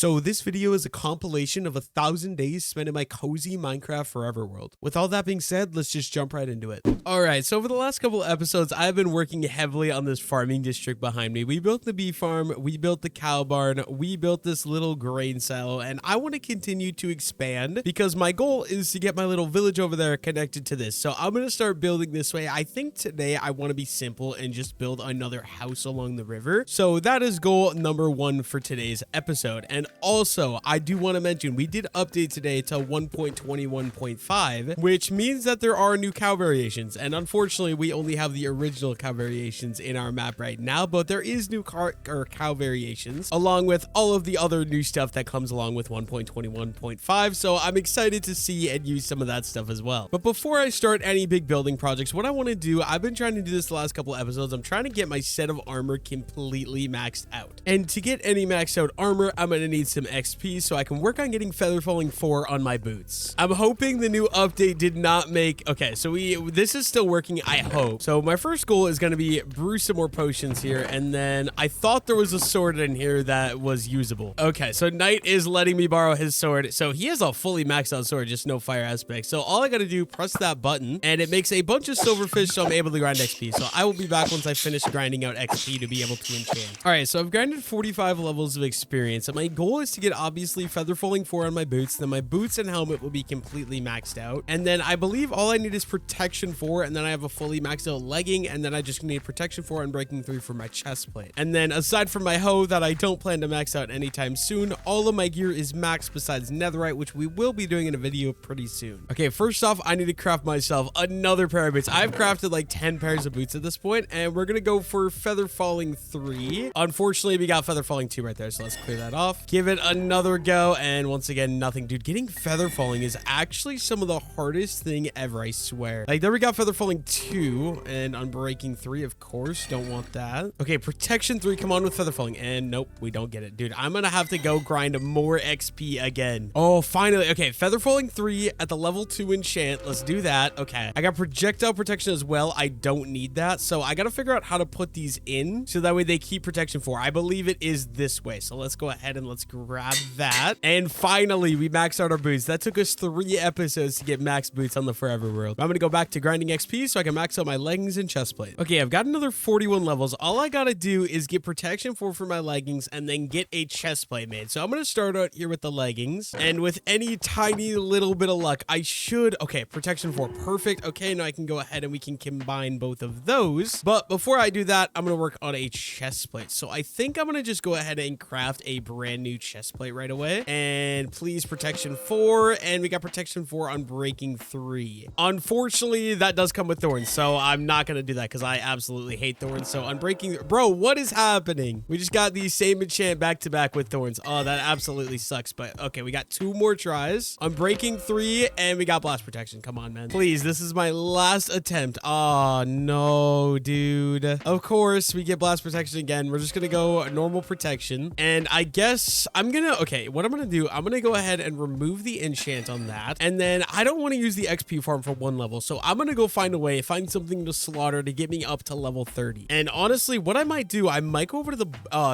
So this video is a compilation of 1,000 days spent in my cozy Minecraft forever world. With all that being said, let's just jump right into it. Alright, so over the last couple episodes, I've been working heavily on this farming district behind me. We built the bee farm, we built the cow barn, we built this little grain silo, and I want to continue to expand because my goal is to get my little village over there connected to this. So I'm going to start building this way. I think today I want to be simple and just build another house along the river. So that is goal number 1 for today's episode. And also, I do want to mention we did update today to 1.21.5, which means that there are new cow variations. And unfortunately, we only have the original cow variations in our map right now, but there is new cow variations along with all of the other new stuff that comes along with 1.21.5. So I'm excited to see and use some of that stuff as well. But before I start any big building projects, what I want to do, I've been trying to do this the last couple episodes. I'm trying to get my set of armor completely maxed out. And to get any maxed out armor, I'm going to need some XP so I can work on getting feather falling 4 on my boots. I'm hoping the new update did not make... Okay, so this is still working, I hope. So my first goal is going to be brew some more potions here, and then I thought there was a sword in here that was usable. Okay, so Knight is letting me borrow his sword. So he has a fully maxed out sword, just no fire aspect. So all I got to do, press that button, and it makes a bunch of silverfish, so I'm able to grind XP. So I will be back once I finish grinding out XP to be able to enchant. All right, so I've grinded 45 levels of experience, and my goal is to get obviously feather falling 4 on my boots. Then my boots and helmet will be completely maxed out, and then I believe all I need is protection 4, and then I have a fully maxed out legging, and then I just need protection 4 and breaking 3 for my chest plate. And then aside from my hoe that I don't plan to max out anytime soon, all of my gear is maxed besides netherite, which we will be doing in a video pretty soon. Okay, first off, I need to craft myself another pair of boots. I've crafted like 10 pairs of boots at this point, and we're gonna go for feather falling 3. Unfortunately, we got feather falling 2 right there, so let's clear that off. Give it another go, and once again, nothing. Dude, getting feather falling is actually some of the hardest thing ever, I swear. Like, there we got feather falling 2, and unbreaking 3, of course. Don't want that. Okay, protection 3, come on with feather falling, and nope, we don't get it. Dude, I'm gonna have to go grind more XP again. Oh, finally. Okay, feather falling 3 at the level 2 enchant. Let's do that. Okay, I got projectile protection as well. I don't need that, so I gotta figure out how to put these in so that way they keep protection 4. I believe it is this way, so let's go ahead and let's grab that. And finally, we maxed out our boots. That took us 3 episodes to get max boots on the forever world. I'm gonna go back to grinding XP so I can max out my leggings and chest plate. Okay, I've got another 41 levels. All I gotta do is get protection 4 for my leggings and then get a chest plate made. So I'm gonna start out here with the leggings, and with any tiny little bit of luck, I should... Okay, protection 4, perfect. Okay, now I can go ahead and we can combine both of those. But before I do that, I'm gonna work on a chest plate. So I think I'm gonna just go ahead and craft a brand new chest plate right away. And please, protection 4, and we got protection 4 on breaking 3. Unfortunately, that does come with thorns, so I'm not gonna do that because I absolutely hate thorns. So on breaking... Bro, what is happening? We just got the same enchant back to back with thorns. Oh, that absolutely sucks. But okay, we got 2 more tries on breaking 3, and we got blast protection. Come on, man. Please, this is my last attempt. Oh, no, dude. Of course, we get blast protection again. We're just gonna go normal protection. And I guess I'm gonna... Okay, what I'm gonna do, I'm gonna go ahead and remove the enchant on that. And then I don't want to use the XP farm for 1 level. So I'm gonna go find a way, find something to slaughter to get me up to level 30. And honestly, what I might do, I might go over to the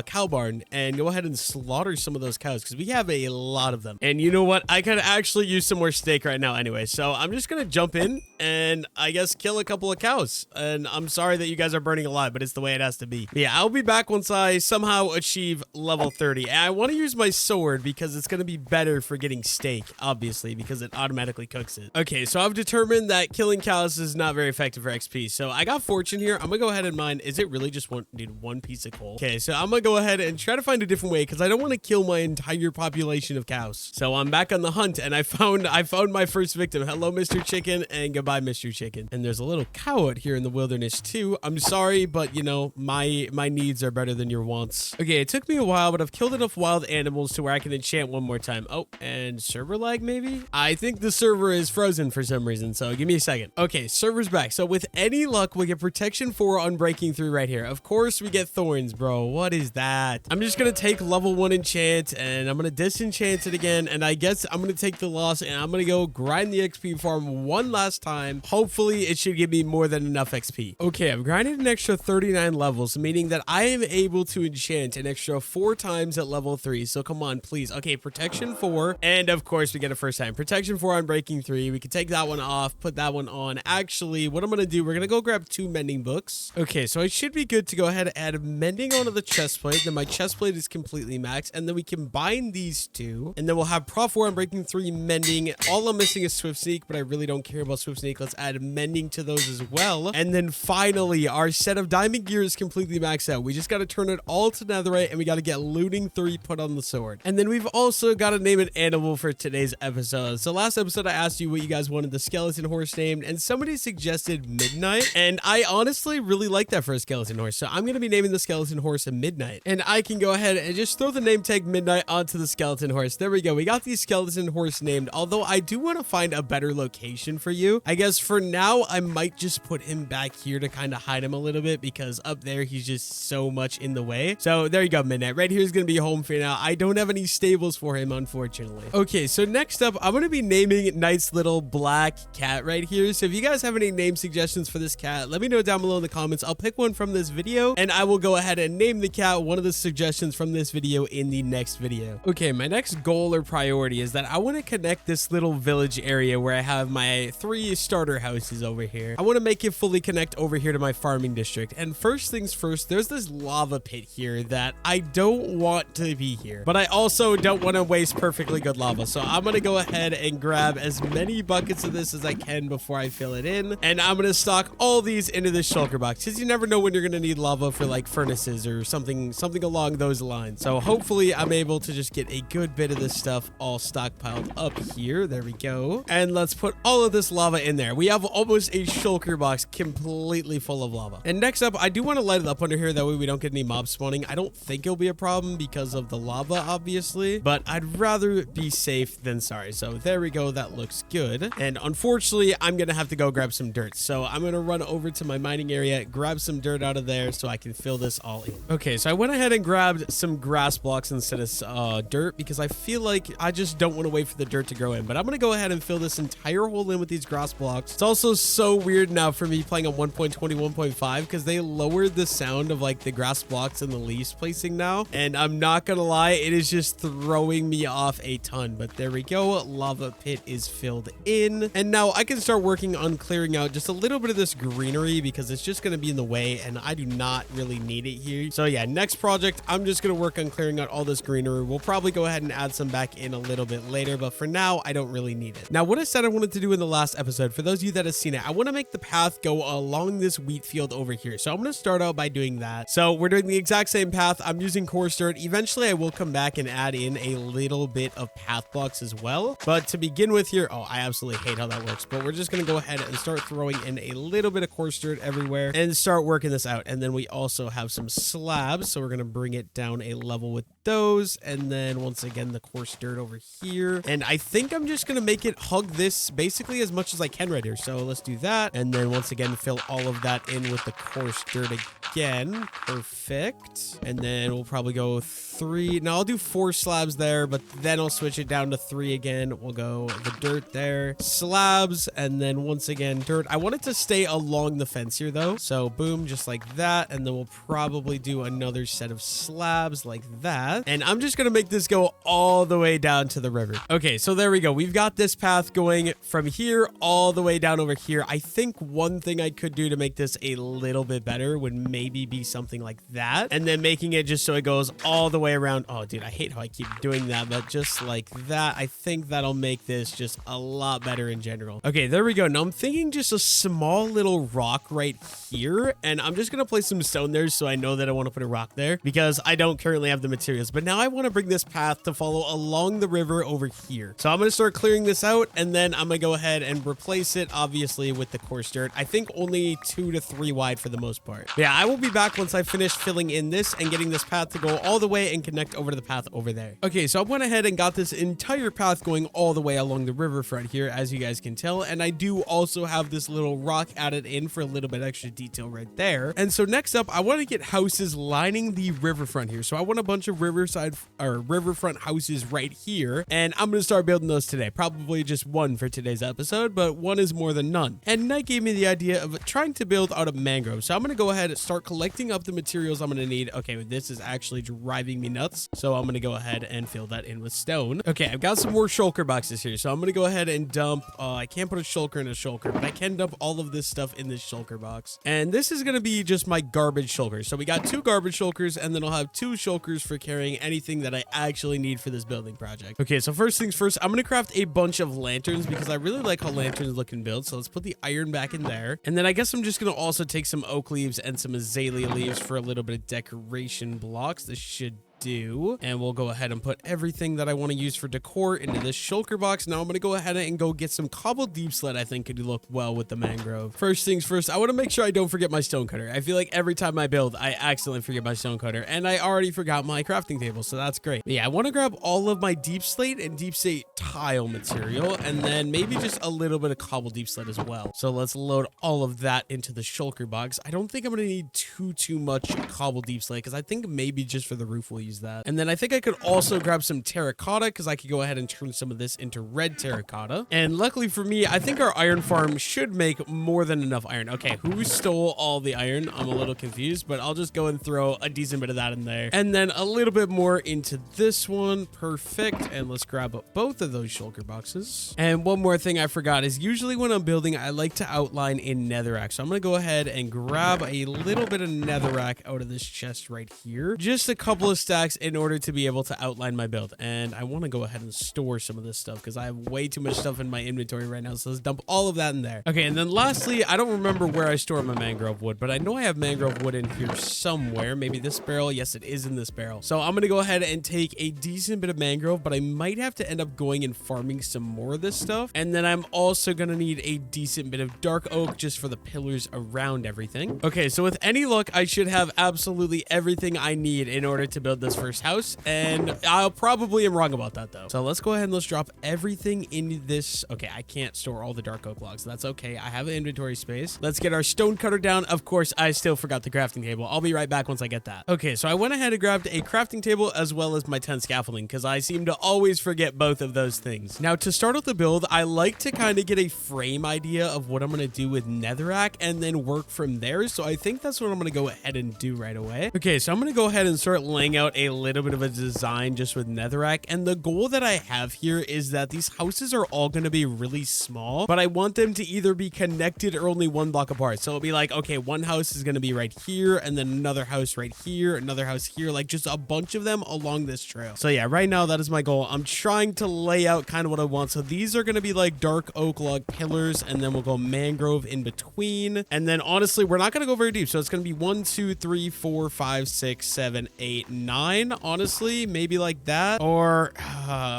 cow barn and go ahead and slaughter some of those cows because we have a lot of them. And you know what? I could actually use some more steak right now anyway. So I'm just gonna jump in and I guess kill a couple of cows. And I'm sorry that you guys are burning alive, but it's the way it has to be. But yeah, I'll be back once I somehow achieve level 30. And I want to use my sword because it's gonna be better for getting steak, obviously, because it automatically cooks it. Okay, so I've determined that killing cows is not very effective for XP. So I got fortune here. I'm gonna go ahead and mine. Is it really just one piece of coal? Okay, so I'm gonna go ahead and try to find a different way because I don't want to kill my entire population of cows. So I'm back on the hunt and I found my first victim. Hello, Mr. Chicken, and goodbye, Mr. Chicken. And there's a little cow out here in the wilderness too. I'm sorry, but you know, my needs are better than your wants. Okay, it took me a while, but I've killed enough wild animals to where I can enchant one more time. Oh, and server lag maybe? I think the server is frozen for some reason, so give me a second. Okay, server's back. So with any luck, we get protection 4 on breaking 3 right here. Of course, we get thorns, bro. What is that? I'm just gonna take level 1 enchant, and I'm gonna disenchant it again, and I guess I'm gonna take the loss, and I'm gonna go grind the XP farm one last time. Hopefully, it should give me more than enough XP. Okay, I've grinded an extra 39 levels, meaning that I am able to enchant an extra 4 times at level 3. 3. So come on, please. Okay, protection 4. And of course, we get a first time. Protection 4 on breaking 3. We can take that one off, put that one on. Actually, what I'm going to do, we're going to go grab 2 mending books. Okay, so I should be good to go ahead and add mending onto the chest plate. Then my chest plate is completely maxed. And then we combine these 2. And then we'll have Prof 4 on breaking 3 mending. All I'm missing is Swift Sneak, but I really don't care about Swift Sneak. Let's add mending to those as well. And then finally, our set of diamond gear is completely maxed out. We just got to turn it all to netherite, and we got to get looting 3 put on the sword. And then we've also got to name an animal for today's episode. So last episode, I asked you what you guys wanted the skeleton horse named, and somebody suggested Midnight. And I honestly really like that for a skeleton horse. So I'm going to be naming the skeleton horse a Midnight. And I can go ahead and just throw the name tag Midnight onto the skeleton horse. There we go. We got the skeleton horse named, although I do want to find a better location for you. I guess for now, I might just put him back here to kind of hide him a little bit, because up there, he's just so much in the way. So there you go, Midnight. Right here is going to be home for now. I don't have any stables for him, unfortunately. Okay, so next up, I'm going to be naming Knight's little black cat right here. So if you guys have any name suggestions for this cat, let me know down below in the comments. I'll pick one from this video, and I will go ahead and name the cat one of the suggestions from this video in the next video. Okay, my next goal or priority is that I want to connect this little village area where I have my 3 starter houses over here. I want to make it fully connect over here to my farming district. And first things first, there's this lava pit here that I don't want to be here, but I also don't want to waste perfectly good lava. So I'm going to go ahead and grab as many buckets of this as I can before I fill it in. And I'm going to stock all these into this shulker box, because you never know when you're going to need lava for like furnaces or something along those lines. So hopefully I'm able to just get a good bit of this stuff all stockpiled up here. There we go. And let's put all of this lava in there. We have almost a shulker box completely full of lava. And next up, I do want to light it up under here. That way we don't get any mobs spawning. I don't think it'll be a problem because of the lava, obviously, but I'd rather be safe than sorry. So there we go. That looks good. And unfortunately, I'm going to have to go grab some dirt. So I'm going to run over to my mining area, grab some dirt out of there so I can fill this all in. Okay, so I went ahead and grabbed some grass blocks instead of dirt, because I feel like I just don't want to wait for the dirt to grow in. But I'm going to go ahead and fill this entire hole in with these grass blocks. It's also so weird now for me playing on 1.21.5 because they lowered the sound of like the grass blocks and the leaves placing now. And I'm not going to lie, it is just throwing me off a ton. But there we go. Lava pit is filled in. And now I can start working on clearing out just a little bit of this greenery, because it's just going to be in the way and I do not really need it here. So yeah, next project, I'm just going to work on clearing out all this greenery. We'll probably go ahead and add some back in a little bit later, but for now, I don't really need it. Now, what I said I wanted to do in the last episode, for those of you that have seen it, I want to make the path go along this wheat field over here. So I'm going to start out by doing that. So we're doing the exact same path. I'm using coarse dirt. Eventually, I will come back and add in a little bit of path blocks as well. But to begin with here, oh, I absolutely hate how that works, but we're just going to go ahead and start throwing in a little bit of coarse dirt everywhere and start working this out. And then we also have some slabs, so we're going to bring it down a level with those. And then once again, the coarse dirt over here. And I think I'm just going to make it hug this basically as much as I can right here. So let's do that. And then once again, fill all of that in with the coarse dirt again. Perfect. And then we'll probably go 3. Now I'll do 4 slabs there, but then I'll switch it down to 3 again. We'll go the dirt there, slabs, and then once again, dirt. I want it to stay along the fence here though. So boom, just like that. And then we'll probably do another set of slabs like that. And I'm just going to make this go all the way down to the river. Okay, so there we go. We've got this path going from here all the way down over here. I think one thing I could do to make this a little bit better would maybe be something like that. And then making it just so it goes all the way around. Oh, dude, I hate how I keep doing that, but just like that, I think that'll make this just a lot better in general. Okay, there we go. Now I'm thinking just a small little rock right here, and I'm just going to place some stone there so I know that I want to put a rock there because I don't currently have the materials. But now I want to bring this path to follow along the river over here. So I'm going to start clearing this out, and then I'm going to go ahead and replace it, obviously, with the coarse dirt. I think only 2 to 3 wide for the most part. But yeah, I will be back once I finish filling in this and getting this path to go all the way and connect over to the path over there. Okay, so I went ahead and got this entire path going all the way along the riverfront here, as you guys can tell. And I do also have this little rock added in for a little bit extra detail right there. And so next up, I want to get houses lining the riverfront here. So I want a bunch of riverfront houses right here. And I'm going to start building those today. Probably just 1 for today's episode, but 1 is more than none. And Night gave me the idea of trying to build out of mangrove. So I'm going to go ahead and start collecting up the materials I'm going to need. Okay, this is actually driving me nuts. quartz. So I'm going to go ahead and fill that in with stone. Okay, I've got some more shulker boxes here. So I'm going to go ahead and dump, I can't put a shulker in a shulker, but I can dump all of this stuff in this shulker box. And this is going to be just my garbage shulkers. So we got 2 garbage shulkers, and then I'll have 2 shulkers for carrying anything that I actually need for this building project. Okay, so first things first, I'm going to craft a bunch of lanterns because I really like how lanterns look and build. So let's put the iron back in there. And then I guess I'm just going to also take some oak leaves and some azalea leaves for a little bit of decoration blocks. This should do, and we'll go ahead and put everything that I want to use for decor into this shulker box. Now I'm going to go ahead and go get some cobbled deep sled. I think could look well with the mangrove. First things first, I want to make sure I don't forget my stone cutter. I feel like every time I build, I accidentally forget my stone cutter, and I already forgot my crafting table, so that's great. But yeah, I want to grab all of my deep slate and deep slate tile material, and then maybe just a little bit of cobbled deep sled as well. So let's load all of that into the shulker box. I don't think I'm going to need too much cobbled deep slate because I think maybe just for the roof we'll use that. And then I think I could also grab some terracotta because I could go ahead and turn some of this into red terracotta. And luckily for me, I think our iron farm should make more than enough iron. Okay, who stole all the iron? I'm a little confused, but I'll just go and throw a decent bit of that in there. And then a little bit more into this one. Perfect. And let's grab up both of those shulker boxes. And one more thing I forgot is usually when I'm building, I like to outline in netherrack. So I'm going to go ahead and grab a little bit of netherrack out of this chest right here. Just a couple of stacks in order to be able to outline my build. And I want to go ahead and store some of this stuff because I have way too much stuff in my inventory right now. So let's dump all of that in there. Okay, and then lastly, I don't remember where I store my mangrove wood, but I know I have mangrove wood in here somewhere. Maybe this barrel. Yes, it is in this barrel. So I'm going to go ahead and take a decent bit of mangrove, but I might have to end up going and farming some more of this stuff. And then I'm also going to need a decent bit of dark oak just for the pillars around everything. Okay, so with any luck, I should have absolutely everything I need in order to build this first house, and I'll probably am wrong about that though. So let's go ahead and let's drop everything in this. Okay, I can't store all the dark oak logs. That's okay. I have an inventory space. Let's get our stone cutter down. Of course, I still forgot the crafting table. I'll be right back once I get that. Okay, so I went ahead and grabbed a crafting table as well as my 10 scaffolding because I seem to always forget both of those things. Now to start with the build, I like to kind of get a frame idea of what I'm going to do with netherrack and then work from there. So I think that's what I'm going to go ahead and do right away. Okay, so I'm going to go ahead and start laying out a little bit of a design just with netherrack, and the goal that I have here is that these houses are all going to be really small, but I want them to either be connected or only one block apart. So it'll be like, okay, one house is going to be right here, and then another house right here, another house here, like just a bunch of them along this trail. So yeah, right now that is my goal. I'm trying to lay out kind of what I want. So these are going to be like dark oak log pillars, and then we'll go mangrove in between, and then honestly we're not going to go very deep, so it's going to be 1 2 3 4 5 6 7 8 9. Honestly, maybe like that, or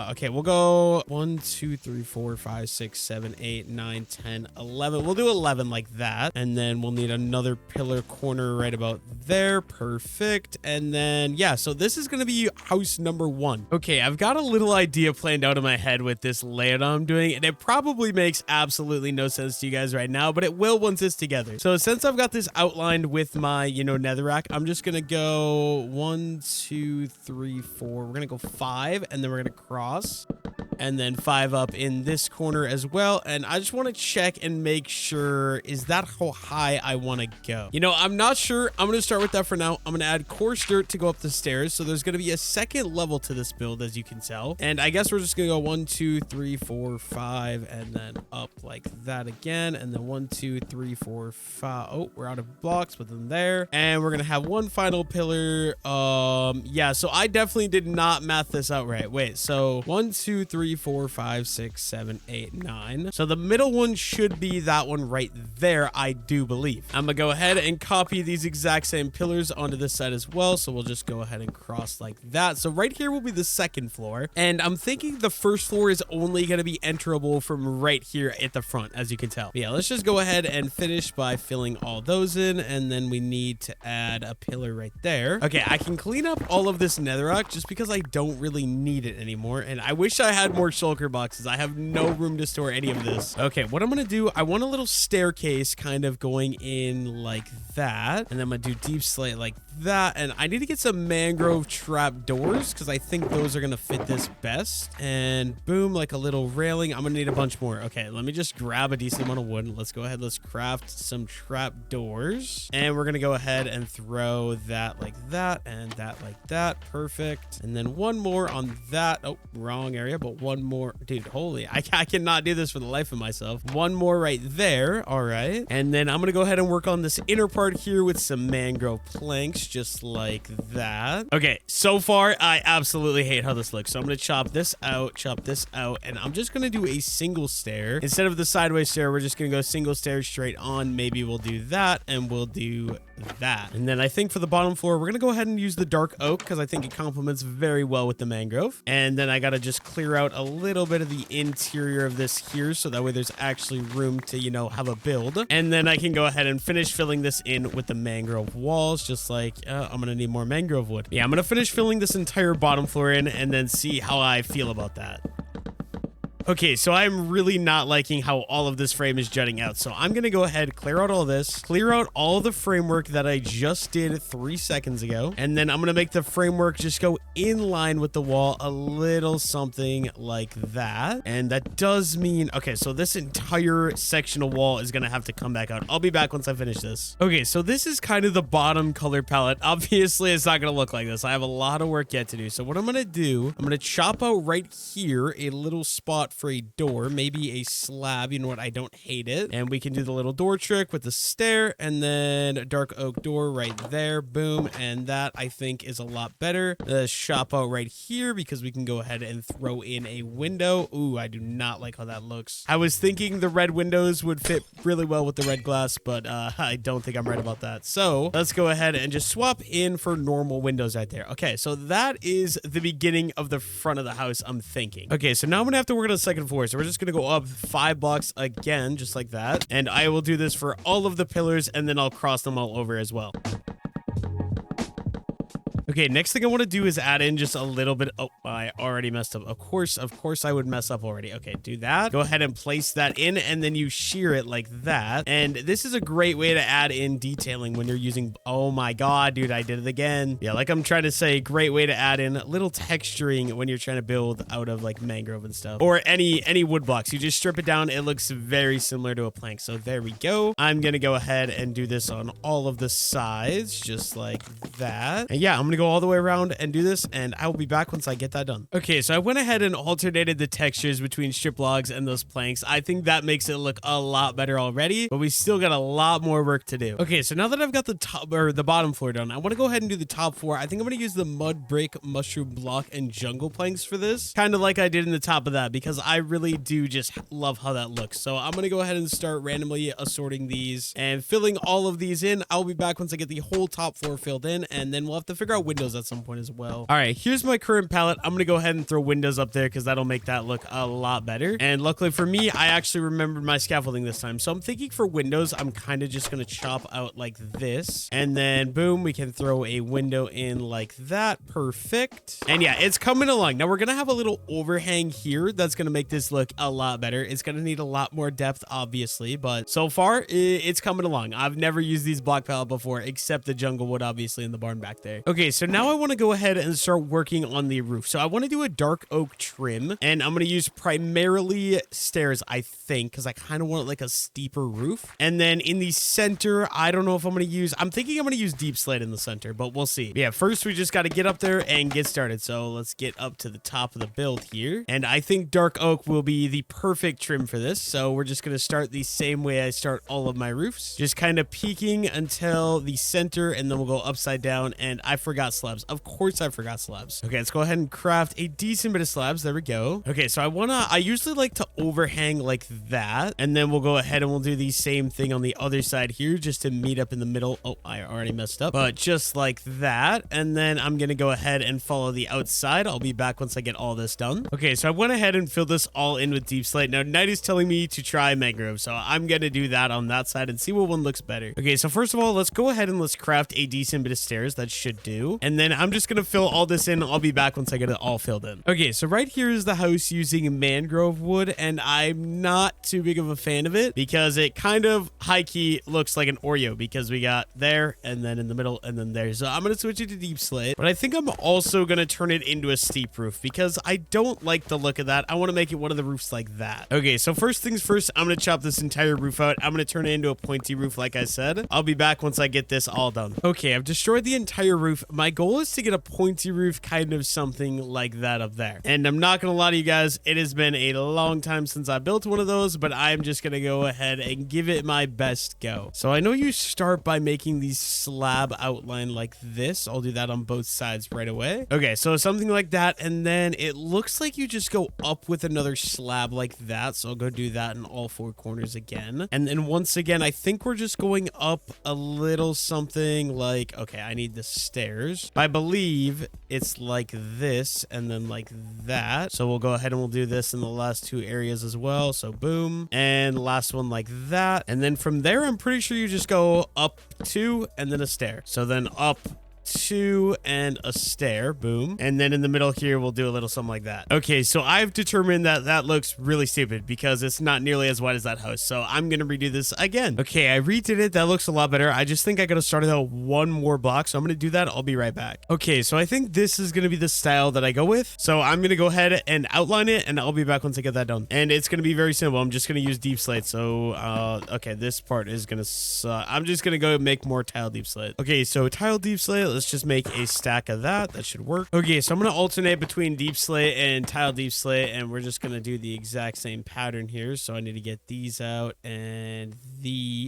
okay, we'll go 1 2 3 4 5 6 7 8 9 10 11. We'll do 11 like that, and then we'll need another pillar corner right about there. Perfect. And then yeah, so this is going to be house number 1. Okay, I've got a little idea planned out in my head with this layout I'm doing, and it probably makes absolutely no sense to you guys right now, but it will once it's together. So since I've got this outlined with my, you know, netherrack, I'm just gonna go 1 2 3 4. We're gonna go 5, and then we're gonna cross, and then 5 up in this corner as well. And I just want to check and make sure, is that how high I want to go? You know, I'm not sure. I'm going to start with that for now. I'm going to add coarse dirt to go up the stairs. So there's going to be a second level to this build, as you can tell. And I guess we're just going to go 1 2 3 4 5, and then up like that again. And then 1 2 3 4 5. Oh, we're out of blocks within there. And we're going to have one final pillar. Yeah, so I definitely did not math this out right. Wait, so 1 2 3 4 5 6 7 8 9. So the middle one should be that one right there, I do believe. I'm gonna go ahead and copy these exact same pillars onto this side as well. So we'll just go ahead and cross like that. So right here will be the second floor, and I'm thinking the first floor is only gonna be enterable from right here at the front, as you can tell. But yeah, let's just go ahead and finish by filling all those in, and then we need to add a pillar right there. Okay, I can clean up all of this netherrack just because I don't really need it anymore, and I wish I had more shulker boxes. I have no room to store any of this. Okay, what I'm gonna do, I want a little staircase kind of going in like that, and then I'm gonna do deep slate like that. And I need to get some mangrove trap doors because I think those are going to fit this best. And boom, like a little railing. I'm going to need a bunch more. Okay, let me just grab a decent amount of wood. Let's go ahead. Let's craft some trap doors. And we're going to go ahead and throw that like that and that like that. Perfect. And then one more on that. Oh, wrong area, but one more. Dude, holy, I cannot do this for the life of myself. One more right there. All right. And then I'm going to go ahead and work on this inner part here with some mangrove planks, just like that. Okay, so far, I absolutely hate how this looks. So I'm going to chop this out, and I'm just going to do a single stair. Instead of the sideways stair, we're just going to go single stair straight on. Maybe we'll do that, and we'll do that. And then I think for the bottom floor, we're going to go ahead and use the dark oak because I think it complements very well with the mangrove. And then I got to just clear out a little bit of the interior of this here so that way there's actually room to, you know, have a build. And then I can go ahead and finish filling this in with the mangrove walls, just like I'm going to need more mangrove wood. Yeah, I'm going to finish filling this entire bottom floor in and then see how I feel about that. Okay, so I'm really not liking how all of this frame is jutting out. So I'm going to go ahead, clear out all this, clear out all the framework that I just did 3 seconds ago. And then I'm going to make the framework just go in line with the wall, a little something like that. And that does mean, okay, so this entire sectional wall is going to have to come back out. I'll be back once I finish this. Okay, so this is kind of the bottom color palette. Obviously, it's not going to look like this. I have a lot of work yet to do. So what I'm going to do, I'm going to chop out right here a little spot for a door, maybe a slab. You know what? I don't hate it. And we can do the little door trick with the stair and then a dark oak door right there. Boom. And that I think is a lot better. The shop out right here because we can go ahead and throw in a window. Ooh, I do not like how that looks. I was thinking the red windows would fit really well with the red glass, but I don't think I'm right about that. So let's go ahead and just swap in for normal windows right there. Okay, so that is the beginning of the front of the house, I'm thinking. Okay, so now I'm gonna have to work on the second floor. So we're just gonna go up 5 blocks again, just like that. And I will do this for all of the pillars and then I'll cross them all over as well. Okay, next thing I want to do is add in just a little bit. Oh, I already messed up. Of course I would mess up already. Okay, do that. Go ahead and place that in, and then you shear it like that. And this is a great way to add in detailing when you're using... Oh my god, dude, I did it again. Yeah, like I'm trying to say, great way to add in little texturing when you're trying to build out of like mangrove and stuff. Or any wood blocks. You just strip it down. It looks very similar to a plank. So there we go. I'm going to go ahead and do this on all of the sides, just like that. And yeah, I'm going to go all the way around and do this, and I will be back once I get that done. Okay, so I went ahead and alternated the textures between strip logs and those planks. I think that makes it look a lot better already, but we still got a lot more work to do. Okay, so now that I've got the top or the bottom floor done, I want to go ahead and do the top floor. I think I'm going to use the mud brick, mushroom block, and jungle planks for this, kind of like I did in the top of that, because I really do just love how that looks. So I'm going to go ahead and start randomly assorting these and filling all of these in. I'll be back once I get the whole top floor filled in, and then we'll have to figure out windows at some point as well. All right, here's my current palette. I'm gonna go ahead and throw windows up there because that'll make that look a lot better. And luckily for me, I actually remembered my scaffolding this time. So I'm thinking for windows, I'm kind of just gonna chop out like this, and then boom, we can throw a window in like that. Perfect. And yeah, it's coming along. Now we're gonna have a little overhang here that's gonna make this look a lot better. It's gonna need a lot more depth, obviously, but so far it's coming along. I've never used these block palette before, except the jungle wood, obviously, in the barn back there. Okay, so now I want to go ahead and start working on the roof. So I want to do a dark oak trim, and I'm going to use primarily stairs, I think, because I kind of want like a steeper roof. And then in the center, I don't know if I'm going to use... I'm thinking I'm going to use deep slate in the center, but we'll see. Yeah, first we just got to get up there and get started. So let's get up to the top of the build here. And I think dark oak will be the perfect trim for this. So we're just going to start the same way I start all of my roofs. Just kind of peeking until the center, and then we'll go upside down. And I forgot slabs. Of course I forgot slabs. Okay, let's go ahead and craft a decent bit of slabs. There we go. Okay, so I usually like to overhang like that, and then we'll go ahead and we'll do the same thing on the other side here just to meet up in the middle. Oh, I already messed up, but just like that. And then I'm gonna go ahead and follow the outside. I'll be back once I get all this done. Okay, so I went ahead and filled this all in with deep slate. Now Night is telling me to try mangrove, so I'm gonna do that on that side and see what one looks better. Okay, so first of all, let's go ahead and let's craft a decent bit of stairs. That should do. And then I'm just gonna fill all this in. I'll be back once I get it all filled in. Okay, so right here is the house using mangrove wood, and I'm not too big of a fan of it because it kind of high-key looks like an Oreo, because we got there and then in the middle and then there. So I'm gonna switch it to deep slate, but I think I'm also gonna turn it into a steep roof because I don't like the look of that. I want to make it one of the roofs like that. Okay, so first things first, I'm gonna chop this entire roof out. I'm gonna turn it into a pointy roof like I said. I'll be back once I get this all done. Okay, I've destroyed the entire roof. My goal is to get a pointy roof, kind of something like that up there. And I'm not gonna lie to you guys, it has been a long time since I built one of those, but I'm just gonna go ahead and give it my best go. So I know you start by making these slab outline like this. I'll do that on both sides right away. Okay, so something like that, and then it looks like you just go up with another slab like that. So I'll go do that in all four corners again. And then once again, I think we're just going up a little something like, okay, I need the stairs. I believe it's like this and then like that. So we'll go ahead and we'll do this in the last two areas as well. So boom, and last one like that. And then from there, I'm pretty sure you just go up two and then a stair. So then up two and a stair, boom, and then in the middle here we'll do a little something like that. Okay, so I've determined that that looks really stupid because it's not nearly as wide as that house, so I'm gonna redo this again. Okay, I redid it. That looks a lot better. I just think I gotta start it out one more block, so I'm gonna do that. I'll be right back. Okay, so I think this is gonna be the style that I go with, so I'm gonna go ahead and outline it, and I'll be back once I get that done. And it's gonna be very simple. I'm just gonna use deep slate. So okay, this part is gonna suck. I'm just gonna go make more tile deep slate. Okay, so tile deep slate, let's just make a stack of that. That should work. Okay, so I'm going to alternate between deep slate and tile deep slate, and we're just going to do the exact same pattern here. So I need to get these out and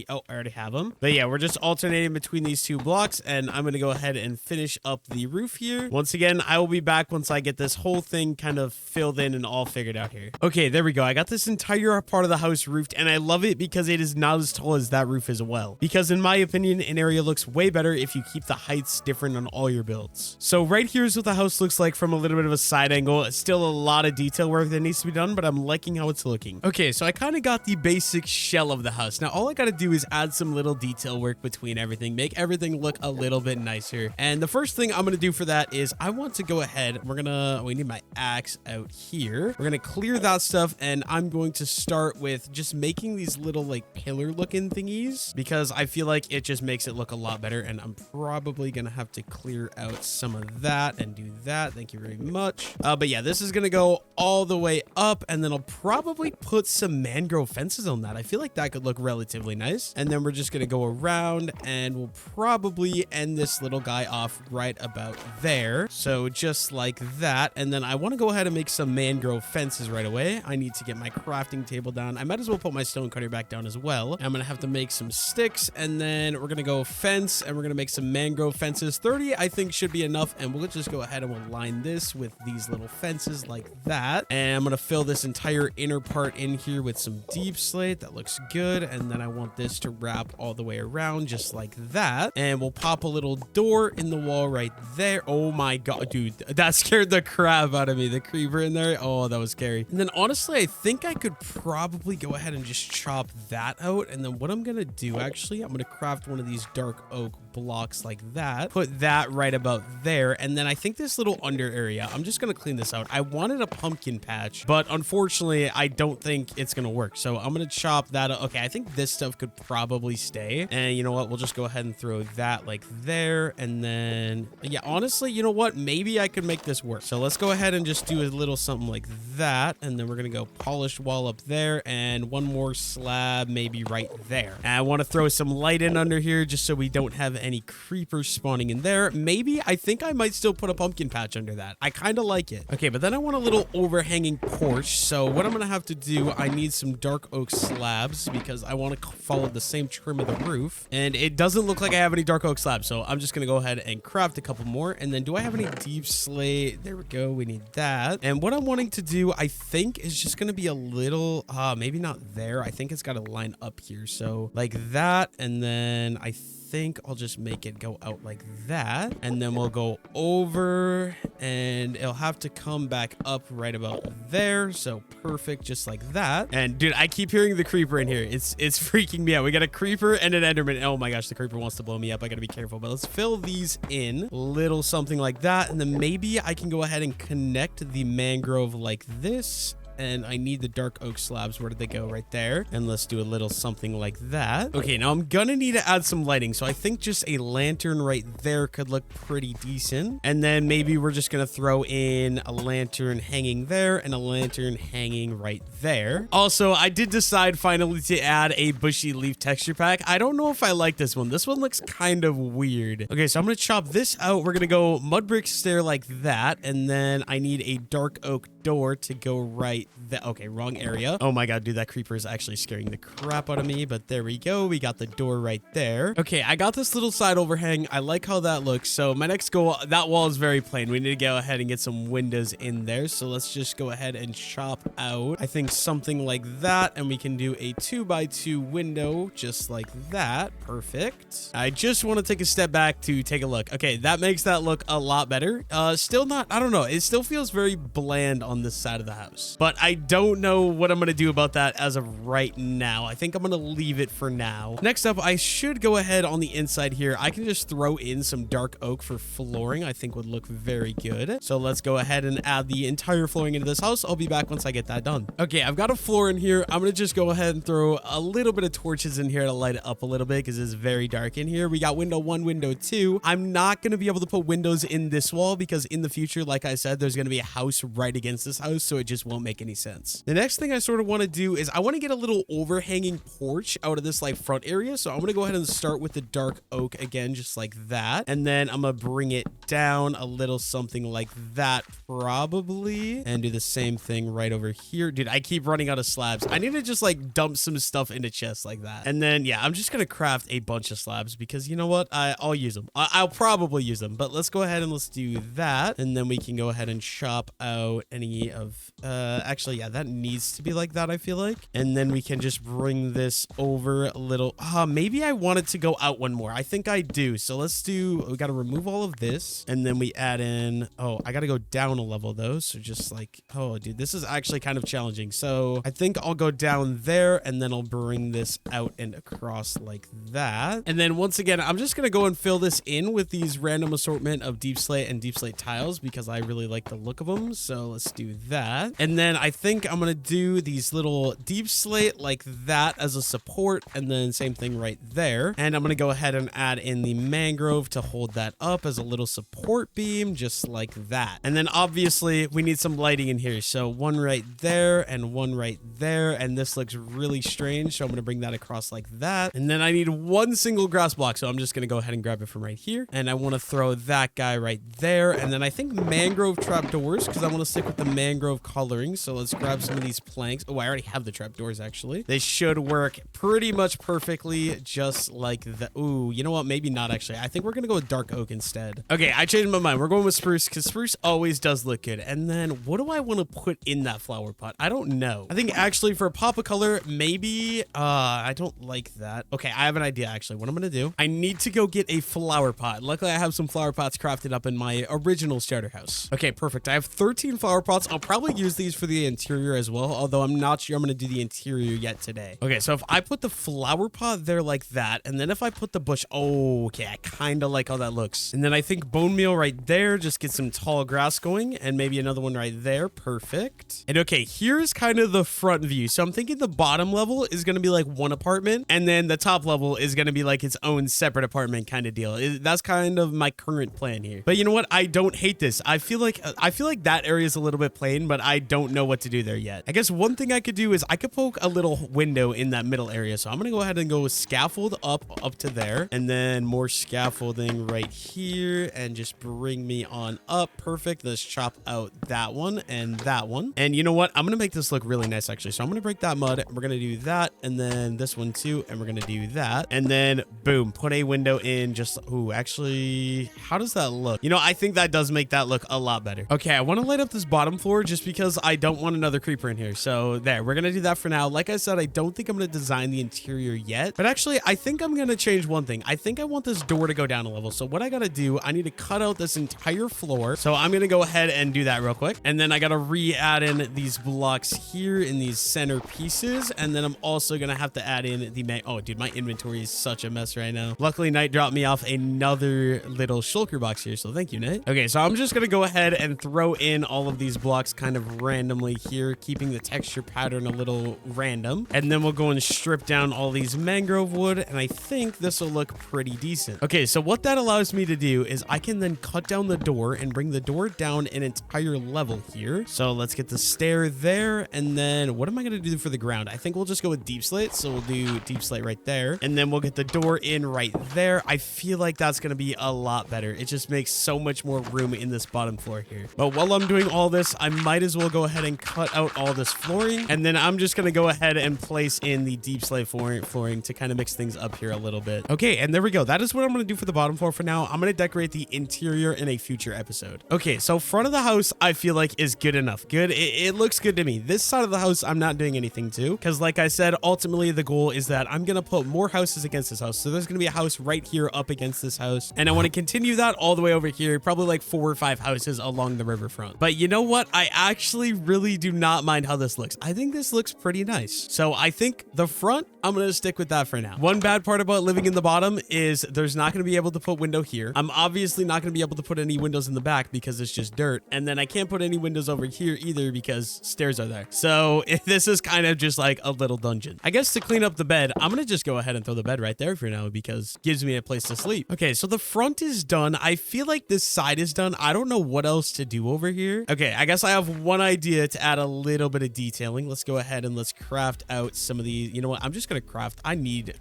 oh, I already have them. But yeah, we're just alternating between these two blocks, and I'm going to go ahead and finish up the roof here. Once again, I will be back once I get this whole thing kind of filled in and all figured out here. Okay, there we go. I got this entire part of the house roofed, and I love it because it is not as tall as that roof as well. Because in my opinion, an area looks way better if you keep the heights different on all your builds. So right here is what the house looks like from a little bit of a side angle. It's still a lot of detail work that needs to be done, but I'm liking how it's looking. Okay, so I kind of got the basic shell of the house. Now all I got to do is add some little detail work between everything, make everything look a little bit nicer. And the first thing I'm going to do for that is I want to go ahead, we need my axe out here. We're going to clear that stuff, and I'm going to start with just making these little like pillar looking thingies because I feel like it just makes it look a lot better, and I'm probably going to have to clear out some of that and do that. Thank you very much. But yeah, this is gonna go all the way up, and then I'll probably put some mangrove fences on that. I feel like that could look relatively nice. And then we're just gonna go around, and we'll probably end this little guy off right about there. So just like that. And then I want to go ahead and make some mangrove fences right away. I need to get my crafting table down. I might as well put my stone cutter back down as well. I'm gonna have to make some sticks, and then we're gonna go fence, and we're gonna make some mangrove fences. 30 I think should be enough, and we'll just go ahead and we'll line this with these little fences like that. And I'm gonna fill this entire inner part in here with some deep slate. That looks good. And then I want this to wrap all the way around just like that, and we'll pop a little door in the wall right there. Oh my god, dude, that scared the crap out of me. The creeper in there, oh, that was scary. And then honestly, I think I could probably go ahead and just chop that out. And then what I'm gonna do, actually, I'm gonna craft one of these dark oak blocks like that, put that right about there. And then I think this little under area, I'm just gonna clean this out. I wanted a pumpkin patch, but unfortunately I don't think it's gonna work, so I'm gonna chop that out. Okay, I think this stuff could probably stay, and you know what, we'll just go ahead and throw that like there. And then yeah, honestly, you know what, maybe I could make this work. So let's go ahead and just do a little something like that, and then we're gonna go polished wall up there, and one more slab maybe right there. And I want to throw some light in under here just so we don't have any creepers spawning in there. Maybe, I think I might still put a pumpkin patch under that. I kind of like it. Okay, but then I want a little overhanging porch. So what I'm gonna have to do, I need some dark oak slabs because I want to follow the same trim of the roof, and it doesn't look like I have any dark oak slabs, so I'm just gonna go ahead and craft a couple more. And then do I have any deep slate? There we go, we need that. And what I'm wanting to do, I think, is just gonna be a little maybe not there. I think it's got to line up here, so like that. And then I think I'll just make it go out like that. And then we'll go over and it'll have to come back up right about there. So perfect, just like that. And dude, I keep hearing the creeper in here. It's freaking me out. We got a creeper and an enderman. Oh my gosh, the creeper wants to blow me up. I gotta be careful, but let's fill these in. Little something like that. And then maybe I can go ahead and connect the mangrove like this. And I need the dark oak slabs. Where did they go? Right there. And let's do a little something like that. Okay, now I'm gonna need to add some lighting. So I think just a lantern right there could look pretty decent. And then maybe we're just gonna throw in a lantern hanging there and a lantern hanging right there. Also, I did decide finally to add a bushy leaf texture pack. I don't know if I like this one. This one looks kind of weird. Okay, so I'm gonna chop this out. We're gonna go mud brick stair like that. And then I need a dark oak door to go right there. Okay, wrong area. Oh my god, dude, that creeper is actually scaring the crap out of me, but there we go. We got the door right there. Okay, I got this little side overhang. I like how that looks. So my next goal, that wall is very plain. We need to go ahead and get some windows in there. So let's just go ahead and chop out, I think, something like that, and we can do a 2x2 window just like that. Perfect. I just want to take a step back to take a look. Okay, that makes that look a lot better. Still not, I don't know. It still feels very bland on this side of the house, but I don't know what I'm going to do about that as of right now. I think I'm going to leave it for now. Next up, I should go ahead on the inside here. I can just throw in some dark oak for flooring. I think would look very good. So let's go ahead and add the entire flooring into this house. I'll be back once I get that done. Okay, I've got a floor in here. I'm going to just go ahead and throw a little bit of torches in here to light it up a little bit because it's very dark in here. We got window 1, window 2. I'm not going to be able to put windows in this wall because in the future, like I said, there's going to be a house right against this house, so it just won't make any sense. The next thing I sort of want to do is I want to get a little overhanging porch out of this like front area. So I'm going to go ahead and start with the dark oak again, just like that. And then I'm going to bring it down a little something like that probably, and do the same thing right over here. Dude, I keep running out of slabs. I need to just like dump some stuff into chests like that. And then, yeah, I'm just going to craft a bunch of slabs because you know what? I'll use them. I'll probably use them, but let's go ahead and let's do that. And then we can go ahead and chop out any of, actually, yeah, that needs to be like that, I feel like. And then we can just bring this over a little. Maybe I want it to go out one more. I think I do. So let's do, we got to remove all of this. And then we add in, oh, I got to go down a level though. So just like, oh, dude, this is actually kind of challenging. So I think I'll go down there and then I'll bring this out and across like that. And then once again, I'm just going to go and fill this in with these random assortment of deep slate and deep slate tiles because I really like the look of them. So let's do that. And then I think I'm going to do these little deep slate like that as a support. And then same thing right there. And I'm going to go ahead and add in the mangrove to hold that up as a little support beam, just like that. And then obviously we need some lighting in here. So one right there and one right there. And this looks really strange. So I'm going to bring that across like that. And then I need one single grass block. So I'm just going to go ahead and grab it from right here. And I want to throw that guy right there. And then I think mangrove trapdoors because I want to stick with the mangrove coloring. So let's grab some of these planks. Oh, I already have the trapdoors actually. They should work pretty much perfectly just like that. Ooh, you know what? Maybe not actually. I think we're going to go with dark oak instead. Okay, I changed my mind. We're going with spruce because spruce always does look good. And then what do I want to put in that flower pot? I don't know. I think actually for a pop of color, maybe, I don't like that. Okay, I have an idea actually. What I'm going to do, I need to go get a flower pot. Luckily, I have some flower pots crafted up in my original starter house. Okay, perfect. I have 13 flower pots. I'll probably use these for the interior as well, although I'm not sure I'm going to do the interior yet today. Okay, so if I put the flower pot there like that, and then if I put the bush, oh, okay, I kind of like how that looks. And then I think bone meal right there, just get some tall grass going, and maybe another one right there. Perfect. And okay, here's kind of the front view. So I'm thinking the bottom level is going to be like one apartment, and then the top level is going to be like its own separate apartment kind of deal. That's kind of my current plan here. But you know what? I don't hate this. I feel like that area is a little bit plain, but I don't know what to do there yet. I guess one thing I could do is I could poke a little window in that middle area. So I'm going to go ahead and go scaffold up to there, and then more scaffolding right here, and just bring me on up. Perfect. Let's chop out that one and that one. And you know what? I'm going to make this look really nice actually. So I'm going to break that mud. We're going to do that, and then this one too, and we're going to do that, and then boom, put a window in. Just, ooh, actually, how does that look? You know, I think that does make that look a lot better. Okay, I want to light up this bottom floor just because I don't don't want another creeper in here. So there, we're going to do that for now. Like I said, I don't think I'm going to design the interior yet, but actually I think I'm going to change one thing. I think I want this door to go down a level. So what I got to do, I need to cut out this entire floor. So I'm going to go ahead and do that real quick. And then I got to re-add in these blocks here in these center pieces. And then I'm also going to have to add in the, oh dude, my inventory is such a mess right now. Luckily, Knight dropped me off another little shulker box here. So thank you, Knight. Okay, so I'm just going to go ahead and throw in all of these blocks kind of randomly here, keeping the texture pattern a little random. And then we'll go and strip down all these mangrove wood. And I think this will look pretty decent. Okay, so what that allows me to do is I can then cut down the door and bring the door down an entire level here. So let's get the stair there. And then what am I going to do for the ground? I think we'll just go with deep slate. So we'll do deep slate right there. And then we'll get the door in right there. I feel like that's going to be a lot better. It just makes so much more room in this bottom floor here. But while I'm doing all this, I might as well go ahead and cut out all this flooring. And then I'm just going to go ahead and place in the deep slate flooring to kind of mix things up here a little bit. Okay, and there we go. That is what I'm going to do for the bottom floor for now. I'm going to decorate the interior in a future episode. Okay, so front of the house, I feel like is good enough. Good. It looks good to me. This side of the house, I'm not doing anything to, because like I said, ultimately the goal is that I'm going to put more houses against this house. So there's going to be a house right here up against this house. And I want to continue that all the way over here, probably like 4 or 5 houses along the riverfront. But you know what? I actually really do not mind how this looks. I think this looks pretty nice. So I think the front, I'm going to stick with that for now. One bad part about living in the bottom is there's not going to be able to put window here. I'm obviously not going to be able to put any windows in the back because it's just dirt. And then I can't put any windows over here either because stairs are there. So this is kind of just like a little dungeon. I guess to clean up the bed, I'm going to just go ahead and throw the bed right there for now because it gives me a place to sleep. Okay, so the front is done. I feel like this side is done. I don't know what else to do over here. Okay, I guess I have one idea to add a little bit of detailing. Let's go ahead and let's craft out some of these. You know what? I'm just going to craft. I need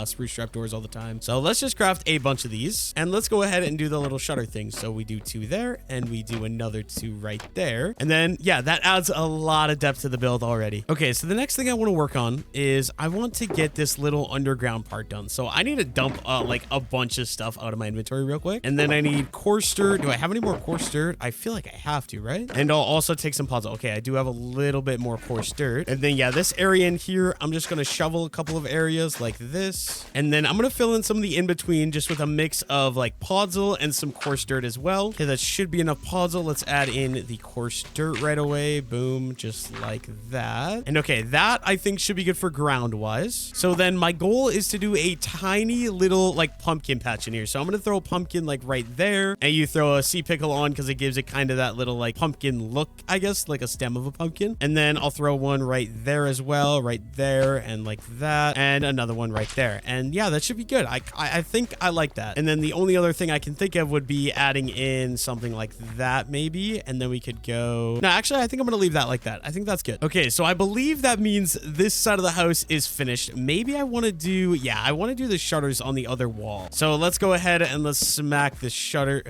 spruce trapdoors all the time. So let's just craft a bunch of these and let's go ahead and do the little shutter thing. So we do 2 there and we do another 2 right there. And then, yeah, that adds a lot of depth to the build already. Okay, so the next thing I want to work on is I want to get this little underground part done. So I need to dump like a bunch of stuff out of my inventory real quick. And then I need coarse dirt. Do I have any more coarse dirt? I feel like I have to, right? And I'll also take some pods. Okay, I do have a little bit more coarse dirt. And then, yeah, this area in here, I'm just going to shovel a couple of areas like this. And then I'm going to fill in some of the in-between just with a mix of like podzol and some coarse dirt as well. Okay, that should be enough podzol. Let's add in the coarse dirt right away. Boom, just like that. And okay, that I think should be good for ground-wise. So then my goal is to do a tiny little like pumpkin patch in here. So I'm going to throw a pumpkin like right there. And you throw a sea pickle on because it gives it kind of that little like pumpkin look, I guess, like a stem of a pumpkin. And then I'll throw one right there as well, right there, and like that, and another one right there. And yeah, that should be good. I think I like that. And then the only other thing I can think of would be adding in something like that maybe, and then we could go, no, actually I think I'm gonna leave that like that. I think that's good. Okay, so I believe that means this side of the house is finished. Maybe I want to do, yeah, I want to do the shutters on the other wall. So let's go ahead and let's smack the shutter.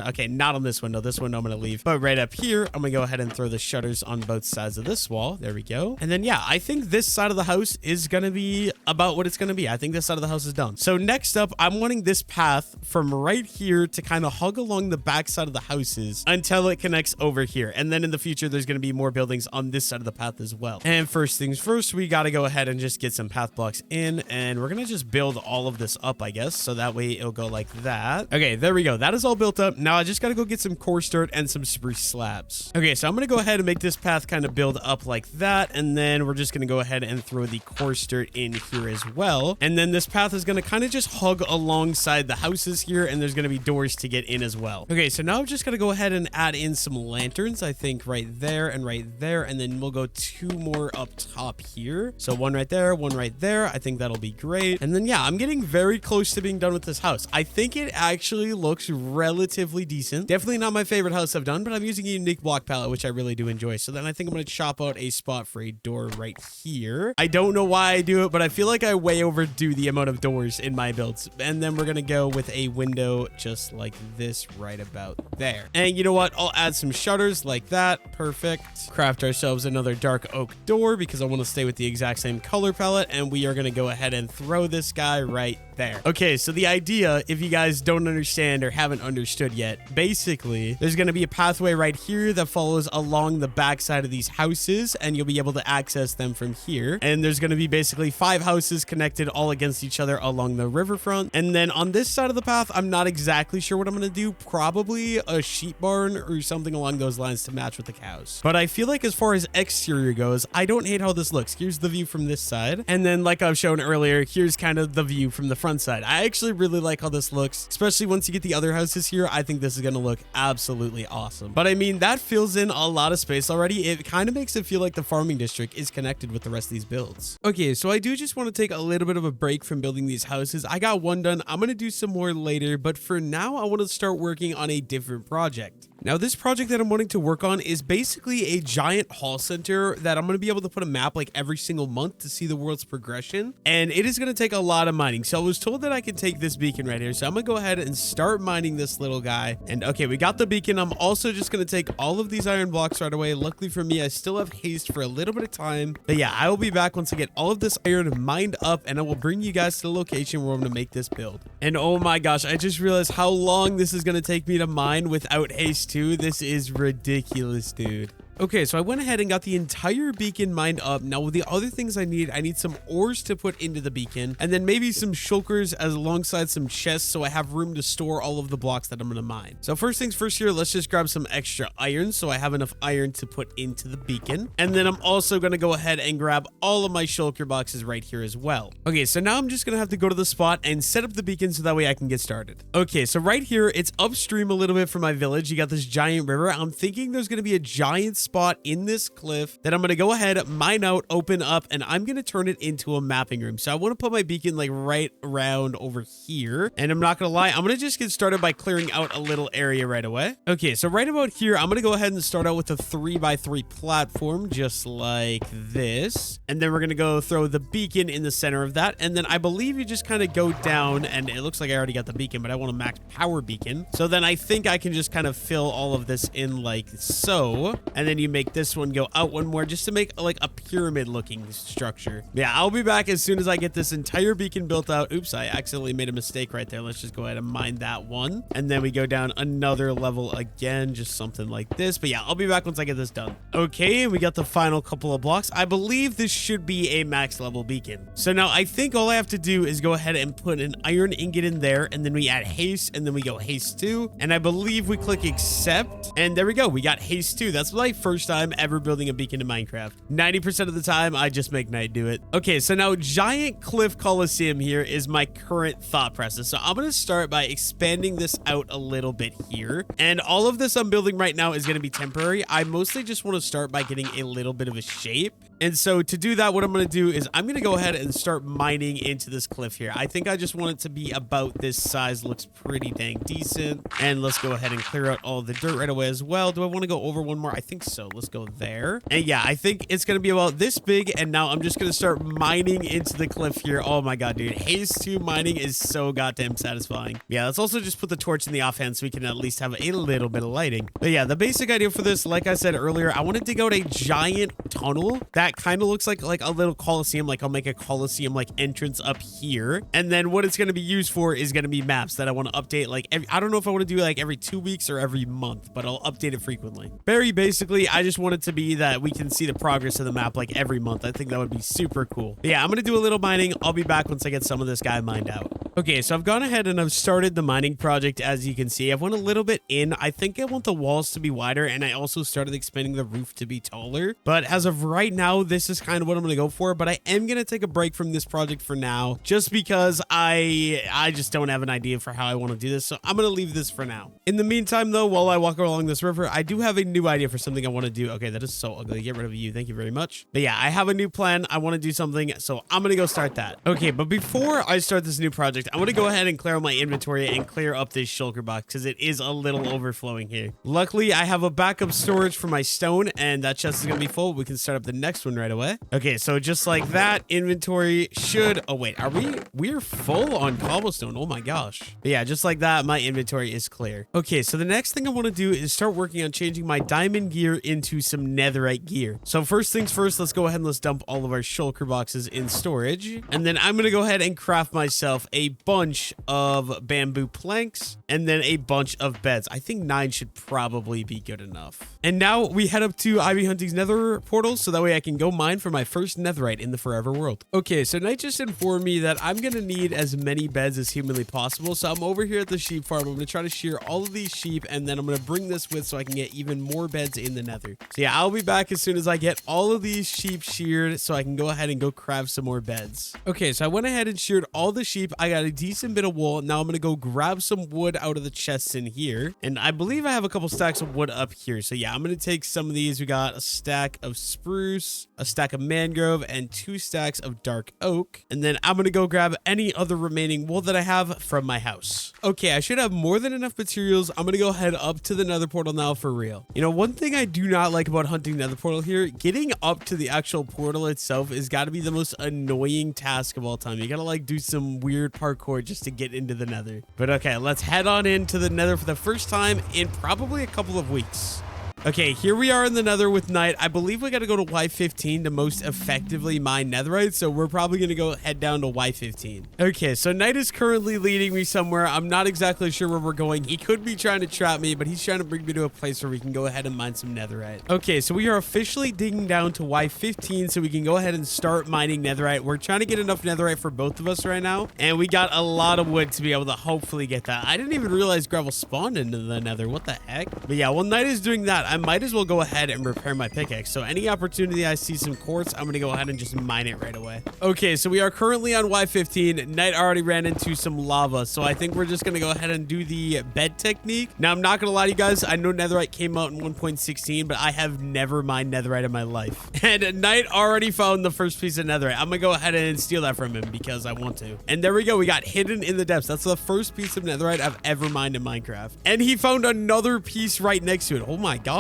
Okay, not on this window. This window I'm gonna leave, but right up here I'm gonna go ahead and throw the shutters on both sides of this wall. There we go. And then yeah, I think this side of the house is gonna be about what it's gonna be. I think this side of the house is done. So next up, I'm wanting this path from right here to kind of hug along the back side of the houses until it connects over here. And then in the future, there's gonna be more buildings on this side of the path as well. And first things first, we gotta go ahead and just get some path blocks in, and we're gonna just build all of this up, I guess. So that way it'll go like that. Okay, there we go. That is all built up. Now I just gotta go get some coarse dirt and some spruce slabs. Okay, so I'm gonna go ahead and make this path kind of build up like that, and then we're just gonna go ahead and throw the coarse dirt in here as well. And then this path is gonna kind of just hug alongside the houses here, and there's gonna be doors to get in as well. Okay, so now I'm just gonna go ahead and add in some lanterns, I think right there and right there, and then we'll go 2 more up top here. So one right there, one right there. I think that'll be great. And then yeah, I'm getting very close to being done with this house. I think it actually looks relatively decent. Definitely not my favorite house I've done, but I'm using a unique block palette, which I really do enjoy. So then I think I'm gonna chop out a spot for a door right here. I don't know why I do it, but I feel like I way overdo the amount of doors in my builds. And then we're gonna go with a window just like this right about there. And you know what? I'll add some shutters like that. Perfect. Craft ourselves another dark oak door because I want to stay with the exact same color palette. And we are gonna go ahead and throw this guy right there. Okay, so the idea, if you guys don't understand or haven't understood yet, basically, there's going to be a pathway right here that follows along the backside of these houses, and you'll be able to access them from here. And there's going to be basically 5 houses connected all against each other along the riverfront. And then on this side of the path, I'm not exactly sure what I'm going to do. Probably a sheep barn or something along those lines to match with the cows. But I feel like as far as exterior goes, I don't hate how this looks. Here's the view from this side. And then like I've shown earlier, here's kind of the view from the front side. I actually really like how this looks, especially once you get the other houses here. I think this is going to look absolutely awesome. But I mean, that fills in a lot of space already. It kind of makes it feel like the farming district is connected with the rest of these builds. Okay, so I do just want to take a little bit of a break from building these houses. I got one done. I'm going to do some more later, but for now, I want to start working on a different project. Now, this project that I'm wanting to work on is basically a giant hall center that I'm going to be able to put a map like every single month to see the world's progression. And it is going to take a lot of mining. So I was told that I could take this beacon right here. So I'm going to go ahead and start mining this little guy. And okay, we got the beacon. I'm also just going to take all of these iron blocks right away. Luckily for me, I still have haste for a little bit of time. But yeah, I will be back once I get all of this iron mined up, and I will bring you guys to the location where I'm going to make this build. And oh my gosh, I just realized how long this is going to take me to mine without haste too. This is ridiculous, dude. Okay, so I went ahead and got the entire beacon mined up. Now, with the other things I need some ores to put into the beacon, and then maybe some shulkers as alongside some chests so I have room to store all of the blocks that I'm going to mine. So first things first here, let's just grab some extra iron so I have enough iron to put into the beacon. And then I'm also going to go ahead and grab all of my shulker boxes right here as well. Okay, so now I'm just going to have to go to the spot and set up the beacon so that way I can get started. Okay, so right here, it's upstream a little bit from my village. You got this giant river. I'm thinking there's going to be a giant spot in this cliff that I'm going to go ahead, mine out, open up, and I'm going to turn it into a mapping room. So I want to put my beacon like right around over here. And I'm not going to lie, I'm going to just get started by clearing out a little area right away. Okay, so right about here, I'm going to go ahead and start out with a 3x3 platform, just like this. And then we're going to go throw the beacon in the center of that. And then I believe you just kind of go down, and it looks like I already got the beacon, but I want a max power beacon. So then I think I can just kind of fill all of this in like so. And then you make this one go out one more just to make like a pyramid looking structure. Yeah, I'll be back as soon as I get this entire beacon built out. Oops, I accidentally made a mistake right there. Let's just go ahead and mine that one. And then we go down another level again, just something like this. But yeah, I'll be back once I get this done. Okay, we got the final couple of blocks. I believe this should be a max level beacon. So now I think all I have to do is go ahead and put an iron ingot in there, and then we add haste, and then we go haste 2. And I believe we click accept, and there we go. We got haste 2. That's my first time ever building a beacon in Minecraft. 90% of the time, I just make Night do it. Okay, so now Giant Cliff Coliseum here is my current thought process. So I'm going to start by expanding this out a little bit here. And all of this I'm building right now is going to be temporary. I mostly just want to start by getting a little bit of a shape. And so to do that, what I'm going to do is I'm going to go ahead and start mining into this cliff here. I think I just want it to be about this size. Looks pretty dang decent. And let's go ahead and clear out all the dirt right away as well. Do I want to go over one more? I think so. Let's go there. And yeah, I think it's going to be about this big. And now I'm just going to start mining into the cliff here. Oh my God, dude. Haze 2 mining is so goddamn satisfying. Yeah, let's also just put the torch in the offhand so we can at least have a little bit of lighting. But yeah, the basic idea for this, like I said earlier, I want to dig out a giant tunnel that kind of looks like a little coliseum. Like I'll make a coliseum like entrance up here, and then what it's going to be used for is going to be maps that I want to update like I don't know if I want to do like every 2 weeks or every month, but I'll update it frequently. Very basically, I just want it to be that we can see the progress of the map like every month. I think that would be super cool. But yeah, I'm going to do a little mining. I'll be back once I get some of this guy mined out. Okay, so I've gone ahead and I've started the mining project. As you can see, I've went a little bit in. I think I want the walls to be wider, and I also started expanding the roof to be taller. But as of right now, this is kind of what I'm going to go for. But I am going to take a break from this project for now, just because I just don't have an idea for how I want to do this. So I'm going to leave this for now. In the meantime, though, while I walk along this river, I do have a new idea for something I want to do. Okay, that is so ugly. Get rid of you. Thank you very much. But yeah, I have a new plan. I want to do something, so I'm going to go start that. Okay, but before I start this new project, I want to go ahead and clear out my inventory and clear up this shulker box because it is a little overflowing here. Luckily, I have a backup storage for my stone, and that chest is going to be full. We can start up the next one right away. Okay, so just like that, inventory should... Oh, wait, are we're full on cobblestone. Oh my gosh. But yeah, just like that, my inventory is clear. Okay, so the next thing I want to do is start working on changing my diamond gear into some netherite gear. So first things first, let's go ahead and let's dump all of our shulker boxes in storage. And then I'm going to go ahead and craft myself a a bunch of bamboo planks, and then a bunch of beds. I think 9 should probably be good enough. And now we head up to Ivy Hunting's nether portal so that way I can go mine for my first netherite in the forever world. Okay, so Knight just informed me that I'm gonna need as many beds as humanly possible. So I'm over here at the sheep farm. I'm gonna try to shear all of these sheep, and then I'm gonna bring this with so I can get even more beds in the nether. So yeah, I'll be back as soon as I get all of these sheep sheared so I can go ahead and go craft some more beds. Okay, so I went ahead and sheared all the sheep. I got a decent bit of wool. Now I'm gonna go grab some wood out of the chests in here, and I believe I have a couple stacks of wood up here. So yeah, I'm gonna take some of these. We got a stack of spruce, a stack of mangrove, and 2 stacks of dark oak, and then I'm gonna go grab any other remaining wool that I have from my house. Okay, I should have more than enough materials. I'm gonna go head up to the nether portal now for real. You know, one thing I do not like about hunting nether portal here, getting up to the actual portal itself is gotta be the most annoying task of all time. You gotta like do some weird parkour just to get into the nether. But okay, let's head on into the nether for the first time in probably a couple of weeks. Okay, here we are in the nether with Knight. I believe we got to go to Y15 to most effectively mine netherite, so we're probably going to go head down to Y15. Okay, so Knight is currently leading me somewhere. I'm not exactly sure where we're going. He could be trying to trap me, but he's trying to bring me to a place where we can go ahead and mine some netherite. Okay, so we are officially digging down to Y15 so we can go ahead and start mining netherite. We're trying to get enough netherite for both of us right now, and we got a lot of wood to be able to hopefully get that. I didn't even realize gravel spawned into the nether. What the heck? But yeah, while Knight is doing that, I might as well go ahead and repair my pickaxe. So any opportunity I see some quartz, I'm going to go ahead and just mine it right away. Okay, so we are currently on Y15. Knight already ran into some lava, so I think we're just going to go ahead and do the bed technique. Now, I'm not going to lie to you guys. I know netherite came out in 1.16, but I have never mined netherite in my life. And Knight already found the first piece of netherite. I'm going to go ahead and steal that from him because I want to. And there we go. We got hidden in the depths. That's the first piece of netherite I've ever mined in Minecraft. And he found another piece right next to it. Oh my gosh.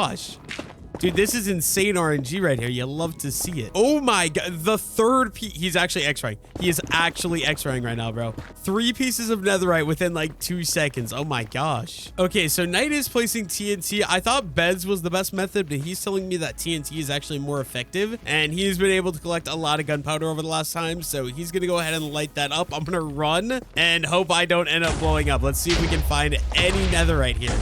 Dude, this is insane RNG right here. You love to see it. Oh my god. The third piece. He's actually X-raying. He is actually X-raying right now, bro. 3 pieces of netherite within like 2 seconds. Oh my gosh. Okay, so Knight is placing TNT. I thought beds was the best method, but he's telling me that TNT is actually more effective. And he's been able to collect a lot of gunpowder over the last time. So he's going to go ahead and light that up. I'm going to run and hope I don't end up blowing up. Let's see if we can find any netherite here.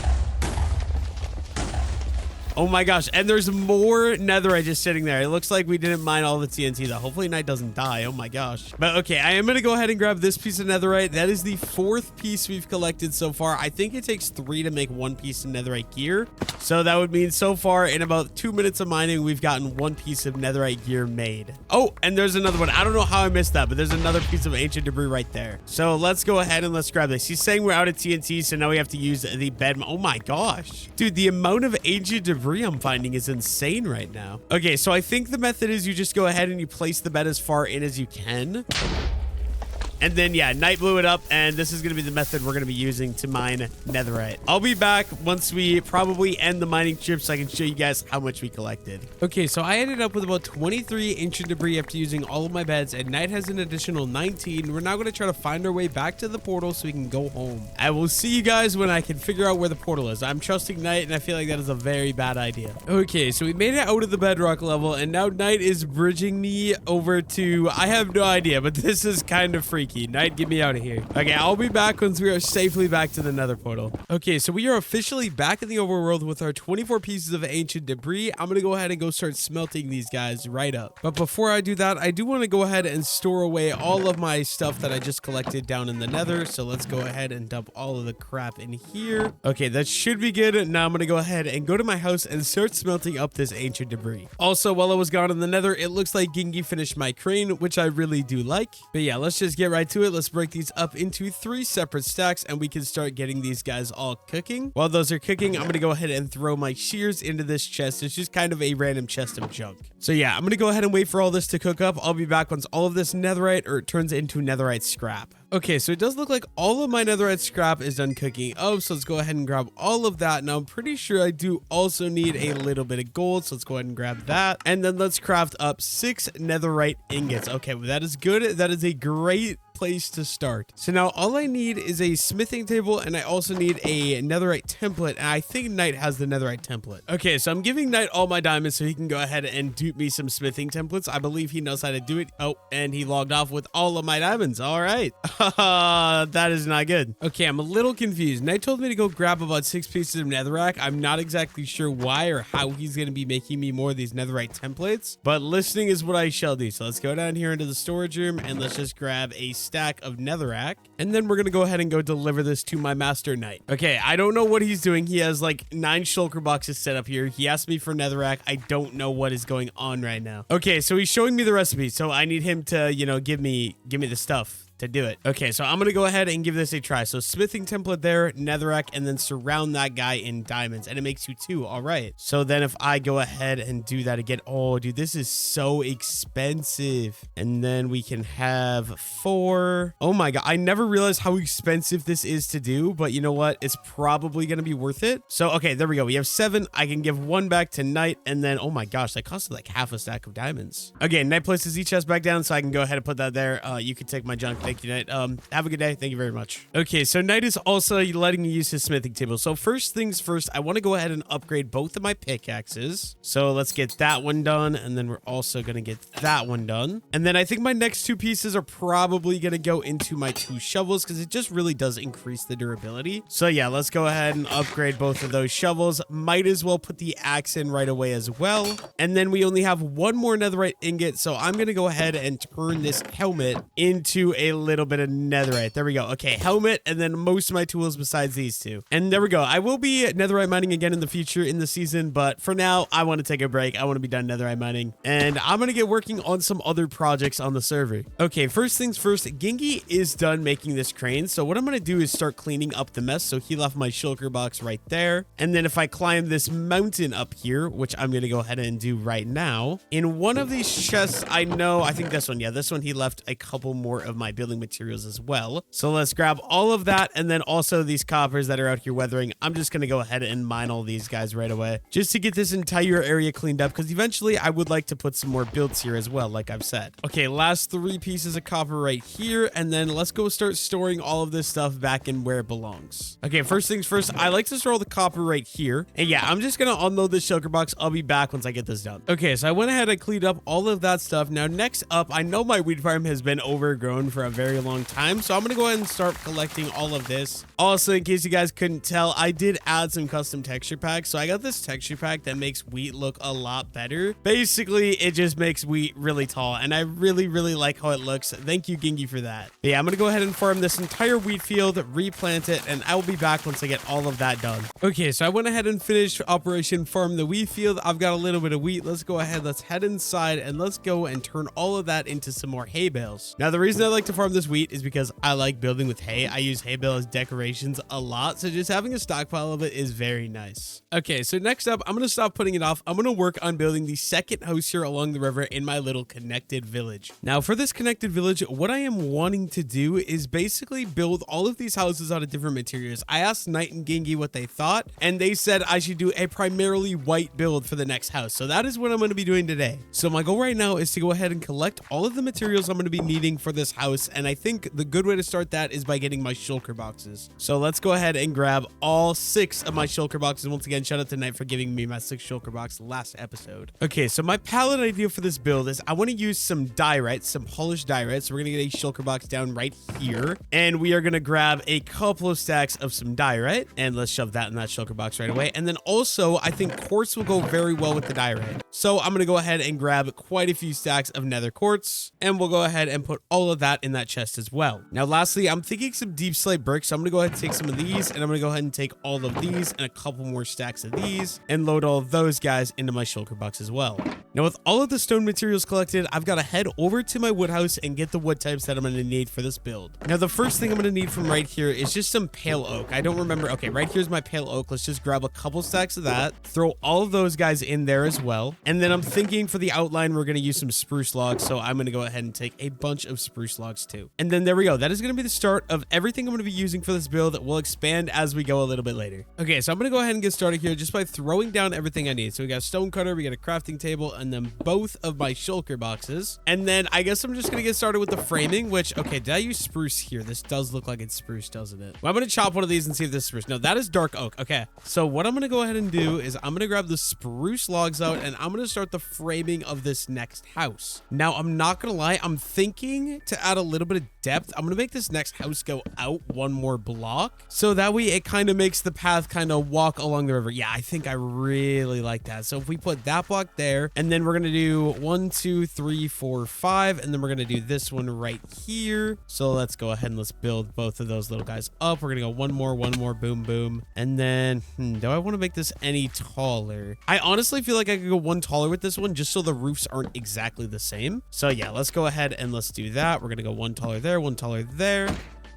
Oh my gosh, and there's more netherite just sitting there. It looks like we didn't mine all the TNT though. Hopefully Knight doesn't die. Oh my gosh. But okay, I am going to go ahead and grab this piece of netherite. That is the 4th piece we've collected so far. I think it takes 3 to make 1 piece of netherite gear. So that would mean so far in about 2 minutes of mining, we've gotten 1 piece of netherite gear made. Oh, and there's another one. I don't know how I missed that, but there's another piece of ancient debris right there. So let's go ahead and let's grab this. He's saying we're out of TNT, so now we have to use the bed. Oh my gosh. Dude, the amount of ancient debris I'm finding is insane right now. Okay, so I think the method is you just go ahead and you place the bed as far in as you can. And then, yeah, Knight blew it up, and this is going to be the method we're going to be using to mine netherite. I'll be back once we probably end the mining trip so I can show you guys how much we collected. Okay, so I ended up with about 23 ancient debris after using all of my beds, and Knight has an additional 19. We're now going to try to find our way back to the portal so we can go home. I will see you guys when I can figure out where the portal is. I'm trusting Knight, and I feel like that is a very bad idea. Okay, so we made it out of the bedrock level, and now Knight is bridging me over to... I have no idea, but this is kind of freaky. Knight, get me out of here. Okay, I'll be back once we are safely back to the nether portal. Okay, so we are officially back in the overworld with our 24 pieces of ancient debris. I'm gonna go ahead and go start smelting these guys right up. But before I do that, I do want to go ahead and store away all of my stuff that I just collected down in the nether. So let's go ahead and dump all of the crap in here. Okay, that should be good. Now I'm gonna go ahead and go to my house and start smelting up this ancient debris. Also, while I was gone in the nether, it looks like Gingy finished my crane, which I really do like. But yeah, let's just get right to it. Let's break these up into 3 separate stacks and we can start getting these guys all cooking. While those are cooking, I'm gonna go ahead and throw my shears into this chest. It's just kind of a random chest of junk. So yeah, I'm gonna go ahead and wait for all this to cook up. I'll be back once all of this netherite, or it turns into netherite scrap. Okay, so it does look like all of my netherite scrap is done cooking. Oh, so let's go ahead and grab all of that. Now, I'm pretty sure I do also need a little bit of gold, so let's go ahead and grab that. And then let's craft up 6 netherite ingots. Okay, well, that is good. That is a great place to start. So now all I need is a smithing table, and I also need a netherite template, and I think Knight has the netherite template. Okay, so I'm giving Knight all my diamonds so he can go ahead and dupe me some smithing templates. I believe he knows how to do it. Oh, and he logged off with all of my diamonds. All right. That is not good. Okay, I'm a little confused. Knight told me to go grab about 6 pieces of netherrack. I'm not exactly sure why or how he's going to be making me more of these netherite templates, but listening is what I shall do. So let's go down here into the storage room and let's just grab a stack of netherrack, and then we're going to go ahead and go deliver this to my master Knight. Okay, I don't know what he's doing. He has like 9 shulker boxes set up here. He asked me for netherrack. I don't know what is going on right now. Okay, so he's showing me the recipe, so I need him to, you know, give me the stuff to do it. Okay, so I'm gonna go ahead and give this a try. So smithing template there, netherrack, and then surround that guy in diamonds, and it makes you 2. All right, so then if I go ahead and do that again, oh dude, this is so expensive. And then we can have 4. Oh my god, I never realized how expensive this is to do, but you know what, it's probably gonna be worth it. So okay, there we go, we have 7. I can give 1 back to Knight, and then oh my gosh, that costed like half a stack of diamonds. Okay, Knight places each chest back down, so I can go ahead and put that there. You can take my junk. Thank you, Knight. Have a good day. Thank you very much. Okay, so Knight is also letting me use his smithing table. So first things first, I want to go ahead and upgrade both of my pickaxes. So let's get that one done, and then we're also going to get that one done. And then I think my next 2 pieces are probably going to go into my 2 shovels because it just really does increase the durability. So yeah, let's go ahead and upgrade both of those shovels. Might as well put the axe in right away as well. And then we only have 1 more netherite ingot, so I'm going to go ahead and turn this helmet into a little bit of netherite. There we go. Okay, helmet, and then most of my tools besides these 2. And there we go. I will be netherite mining again in the future in the season, but for now, I want to take a break. I want to be done netherite mining, and I'm going to get working on some other projects on the server. Okay, first things first, Gingy is done making this crane, so what I'm going to do is start cleaning up the mess. So he left my shulker box right there, and then if I climb this mountain up here, which I'm going to go ahead and do right now, in one of these chests, I think this one, yeah, this one, he left a couple more of my building materials as well. So let's grab all of that, and then also these coppers that are out here weathering. I'm just going to go ahead and mine all these guys right away just to get this entire area cleaned up, because eventually I would like to put some more builds here as well, like I've said. Okay, last 3 pieces of copper right here, and then let's go start storing all of this stuff back in where it belongs. Okay, first things first, I like to store all the copper right here, and yeah, I'm just going to unload this shulker box. I'll be back once I get this done. Okay, so I went ahead and cleaned up all of that stuff. Now next up, I know my wheat farm has been overgrown for a very long time, so I'm gonna go ahead and start collecting all of this. Also, in case you guys couldn't tell, I did add some custom texture packs. So I got this texture pack that makes wheat look a lot better. Basically, it just makes wheat really tall, and I really like how it looks. Thank you, Gingy, for that. But yeah, I'm gonna go ahead and farm this entire wheat field, replant it, and I will be back once I get all of that done. Okay, so I went ahead and finished Operation Farm the Wheat Field. I've got a little bit of wheat. Let's go ahead, let's head inside, and let's go and turn all of that into some more hay bales. Now, the reason I like to farm this wheat is because I like building with hay. I use hay bale as decorations a lot, so just having a stockpile of it is very nice. Okay, so next up, I'm gonna stop putting it off. I'm gonna work on building the second house here along the river in my little connected village. Now, for this connected village, what I am wanting to do is basically build all of these houses out of different materials. I asked Knight and Gingy what they thought, and they said I should do a primarily white build for the next house. So that is what I'm going to be doing today. So my goal right now is to go ahead and collect all of the materials I'm going to be needing for this house, and I think the good way to start that is by getting my shulker boxes. So let's go ahead and grab all 6 of my shulker boxes. Once again, shout out to Knight for giving me my 6 shulker box last episode. Okay, so my palette idea for this build is I want to use some diorite, some polished diorite. So we're going to get a shulker box down right here, and we are going to grab a couple of stacks of some diorite, and let's shove that in that shulker box right away. And then also, I think quartz will go very well with the diorite. So I'm going to go ahead and grab quite a few stacks of nether quartz, and we'll go ahead and put all of that in that chest as well. Now, lastly, I'm thinking some deep slate bricks. So I'm going to go ahead and take some of these, and I'm going to go ahead and take all of these and a couple more stacks of these and load all of those guys into my shulker box as well. Now, with all of the stone materials collected, I've got to head over to my wood house and get the wood types that I'm going to need for this build. Now, the first thing I'm going to need from right here is just some pale oak. I don't remember. Okay, right here's my pale oak. Let's just grab a couple stacks of that, throw all of those guys in there as well. And then I'm thinking for the outline, we're going to use some spruce logs. So I'm going to go ahead and take a bunch of spruce logs too. And then there we go. That is going to be the start of everything I'm going to be using for this build. We'll expand as we go a little bit later. Okay, so I'm going to go ahead and get started here just by throwing down everything I need. So we got a stone cutter, we got a crafting table, and then both of my shulker boxes. And then I guess I'm just going to get started with the framing, which, okay, did I use spruce here? This does look like it's spruce, doesn't it? Well, I'm going to chop one of these and see if this is spruce. No, that is dark oak. Okay, so what I'm going to go ahead and do is I'm going to grab the spruce logs out and I'm going to start the framing of this next house. Now, I'm not going to lie. I'm thinking to add a little bit of depth. I'm going to make this next house go out one more block. So that way it kind of makes the path kind of walk along the river. Yeah, I think I really like that. So if we put that block there, and then we're going to do 1, 2, 3, 4, 5, and then we're going to do this one right here. So let's go ahead and let's build both of those little guys up. We're going to go one more, boom, boom. And then, do I want to make this any taller? I honestly feel like I could go one taller with this one just so the roofs aren't exactly the same. So yeah, let's go ahead and let's do that. We're going to go one taller there, one taller there.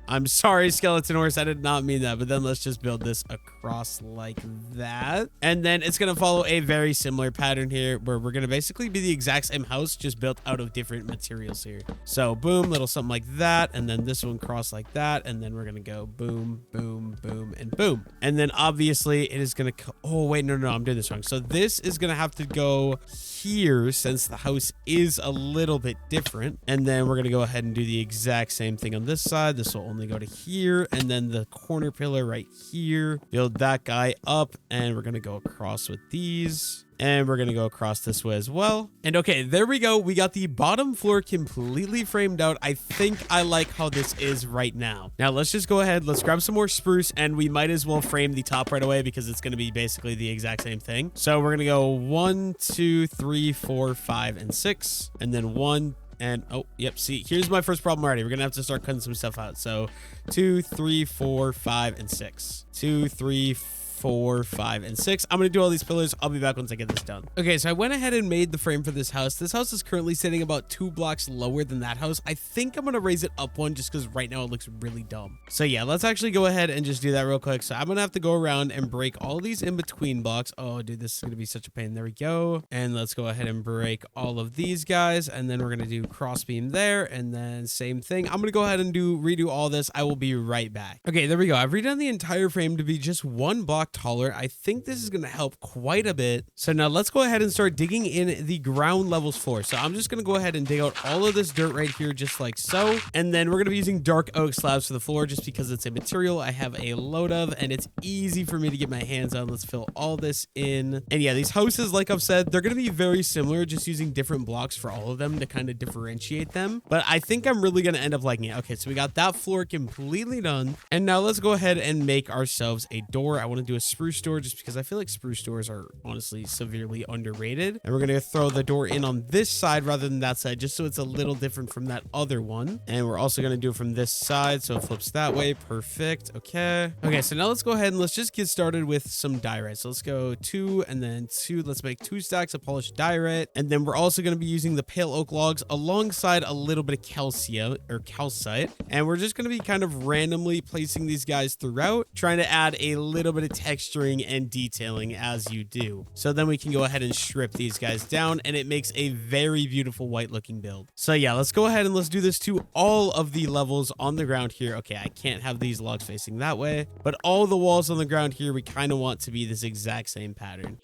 I'm sorry, skeleton horse. I did not mean that. But then let's just build this across like that. And then it's going to follow a very similar pattern here where we're going to basically be the exact same house, just built out of different materials here. So boom, little something like that. And then this one cross like that. And then we're going to go boom, boom, boom, and boom. And then obviously it is going to... Oh, wait, no, I'm doing this wrong. So this is going to have to go here since the house is a little bit different. And then we're going to go ahead and do the exact same thing on this side. This will only go to here, and then the corner pillar right here, build that guy up, and we're gonna go across with these, and we're gonna go across this way as well. And okay, there we go. We got the bottom floor completely framed out. I think I like how this is right now. Now let's just go ahead, let's grab some more spruce, and we might as well frame the top right away because it's gonna be basically the exact same thing. So we're gonna go 1, 2, 3, 4, 5, and 6, and then 1. And oh, yep, see, here's my first problem already. We're gonna have to start cutting some stuff out. So 2, 3, 4, 5, and 6. 2, 3, 4, 5, and 6. I'm gonna do all these pillars. I'll be back once I get this done. Okay, so I went ahead and made the frame for this house. This house is currently sitting about 2 blocks lower than that house. I think I'm gonna raise it up one just because right now it looks really dumb. So yeah, let's actually go ahead and just do that real quick. So I'm gonna have to go around and break all these in between blocks. Oh, dude, this is gonna be such a pain. There we go. And let's go ahead and break all of these guys. And then we're gonna do crossbeam there. And then same thing. I'm gonna go ahead and redo all this. I will be right back. Okay, there we go. I've redone the entire frame to be just 1 block taller. I think this is going to help quite a bit. So now let's go ahead and start digging in the ground levels floor. So I'm just going to go ahead and dig out all of this dirt right here, just like so. And then we're going to be using dark oak slabs for the floor just because it's a material I have a load of and it's easy for me to get my hands on. Let's fill all this in. And yeah, these houses, like I've said, they're going to be very similar, just using different blocks for all of them to kind of differentiate them. But I think I'm really going to end up liking it. Okay, so we got that floor completely done. And now let's go ahead and make ourselves a door. I want to do a spruce door just because I feel like spruce doors are honestly severely underrated. And we're going to throw the door in on this side rather than that side, just so it's a little different from that other one. And we're also going to do it from this side, so it flips that way. Perfect. Okay, so now let's go ahead and let's just get started with some diorite. So let's go 2 and then 2. Let's make 2 stacks of polished diorite. And then we're also going to be using the pale oak logs alongside a little bit of calcite. And we're just going to be kind of randomly placing these guys throughout, trying to add a little bit of texturing and detailing as you do. So then we can go ahead and strip these guys down and it makes a very beautiful white looking build. So yeah, let's go ahead and let's do this to all of the levels on the ground here. Okay, I can't have these logs facing that way, but all the walls on the ground here, we kind of want to be this exact same pattern.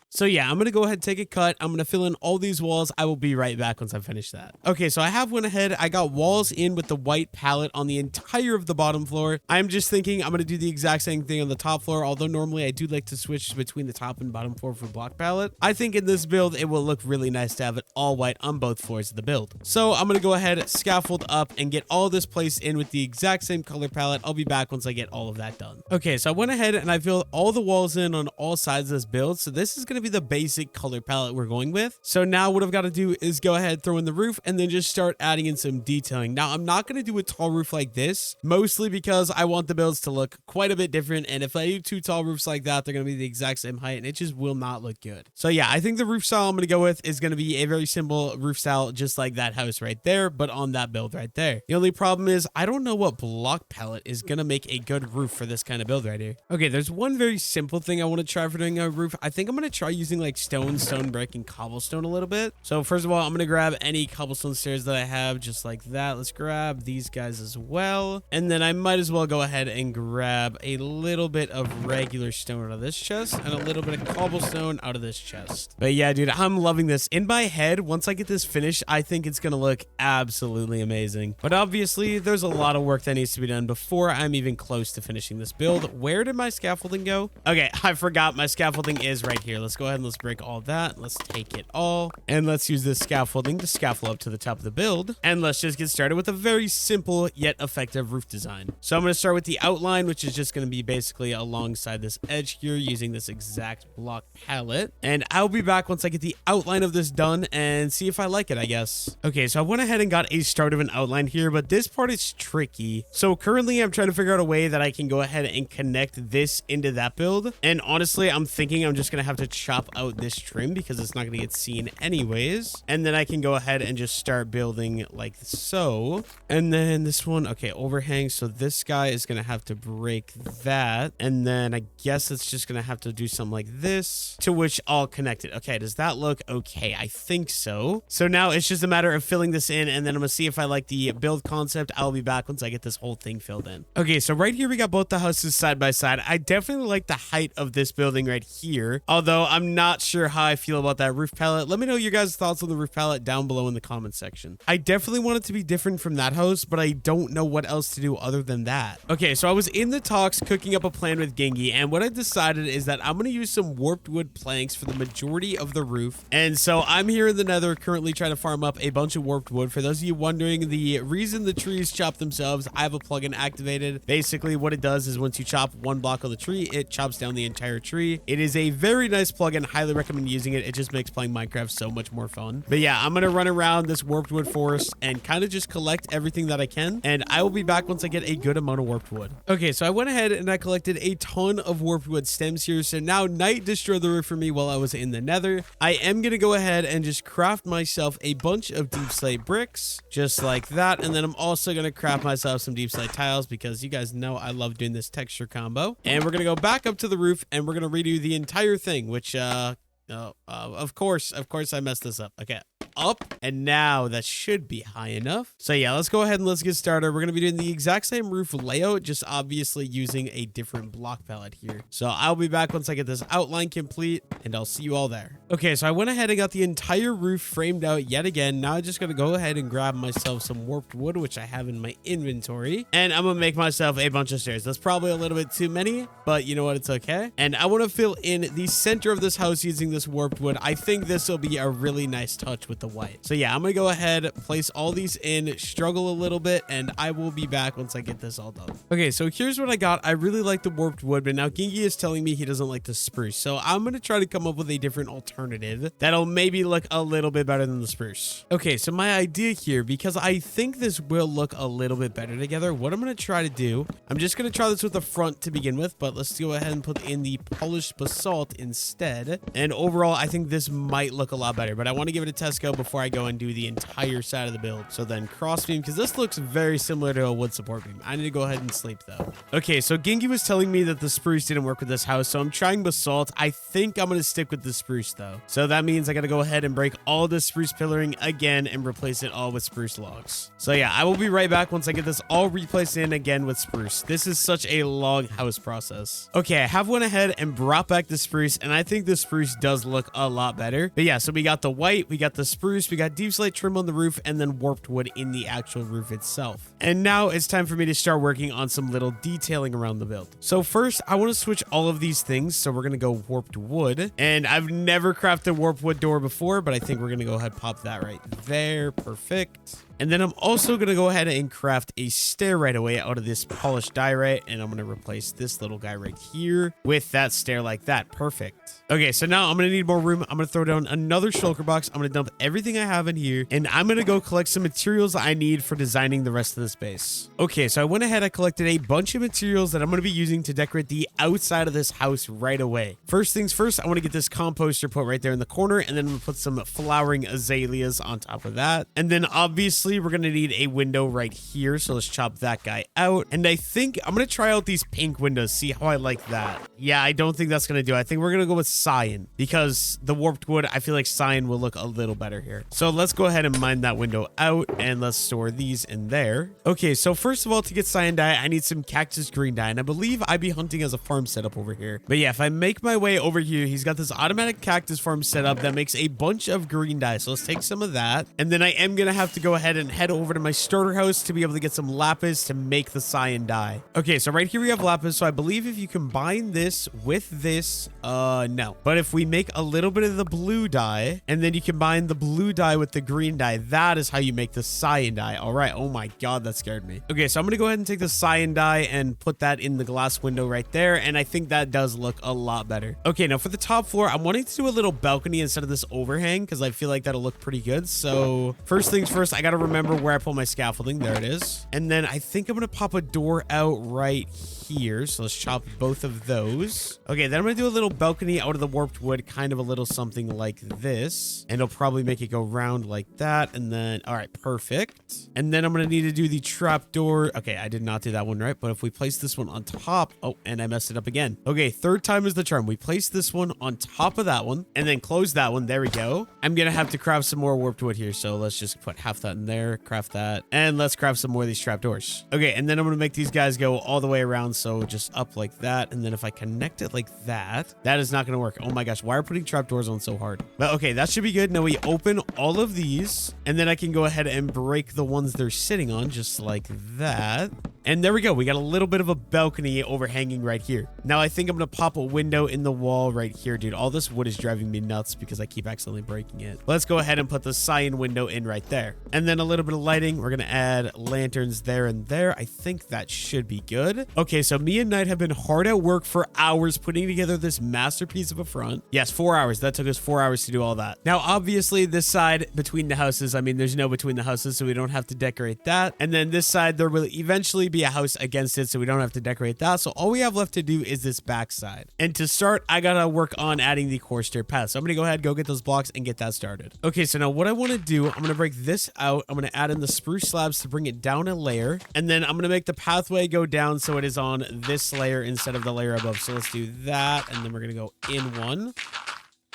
So yeah, I'm going to go ahead and take a cut. I'm going to fill in all these walls. I will be right back once I finish that. Okay, so I have went ahead. I got walls in with the white palette on the entire of the bottom floor. I'm just thinking I'm going to do the exact same thing on the top floor, although normally I do like to switch between the top and bottom floor for block palette. I think in this build, it will look really nice to have it all white on both floors of the build. So I'm going to go ahead, scaffold up, and get all this placed in with the exact same color palette. I'll be back once I get all of that done. Okay, so I went ahead and I filled all the walls in on all sides of this build. So this is going to be the basic color palette we're going with. So now what I've got to do is go ahead, throw in the roof, and then just start adding in some detailing. Now, I'm not going to do a tall roof like this, mostly because I want the builds to look quite a bit different. And if I do 2 tall roofs like that, they're going to be the exact same height, and it just will not look good. So yeah, I think the roof style I'm going to go with is going to be a very simple roof style, just like that house right there, but on that build right there. The only problem is I don't know what block palette is going to make a good roof for this kind of build right here. Okay, there's one very simple thing I want to try for doing a roof. I think I'm going to try using like stone brick, and cobblestone a little bit. So first of all, I'm going to grab any cobblestone stairs that I have just like that. Let's grab these guys as well. And then I might as well go ahead and grab a little bit of regular stone out of this chest and a little bit of cobblestone out of this chest. But yeah, dude, I'm loving this. In my head, once I get this finished, I think it's going to look absolutely amazing. But obviously, there's a lot of work that needs to be done before I'm even close to finishing this build. Where did my scaffolding go? Okay, I forgot my scaffolding is right here. Let's go ahead and let's break all that. Let's take it all. And let's use this scaffolding to scaffold up to the top of the build. And let's just get started with a very simple yet effective roof design. So I'm going to start with the outline, which is just going to be basically alongside this edge here using this exact block palette. And I'll be back once I get the outline of this done and see if I like it, I guess. Okay, so I went ahead and got a start of an outline here, but this part is tricky. So currently I'm trying to figure out a way that I can go ahead and connect this into that build. And honestly, I'm thinking I'm just going to have to chop out this trim because it's not going to get seen anyways. And then I can go ahead and just start building like so. And then this one, okay, overhang. So this guy is going to have to break that. And then I guess it's just going to have to do something like this, to which I'll connect it. Okay, does that look okay? I think so. So now it's just a matter of filling this in, and then I'm going to see if I like the build concept. I'll be back once I get this whole thing filled in. Okay, so right here we got both the houses side by side. I definitely like the height of this building right here, although I'm not sure how I feel about that roof palette. Let me know your guys' thoughts on the roof palette down below in the comment section. I definitely want it to be different from that house, but I don't know what else to do other than that. Okay, so I was in the talks cooking up a plan with Gengi, and what I decided is that I'm going to use some warped wood planks for the majority of the roof. And so I'm here in the Nether currently trying to farm up a bunch of warped wood. For those of you wondering, the reason the trees chop themselves, I have a plugin activated. Basically what it does is once you chop one block of the tree, it chops down the entire tree. It is a very nice plugin. Highly recommend using it. It just makes playing Minecraft so much more fun. But yeah, I'm going to run around this warped wood forest and kind of just collect everything that I can. And I will be back once I get a good amount of warped wood. Okay, so I went ahead and I collected a ton of warped wood stems here. So now night destroyed the roof for me while I was in the Nether. I am going to go ahead and just craft myself a bunch of deep slate bricks, just like that. And then I'm also going to craft myself some deep slate tiles because you guys know I love doing this texture combo. And we're going to go back up to the roof and we're going to redo the entire thing, which, of course I messed this up. Okay. Up, and now that should be high enough. So yeah, let's go ahead and let's get started. We're going to be doing the exact same roof layout, just obviously using a different block palette here. So I'll be back once I get this outline complete, and I'll see you all there. Okay, so I went ahead and got the entire roof framed out yet again. Now I'm just going to go ahead and grab myself some warped wood, which I have in my inventory, and I'm going to make myself a bunch of stairs. That's probably a little bit too many, but you know what? It's okay. And I want to fill in the center of this house using this warped wood. I think this will be a really nice touch with the white. So yeah, I'm gonna go ahead, place all these in, struggle a little bit, and I will be back once I get this all done. Okay, so here's what I got. I really like the warped wood, but now Gengi is telling me he doesn't like the spruce. So I'm gonna try to come up with a different alternative that'll maybe look a little bit better than the spruce. Okay, so my idea here, because I think this will look a little bit better together, what I'm gonna try to do, I'm just gonna try this with the front to begin with, but let's go ahead and put in the polished basalt instead. And overall, I think this might look a lot better, but I want to give it a test go before I go and do the entire side of the build. So then crossbeam, because this looks very similar to a wood support beam. I need to go ahead and sleep though. Okay, so Gengi was telling me that the spruce didn't work with this house, so I'm trying basalt. I think I'm going to stick with the spruce though. So that means I got to go ahead and break all the spruce pillaring again and replace it all with spruce logs. So yeah, I will be right back once I get this all replaced in again with spruce. This is such a long house process. Okay, I have went ahead and brought back the spruce, and I think the spruce does look a lot better. But yeah, so we got the white, we got the spruce, we got deep slate trim on the roof, and then warped wood in the actual roof itself. And now it's time for me to start working on some little detailing around the build. So first, I want to switch all of these things. So we're going to go warped wood, and I've never crafted warped wood door before, but I think we're going to go ahead and pop that right there. Perfect. And then I'm also going to go ahead and craft a stair right away out of this polished diorite. And I'm going to replace this little guy right here with that stair like that. Perfect. Okay, so now I'm going to need more room. I'm going to throw down another shulker box. I'm going to dump everything I have in here. And I'm going to go collect some materials I need for designing the rest of the space. Okay, so I went ahead. I collected a bunch of materials that I'm going to be using to decorate the outside of this house right away. First things first, I want to get this composter put right there in the corner. And then I'm going to put some flowering azaleas on top of that. And then obviously, lastly, we're going to need a window right here. So let's chop that guy out. And I think I'm going to try out these pink windows, see how I like that. Yeah, I don't think that's going to do. I think we're going to go with cyan because the warped wood, I feel like cyan will look a little better here. So let's go ahead and mine that window out and let's store these in there. Okay, so first of all, to get cyan dye, I need some cactus green dye. And I believe I'd be hunting as a farm setup over here. But yeah, if I make my way over here, he's got this automatic cactus farm set up that makes a bunch of green dye. So let's take some of that. And then I am going to have to go ahead and head over to my starter house to be able to get some lapis to make the cyan dye. Okay, so right here we have lapis. So I believe if you combine this with this, no. But if we make a little bit of the blue dye and then you combine the blue dye with the green dye, that is how you make the cyan dye. All right. Oh my God, that scared me. Okay, so I'm going to go ahead and take the cyan dye and put that in the glass window right there. And I think that does look a lot better. Okay, now for the top floor, I'm wanting to do a little balcony instead of this overhang because I feel like that'll look pretty good. So first things first, I got to remember where I put my scaffolding. There it is. And then I think I'm going to pop a door out right here. So let's chop both of those. Okay, then I'm going to do a little balcony out of the warped wood, kind of a little something like this. And it'll probably make it go round like that. And then, all right, perfect. And then I'm going to need to do the trap door. Okay, I did not do that one right. But if we place this one on top, oh, and I messed it up again. Okay, third time is the charm. We place this one on top of that one and then close that one. There we go. I'm going to have to craft some more warped wood here. So let's just put half that in there, craft that, and let's craft some more of these trapdoors. Okay, and then I'm going to make these guys go all the way around. So just up like that. And then if I connect it like that, that is not going to work. Oh my gosh, why are putting trapdoors on so hard? But okay, that should be good. Now we open all of these and then I can go ahead and break the ones they're sitting on just like that. And there we go. We got a little bit of a balcony overhanging right here. Now I think I'm going to pop a window in the wall right here, dude. All this wood is driving me nuts because I keep accidentally breaking it. Let's go ahead and put the cyan window in right there. And then a little bit of lighting. We're going to add lanterns there and there. I think that should be good. Okay, so me and Knight have been hard at work for hours putting together this masterpiece of a front. Yes, 4 hours. That took us 4 hours to do all that. Now, obviously, this side between the houses, I mean, there's no between the houses, so we don't have to decorate that. And then this side, there will eventually be a house against it, so we don't have to decorate that. So all we have left to do is this back side. And to start, I gotta work on adding the core stair path. So I'm gonna go ahead, go get those blocks and get that started. Okay, so now what I want to do, I'm gonna break this out. I'm gonna add in the spruce slabs to bring it down a layer, and then I'm gonna make the pathway go down so it is on this layer instead of the layer above. So let's do that, and then we're gonna go in one.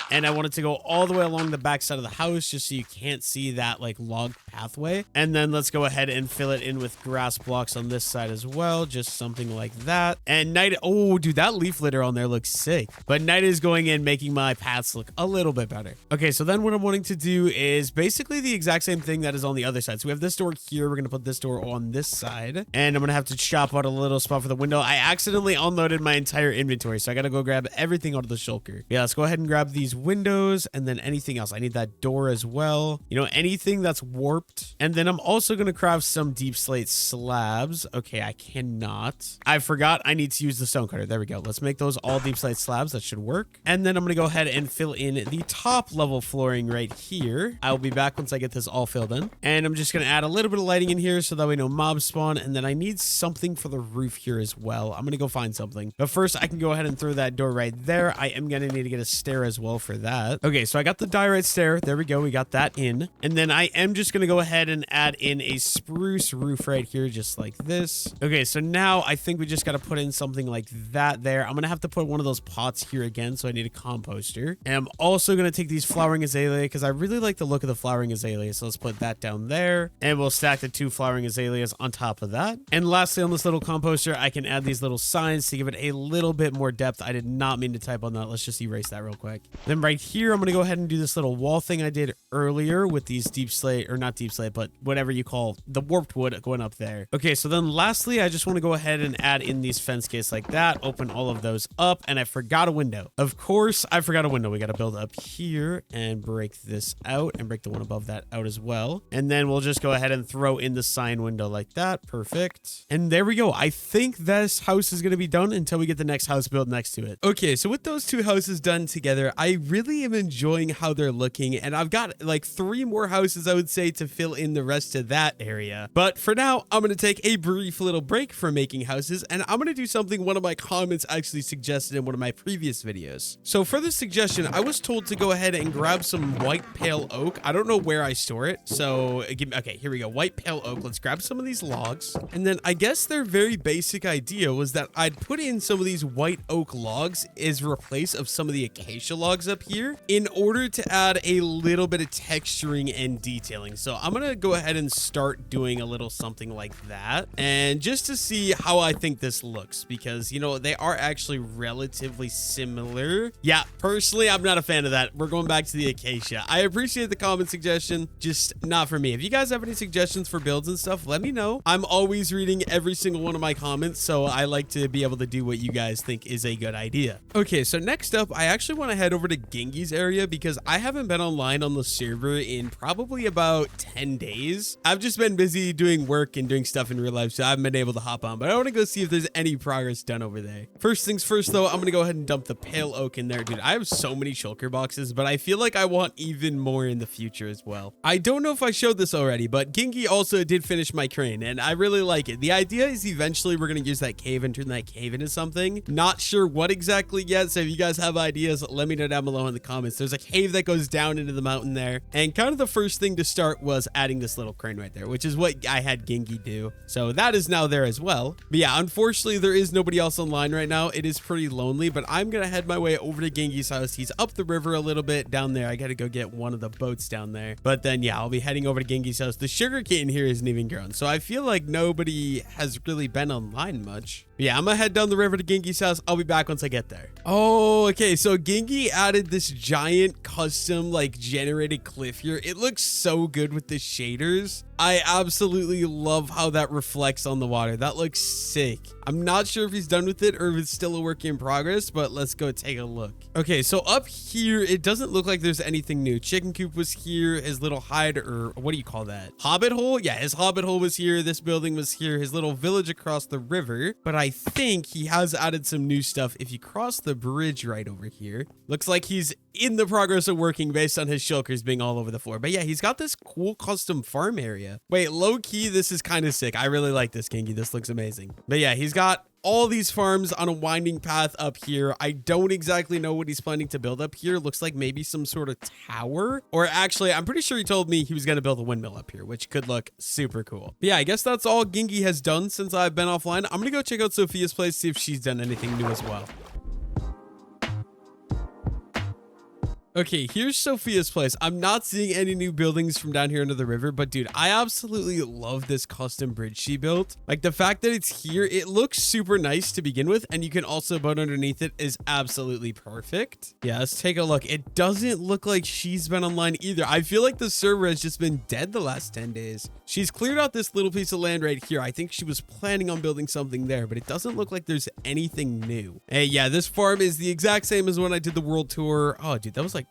And I want it to go all the way along the back side of the house just so you can't see that like log pathway. And then let's go ahead and fill it in with grass blocks on this side as well. Just something like that. And Night, oh, dude, that leaf litter on there looks sick. But Night is going in, making my paths look a little bit better. Okay, so then what I'm wanting to do is basically the exact same thing that is on the other side. So we have this door here. We're going to put this door on this side. And I'm going to have to chop out a little spot for the window. I accidentally unloaded my entire inventory, so I got to go grab everything out of the shulker. Yeah, let's go ahead and grab these windows and then anything else. I need that door as well. You know, anything that's warped. And then I'm also going to craft some deep slate slabs. Okay, I cannot. I forgot I need to use the stone cutter. There we go. Let's make those all deep slate slabs. That should work. And then I'm going to go ahead and fill in the top level flooring right here. I'll be back once I get this all filled in. And I'm just going to add a little bit of lighting in here so that way no mobs spawn. And then I need something for the roof here as well. I'm going to go find something. But first, I can go ahead and throw that door right there. I am going to need to get a stair as well for that. Okay, so I got the diorite stair. There we go. We got that in. And then I am just going to go ahead and add in a spruce roof right here, just like this. Okay, so now I think we just got to put in something like that there. I'm going to have to put one of those pots here again, so I need a composter. And I'm also going to take these flowering azalea because I really like the look of the flowering azalea. So let's put that down there. And we'll stack the 2 flowering azaleas on top of that. And lastly, on this little composter, I can add these little signs to give it a little bit more depth. I did not mean to type on that. Let's just erase that real quick. Then right here, I'm going to go ahead and do this little wall thing I did earlier with these deep slate, or not deep slate, but whatever you call the warped wood going up there. Okay, so then lastly, I just want to go ahead and add in these fence gates like that, open all of those up, and I forgot a window. Of course, I forgot a window. We got to build up here and break this out and break the one above that out as well. And then we'll just go ahead and throw in the sign window like that. Perfect. And there we go. I think this house is going to be done until we get the next house built next to it. Okay, so with those 2 houses done together, I really am enjoying how they're looking, and I've got like 3 more houses, I would say, to fill in the rest of that area. But for now, I'm going to take a brief little break from making houses, and I'm going to do something one of my comments actually suggested in one of my previous videos. So for this suggestion, I was told to go ahead and grab some white pale oak. I don't know where I store it, so okay, here we go. White pale oak. Let's grab some of these logs, and then I guess their very basic idea was that I'd put in some of these white oak logs as replace of some of the acacia logs up here in order to add a little bit of texturing and detailing. So I'm gonna go ahead and start doing a little something like that, and just to see how I think this looks, because you know they are actually relatively similar. Yeah, personally I'm not a fan of that. We're going back to the acacia. I appreciate the comment suggestion, just not for me. If you guys have any suggestions for builds and stuff, let me know. I'm always reading every single one of my comments, so I like to be able to do what you guys think is a good idea. Okay, so next up, I actually want to head over to Gengi's area because I haven't been online on the server in probably about 10 days. I've just been busy doing work and doing stuff in real life, so I haven't been able to hop on, but I want to go see if there's any progress done over there. First things first, though, I'm going to go ahead and dump the pale oak in there. Dude, I have so many shulker boxes, but I feel like I want even more in the future as well. I don't know if I showed this already, but Gengi also did finish my crane, and I really like it. The idea is eventually we're going to use that cave and turn that cave into something. Not sure what exactly yet, so if you guys have ideas, let me know down below in the comments. There's a cave that goes down into the mountain there, and kind of the first thing to start was adding this little crane right there, which is what I had Gengi do. So that is now there as well. But yeah, unfortunately, there is nobody else online right now. It is pretty lonely, but I'm going to head my way over to Gengi's house. He's up the river a little bit down there. I got to go get one of the boats down there. But then, yeah, I'll be heading over to Gengi's house. The sugarcane here isn't even grown, so I feel like nobody has really been online much. But yeah, I'm gonna head down the river to Gengi's house. I'll be back once I get there. Oh, okay. So Gengi added this giant custom like generated cliff here. It looks so good with the shaders. I absolutely love how that reflects on the water. That looks sick. I'm not sure if he's done with it or if it's still a work in progress, but let's go take a look. Okay, so up here, it doesn't look like there's anything new. Chicken coop was here. His little hide, or what do you call that? Hobbit hole? Yeah, his hobbit hole was here. This building was here. His little village across the river. But I think he has added some new stuff. If you cross the bridge right over here, looks like he's in the progress of working based on his shulkers being all over the floor. But yeah, he's got this cool custom farm area. Wait, low key, this is kind of sick. I really like this, Gengi. This looks amazing. But yeah, he's got all these farms on a winding path up here. I don't exactly know what he's planning to build up here. Looks like maybe some sort of tower, or actually, I'm pretty sure he told me he was going to build a windmill up here, which could look super cool. But yeah, I guess that's all Gengi has done since I've been offline. I'm going to go check out Sophia's place, see if she's done anything new as well. Okay, here's Sophia's place. I'm not seeing any new buildings from down here under the river, but dude, I absolutely love this custom bridge she built. Like the fact that it's here, it looks super nice to begin with, and you can also boat underneath it is absolutely perfect. Yeah, let's take a look. It doesn't look like she's been online either. I feel like the server has just been dead the last 10 days. She's cleared out this little piece of land right here. I think she was planning on building something there, but it doesn't look like there's anything new. Hey, yeah, this farm is the exact same as when I did the world tour. Oh, dude, that was like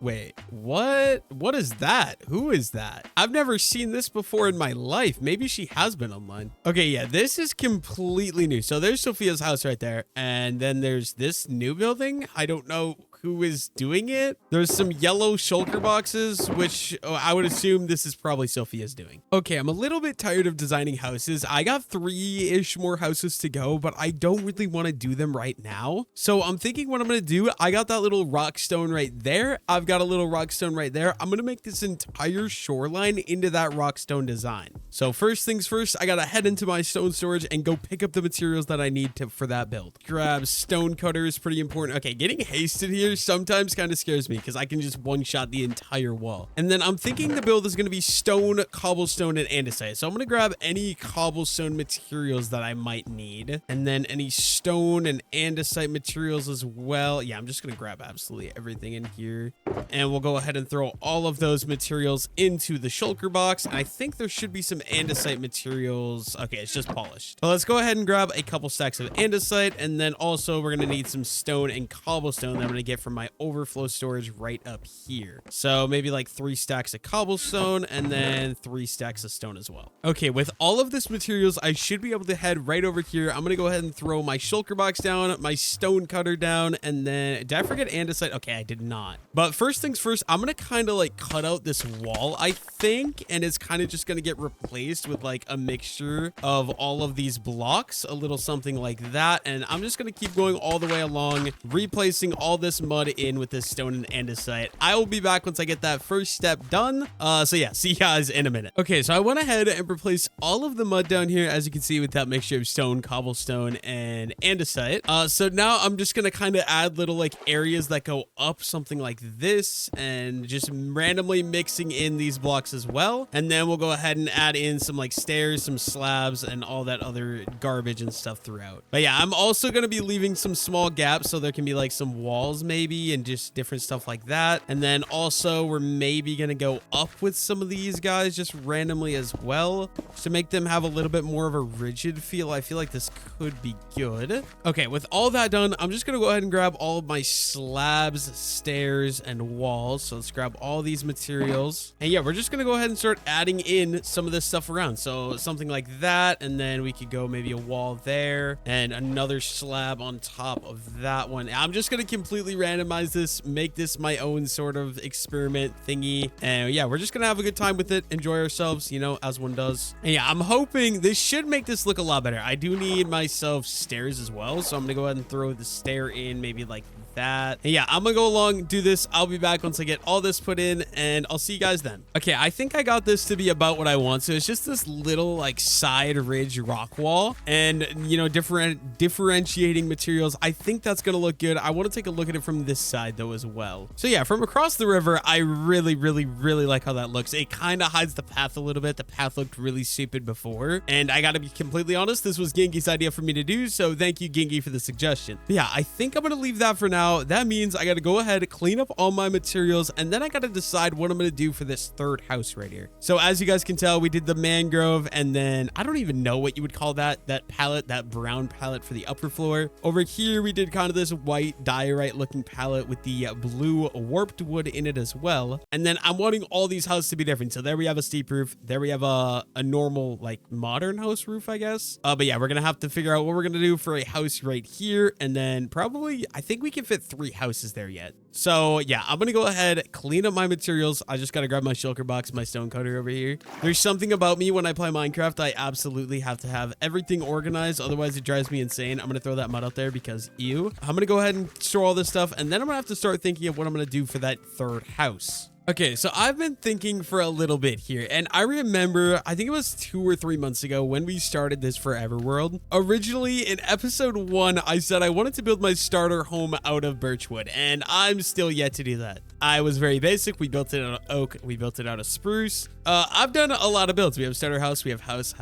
wait, what is that? Who is that? I've never seen this before in my life. Maybe she has been online. Okay, yeah, this is completely new. So there's Sophia's house right there, and then there's this new building. I don't know who is doing it. There's some yellow shulker boxes, which I would assume this is probably Sophia's doing. Okay, I'm a little bit tired of designing houses. I got 3-ish more houses to go, but I don't really want to do them right now. So I'm thinking what I'm going to do. I got that little rock stone right there. I've got a little rock stone right there. I'm going to make this entire shoreline into that rock stone design. So first things first, I got to head into my stone storage and go pick up the materials that I need for that build. Grab stone cutter is pretty important. Okay, getting hasted here sometimes kind of scares me because I can just one-shot the entire wall. And then I'm thinking the build is going to be stone, cobblestone, and andesite. So I'm going to grab any cobblestone materials that I might need, and then any stone and andesite materials as well. Yeah, I'm just going to grab absolutely everything in here. And we'll go ahead and throw all of those materials into the shulker box. And I think there should be some andesite materials. Okay, it's just polished. But let's go ahead and grab a couple stacks of andesite. And then also we're going to need some stone and cobblestone that I'm going to get from my overflow storage right up here. So maybe like 3 stacks of cobblestone and then 3 stacks of stone as well. Okay, with all of this materials, I should be able to head right over here. I'm going to go ahead and throw my shulker box down, my stone cutter down, and then did I forget andesite? Okay, I did not. But first things first, I'm going to kind of like cut out this wall, I think, and it's kind of just going to get replaced with like a mixture of all of these blocks, a little something like that. And I'm just going to keep going all the way along, replacing all this mud in with this stone and andesite. I will be back once I get that first step done. So yeah, see you guys in a minute. Okay, so I went ahead and replaced all of the mud down here, as you can see, with that mixture of stone, cobblestone, and andesite. So now I'm just going to kind of add little like areas that go up, something like this, and just randomly mixing in these blocks as well. And then we'll go ahead and add in some like stairs, some slabs, and all that other garbage and stuff throughout. But yeah, I'm also going to be leaving some small gaps so there can be like some walls maybe and just different stuff like that. And then also we're maybe going to go up with some of these guys just randomly as well to make them have a little bit more of a rigid feel. I feel like this could be good. Okay, with all that done, I'm just going to go ahead and grab all of my slabs, stairs, and walls. So let's grab all these materials. And yeah, we're just going to go ahead and start adding in some of this stuff around. So something like that. And then we could go maybe a wall there and another slab on top of that one. I'm just going to completely randomize this, make this my own sort of experiment thingy. And yeah, we're just going to have a good time with it, enjoy ourselves, you know, as one does. And yeah, I'm hoping this should make this look a lot better. I do need myself stairs as well. So I'm going to go ahead and throw the stair in maybe like that. And yeah, I'm gonna go along, do this. I'll be back once I get all this put in, and I'll see you guys then. Okay, I think I got this to be about what I want. So it's just this little like side ridge rock wall and, you know, differentiating materials. I think that's gonna look good. I want to take a look at it from this side though as well. So yeah, from across the river, I really like how that looks. It kind of hides the path a little bit. The path looked really stupid before, and I gotta be completely honest, this was Genki's idea for me to do, so thank you, Genki, for the suggestion. But yeah, I think I'm gonna leave that for now. That means I got to go ahead, clean up all my materials, and then I got to decide what I'm going to do for this third house right here. So as you guys can tell, we did the mangrove, and then I don't even know what you would call that palette, that brown palette for the upper floor. Over here, we did kind of this white diorite looking palette with the blue warped wood in it as well. And then I'm wanting all these houses to be different. So there we have a steep roof. There we have a normal, like modern house roof, I guess. But yeah, we're going to have to figure out what we're going to do for a house right here. And then probably, I think we can fit 3 houses there yet. So yeah, I'm gonna go ahead, clean up my materials. I just gotta grab my shulker box, my stone cutter over here. There's something about me when I play Minecraft, I absolutely have to have everything organized, otherwise it drives me insane. I'm gonna throw that mud out there because ew. I'm gonna go ahead and store all this stuff, and then I'm gonna have to start thinking of what I'm gonna do for that third house. Okay, so I've been thinking for a little bit here, and I remember, I think it was 2 or 3 months ago when we started this Forever World. Originally, in episode 1, I said I wanted to build my starter home out of birch wood, and I'm still yet to do that. I was very basic. We built it out of oak. We built it out of spruce. I've done a lot of builds. We have starter house. We have house,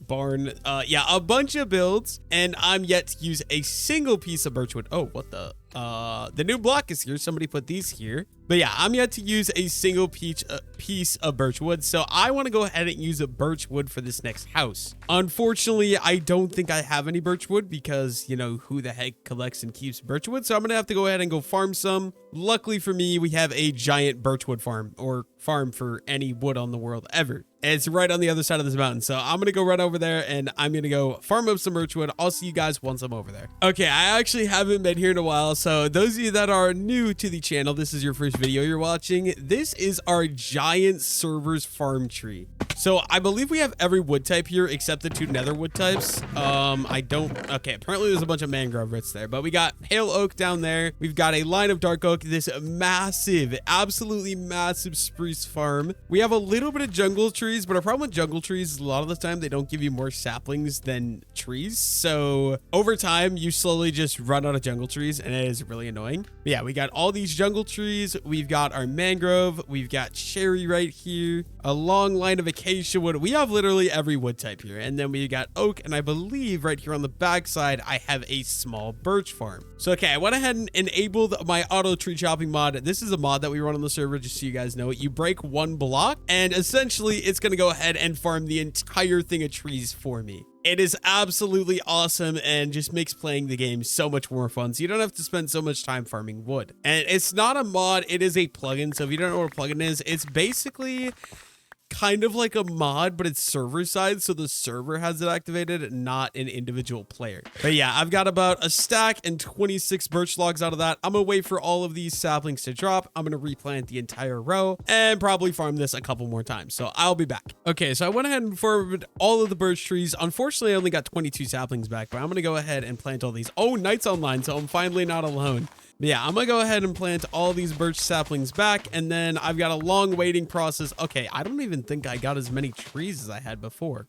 barn. Yeah, a bunch of builds, and I'm yet to use a single piece of birch wood. Oh, what the? The new block is here. Somebody put these here. But yeah, I'm yet to use a single piece of birch wood. So I want to go ahead and use a birch wood for this next house. Unfortunately, I don't think I have any birch wood because, you know, who the heck collects and keeps birch wood? So I'm going to have to go ahead and go farm some. Luckily for me, we have a giant birch wood farm, or farm for any wood on the world ever. It's right on the other side of this mountain. So I'm going to go run over there and I'm going to go farm up some birchwood. I'll see you guys once I'm over there. Okay, I actually haven't been here in a while. So those of you that are new to the channel, this is your first video you're watching. This is our giant servers farm tree. So I believe we have every wood type here except the 2 nether wood types. Okay, apparently there's a bunch of mangrove roots there, but we got pale oak down there. We've got a line of dark oak, this massive, absolutely massive spruce farm. We have a little bit of jungle trees, but our problem with jungle trees is a lot of the time they don't give you more saplings than trees. So over time, you slowly just run out of jungle trees, and it is really annoying. But yeah, we got all these jungle trees. We've got our mangrove. We've got cherry right here. A long line of acacia acacia wood. We have literally every wood type here. And then we got oak. And I believe right here on the backside, I have a small birch farm. So, okay, I went ahead and enabled my auto tree chopping mod. This is a mod that we run on the server, just so you guys know. You break one block and essentially it's going to go ahead and farm the entire thing of trees for me. It is absolutely awesome and just makes playing the game so much more fun. So you don't have to spend so much time farming wood. And it's not a mod, it is a plugin. So if you don't know what a plugin is, it's basically kind of like a mod, but it's server side, so the server has it activated, not an individual player. But yeah, I've got about a stack and 26 birch logs out of that. I'm gonna wait for all of these saplings to drop. I'm gonna replant the entire row and probably farm this a couple more times, so I'll be back. Okay, so I went ahead and farmed all of the birch trees. Unfortunately, I only got 22 saplings back, but I'm gonna go ahead and plant all these. Oh, night's online, so I'm finally not alone. But yeah, I'm gonna go ahead and plant all these birch saplings back, and then I've got a long waiting process. Okay, I don't even think I got as many trees as I had before.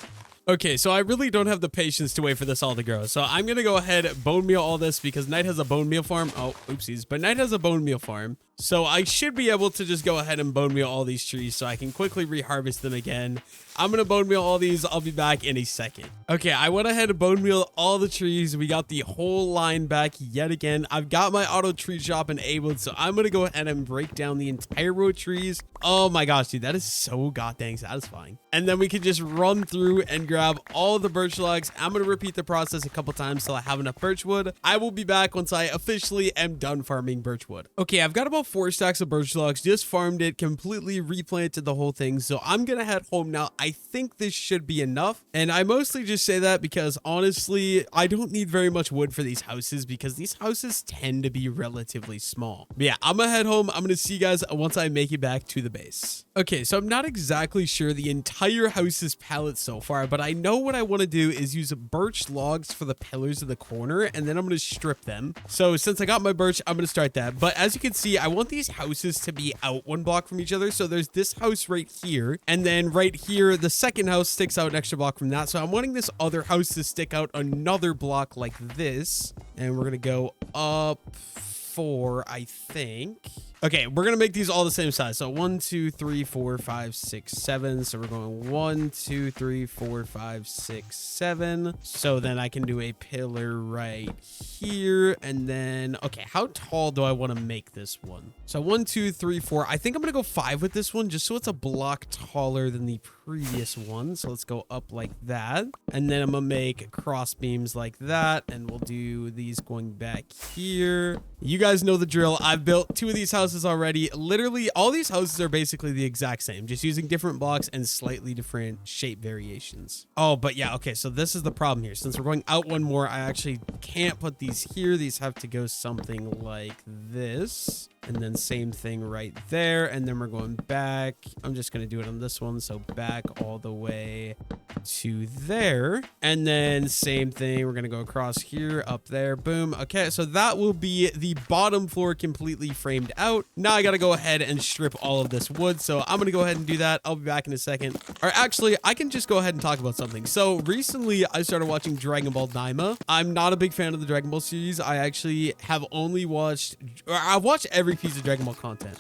Okay, so I really don't have the patience to wait for this all to grow. So I'm gonna go ahead and bone meal all this because Knight has a bone meal farm. Oh, oopsies. But Knight has a bone meal farm. So I should be able to just go ahead and bone meal all these trees so I can quickly reharvest them again. I'm gonna bone meal all these. I'll be back in a second. Okay, I went ahead and bone meal all the trees. We got the whole line back yet again. I've got my auto tree chop enabled, so I'm gonna go ahead and break down the entire row of trees. Oh my gosh, dude, that is so goddamn satisfying. And then we can just run through and grab all the birch logs. I'm gonna repeat the process a couple times till I have enough birch wood. I will be back once I officially am done farming birch wood. Okay, I've got about 4 stacks of birch logs. Just farmed it, completely replanted the whole thing. So I'm gonna head home now. I think this should be enough. And I mostly just say that because honestly, I don't need very much wood for these houses because these houses tend to be relatively small. But yeah, I'm gonna head home. I'm gonna see you guys once I make it back to the base. Okay, so I'm not exactly sure the entire house's palette so far, but I know what I want to do is use birch logs for the pillars of the corner, and then I'm going to strip them. So since I got my birch, I'm going to start that. But as you can see, I want these houses to be out 1 block from each other. So there's this house right here, and then right here, the second house sticks out an extra block from that. So I'm wanting this other house to stick out another block like this, and we're going to go up 4, I think. Okay, we're gonna make these all the same size. So 1, 2, 3, 4, 5, 6, 7. So we're going 1, 2, 3, 4, 5, 6, 7. So then I can do a pillar right here. And then, okay, how tall do I want to make this one? So 1, 2, 3, 4. I think I'm gonna go 5 with this one, just so it's a block taller than the previous one. So let's go up like that. And then I'm gonna make cross beams like that. And we'll do these going back here. You guys know the drill. I've built 2 of these houses already. Literally all these houses are basically the exact same, just using different blocks and slightly different shape variations. Oh, but yeah, okay, so this is the problem here. Since we're going out 1 more, I actually can't put these here. These have to go something like this. And then same thing right there. And then we're going back. I'm just going to do it on this one. So back all the way to there. And then same thing. We're going to go across here, up there. Boom. Okay. So that will be the bottom floor completely framed out. Now I got to go ahead and strip all of this wood. So I'm going to go ahead and do that. I'll be back in a second. Or actually, I can just go ahead and talk about something. So recently I started watching Dragon Ball Daima. I'm not a big fan of the Dragon Ball series. I actually have only watched, or I've watched every piece of Dragon Ball content.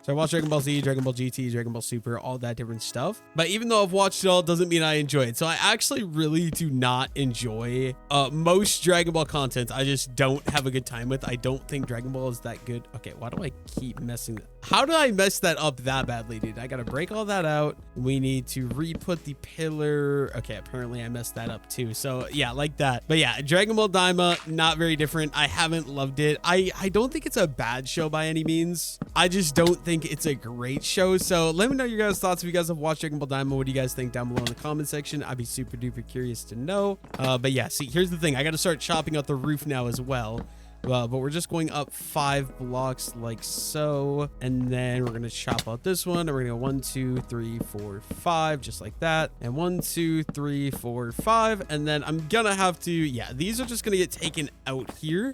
So I watched Dragon Ball Z, Dragon Ball GT, Dragon Ball Super, all that different stuff. But even though I've watched it all, doesn't mean I enjoy it. So I actually really do not enjoy most Dragon Ball content. I just don't have a good time with. I don't think Dragon Ball is that good. Okay, why do I keep messing? How did I mess that up that badly, dude? I gotta break all that out. We need to re-put the pillar. Okay, apparently I messed that up too. So yeah, like that. But yeah, Dragon Ball Daima, not very different. I haven't loved it. I don't think it's a bad show by any means. I just don't think it's a great show. So let me know your guys' thoughts. If you guys have watched Dragon Ball Daima, what do you guys think down below in the comment section? I'd be super duper curious to know. But yeah, see, here's the thing. I got to start chopping out the roof now as well. But we're just going up 5 blocks like so. And then we're going to chop out this one. And we're going to go 1, 2, 3, 4, 5, just like that. And 1, 2, 3, 4, 5. And then I'm going to have to, yeah, these are just going to get taken out here,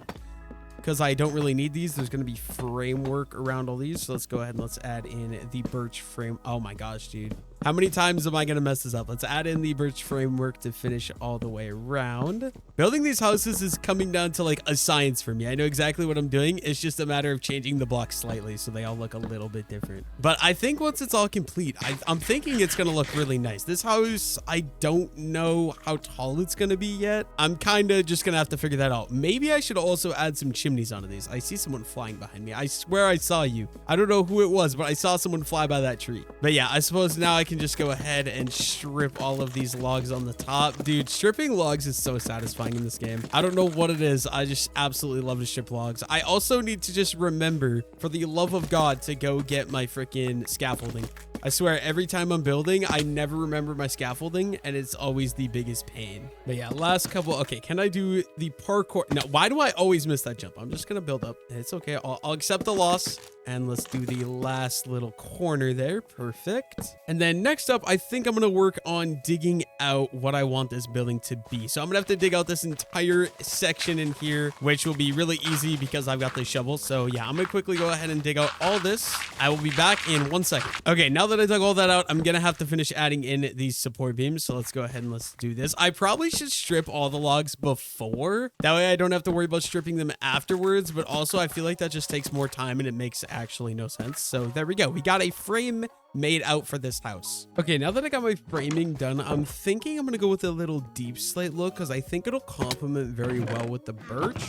because I don't really need these. There's going to be framework around all these. So let's go ahead and let's add in the birch frame. Oh my gosh, dude. How many times am I going to mess this up? Let's add in the birch framework to finish all the way around. Building these houses is coming down to like a science for me. I know exactly what I'm doing. It's just a matter of changing the blocks slightly so they all look a little bit different. But I think once it's all complete, I'm thinking it's going to look really nice. This house, I don't know how tall it's going to be yet. I'm kind of just going to have to figure that out. Maybe I should also add some chimneys onto these. I see someone flying behind me. I swear I saw you. I don't know who it was, but I saw someone fly by that tree. But yeah, I suppose now I can just go ahead and strip all of these logs on the top. Dude, stripping logs is so satisfying in this game. I don't know what it is. I just absolutely love to strip logs. I also need to just remember, for the love of God, to go get my freaking scaffolding. I swear, every time I'm building, I never remember my scaffolding, and it's always the biggest pain. But yeah, last couple. Okay, can I do the parkour? No, why do I always miss that jump? I'm just gonna build up. It's okay. I'll accept the loss. And let's do the last little corner there. Perfect. And then next up, I think I'm going to work on digging out what I want this building to be. So I'm going to have to dig out this entire section in here, which will be really easy because I've got the shovel. So yeah, I'm going to quickly go ahead and dig out all this. I will be back in 1 second. Okay, now that I dug all that out, I'm going to have to finish adding in these support beams. So let's go ahead and let's do this. I probably should strip all the logs before. That way I don't have to worry about stripping them afterwards. But also I feel like that just takes more time and it makes actually no sense. So there we go. We got a frame made out for this house. Okay, now that I got my framing done, I'm thinking I'm gonna go with a little deep slate look because I think it'll complement very well with the birch.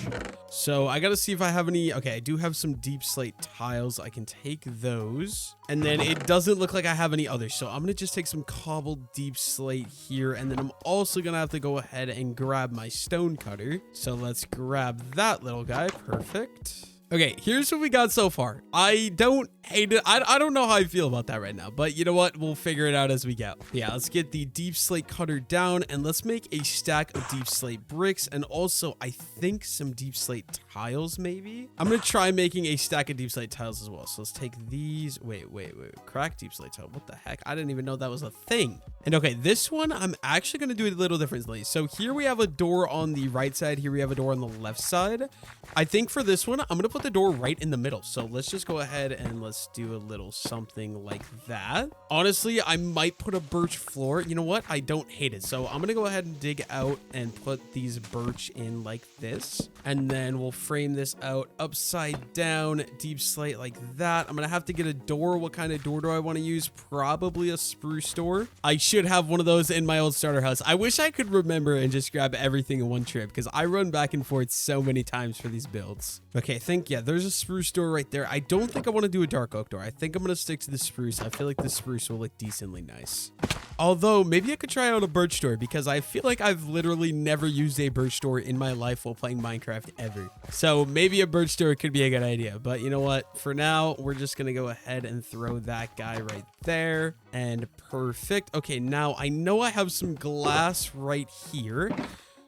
So I gotta see if I have any. Okay, I do have some deep slate tiles. I can take those, and then it doesn't look like I have any others, so I'm gonna just take some cobbled deep slate here, and then I'm also gonna have to go ahead and grab my stone cutter. So let's grab that little guy. Perfect. Okay, here's what we got so far. I don't hate it. I don't know how I feel about that right now, but you know what? We'll figure it out as we go. Yeah, let's get the deep slate cutter down and let's make a stack of deep slate bricks and also I think some deep slate tiles maybe. I'm gonna try making a stack of deep slate tiles as well. So let's take these. Wait. Crack deep slate tile. What the heck? I didn't even know that was a thing. And okay, this one I'm actually gonna do it a little differently. So here we have a door on the right side. Here we have a door on the left side. I think for this one, I'm gonna put the door right in the middle. So let's just go ahead and let's do a little something like that. Honestly, I might put a birch floor. You know what? I don't hate it. So I'm gonna go ahead and dig out and put these birch in like this. And then we'll frame this out upside down, deep slate like that. I'm gonna have to get a door. What kind of door do I want to use? Probably a spruce door. I should have one of those in my old starter house. I wish I could remember and just grab everything in one trip because I run back and forth so many times for these builds. Okay, I think, yeah, there's a spruce door right there. I don't think I want to do a dark oak door. I think I'm going to stick to the spruce. I feel like the spruce will look decently nice. Although, maybe I could try out a birch door because I feel like I've literally never used a birch door in my life while playing Minecraft ever. So maybe a birch door could be a good idea. But you know what? For now, we're just going to go ahead and throw that guy right there. And perfect. Okay, now I know I have some glass right here.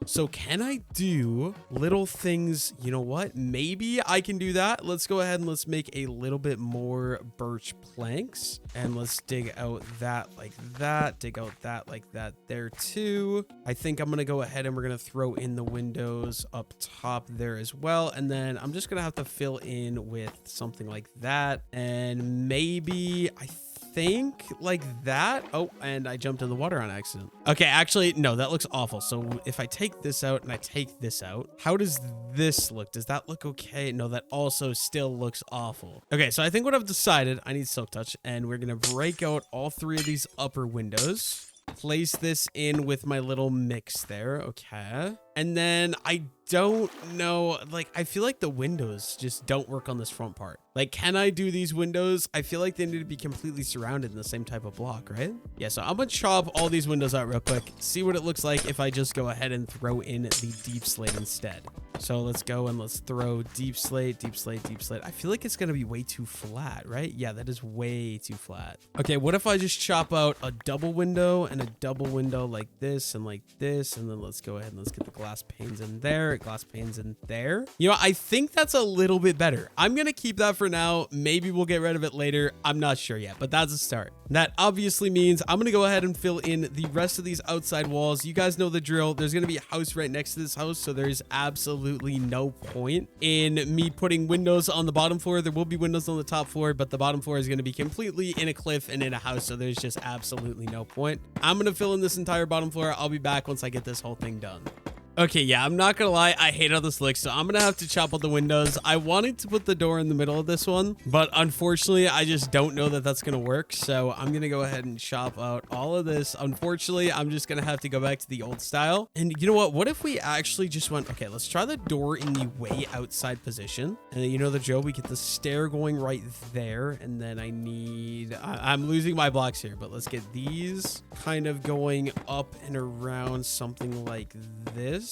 So can I do little things? You know what? Maybe I can do that. Let's go ahead and let's make a little bit more birch planks. And let's dig out that like that. Dig out that like that there too. I think I'm going to go ahead and we're going to throw in the windows up top there as well. And then I'm just going to have to fill in with something like that. And maybe I think like that. Oh, and I jumped in the water on accident. Okay, actually, no, that looks awful. So if I take this out and I take this out, how does this look? Does that look okay? No, that also still looks awful. Okay, so I think what I've decided, I need silk touch, and we're gonna break out all three of these upper windows. Place this in with my little mix there. Okay. And then I don't know, like, I feel like the windows just don't work on this front part. Like, can I do these windows? I feel like they need to be completely surrounded in the same type of block, right? Yeah, so I'm gonna chop all these windows out real quick. See what it looks like if I just go ahead and throw in the deep slate instead. So let's go and let's throw deep slate, deep slate, deep slate. I feel like it's gonna be way too flat, right? Yeah, that is way too flat. Okay, what if I just chop out a double window and a double window like this, and then let's go ahead and let's get the glass panes in there, glass panes in there. You know, I think that's a little bit better. I'm gonna keep that for now. Maybe we'll get rid of it later. I'm not sure yet, but that's a start. That obviously means I'm gonna go ahead and fill in the rest of these outside walls. You guys know the drill. There's gonna be a house right next to this house, so there's absolutely absolutely no point in me putting windows on the bottom floor. There will be windows on the top floor, but the bottom floor is going to be completely in a cliff and in a house, so there's just absolutely no point. I'm going to fill in this entire bottom floor. I'll be back once I get this whole thing done. Okay, yeah, I'm not gonna lie, I hate how this looks, so I'm gonna have to chop out the windows. I wanted to put the door in the middle of this one, but unfortunately, I just don't know that that's gonna work, so I'm gonna go ahead and chop out all of this. Unfortunately, I'm just gonna have to go back to the old style. And you know what if we actually just went, okay, let's try the door in the way outside position. And then, you know the drill, we get the stair going right there, and then I'm losing my blocks here, but let's get these kind of going up and around something like this.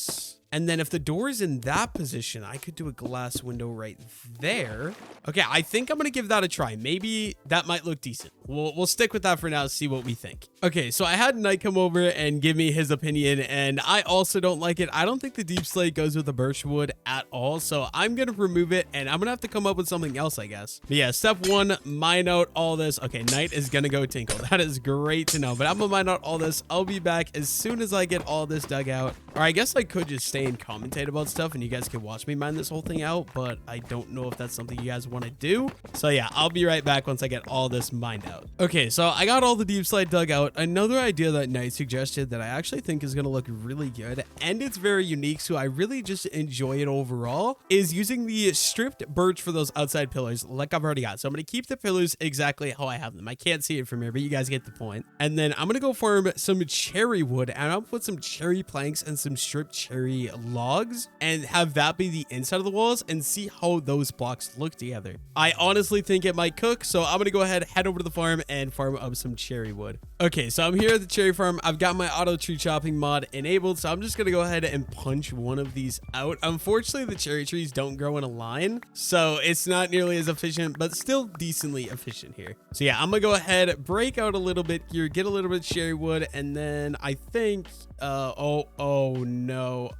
And then if the door is in that position, I could do a glass window right there. Okay, I think I'm going to give that a try. Maybe that might look decent. We'll stick with that for now, see what we think. Okay, so I had Knight come over and give me his opinion, and I also don't like it. I don't think the deep slate goes with the birch wood at all, so I'm going to remove it, and I'm going to have to come up with something else, I guess. But yeah, step one, mine out all this. Okay, Knight is going to go tinkle. That is great to know, but I'm going to mine out all this. I'll be back as soon as I get all this dug out. Or I guess I could just stay and commentate about stuff, and you guys can watch me mine this whole thing out, but I don't know if that's something you guys want to do. So yeah, I'll be right back once I get all this mined out. Okay, so I got all the deep slate dug out. Another idea that Knight suggested that I actually think is going to look really good, and it's very unique, so I really just enjoy it overall, is using the stripped birch for those outside pillars like I've already got. So I'm going to keep the pillars exactly how I have them. I can't see it from here, but you guys get the point. And then I'm going to go farm some cherry wood, and I'll put some cherry planks and some stripped cherry logs and have that be the inside of the walls and see how those blocks look together. I honestly think it might cook, so I'm going to go ahead, head over to the farm and farm up some cherry wood. Okay, so I'm here at the cherry farm. I've got my auto tree chopping mod enabled, so I'm just going to go ahead and punch one of these out. Unfortunately, the cherry trees don't grow in a line, so it's not nearly as efficient, but still decently efficient here. So yeah, I'm going to go ahead, break out a little bit here, get a little bit of cherry wood, and then I think, oh no.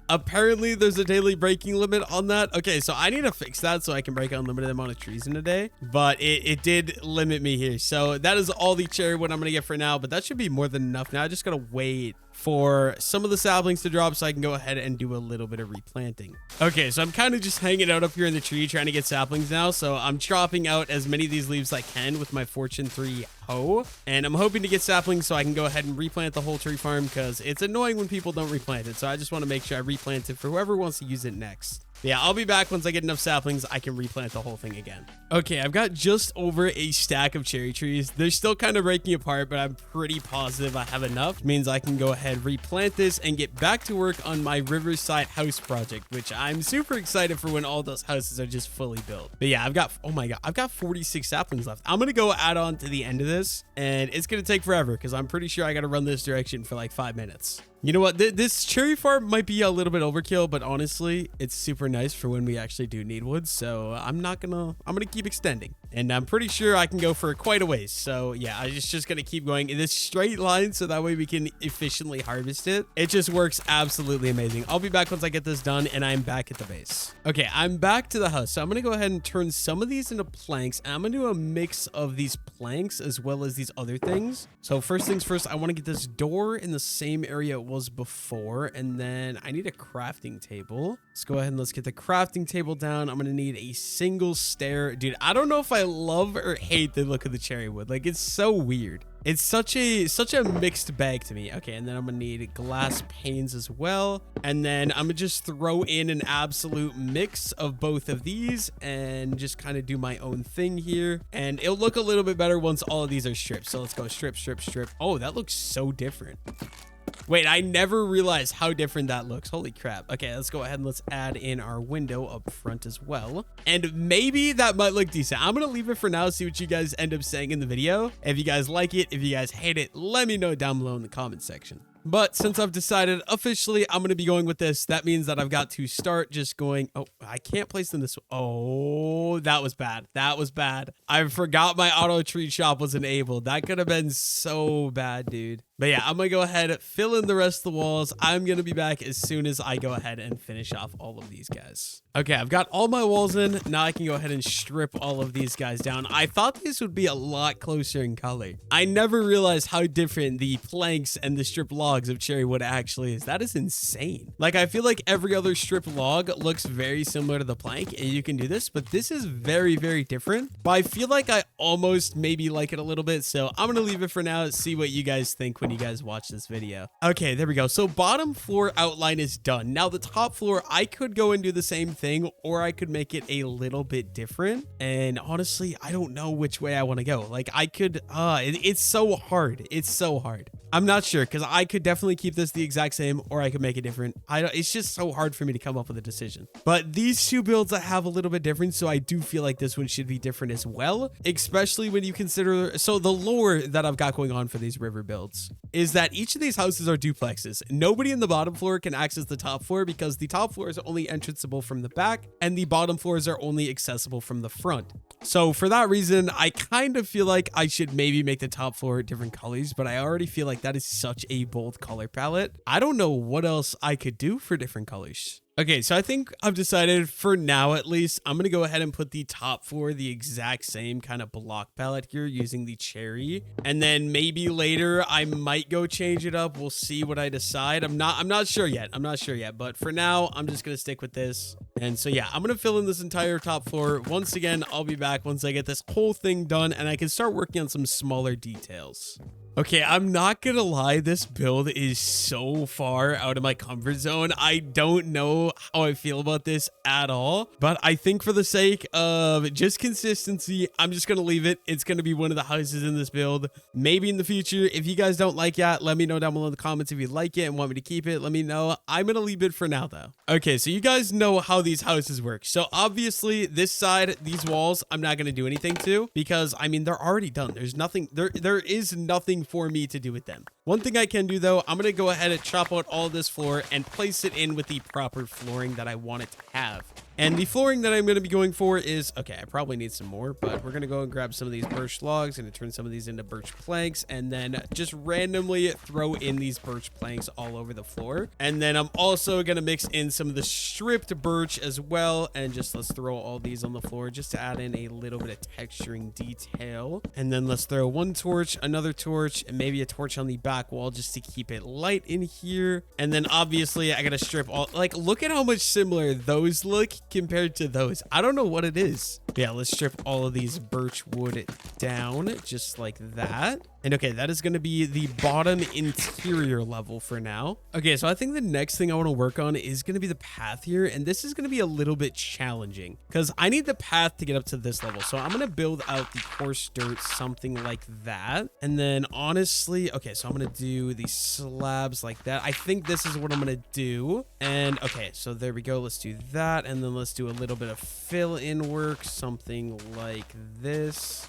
Apparently there's a daily breaking limit on that. Okay, so I need to fix that so I can break an unlimited amount of trees in a day, but it did limit me here. So that is all the cherry wood I'm gonna get for now, but that should be more than enough. Now I just gotta wait for some of the saplings to drop so I can go ahead and do a little bit of replanting. Okay, so I'm kind of just hanging out up here in the tree trying to get saplings now, so I'm chopping out as many of these leaves as I can with my Fortune 3 hoe, and I'm hoping to get saplings so I can go ahead and replant the whole tree farm, because it's annoying when people don't replant it, so I just want to make sure I replant it for whoever wants to use it next. Yeah, I'll be back once I get enough saplings. I can replant the whole thing again. Okay, I've got just over a stack of cherry trees. They're still kind of breaking apart, but I'm pretty positive I have enough. Which means I can go ahead, replant this, and get back to work on my Riverside house project, which I'm super excited for when all those houses are just fully built. But yeah, oh my God, I've got 46 saplings left. I'm going to go add on to the end of this, and it's going to take forever because I'm pretty sure I got to run this direction for like 5 minutes. You know what? This cherry farm might be a little bit overkill, but honestly, it's super nice for when we actually do need wood. So I'm gonna keep extending, and I'm pretty sure I can go for quite a ways. So yeah, I'm just gonna keep going in this straight line so that way we can efficiently harvest it. It just works absolutely amazing. I'll be back once I get this done, and I'm back at the base. Okay, I'm back to the house. So I'm gonna go ahead and turn some of these into planks, and I'm gonna do a mix of these planks as well as these other things. So first things first, I want to get this door in the same area it was before, and then I need a crafting table. Let's go ahead and let's get the crafting table down. I'm gonna need a single stair. Dude, I don't know if I love or hate the look of the cherry wood. Like, it's so weird. It's such a mixed bag to me. Okay, and then I'm gonna need glass panes as well, and then I'm gonna just throw in an absolute mix of both of these and just kind of do my own thing here, and it'll look a little bit better once all of these are stripped. So let's go strip. Oh, that looks so different. Wait, I never realized how different that looks. Holy crap. Okay, let's go ahead and let's add in our window up front as well. And maybe that might look decent. I'm going to leave it for now, see what you guys end up saying in the video. If you guys like it, if you guys hate it, let me know down below in the comment section. But since I've decided officially I'm going to be going with this, that means that I've got to start just going. Oh, I can't place them this way. Oh, that was bad. That was bad. I forgot my auto tree chop was enabled. That could have been so bad, dude. But yeah, I'm gonna go ahead, fill in the rest of the walls. I'm gonna be back as soon as I go ahead and finish off all of these guys. Okay, I've got all my walls in. Now I can go ahead and strip all of these guys down. I thought these would be a lot closer in color. I never realized how different the planks and the strip logs of cherry wood actually is. That is insane. Like, I feel like every other strip log looks very similar to the plank, and you can do this, but this is very, very different. But I feel like I almost maybe like it a little bit, so I'm gonna leave it for now, see what you guys think when you guys watch this video. Okay, there we go. So bottom floor outline is done. Now the top floor, I could go and do the same thing, or I could make it a little bit different. And honestly, I don't know which way I want to go. Like, I could, it's so hard. It's so hard. I'm not sure, because I could definitely keep this the exact same, or I could make it different. It's just so hard for me to come up with a decision. But these two builds I have a little bit different, so I do feel like this one should be different as well, especially when you consider, so the lore that I've got going on for these river builds is that each of these houses are duplexes. Nobody in the bottom floor can access the top floor because the top floor is only entranceable from the back and the bottom floors are only accessible from the front. So for that reason, I kind of feel like I should maybe make the top floor different colors, but I already feel like that is such a bold color palette. I don't know what else I could do for different colors. Okay, so I think I've decided for now, at least, I'm going to go ahead and put the top floor the exact same kind of block palette here using the cherry. And then maybe later I might go change it up. We'll see what I decide. I'm not sure yet. But for now, I'm just going to stick with this. And so, yeah, I'm going to fill in this entire top floor. Once again, I'll be back once I get this whole thing done and I can start working on some smaller details. Okay, I'm not gonna lie, this build is so far out of my comfort zone. I don't know how I feel about this at all, but I think for the sake of just consistency, I'm just gonna leave it. It's gonna be one of the houses in this build. Maybe in the future, if you guys don't like it, let me know down below in the comments. If you like it and want me to keep it, let me know. I'm gonna leave it for now though. Okay, so you guys know how these houses work. So obviously this side, these walls, I'm not gonna do anything to because I mean, they're already done. There's nothing, there is nothing for me to do with them. One thing I can do though, I'm going to go ahead and chop out all this floor and place it in with the proper flooring that I want it to have. And the flooring that I'm going to be going for is, okay, I probably need some more, but we're going to go and grab some of these birch logs and turn some of these into birch planks and then just randomly throw in these birch planks all over the floor. And then I'm also going to mix in some of the stripped birch as well. And just let's throw all these on the floor just to add in a little bit of texturing detail. And then let's throw one torch, another torch, and maybe a torch on the back wall just to keep it light in here. And then obviously I got to strip all, like, look at how much similar those look compared to those. I don't know what it is. Yeah, let's strip all of these birch wood down just like that. And okay, that is going to be the bottom interior level for now. Okay, so I think the next thing I want to work on is going to be the path here. And this is going to be a little bit challenging because I need the path to get up to this level. So I'm going to build out the coarse dirt, something like that. And then honestly, okay, so I'm going to do the slabs like that. I think this is what I'm going to do. And okay, so there we go. Let's do that. And then let's do a little bit of fill in work, something like this.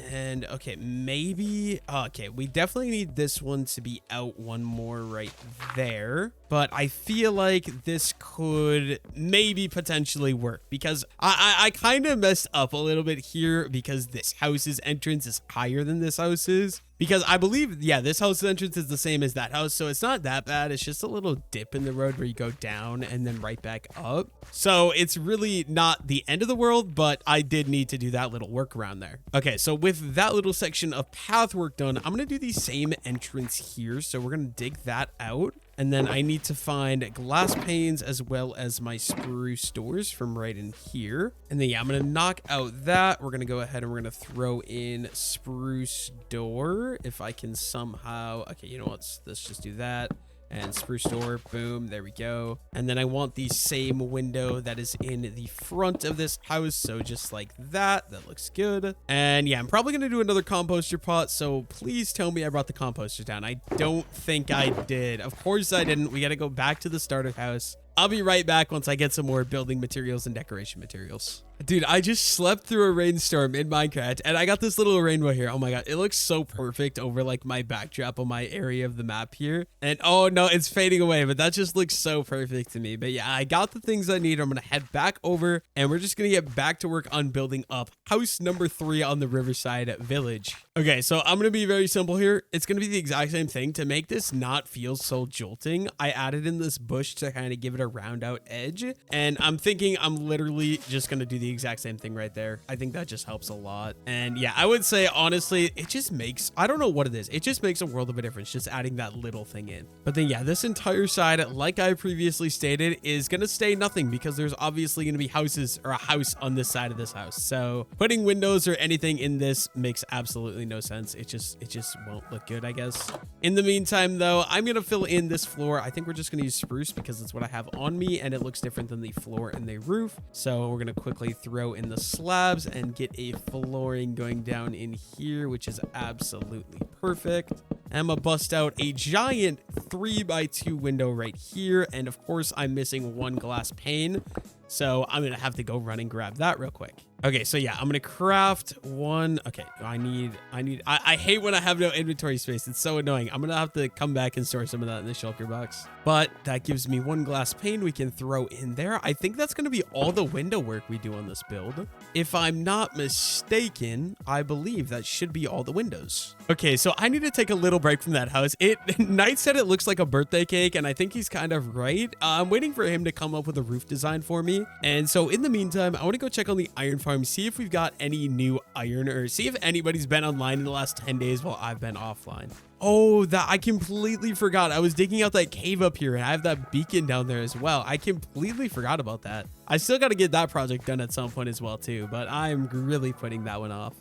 And okay, maybe, okay, we definitely need this one to be out one more right there. But I feel like this could maybe potentially work because I kind of messed up a little bit here because this house's entrance is higher than this house's. Because I believe, yeah, this house's entrance is the same as that house. So it's not that bad. It's just a little dip in the road where you go down and then right back up. So it's really not the end of the world, but I did need to do that little workaround there. Okay, so with that little section of path work done, I'm going to do the same entrance here. So we're going to dig that out. And then I need to find glass panes as well as my spruce doors from right in here. And then, yeah, I'm going to knock out that. We're going to go ahead and we're going to throw in spruce door if I can somehow. Okay, you know what? Let's just do that. And spruce door, boom, there we go. And then I want the same window that is in the front of this house. So just like that, that looks good. And yeah, I'm probably going to do another composter pot. So please tell me I brought the composter down. I don't think I did. Of course I didn't. We got to go back to the starter house. I'll be right back once I get some more building materials and decoration materials. Dude, I just slept through a rainstorm in Minecraft and I got this little rainbow here. Oh my god, it looks so perfect over like my backdrop on my area of the map here. And oh no, it's fading away, but that just looks so perfect to me. But yeah, I got the things I need. I'm gonna head back over and we're just gonna get back to work on building up house number 3 on the Riverside village. Okay, so I'm gonna be very simple here. It's gonna be the exact same thing. To make this not feel so jolting, I added in this bush to kind of give it a round out edge. And I'm thinking I'm literally just gonna do the exact same thing right there. I think that just helps a lot. And yeah, I would say honestly, it just makes, I don't know what it is, it just makes a world of a difference just adding that little thing in. But then yeah, this entire side, like I previously stated, is gonna stay nothing because there's obviously gonna be houses or a house on this side of this house. So putting windows or anything in this makes absolutely no sense. It just won't look good, I guess. In the meantime though, I'm gonna fill in this floor. I think we're just gonna use spruce because that's what I have on me and it looks different than the floor and the roof. So we're gonna quickly throw in the slabs and get a flooring going down in here, which is absolutely perfect. I'm gonna bust out a giant 3x2 window right here, and of course I'm missing one glass pane, so I'm gonna have to go run and grab that real quick. Okay, so yeah, I'm gonna craft one. Okay, I hate when I have no inventory space. It's so annoying. I'm gonna have to come back and store some of that in the shulker box. But that gives me one glass pane we can throw in there. I think that's gonna be all the window work we do on this build. If I'm not mistaken, I believe that should be all the windows. Okay, so I need to take a little break from that house. Knight said it looks like a birthday cake, and I think he's kind of right. I'm waiting for him to come up with a roof design for me. And so in the meantime, I want to go check on the iron farm, see if we've got any new iron, or see if anybody's been online in the last 10 days while I've been offline. Oh, that I completely forgot. I was digging out that cave up here and I have that beacon down there as well. I completely forgot about that. I still got to get that project done at some point as well too, but I'm really putting that one off.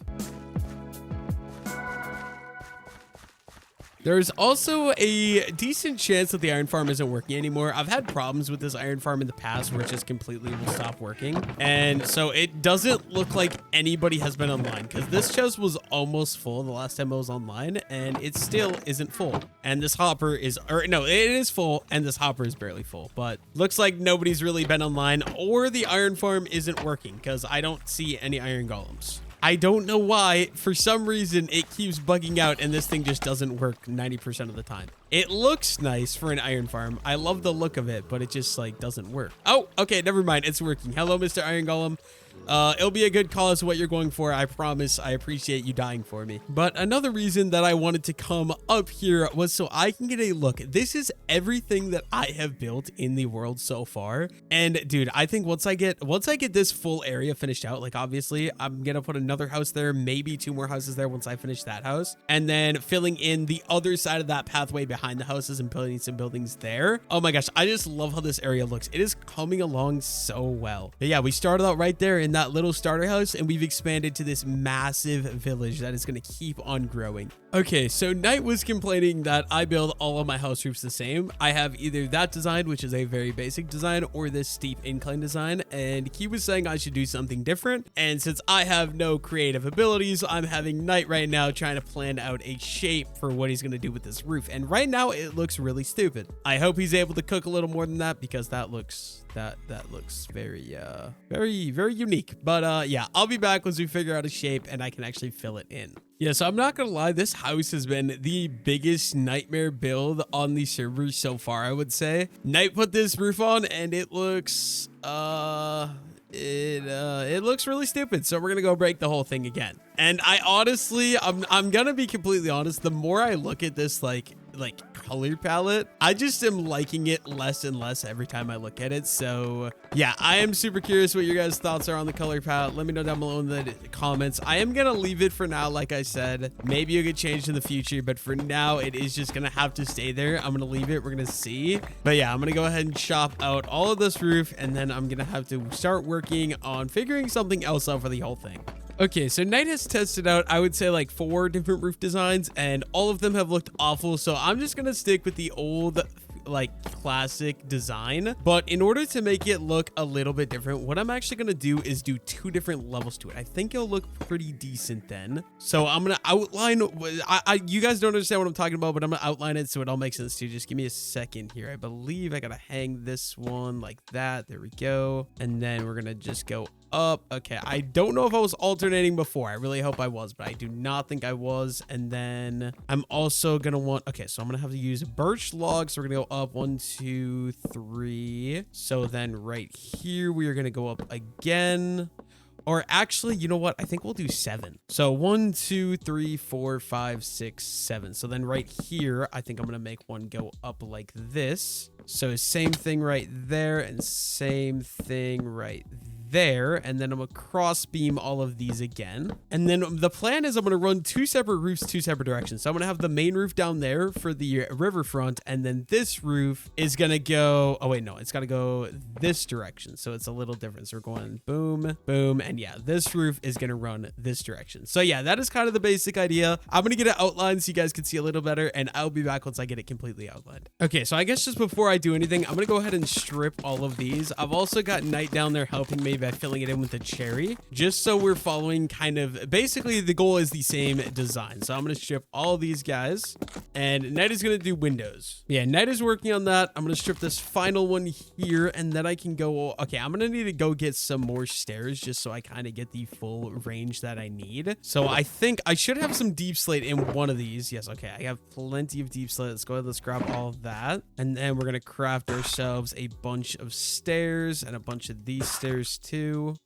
There's also a decent chance that the iron farm isn't working anymore. I've had problems with this iron farm in the past where it just completely will stop working. And so it doesn't look like anybody has been online because this chest was almost full the last time I was online and it still isn't full. And this hopper is, or no, it is full and this hopper is barely full, but looks like nobody's really been online or the iron farm isn't working because I don't see any iron golems. I don't know why. For some reason, it keeps bugging out and this thing just doesn't work 90% of the time. It looks nice for an iron farm. I love the look of it, but it just like doesn't work. Oh, okay, never mind. It's working. Hello, Mr. Iron Golem. It'll be a good call as to what you're going for. I promise. I appreciate you dying for me. But another reason that I wanted to come up here was so I can get a look. This is everything that I have built in the world so far. And dude, I think once I get this full area finished out, like obviously I'm gonna put another house there, maybe 2 more houses there once I finish that house, and then filling in the other side of that pathway behind the houses and building some buildings there. Oh my gosh, I just love how this area looks. It is coming along so well. But yeah, we started out right there in that little starter house and we've expanded to this massive village that is going to keep on growing. Okay, so Knight was complaining that I build all of my house roofs the same. I have either that design, which is a very basic design, or this steep incline design, and he was saying I should do something different. And since I have no creative abilities, I'm having Knight right now trying to plan out a shape for what he's going to do with this roof. And right now it looks really stupid. I hope he's able to cook a little more than that because that looks very very unique. But yeah, I'll be back once we figure out a shape and I can actually fill it in. Yeah, so I'm not gonna lie, this house has been the biggest nightmare build on the server so far, I would say. Knight put this roof on and it looks it looks really stupid, so we're gonna go break the whole thing again. And I honestly, I'm gonna be completely honest, the more I look at this like color palette, I just am liking it less and less every time I look at it. So yeah, I am super curious what your guys' thoughts are on the color palette. Let me know down below in the comments. I am gonna leave it for now, like I said. Maybe it could change in the future, but for now it is just gonna have to stay there. I'm gonna leave it, we're gonna see. But yeah, I'm gonna go ahead and chop out all of this roof and then I'm gonna have to start working on figuring something else out for the whole thing. Okay, so Knight has tested out, I would say, like 4 different roof designs, and all of them have looked awful. So I'm just gonna stick with the old, like, classic design. But in order to make it look a little bit different, what I'm actually gonna do is do 2 different levels to it. I think it'll look pretty decent then. So I'm gonna outline, you guys don't understand what I'm talking about, but I'm gonna outline it so it all makes sense too. Just give me a second here. I believe I gotta hang this one like that. There we go. And then we're gonna just go up. Okay, I don't know if I was alternating before. I really hope I was, but I do not think I was. And then I'm also gonna want, okay, so I'm gonna have to use birch logs. So we're gonna go up 1, 2, 3. So then right here, we are gonna go up again. Or actually, you know what? I think we'll do 7. So 1, 2, 3, 4, 5, 6, 7. So then right here, I think I'm going to make one go up like this. So same thing right there and same thing right there. And then I'm going to cross beam all of these again. And then the plan is I'm going to run 2 separate roofs, 2 separate directions. So I'm going to have the main roof down there for the riverfront. And then this roof is going to go, oh wait, no, it's got to go this direction. So it's a little different. So we're going boom, boom. And yeah, this roof is going to run this direction. So yeah, that is kind of the basic idea. I'm going to get it outlined so you guys can see a little better. And I'll be back once I get it completely outlined. Okay, so I guess just before I do anything, I'm going to go ahead and strip all of these. I've also got Night down there helping me by filling it in with the cherry, just so we're following kind of, basically the goal is the same design. So I'm going to strip all of these guys and Night is going to do windows. Yeah, Night is working on that. I'm going to strip this final one here and then I can go, okay, I'm going to need to go get some more stairs just so I kind of get the full range that I need. So I think I should have some deep slate in one of these. Yes, okay, I have plenty of deep slate. Let's go ahead, let's grab all of that. And then we're going to craft ourselves a bunch of stairs and a bunch of these stairs too.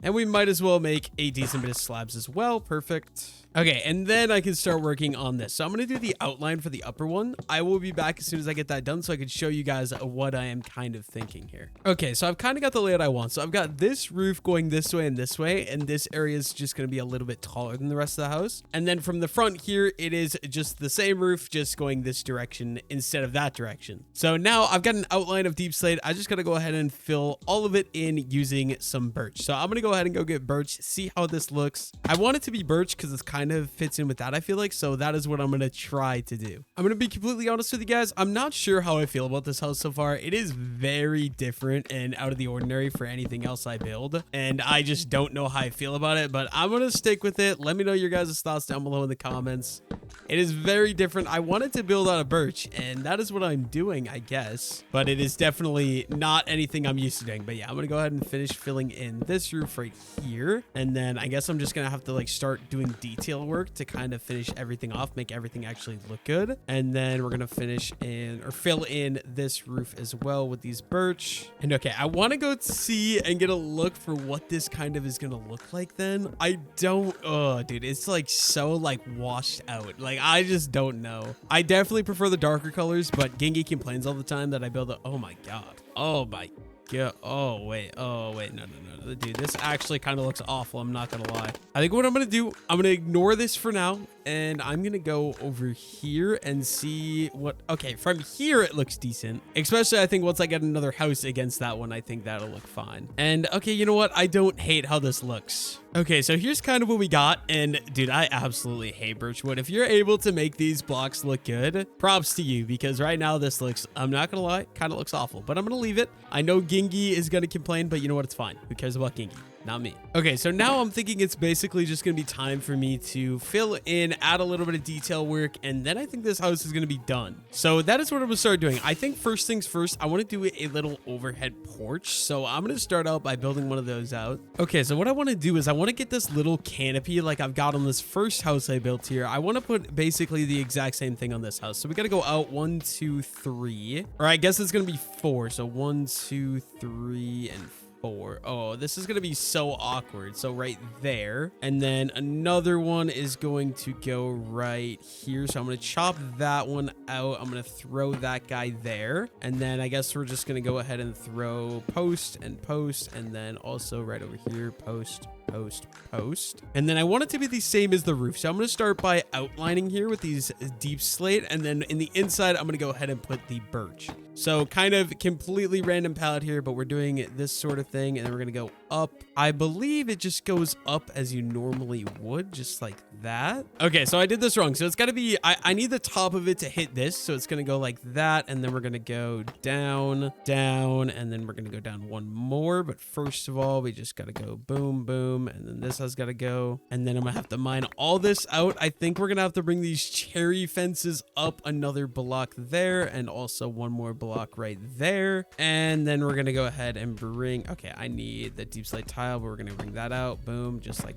And we might as well make a decent bit of slabs as well. Perfect. Okay, and then I can start working on this. So I'm going to do the outline for the upper one. I will be back as soon as I get that done so I can show you guys what I am kind of thinking here. Okay, so I've kind of got the layout I want. So I've got this roof going this way, and this area is just going to be a little bit taller than the rest of the house. And then from the front here, it is just the same roof, just going this direction instead of that direction. So now I've got an outline of deep slate. I just got to go ahead and fill all of it in using some birch. So I'm going to go ahead and go get birch, see how this looks. I want it to be birch because it's kind of fits in with that, I feel like. So that is what I'm going to try to do. I'm going to be completely honest with you guys. I'm not sure how I feel about this house so far. It is very different and out of the ordinary for anything else I build. And I just don't know how I feel about it, but I'm going to stick with it. Let me know your guys' thoughts down below in the comments. It is very different. I wanted to build out of birch and that is what I'm doing, I guess. But it is definitely not anything I'm used to doing. But yeah, I'm going to go ahead and finish filling in this roof right here. And then I guess I'm just going to have to like start doing detail work to kind of finish everything off, make everything actually look good. And then we're going to finish in or fill in this roof as well with these birch. And okay, I want to go see and get a look for what this kind of is going to look like then. I don't, oh dude, it's like so like washed out. Like I just don't know. I definitely prefer the darker colors, but Gingy complains all the time that I build a, oh my God. Oh my God. Oh wait, no. Dude, this actually kind of looks awful. I'm not gonna lie. I think what I'm gonna do, I'm gonna ignore this for now and I'm gonna go over here and see what, okay, from here it looks decent, especially I think once I get another house against that one, I think that'll look fine. And okay, you know what, I don't hate how this looks. Okay, so here's kind of what we got. And dude, I absolutely hate birchwood. If you're able to make these blocks look good, props to you, because right now this looks, I'm not gonna lie, kind of looks awful, but I'm gonna leave it. I know Gingy is gonna complain, but you know what, it's fine. Who cares about Gingy? Not me. Okay, so now I'm thinking it's basically just gonna be time for me to fill in, add a little bit of detail work, and then I think this house is gonna be done. So that is what I'm gonna start doing. I think first things first, I want to do a little overhead porch. So I'm gonna start out by building one of those out. Okay, so what I want to do is I want to get this little canopy like I've got on this first house I built here. I want to put basically the exact same thing on this house. So we got to go out 1, 2, 3, or I guess it's gonna be 4. So 1, 2, 3, and 4. Oh, this is going to be so awkward. So right there. And then another one is going to go right here. So I'm going to chop that one out. I'm going to throw that guy there. And then I guess we're just going to go ahead and throw post and post. And then also right over here, post, post, post. And then I want it to be the same as the roof. So I'm going to start by outlining here with these deep slate. And then in the inside, I'm going to go ahead and put the birch. So kind of completely random palette here, but we're doing this sort of thing. And then we're going to go up. I believe it just goes up as you normally would, just like that. Okay, so I did this wrong. So it's got to be, I need the top of it to hit this. So it's going to go like that. And then we're going to go down, down, and then we're going to go down one more. But first of all, we just got to go boom, boom. And then this has got to go. And then I'm going to have to mine all this out. I think we're going to have to bring these cherry fences up another block there. And also one more block right there. And then we're going to go ahead and bring, okay, I need the deep deep slate tile, but we're going to bring that out. Boom, just like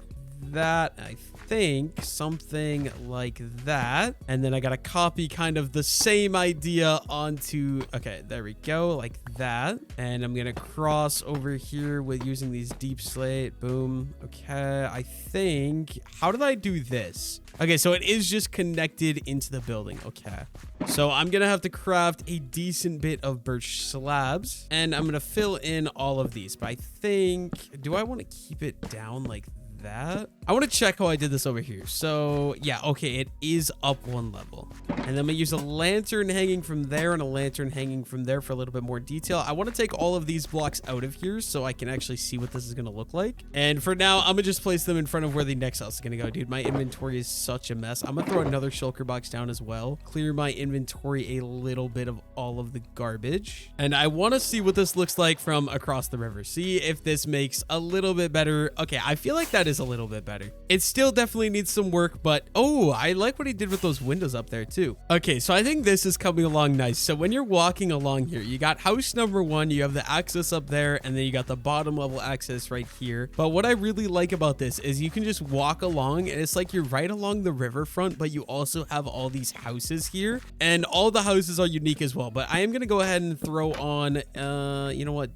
that. I think something like that. And then I gotta copy kind of the same idea onto, okay, there we go, like that. And I'm gonna cross over here with using these deep slate. Boom. Okay, I think, how did I do this? Okay, so it is just connected into the building. Okay, so I'm gonna have to craft a decent bit of birch slabs, and I'm gonna fill in all of these. But I think, do I want to keep it down like that? I want to check how I did this over here. So yeah, okay, it is up one level. And then I'm gonna use a lantern hanging from there and a lantern hanging from there for a little bit more detail. I want to take all of these blocks out of here so I can actually see what this is gonna look like. And for now, I'm gonna just place them in front of where the next house is gonna go. Dude, my inventory is such a mess. I'm gonna throw another shulker box down as well, clear my inventory a little bit of all of the garbage. And I want to see what this looks like from across the river. See if this makes a little bit better. Okay, I feel like that is a little bit better. It still definitely needs some work, but oh, I like what he did with those windows up there too. Okay, so I think this is coming along nice. So when you're walking along here, you got house number 1, you have the access up there, and then you got the bottom level access right here. But what I really like about this is you can just walk along and it's like you're right along the riverfront, but you also have all these houses here, and all the houses are unique as well. But I am gonna go ahead and throw on you know what,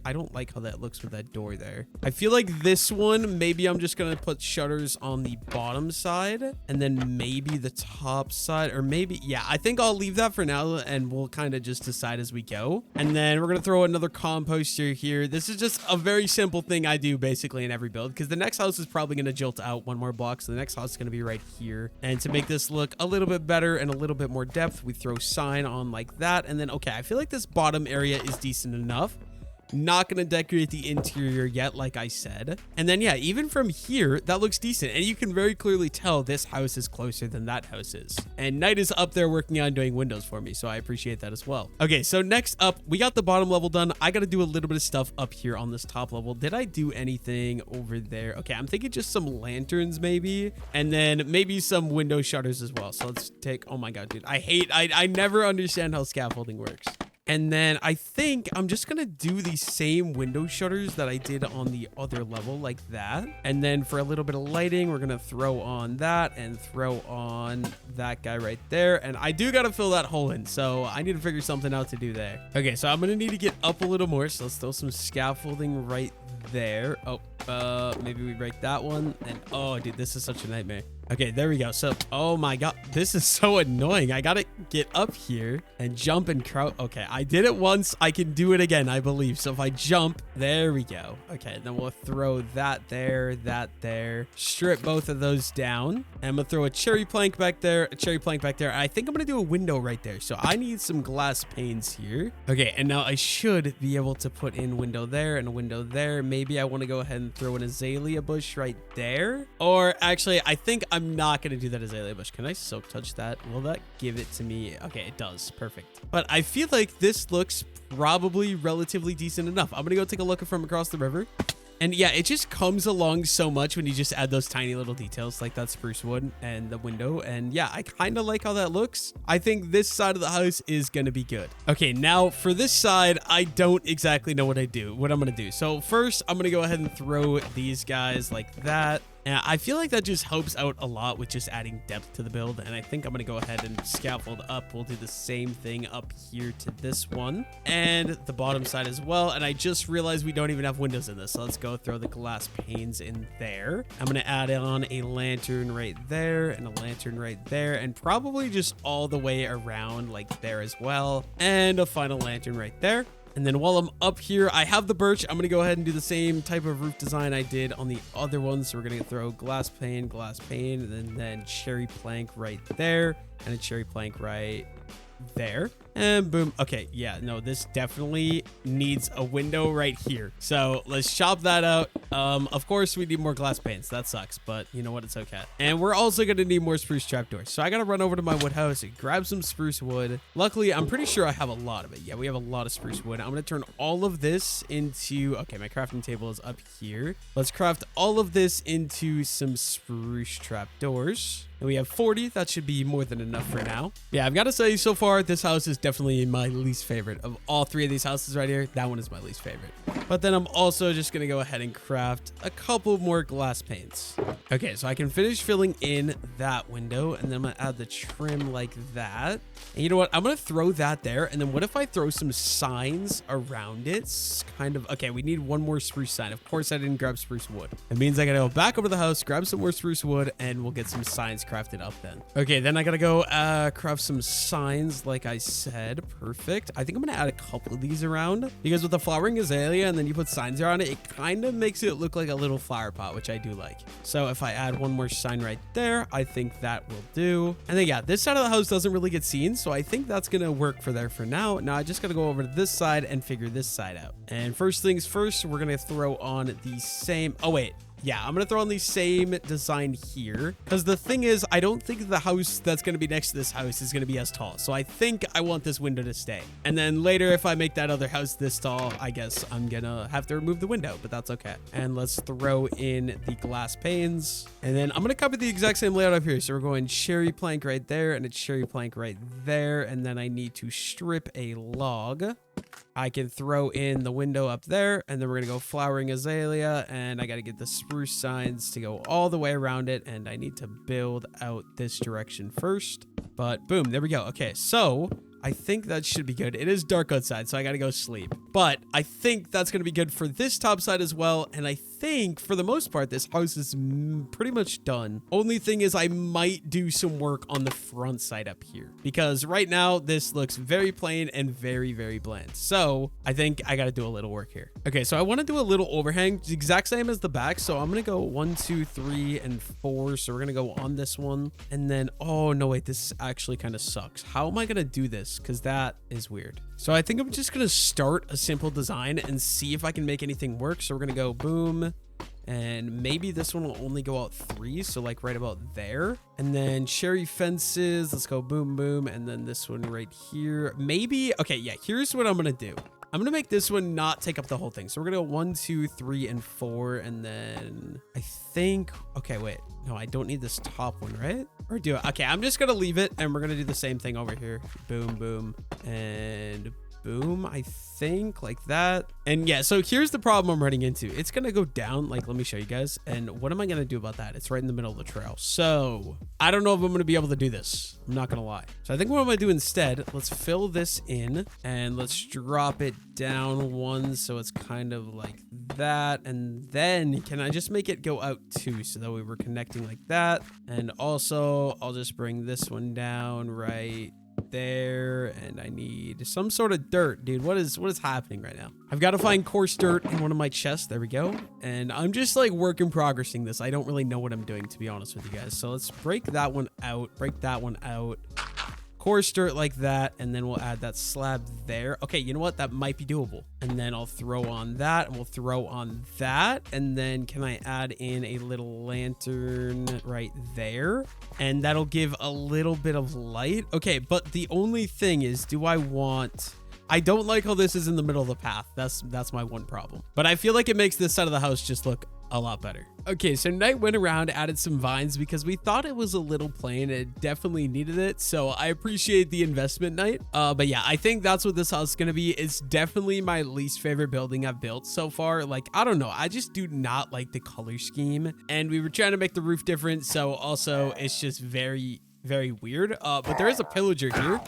I don't like how that looks with that door there. I feel like this one, maybe I'm just gonna put shutters on the bottom side and then maybe the top side, or maybe, yeah, I think I'll leave that for now and we'll kind of just decide as we go. And then we're gonna throw another composter here. This is just a very simple thing I do basically in every build, because the next house is probably gonna jolt out one more block, so the next house is gonna be right here. And to make this look a little bit better and a little bit more depth, we throw sign on like that. And then, okay, I feel like this bottom area is decent enough. Not gonna decorate the interior yet, like I said. And then yeah, even from here, that looks decent, and you can very clearly tell this house is closer than that house is. And Knight is up there working on doing windows for me, so I appreciate that as well. Okay, so next up, we got the bottom level done. I gotta do a little bit of stuff up here on this top level. Did I do anything over there? Okay, I'm thinking just some lanterns maybe, and then maybe some window shutters as well. So let's take, oh my god, dude, I never understand how scaffolding works. And then I think I'm just gonna do the same window shutters that I did on the other level, like that. And then for a little bit of lighting, we're gonna throw on that and throw on that guy right there. And I do gotta fill that hole in, so I need to figure something out to do there. Okay, so I'm gonna need to get up a little more, so let's throw some scaffolding right there. Oh, maybe we break that one. And oh, dude, this is such a nightmare. Okay, there we go. So, oh my god, this is so annoying. I gotta get up here and jump and crouch. Okay, I did it once. I can do it again, I believe. So if I jump, there we go. Okay, then we'll throw that there, strip both of those down. And I'm gonna throw a cherry plank back there, a cherry plank back there. I think I'm gonna do a window right there. So I need some glass panes here. Okay, and now I should be able to put in window there and a window there. Maybe I want to go ahead and throw an azalea bush right there. Or actually, I think I'm not going to do that azalea bush. Can I soak touch that? Will that give it to me? Okay, it does. Perfect. But I feel like this looks probably relatively decent enough. I'm going to go take a look from across the river. And yeah, it just comes along so much when you just add those tiny little details like that spruce wood and the window. And yeah, I kind of like how that looks. I think this side of the house is going to be good. Okay, now for this side, I don't exactly know what I'm going to do. So first, I'm going to go ahead and throw these guys like that. And I feel like that just helps out a lot with just adding depth to the build. And I think I'm going to go ahead and scaffold up. We'll do the same thing up here to this one and the bottom side as well. And I just realized we don't even have windows in this. So let's go throw the glass panes in there. I'm going to add on a lantern right there and a lantern right there, and probably just all the way around like there as well. And a final lantern right there. And then while I'm up here, I have the birch. I'm going to go ahead and do the same type of roof design I did on the other one. So we're going to throw glass pane, and then cherry plank right there, and a cherry plank right there. And boom. Okay, yeah, no, this definitely needs a window right here. So let's chop that out. Of course, we need more glass panes. That sucks, but you know what? It's okay. And we're also going to need more spruce trapdoors. So I got to run over to my wood house and grab some spruce wood. Luckily, I'm pretty sure I have a lot of it. Yeah, we have a lot of spruce wood. I'm going to turn all of this into... Okay, my crafting table is up here. Let's craft all of this into some spruce trapdoors. And we have 40. That should be more than enough for now. Yeah, I've got to say, so far, this house is definitely my least favorite. Of all 3 of these houses right here, that one is my least favorite. But then I'm also just going to go ahead and craft a couple more glass panes. Okay, so I can finish filling in that window, and then I'm going to add the trim like that. And you know what? I'm going to throw that there. And then what if I throw some signs around it? Kind of, okay, we need one more spruce sign. Of course, I didn't grab spruce wood. It means I got to go back over to the house, grab some more spruce wood, and we'll get some signs crafted up then. Okay, then I got to go craft some signs like I said. Perfect. I think I'm going to add a couple of these around because with the flowering azalea and then you put signs around it, it kind of makes it look like a little flower pot, which I do like. So if I add one more sign right there, I think that will do. And then yeah, this side of the house doesn't really get seen, so I think that's gonna work for there for now. Now I just gotta go over to this side and figure this side out. And first things first, we're gonna throw on the same, oh wait, yeah, I'm going to throw on the same design here because the thing is, I don't think the house that's going to be next to this house is going to be as tall. So I think I want this window to stay. And then later, if I make that other house this tall, I guess I'm going to have to remove the window, but that's okay. And let's throw in the glass panes. And then I'm going to copy the exact same layout up here. So we're going cherry plank right there and a cherry plank right there. And then I need to strip a log. I can throw in the window up there, and then we're going to go flowering azalea, and I got to get the spruce signs to go all the way around it, and I need to build out this direction first. But boom, there we go. Okay, so I think that should be good. It is dark outside, so I got to go sleep. But I think that's going to be good for this top side as well, and I think for the most part, this house is pretty much done. Only thing is I might do some work on the front side up here because right now this looks very plain and very, very bland. So I think I got to do a little work here. Okay, so I want to do a little overhang, the exact same as the back. So I'm going to go 1, 2, 3, and 4. So we're going to go on this one. And then, oh no, wait, this actually kind of sucks. How am I going to do this? Because that is weird. So I think I'm just going to start a simple design and see if I can make anything work. So we're going to go boom. And maybe this one will only go out 3. So like right about there. And then cherry fences. Let's go boom, boom. And then this one right here. Maybe. Okay, yeah, here's what I'm going to do. I'm going to make this one not take up the whole thing. So we're going to go 1, 2, 3, and 4. And then I think, okay, wait. No, I don't need this top one, right? Or do it? Okay, I'm just going to leave it. And we're going to do the same thing over here. Boom, boom, and boom, I think, like that. And yeah, so here's the problem I'm running into. It's gonna go down, like, let me show you guys. And what am I gonna do about that? It's right in the middle of the trail. So I don't know if I'm gonna be able to do this. I'm not gonna lie. So I think what I'm gonna do instead, let's fill this in and let's drop it down 1 so it's kind of like that. And then can I just make it go out 2 so that we were connecting like that? And also I'll just bring this one down right there, and I need some sort of dirt, dude. What is happening right now? I've got to find coarse dirt in one of my chests. There we go. And I'm just like work in progressing this. I don't really know what I'm doing, to be honest with you guys. So let's break that one out, break that one out. Coarse dirt like that, and then we'll add that slab there. Okay, you know what? That might be doable. And then I'll throw on that, and we'll throw on that. And then can I add in a little lantern right there? And that'll give a little bit of light. Okay, but the only thing is, do I want... I don't like how this is in the middle of the path. That's my one problem. But I feel like it makes this side of the house just look a lot better. Okay, so Knight went around, added some vines because we thought it was a little plain. It definitely needed it. So I appreciate the investment, Knight. But yeah, I think that's what this house is going to be. It's definitely my least favorite building I've built so far. Like, I don't know. I just do not like the color scheme. And we were trying to make the roof different. So also it's just very, very weird. But there is a pillager here.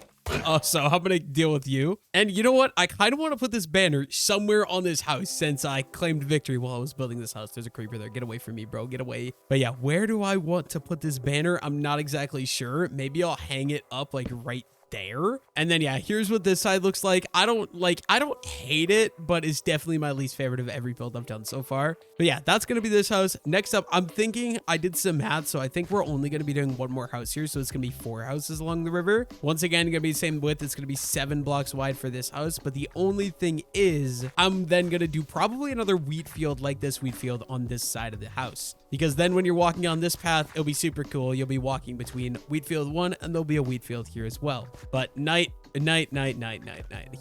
So I'm gonna deal with you. And you know what? I kind of want to put this banner somewhere on this house since I claimed victory while I was building this house. There's a creeper there. Get away from me, bro. Get away. But yeah, where do I want to put this banner? I'm not exactly sure. Maybe I'll hang it up like right there. And then yeah, here's what this side looks like. I don't hate it, but it's definitely my least favorite of every build I've done so far. But yeah, that's gonna be this house. Next up, I'm thinking, I did some math, so I think we're only gonna be doing one more house here, so it's gonna be 4 houses along the river. Once again, gonna be the same width. It's gonna be 7 blocks wide for this house. But the only thing is, I'm then gonna do probably another wheat field like this wheat field on this side of the house, because then when you're walking on this path, it'll be super cool. You'll be walking between wheat field 1 and there'll be a wheat field here as well. But Knight.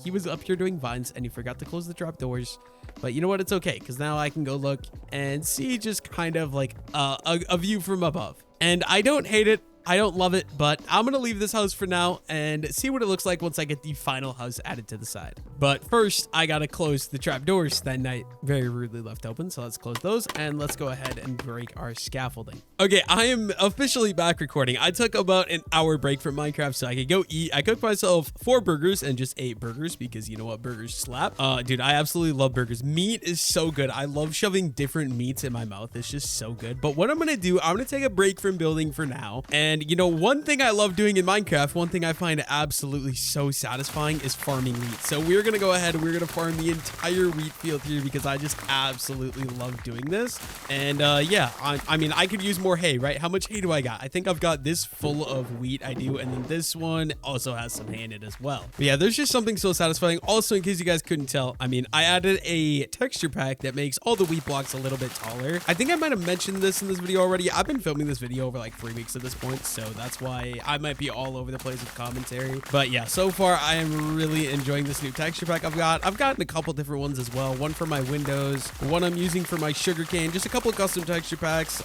He was up here doing vines and he forgot to close the trap doors. But you know what? It's okay, because now I can go look and see just kind of like a view from above. And I don't hate it. I don't love it, but I'm gonna leave this house for now and see what it looks like once I get the final house added to the side. But first, I gotta close the trapdoors that night very rudely left open. So let's close those and let's go ahead and break our scaffolding. Okay, I am officially back recording. I took about an hour break from Minecraft so I could go eat. I cooked myself 4 burgers and just 8 burgers because you know what, burgers slap. Dude, I absolutely love burgers. Meat is so good. I love shoving different meats in my mouth. It's just so good. But what I'm gonna do, I'm gonna take a break from building for now. And you know, one thing I love doing in Minecraft, one thing I find absolutely so satisfying is farming wheat. So we're gonna go ahead and we're gonna farm the entire wheat field here because I just absolutely love doing this. And yeah, I mean, I could use more hay, right? How much hay do I got? I think I've got this full of wheat. I do. And then this one also has some hay in it as well. But yeah, there's just something so satisfying. Also, in case you guys couldn't tell, I mean, I added a texture pack that makes all the wheat blocks a little bit taller. I think I might have mentioned this in this video already. I've been filming this video over like 3 weeks at this point, so that's why I might be all over the place with commentary. But yeah, so far I am really enjoying this new texture pack I've gotten a couple different ones as well. One for my windows, one I'm using for my sugarcane, just a couple of custom texture packs.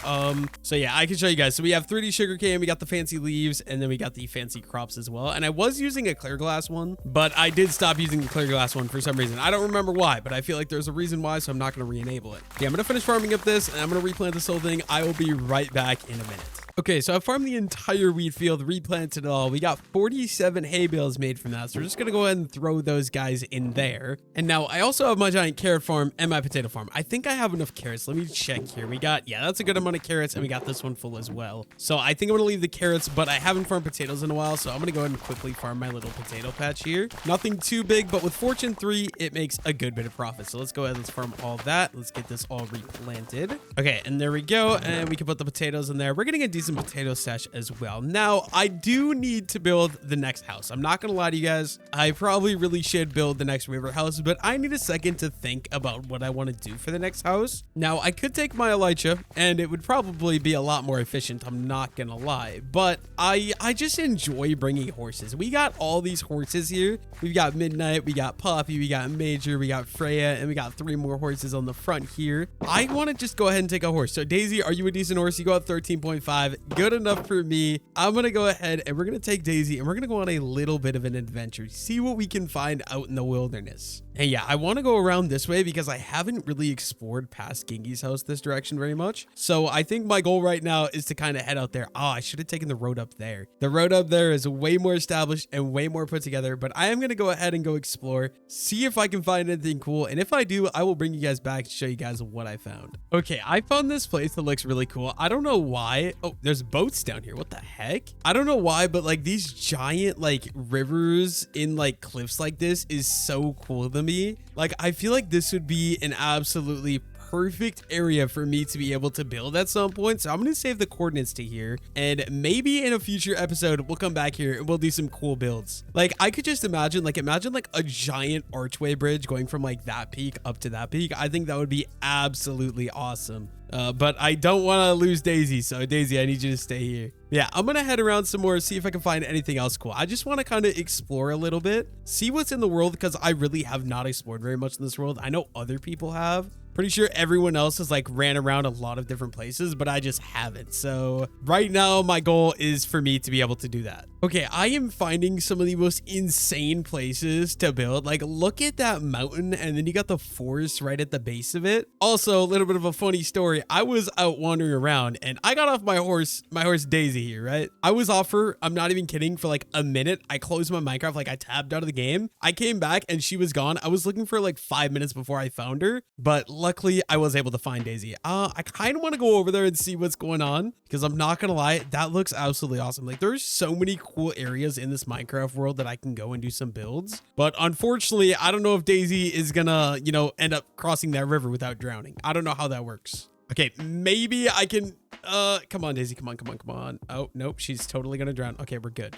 So yeah, I can show you guys. So we have 3D sugarcane, we got the fancy leaves, and then we got the fancy crops as well. And I was using a clear glass one, but I did stop using the clear glass one for some reason. I don't remember why, but I feel like there's a reason why, so I'm not going to re-enable it. Yeah, I'm going to finish farming up this, and I'm going to replant this whole thing. I will be right back in a minute. Okay, so I farmed the entire wheat field, replanted it all. We got 47 hay bales made from that, so we're just gonna go ahead and throw those guys in there. And now I also have my giant carrot farm and my potato farm. I think I have enough carrots. Let me check here. We got, yeah, that's a good amount of carrots, and we got this one full as well. So I think I'm gonna leave the carrots, but I haven't farmed potatoes in a while, so I'm gonna go ahead and quickly farm my little potato patch here. Nothing too big, but with Fortune 3, it makes a good bit of profit. So let's go ahead, let's farm all that. Let's get this all replanted. Okay, and there we go, and we can put the potatoes in there. We're getting a decent potato stash as well. Now, I do need to build the next house. I'm not gonna lie to you guys. I probably really should build the next river house, but I need a second to think about what I want to do for the next house. Now, I could take my Elytra, and it would probably be a lot more efficient. I'm not gonna lie, but I just enjoy bringing horses. We got all these horses here. We've got Midnight, we got Poppy, we got Major, we got Freya, and we got 3 more horses on the front here. I want to just go ahead and take a horse. So Daisy, are you a decent horse? You go at 13.5. Good enough for me. I'm gonna go ahead and we're gonna take Daisy and we're gonna go on a little bit of an adventure, see what we can find out in the wilderness. And yeah, I want to go around this way because I haven't really explored past Gingy's house this direction very much. So I think my goal right now is to kind of head out there. Oh, I should have taken the road up there. The road up there is way more established and way more put together, but I am going to go ahead and go explore, see if I can find anything cool. And if I do, I will bring you guys back to show you guys what I found. Okay, I found this place that looks really cool. I don't know why. Oh, there's boats down here. What the heck? I don't know why, but like these giant like rivers in like cliffs like this is so cool to me. Like, I feel like this would be an absolutely perfect area for me to be able to build at some point. So I'm going to save the coordinates to here, and maybe in a future episode we'll come back here and we'll do some cool builds. Like, I could just imagine like a giant archway bridge going from like that peak up to that peak. I think that would be absolutely awesome. But I don't want to lose Daisy, so Daisy, I need you to stay here. Yeah, I'm gonna head around some more, see if I can find anything else cool. I just want to kind of explore a little bit, see what's in the world, because I really have not explored very much in this world. I know other people have. Pretty sure everyone else has like ran around a lot of different places, but I just haven't. So right now my goal is for me to be able to do that. Okay, I am finding some of the most insane places to build. Like, look at that mountain, and then you got the forest right at the base of it. Also, a little bit of a funny story. I was out wandering around and I got off my horse Daisy here, right? I was off her, I'm not even kidding, for like a minute. I closed my Minecraft, like I tabbed out of the game. I came back and she was gone. I was looking for like 5 minutes before I found her, but luckily I was able to find Daisy. I kind of want to go over there and see what's going on, because I'm not gonna lie, that looks absolutely awesome. Like, there's so many cool areas in this Minecraft world that I can go and do some builds, but unfortunately I don't know if Daisy is gonna, you know, end up crossing that river without drowning. I don't know how that works. Okay, maybe I can, come on, Daisy, come on. Oh, nope, she's totally gonna drown. Okay, we're good.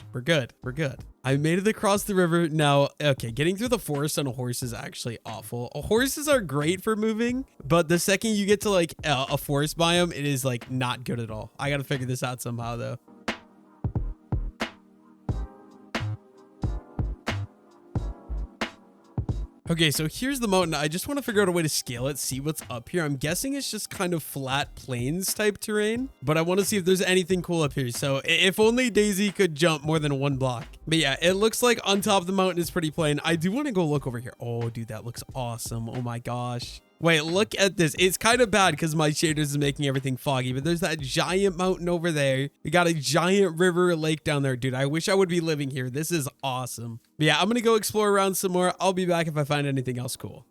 I made it across the river. Now, okay, getting through the forest on a horse is actually awful. Horses are great for moving, but the second you get to like a forest biome, it is like not good at all. I gotta figure this out somehow though. Okay, so here's the mountain. I just want to figure out a way to scale it, see what's up here. I'm guessing it's just kind of flat plains type terrain, but I want to see if there's anything cool up here. So if only Daisy could jump more than 1 block. But yeah, it looks like on top of the mountain is pretty plain. I do want to go look over here. Oh, dude, that looks awesome. Oh my gosh. Wait, look at this. It's kind of bad because my shaders is making everything foggy, but there's that giant mountain over there. We got a giant river lake down there. Dude, I wish I would be living here. This is awesome. But yeah, I'm going to go explore around some more. I'll be back if I find anything else cool.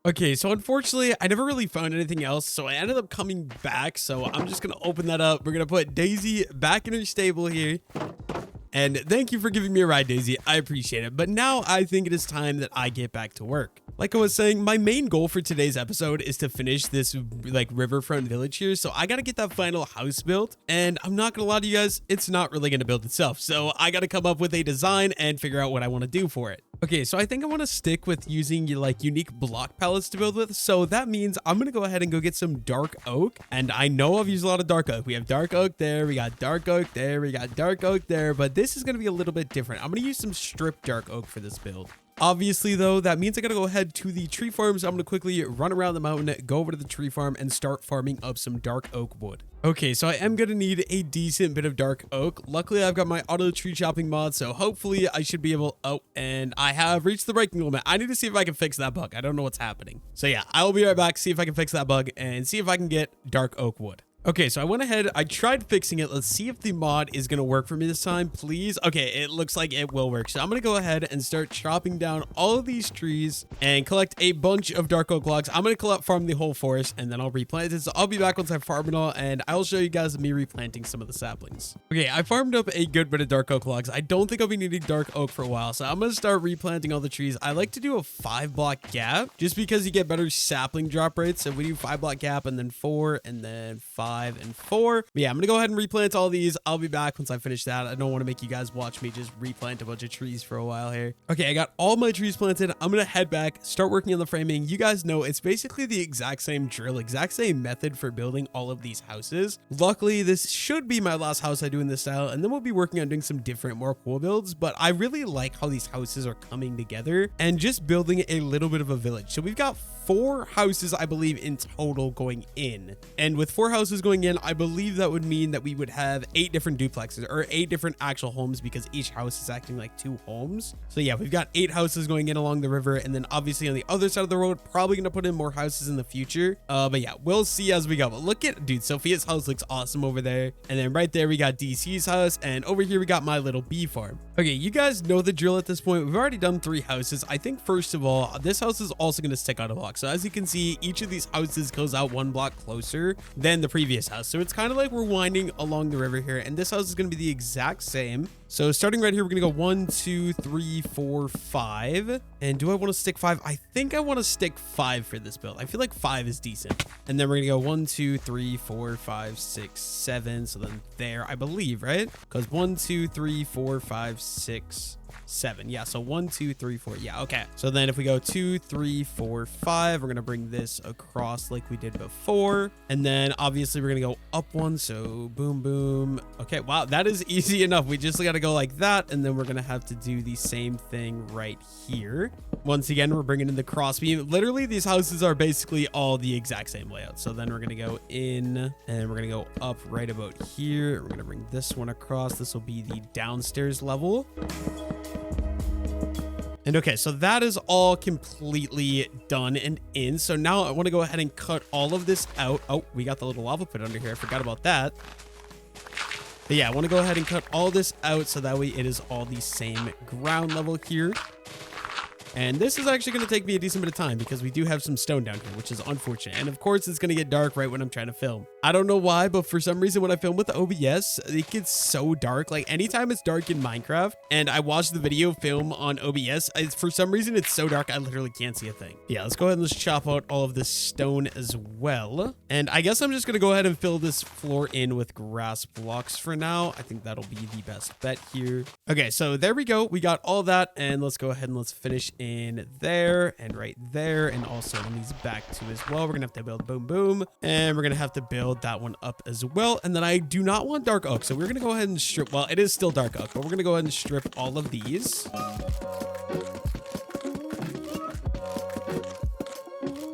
Okay, so unfortunately, I never really found anything else, so I ended up coming back. So I'm just going to open that up. We're going to put Daisy back in her stable here. And thank you for giving me a ride, Daisy. I appreciate it. But now I think it is time that I get back to work. Like I was saying, my main goal for today's episode is to finish this like riverfront village here. So I got to get that final house built. And I'm not going to lie to you guys, it's not really going to build itself. So I got to come up with a design and figure out what I want to do for it. Okay, so I think I want to stick with using like unique block palettes to build with. So that means I'm going to go ahead and go get some dark oak. And I know I've used a lot of dark oak. We have dark oak there. We got dark oak there. We got dark oak there. But this is going to be a little bit different. I'm going to use some stripped dark oak for this build. Obviously, though, that means I gotta go ahead to the tree farm. So I'm gonna quickly run around the mountain, go over to the tree farm, and start farming up some dark oak wood. Okay, so I am gonna need a decent bit of dark oak. Luckily, I've got my auto tree chopping mod, so hopefully I should be able... Oh, and I have reached the breaking limit. I need to see if I can fix that bug. I don't know what's happening. So yeah, I will be right back, see if I can fix that bug, and see if I can get dark oak wood. Okay, so I went ahead, I tried fixing it. Let's see if the mod is going to work for me this time, please. Okay, it looks like it will work. So I'm going to go ahead and start chopping down all of these trees and collect a bunch of dark oak logs. I'm going to farm the whole forest and then I'll replant it. So I'll be back once I farm it all and I'll show you guys me replanting some of the saplings. Okay, I farmed up a good bit of dark oak logs. I don't think I'll be needing dark oak for a while. So I'm going to start replanting all the trees. I like to do a 5-block gap just because you get better sapling drop rates. So we do 5-block gap and then 4 and then 5 and 4. But yeah, I'm gonna go ahead and replant all these. I'll be back once I finish that. I don't want to make you guys watch me just replant a bunch of trees for a while here. Okay, I got all my trees planted. I'm gonna head back, start working on the framing. You guys know it's basically the exact same drill, exact same method for building all of these houses. Luckily, this should be my last house I do in this style, and then we'll be working on doing some different, more cool builds. But I really like how these houses are coming together and just building a little bit of a village. So we've got 4 houses, I believe, in total going in. And with 4 houses going in, I believe that would mean that we would have 8 different duplexes or 8 different actual homes because each house is acting like 2 homes. So yeah, we've got 8 houses going in along the river. And then obviously on the other side of the road, probably going to put in more houses in the future. But yeah, we'll see as we go. But look at, dude, Sophia's house looks awesome over there. And then right there, we got DC's house. And over here, we got my little bee farm. Okay, you guys know the drill at this point. We've already done 3 houses. I think first of all, this house is also going to stick out a block. So as you can see, each of these houses goes out 1 block closer than the previous house. So it's kind of like we're winding along the river here. And this house is going to be the exact same. So starting right here, we're going to go 1, 2, 3, 4, 5. And do I want to stick 5? I think I want to stick 5 for this build. I feel like 5 is decent. And then we're going to go 1, 2, 3, 4, 5, 6, 7. So then there, I believe, right? Because 1, 2, 3, 4, 5, 6, 7. Yeah, so 1, 2, 3, 4. Yeah, okay. So then if we go 2, 3, 4, 5, we're going to bring this across like we did before. And then obviously we're going to go up 1. So boom, boom. Okay, wow, that is easy enough. We just got to go like that. And then we're going to have to do the same thing right here. Once again, we're bringing in the cross beam. Literally, these houses are basically all the exact same layout. So then we're going to go in and we're going to go up right about here. We're going to bring this one across. This will be the downstairs level. And okay, so that is all completely done and in. So now I want to go ahead and cut all of this out. Oh, we got the little lava pit under here. I forgot about that. But yeah, I want to go ahead and cut all this out so that way it is all the same ground level here. And this is actually going to take me a decent bit of time because we do have some stone down here, which is unfortunate. And of course, it's going to get dark right when I'm trying to film. I don't know why, but for some reason, when I film with OBS, it gets so dark. Like anytime it's dark in Minecraft and I watch the video film on OBS, for some reason, it's so dark, I literally can't see a thing. Yeah, let's go ahead and let's chop out all of this stone as well. And I guess I'm just going to go ahead and fill this floor in with grass blocks for now. I think that'll be the best bet here. Okay, so there we go. We got all that. And let's go ahead and let's finish in there and right there. And also on these back too as well. We're going to have to build boom, boom. And we're going to have to build build that one up as well. And then I do not want dark oak, so we're gonna go ahead and strip, well, it is still dark oak, but we're gonna go ahead and strip all of these.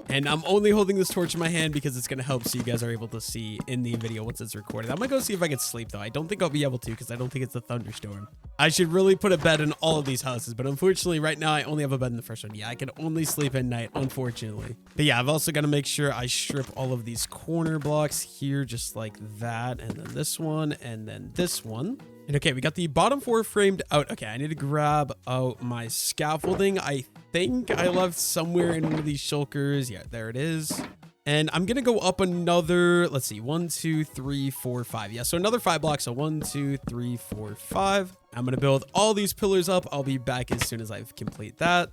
And I'm only holding this torch in my hand because it's going to help so you guys are able to see in the video once it's recorded. I'm going to go see if I can sleep, though. I don't think I'll be able to because I don't think it's a thunderstorm. I should really put a bed in all of these houses, but unfortunately, right now, I only have a bed in the first one. Yeah, I can only sleep at night, unfortunately. But yeah, I've also got to make sure I strip all of these corner blocks here just like that, and then this one, and then this one. And okay, we got the bottom 4 framed out. Okay, I need to grab out my scaffolding. I think I left somewhere in one of these shulkers. Yeah, there it is. And I'm going to go up another, let's see, 1, 2, 3, 4, 5. Yeah, so another 5 blocks. So 1, 2, 3, 4, 5. I'm going to build all these pillars up. I'll be back as soon as I complete that.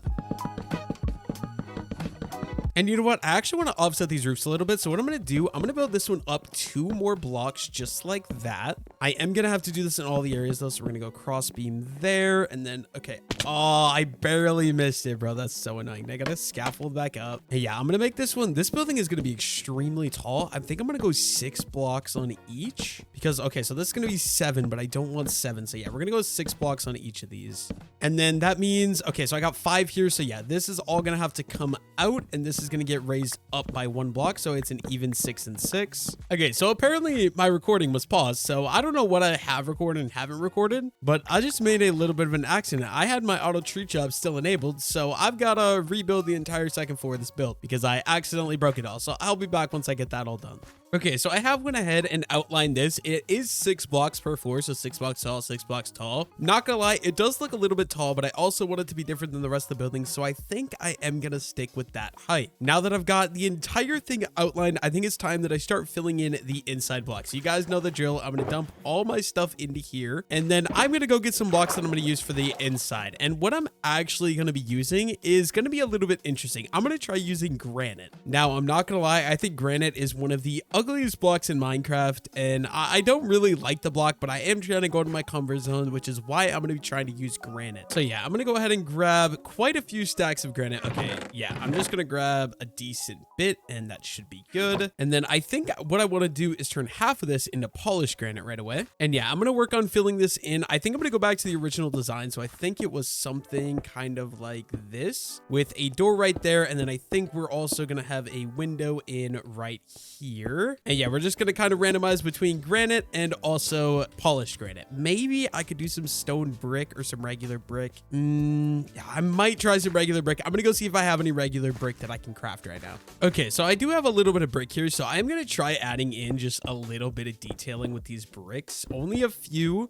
And you know what? I actually want to offset these roofs a little bit. So what I'm going to do, I'm going to build this one up 2 more blocks just like that. I am going to have to do this in all the areas though. So we're going to go cross beam there and then, okay. Oh, I barely missed it, bro. That's so annoying. I got to scaffold back up. Hey, yeah, I'm going to make this one. This building is going to be extremely tall. I think I'm going to go 6 blocks on each because, okay, so this is going to be 7, but I don't want 7. So yeah, we're going to go 6 blocks on each of these. And then that means, okay, so I got 5 here. So yeah, this is all going to have to come out and this is going to get raised up by 1 block, so it's an even 6 and 6. Okay, so apparently my recording was paused, so I don't know what I have recorded and haven't recorded, but I just made a little bit of an accident. I had my auto tree chop still enabled, so I've got to rebuild the entire second floor of this build because I accidentally broke it all. So I'll be back once I get that all done. Okay, so I have went ahead and outlined this. It is 6 blocks per floor, so 6 blocks tall, 6 blocks tall. Not gonna lie, it does look a little bit tall, but I also want it to be different than the rest of the building, so I think I am gonna stick with that height. Now that I've got the entire thing outlined, I think it's time that I start filling in the inside blocks. You guys know the drill. I'm gonna dump all my stuff into here, and then I'm gonna go get some blocks that I'm gonna use for the inside. And what I'm actually gonna be using is gonna be a little bit interesting. I'm gonna try using granite. Now, I'm not gonna lie, I think granite is one of the ugliest blocks in Minecraft, and I don't really like the block, but I am trying to go to my comfort zone, which is why I'm going to be trying to use granite. So yeah, I'm going to go ahead and grab quite a few stacks of granite. Okay, yeah, I'm just going to grab a decent bit, and that should be good. And then I think what I want to do is turn half of this into polished granite right away. And yeah, I'm going to work on filling this in. I think I'm going to go back to the original design. So I think it was something kind of like this with a door right there. And then I think we're also going to have a window in right here. And yeah, we're just going to kind of randomize between granite and also polished granite. Maybe I could do some stone brick or some regular brick. Yeah, I might try some regular brick. I'm going to go see if I have any regular brick that I can craft right now. Okay, so I do have a little bit of brick here. So I'm going to try adding in just a little bit of detailing with these bricks. Only a few.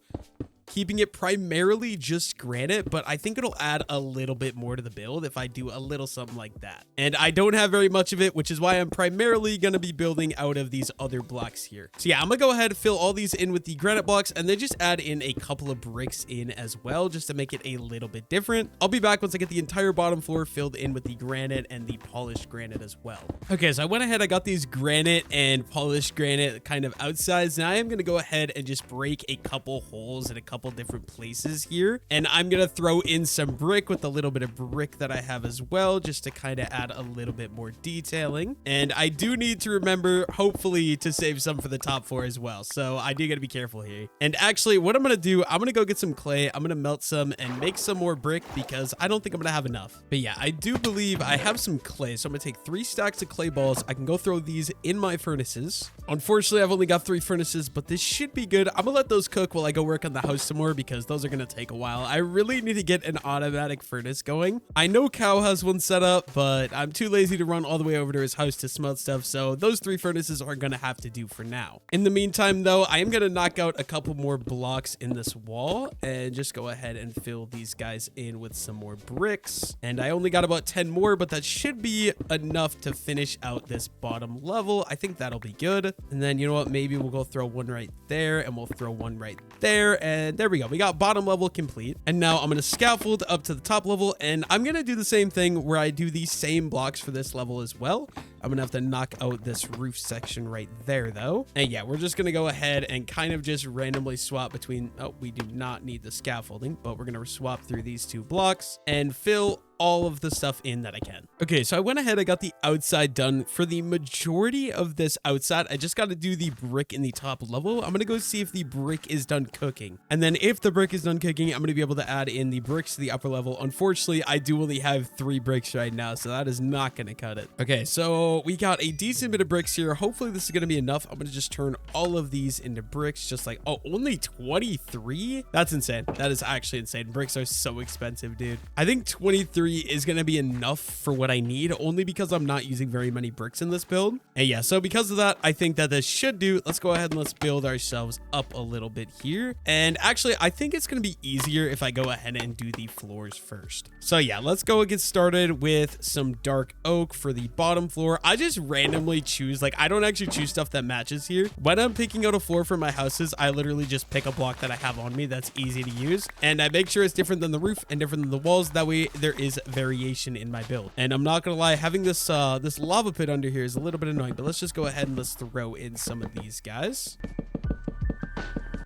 Keeping it primarily just granite, but I think it'll add a little bit more to the build if I do a little something like that. And I don't have very much of it, which is why I'm primarily going to be building out of these other blocks here. So yeah, I'm going to go ahead and fill all these in with the granite blocks and then just add in a couple of bricks in as well, just to make it a little bit different. I'll be back once I get the entire bottom floor filled in with the granite and the polished granite as well. Okay, so I went ahead, I got these granite and polished granite kind of outsides. Now I am going to go ahead and just break a couple holes in a couple different places here, and I'm gonna throw in some brick with a little bit of brick that I have as well, just to kind of add a little bit more detailing. And I do need to remember, hopefully, to save some for the top floor as well, so I do gotta be careful here. And actually, what I'm gonna do, I'm gonna go get some clay, I'm gonna melt some and make some more brick because I don't think I'm gonna have enough. But yeah, I do believe I have some clay, so I'm gonna take 3 stacks of clay balls. I can go throw these in my furnaces. Unfortunately, I've only got 3 furnaces, but this should be good. I'm gonna let those cook while I go work on the house some more because those are going to take a while. I really need to get an automatic furnace going. I know Cow has one set up, but I'm too lazy to run all the way over to his house to smelt stuff, so those 3 furnaces are going to have to do for now. In the meantime, though, I am going to knock out a couple more blocks in this wall and just go ahead and fill these guys in with some more bricks. And I only got about 10 more, but that should be enough to finish out this bottom level. I think that'll be good. And then, you know what, maybe we'll go throw one right there and we'll throw one right there. And there we go. We got bottom level complete. And now I'm going to scaffold up to the top level, and I'm going to do the same thing where I do the same blocks for this level as well, I'm gonna have to knock out this roof section right there though. And yeah, we're just gonna go ahead and kind of just randomly swap between, oh, we do not need the scaffolding, but we're gonna swap through these 2 blocks and fill all of the stuff in that I can. Okay, so I went ahead, I got the outside done. For the majority of this outside, I just got to do the brick in the top level. I'm gonna go see if the brick is done cooking. And then if the brick is done cooking, I'm gonna be able to add in the bricks to the upper level. Unfortunately, I do only have 3 bricks right now, so that is not gonna cut it. Okay, so we got a decent bit of bricks here. Hopefully this is gonna be enough. I'm gonna just turn all of these into bricks, just like, oh, only 23? That's insane. That is actually insane. Bricks are so expensive, dude. I think 23 is going to be enough for what I need, only because I'm not using very many bricks in this build. And yeah, so because of that, I think that this should do. Let's go ahead and let's build ourselves up a little bit here. And actually, I think it's going to be easier if I go ahead and do the floors first. So yeah, let's go and get started with some dark oak for the bottom floor. I just randomly choose, like, I don't actually choose stuff that matches here. When I'm picking out a floor for my houses, I literally just pick a block that I have on me that's easy to use. And I make sure it's different than the roof and different than the walls. That way there is variation in my build. And I'm not gonna lie, having this this lava pit under here is a little bit annoying, but let's just go ahead and let's throw in some of these guys.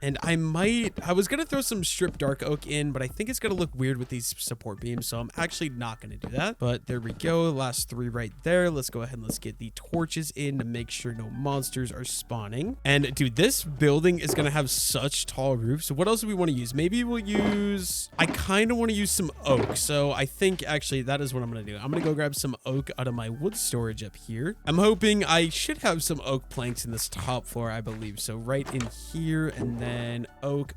And I was gonna throw some stripped dark oak in, but I think it's gonna look weird with these support beams, so I'm actually not gonna do that. But there we go, last 3 right there. Let's go ahead and let's get the torches in to make sure no monsters are spawning. And dude, this building is gonna have such tall roofs. So what else do we want to use? Maybe we'll use, I kind of want to use some oak. So I think actually that is what I'm gonna do. I'm gonna go grab some oak out of my wood storage up here. I'm hoping I should have some oak planks in this top floor, I believe. So right in here, and then oak.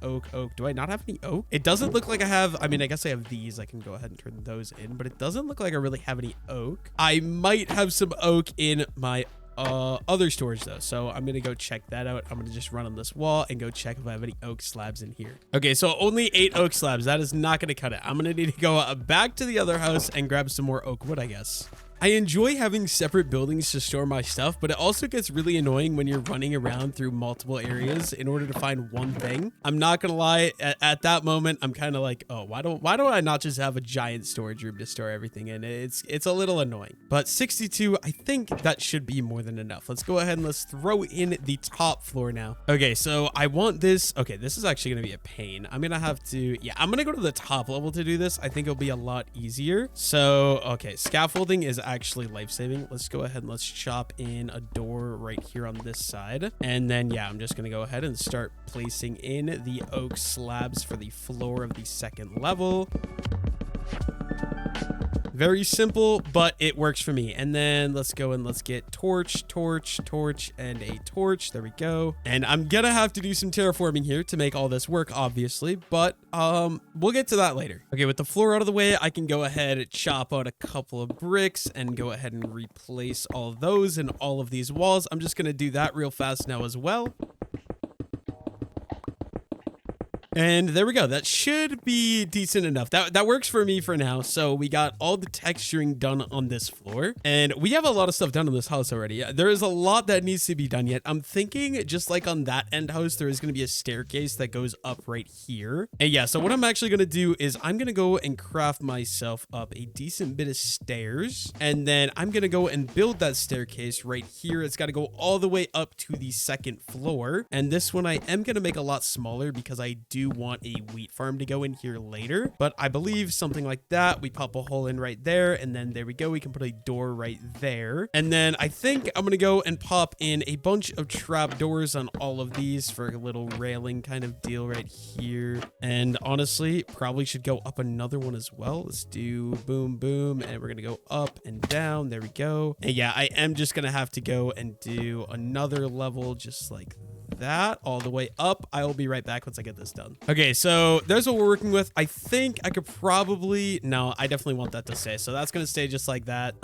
Do I not have any oak? It doesn't look like I have. I mean, I guess I have these. I can go ahead and turn those in, but it doesn't look like I really have any oak. I might have some oak in my other storage though, so I'm gonna go check that out. I'm gonna just run on this wall and go check if I have any oak slabs in here. Okay, so only 8 oak slabs. That is not gonna cut it. I'm gonna need to go back to the other house and grab some more oak wood, I guess. I enjoy having separate buildings to store my stuff, but it also gets really annoying when you're running around through multiple areas in order to find one thing. I'm not gonna lie, at that moment, I'm kind of like, oh, why do I not just have a giant storage room to store everything in? It's a little annoying. But 62, I think that should be more than enough. Let's go ahead and let's throw in the top floor now. Okay, so I want this. Okay, this is actually gonna be a pain. I'm gonna have to, yeah, I'm gonna go to the top level to do this. I think it'll be a lot easier. So, okay, scaffolding is actually life-saving. Let's go ahead and let's chop in a door right here on this side. And then, yeah, I'm just going to go ahead and start placing in the oak slabs for the floor of the 2nd level. Very simple, but it works for me. And then let's go and let's get torch, and a torch. There we go. And I'm gonna have to do some terraforming here to make all this work, obviously, but we'll get to that later. Okay, with the floor out of the way, I can go ahead and chop out a couple of bricks and go ahead and replace all of those and all of these walls. I'm just gonna do that real fast now as well. And there we go. That should be decent enough. That works for me for now. So we got all the texturing done on this floor. And we have a lot of stuff done on this house already. There is a lot that needs to be done yet. I'm thinking just like on that end house, there is going to be a staircase that goes up right here. And yeah, so what I'm actually going to do is I'm going to go and craft myself up a decent bit of stairs. And then I'm going to go and build that staircase right here. It's got to go all the way up to the 2nd floor. And this one I am going to make a lot smaller because I do want a wheat farm to go in here later, but I believe something like that. We pop a hole in right there, and then there we go. We can put a door right there, and then I think I'm gonna go and pop in a bunch of trap doors on all of these for a little railing kind of deal right here. And honestly, probably should go up another one as well. Let's do boom, boom, and we're gonna go up and down. There we go. And yeah, I am just gonna have to go and do another level just like that all the way up. I will be right back once I get this done. Okay, so there's what we're working with. I think I could probably, no, I definitely want that to stay. So that's gonna stay just like that.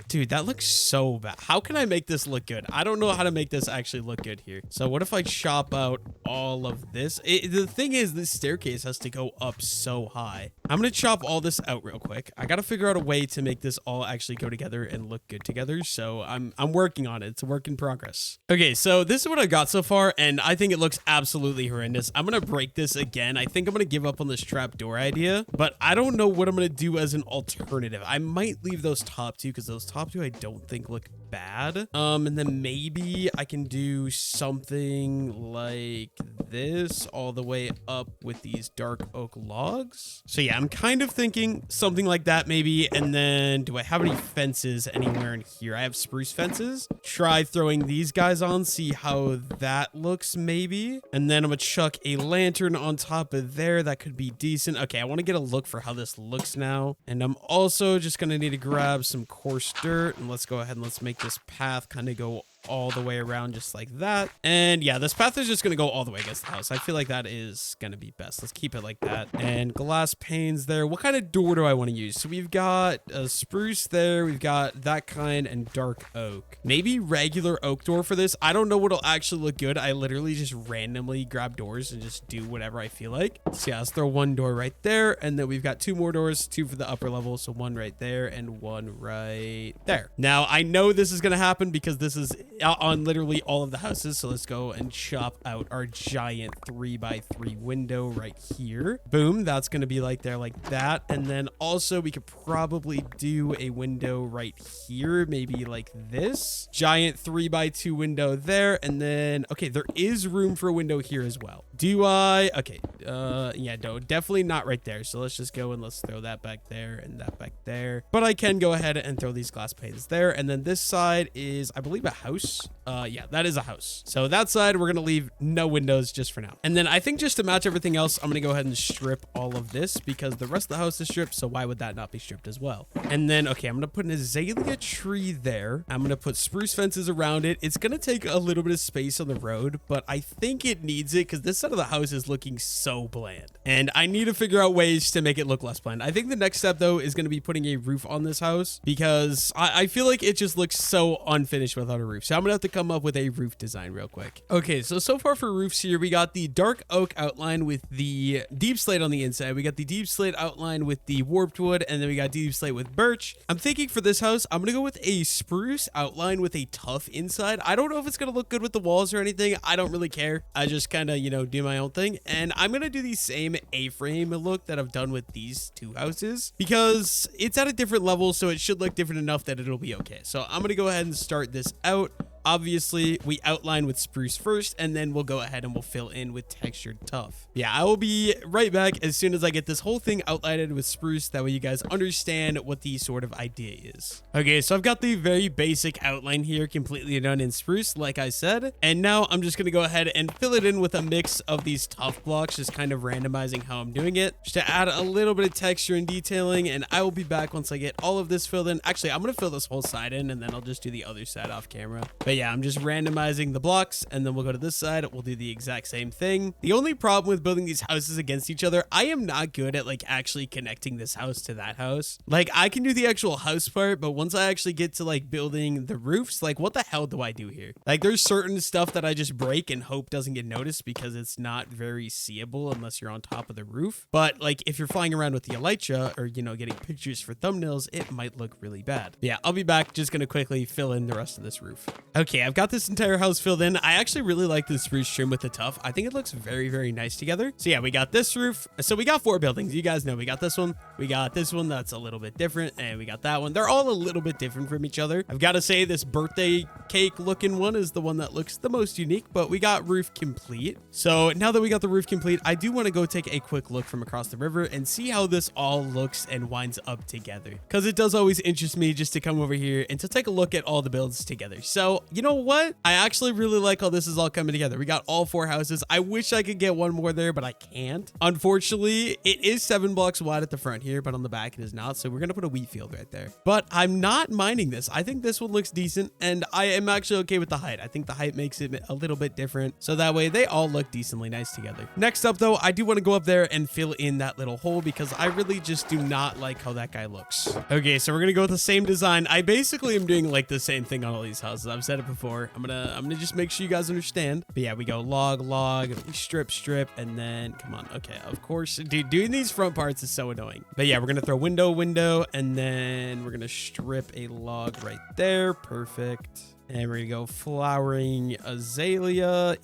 Dude, that looks so bad. How can I make this look good? I don't know how to make this actually look good here. So what if I chop out all of this? The thing is, this staircase has to go up so high. I'm gonna chop all this out real quick. I gotta figure out a way to make this all actually go together and look good together. So I'm working on it. It's a work in progress. Okay, so this is what I got so far, and I think it looks absolutely horrendous. I'm gonna break this again. I think I'm gonna give up on this trapdoor idea, but I don't know what I'm gonna do as an alternative. I might leave those top two because those top two I don't think look bad. And then maybe I can do something like this all the way up with these dark oak logs. So yeah, I'm kind of thinking something like that maybe. And then do I have any fences anywhere in here? I have spruce fences. Try throwing these guys on, see how that looks maybe. And then I'm gonna chuck a lantern on top of there. That could be decent. Okay, I want to get a look for how this looks now. And I'm also just gonna need to grab some coarse dirt, and let's go ahead and let's make this path kind of go all the way around just like that. And yeah, this path is just gonna go all the way against the house. I feel like that is gonna be best. Let's keep it like that. And glass panes there. What kind of door do I want to use? So we've got a spruce there, we've got that kind, and dark oak. Maybe regular oak door for this. I don't know what'll actually look good. I literally just randomly grab doors and just do whatever I feel like. So yeah, let's throw one door right there, and then we've got two more doors, two for the upper level, so one right there and one right there. Now I know this is gonna happen because this is on literally all of the houses. So let's go and chop out our giant 3x3 window right here. Boom, that's going to be like there like that. And then also we could probably do a window right here, maybe like this giant 3x2 window there. And then okay, there is room for a window here as well. Do I? Okay, yeah, no, definitely not right there. So let's just go and let's throw that back there and that back there. But I can go ahead and throw these glass panes there. And then this side is, I believe, a house. Yeah, that is a house. So that side, we're going to leave no windows just for now. And then I think just to match everything else, I'm going to go ahead and strip all of this because the rest of the house is stripped. So why would that not be stripped as well? And then, okay, I'm going to put an azalea tree there. I'm going to put spruce fences around it. It's going to take a little bit of space on the road, but I think it needs it because this side of the house is looking so bland. And I need to figure out ways to make it look less bland. I think the next step, though, is going to be putting a roof on this house because I feel like it just looks so unfinished without a roof. So I'm going to have to come up with a roof design real quick. Okay, so far for roofs here, we got the dark oak outline with the deep slate on the inside. We got the deep slate outline with the warped wood, and then we got deep slate with birch. I'm thinking for this house, I'm going to go with a spruce outline with a tough inside. I don't know if it's going to look good with the walls or anything. I don't really care. I just kind of, you know, do my own thing. And I'm going to do the same A-frame look that I've done with these two houses because it's at a different level, so it should look different enough that it'll be okay. So I'm going to go ahead and start this out. Obviously, we outline with spruce first, and then we'll go ahead and we'll fill in with textured tough. Yeah, I will be right back as soon as I get this whole thing outlined with spruce. That way you guys understand what the sort of idea is. Okay, so I've got the very basic outline here completely done in spruce, like I said. And now I'm just going to go ahead and fill it in with a mix of these tough blocks, just kind of randomizing how I'm doing it, just to add a little bit of texture and detailing. And I will be back once I get all of this filled in. Actually, I'm going to fill this whole side in, and then I'll just do the other side off camera. But yeah, I'm just randomizing the blocks, and then we'll go to this side. We'll do the exact same thing. The only problem with building these houses against each other, I am not good at like actually connecting this house to that house. Like I can do the actual house part, but once I actually get to like building the roofs, like what the hell do I do here? Like there's certain stuff that I just break and hope doesn't get noticed because it's not very seeable unless you're on top of the roof. But like if you're flying around with the elytra or, you know, getting pictures for thumbnails, it might look really bad. But yeah, I'll be back. Just gonna quickly fill in the rest of this roof. Okay, I've got this entire house filled in. I actually really like the spruce trim with the tough. I think it looks very, very nice together. So yeah, we got this roof. So we got 4 buildings. You guys know we got this one. We got this one that's a little bit different, and we got that one. They're all a little bit different from each other. I've got to say this birthday cake looking one is the one that looks the most unique, but we got roof complete. So now that we got the roof complete, I do want to go take a quick look from across the river and see how this all looks and winds up together, because it does always interest me just to come over here and to take a look at all the builds together. So you know what? I actually really like how this is all coming together. We got all 4 houses. I wish I could get one more there, but I can't. Unfortunately, it is 7 blocks wide at the front here, but on the back it is not. So we're going to put a wheat field right there. But I'm not minding this. I think this one looks decent, and I am actually okay with the height. I think the height makes it a little bit different. So that way they all look decently nice together. Next up though, I do want to go up there and fill in that little hole because I really just do not like how that guy looks. Okay, so we're going to go with the same design. I basically am doing like the same thing on all these houses. I've said it before. I'm gonna just make sure you guys understand. But yeah, we go log, strip, and then come on. Okay, of course, dude, doing these front parts is so annoying. But yeah, we're gonna throw window, and then we're gonna strip a log right there. Perfect. And we're gonna go flowering azalea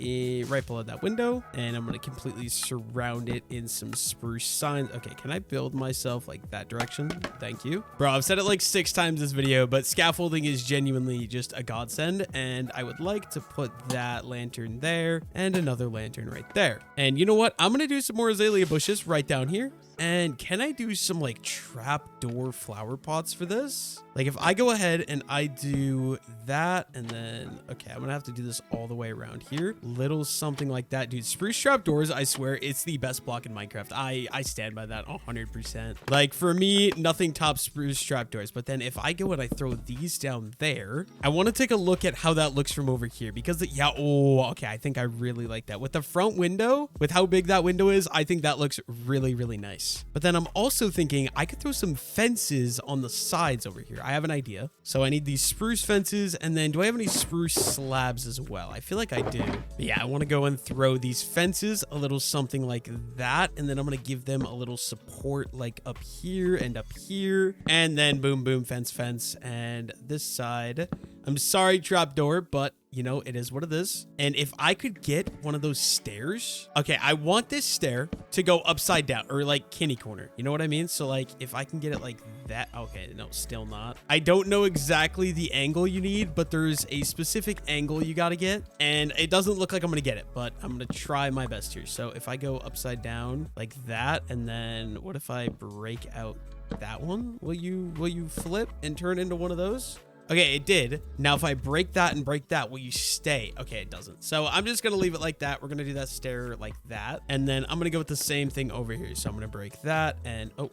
right below that window. And I'm gonna completely surround it in some spruce signs. Okay, can I build myself like that direction? Thank you. Bro, I've said it like 6 times this video, but scaffolding is genuinely just a godsend. And I would like to put that lantern there and another lantern right there. And you know what? I'm gonna do some more azalea bushes right down here. And can I do some like trapdoor flower pots for this? Like if I go ahead and I do that and then, okay, I'm gonna have to do this all the way around here. Little something like that. Dude, spruce trapdoors, I swear, it's the best block in Minecraft. I stand by that 100%. Like for me, nothing tops spruce trapdoors. But then if I go and I throw these down there, I want to take a look at how that looks from over here because yeah, oh, okay, I think I really like that. With the front window, with how big that window is, I think that looks really, really nice. But then I'm also thinking I could throw some fences on the sides over here. I have an idea. So I need these spruce fences. And then do I have any spruce slabs as well? I feel like I do. But yeah, I want to go and throw these fences, a little something like that. And then I'm going to give them a little support like up here and up here. And then boom, boom, fence, fence. And this side, I'm sorry, trapdoor, but you know, it is what it is. And if I could get one of those stairs, okay, I want this stair to go upside down or like kitty corner. You know what I mean? So like if I can get it like that, okay, no, still not. I don't know exactly the angle you need, but there's a specific angle you got to get. And it doesn't look like I'm going to get it, but I'm going to try my best here. So if I go upside down like that, and then what if I break out that one? Will you flip and turn into one of those? Okay, it did. Now, if I break that and break that, will you stay? Okay, it doesn't. So I'm just going to leave it like that. We're going to do that stair like that. And then I'm going to go with the same thing over here. So I'm going to break that and oh,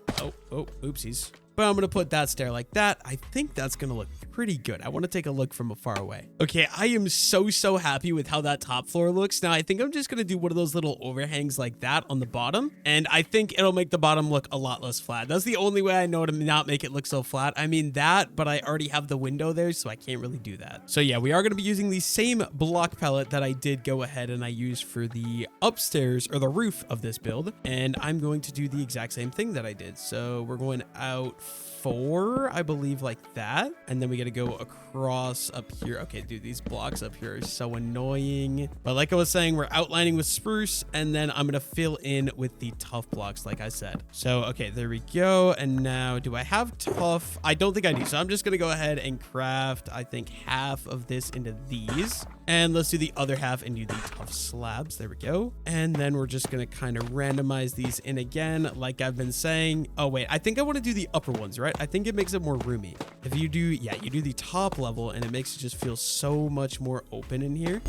oopsies. But I'm going to put that stair like that. I think that's going to look pretty good. I want to take a look from afar away. Okay, I am so happy with how that top floor looks. Now, I think I'm just going to do one of those little overhangs like that on the bottom. And I think it'll make the bottom look a lot less flat. That's the only way I know to not make it look so flat. I mean that, but I already have the window there, so I can't really do that. So yeah, we are going to be using the same block palette that I did go ahead and I used for the upstairs or the roof of this build. And I'm going to do the exact same thing that I did. So we're going out 4, I believe, like that. And then we got to go across up here. Okay, dude, these blocks up here are so annoying. But like I was saying, we're outlining with spruce, and then I'm going to fill in with the tough blocks, like I said. So, okay, there we go. And now, do I have tough? I don't think I do. So I'm just going to go ahead and craft, I think, half of this into these. And let's do the other half and do the tough slabs. There we go. And then we're just going to kind of randomize these in again, like I've been saying. Oh, wait, I think I want to do the upper ones, right? I think it makes it more roomy. If you do, yeah, you do the top level and it makes it just feel so much more open in here.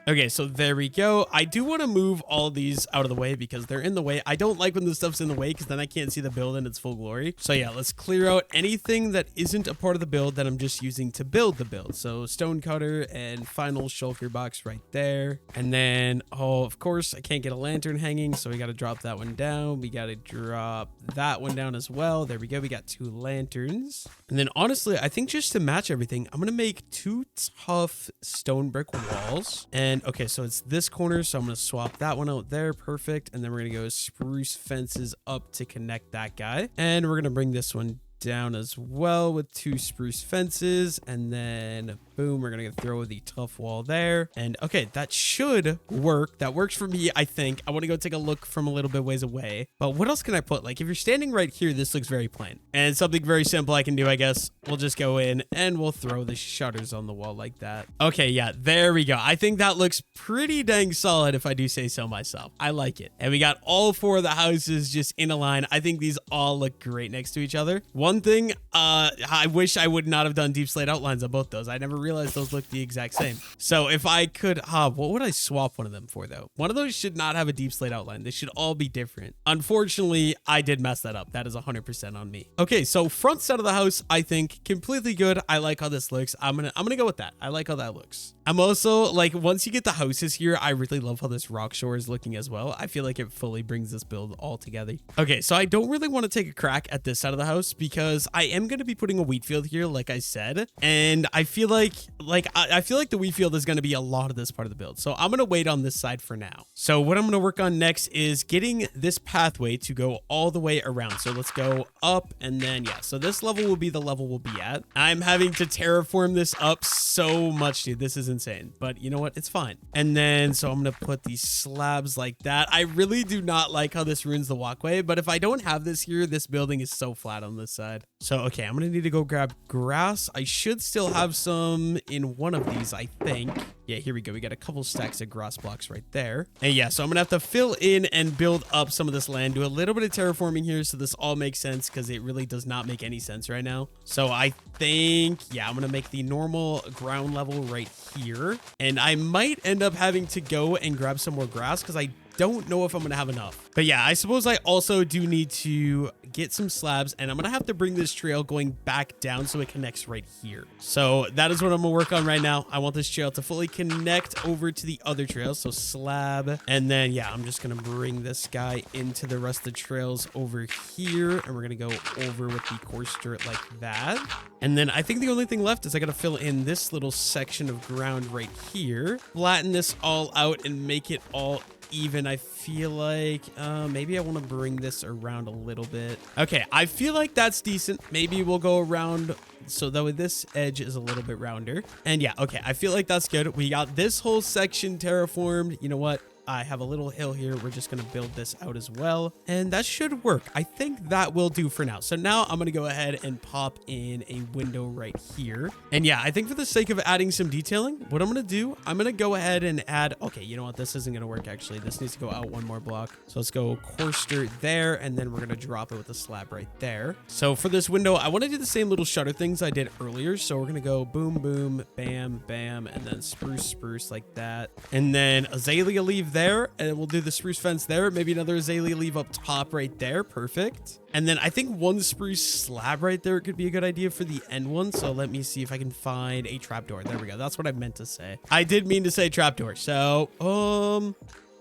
Okay, so there we go. I do want to move all these out of the way because they're in the way. I don't like when this stuff's in the way because then I can't see the build in its full glory. So yeah, let's clear out anything that isn't a part of the build that I'm just using to build the build. So stone cutter and final shulker box right there. And then, oh, of course, I can't get a lantern hanging, so we got to drop that one down. We got to drop that one down as well. There we go. We got 2 lanterns. And then honestly, I think just to match everything, I'm going to make 2 tough stone brick walls. And okay, so it's this corner, so I'm going to swap that one out there. Perfect. And then we're going to go spruce fences up to connect that guy. And we're going to bring this one down as well with 2 spruce fences, and then boom, we're gonna throw the tough wall there. And okay, that should work. That works for me, I think. I want to go take a look from a little bit ways away. But what else can I put? Like if you're standing right here, this looks very plain. And something very simple I can do, I guess, we'll just go in and we'll throw the shutters on the wall like that. Okay, yeah, there we go. I think that looks pretty dang solid if I do say so myself. I like it. And we got all 4 of the houses just in a line. I think these all look great next to each other. One thing, I wish I would not have done deep slate outlines on both those. I never realized those look the exact same. So if I could, what would I swap one of them for though? One of those should not have a deep slate outline. They should all be different. Unfortunately, I did mess that up. That is 100% on me. Okay, so front side of the house, I think completely good. I like how this looks. I'm gonna go with that. I like how that looks. I'm also like, once you get the houses here, I really love how this rock shore is looking as well. I feel like it fully brings this build all together. Okay, so I don't really want to take a crack at this side of the house because I am going to be putting a wheat field here, like I said. And I feel like I feel like the wheat field is going to be a lot of this part of the build. So I'm going to wait on this side for now. So what I'm going to work on next is getting this pathway to go all the way around. So let's go up and then, yeah. So this level will be the level we'll be at. I'm having to terraform this up so much, dude. This is insane. But you know what? It's fine. And then, so I'm going to put these slabs like that. I really do not like how this ruins the walkway. But if I don't have this here, this building is so flat on this side. So, okay, I'm going to need to go grab grass. I should still have some in one of these, I think. Yeah, here we go. We got a couple stacks of grass blocks right there. And yeah, so I'm gonna have to fill in and build up some of this land, do a little bit of terraforming here so this all makes sense, because it really does not make any sense right now. So I think, yeah, I'm gonna make the normal ground level right here. And I might end up having to go and grab some more grass because I don't know if I'm gonna have enough. But yeah, I suppose I also do need to get some slabs, and I'm gonna have to bring this trail going back down so it connects right here. So that is what I'm gonna work on right now. I want this trail to fully connect over to the other trails. So slab, and then yeah, I'm just gonna bring this guy into the rest of the trails over here, and we're gonna go over with the coarse dirt like that. And then I think the only thing left is I gotta fill in this little section of ground right here, flatten this all out and make it all even. I feel like maybe I want to bring this around a little bit. Okay, I feel like that's decent. Maybe we'll go around so that way this edge is a little bit rounder. And yeah, okay, I feel like that's good. We got this whole section terraformed. You know what? I have a little hill here. We're just going to build this out as well. And that should work. I think that will do for now. So now I'm going to go ahead and pop in a window right here. And yeah, I think for the sake of adding some detailing, what I'm going to do, I'm going to go ahead and add, okay, you know what? This isn't going to work actually. This needs to go out one more block. So let's go coarse dirt there. And then we're going to drop it with a slab right there. So for this window, I want to do the same little shutter things I did earlier. So we're going to go boom, boom, bam, bam, and then spruce, spruce like that. And then azalea leaf there, and we'll do the spruce fence there. Maybe another azalea leaf up top right there. Perfect. And then I think one spruce slab right there could be a good idea for the end one. So let me see if I can find a trapdoor. There we go. That's what I meant to say. I did mean to say trapdoor. So,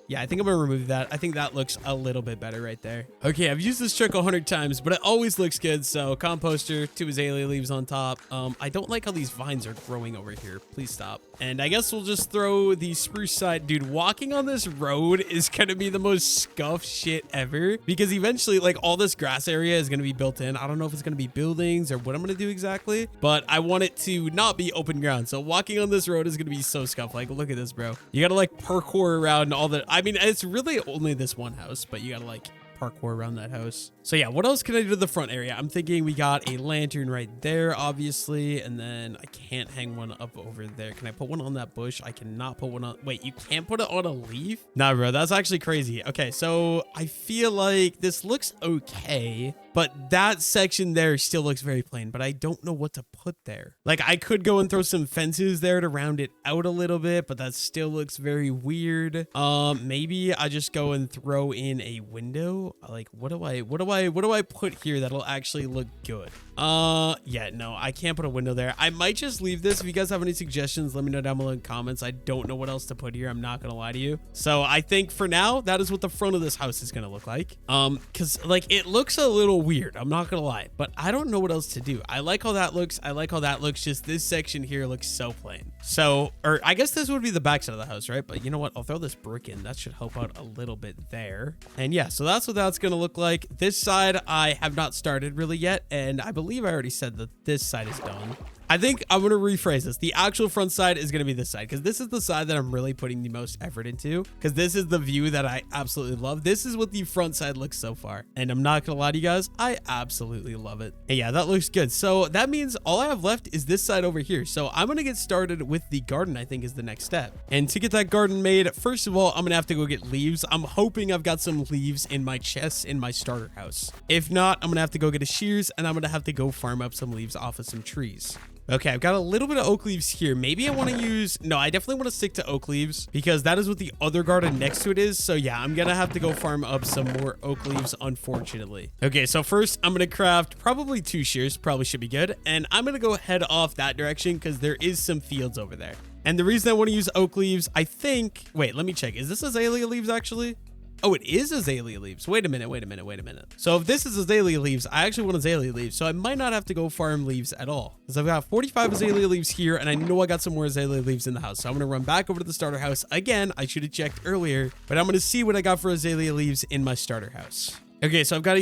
yeah, I think I'm going to remove that. I think that looks a little bit better right there. Okay, I've used this trick 100 times, but it always looks good. So composter, 2 azalea leaves on top. I don't like how these vines are growing over here. Please stop. And I guess we'll just throw the spruce side. Dude, walking on this road is going to be the most scuffed shit ever, because eventually, like, all this grass area is going to be built in. I don't know if it's going to be buildings or what I'm going to do exactly, but I want it to not be open ground. So walking on this road is going to be so scuffed. Like, look at this, bro. You got to like parkour around all the, I mean, it's really only this one house, but you got to like parkour around that house. So yeah, what else can I do to the front area? I'm thinking we got a lantern right there, obviously, and then I can't hang one up over there. Can I put one on that bush? I cannot put one on, wait, you can't put it on a leaf? Nah, bro, that's actually crazy. Okay, so I feel like this looks okay, but that section there still looks very plain, but I don't know what to put there. Like, I could go and throw some fences there to round it out a little bit, but that still looks very weird. Maybe I just go and throw in a window. Like, what do I put here that'll actually look good? Yeah, no, I can't put a window there. I might just leave this. If you guys have any suggestions, let me know down below in comments. I don't know what else to put here. I'm not gonna lie to you. So I think for now, that is what the front of this house is gonna look like. Because like it looks a little weird. I'm not gonna lie, but I don't know what else to do. I like how that looks. I like how that looks. Just this section here looks so plain. So, or I guess this would be the back side of the house, right? But you know what? I'll throw this brick in. That should help out a little bit there. And yeah, so that's what that's gonna look like. This side I have not started really yet, and I believe I already said that this side is done. I think I'm going to rephrase this. The actual front side is going to be this side, because this is the side that I'm really putting the most effort into, because this is the view that I absolutely love. This is what the front side looks so far, and I'm not going to lie to you guys, I absolutely love it. And yeah, that looks good. So that means all I have left is this side over here. So I'm going to get started with the garden, I think is the next step. And to get that garden made, first of all, I'm going to have to go get leaves. I'm hoping I've got some leaves in my chest in my starter house. If not, I'm going to have to go get a shears, and I'm going to have to go farm up some leaves off of some trees. Okay, I've got a little bit of oak leaves here. Maybe I want to use, no, I definitely want to stick to oak leaves because that is what the other garden next to it is. So yeah, I'm going to have to go farm up some more oak leaves, unfortunately. Okay, so first I'm going to craft probably 2 shears, probably should be good. And I'm going to go head off that direction because there is some fields over there. And the reason I want to use oak leaves, I think, wait, let me check. Is this azalea leaves actually? Oh, it is azalea leaves. Wait a minute. So if this is azalea leaves, I actually want azalea leaves. So I might not have to go farm leaves at all, because I've got 45 azalea leaves here, and I know I got some more azalea leaves in the house. So I'm going to run back over to the starter house again. I should have checked earlier, but I'm going to see what I got for azalea leaves in my starter house. Okay, so I've got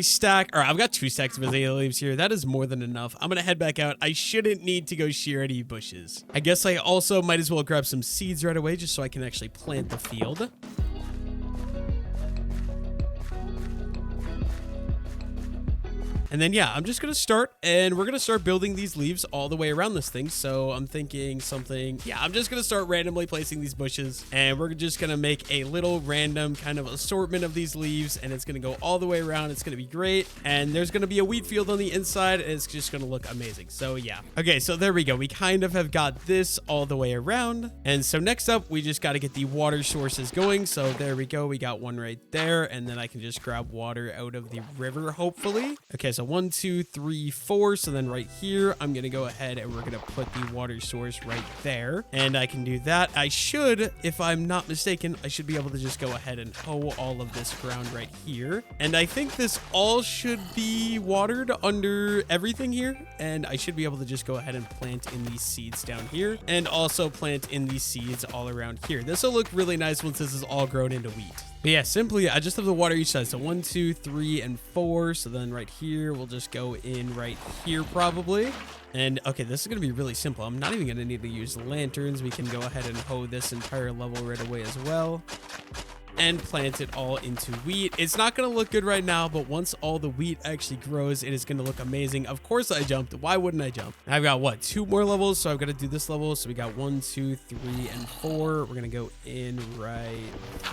I've got 2 stacks of azalea leaves here. That is more than enough. I'm going to head back out. I shouldn't need to go shear any bushes. I guess I also might as well grab some seeds right away, just so I can actually plant the field. And then, yeah, I'm just going to start, and we're going to start building these leaves all the way around this thing. So I'm thinking something, yeah, I'm just going to start randomly placing these bushes, and we're just going to make a little random kind of assortment of these leaves, and it's going to go all the way around. It's going to be great. And there's going to be a wheat field on the inside, and it's just going to look amazing. So yeah. Okay, so there we go. We kind of have got this all the way around. And so next up, we just got to get the water sources going. So there we go. We got one right there, and then I can just grab water out of the river, hopefully. Okay, so 1, 2, 3, 4. So then right here, I'm going to go ahead and we're going to put the water source right there. And I can do that. I should, if I'm not mistaken, I should be able to just go ahead and hoe all of this ground right here. And I think this all should be watered under everything here. And I should be able to just go ahead and plant in these seeds down here. And also plant in these seeds all around here. This will look really nice once this is all grown into wheat. But yeah, simply, I just have the water each side. So 1, 2, 3, and 4. So then right here, we'll just go in right here probably. And okay, this is going to be really simple. I'm not even going to need to use lanterns. We can go ahead and hoe this entire level right away as well. And plant it all into wheat. It's not going to look good right now, but once all the wheat actually grows, it is going to look amazing. Of course I jumped. Why wouldn't I jump? I've got what, 2 more levels, so I've got to do this level. So we got 1, 2, 3, and 4. We're going to go in right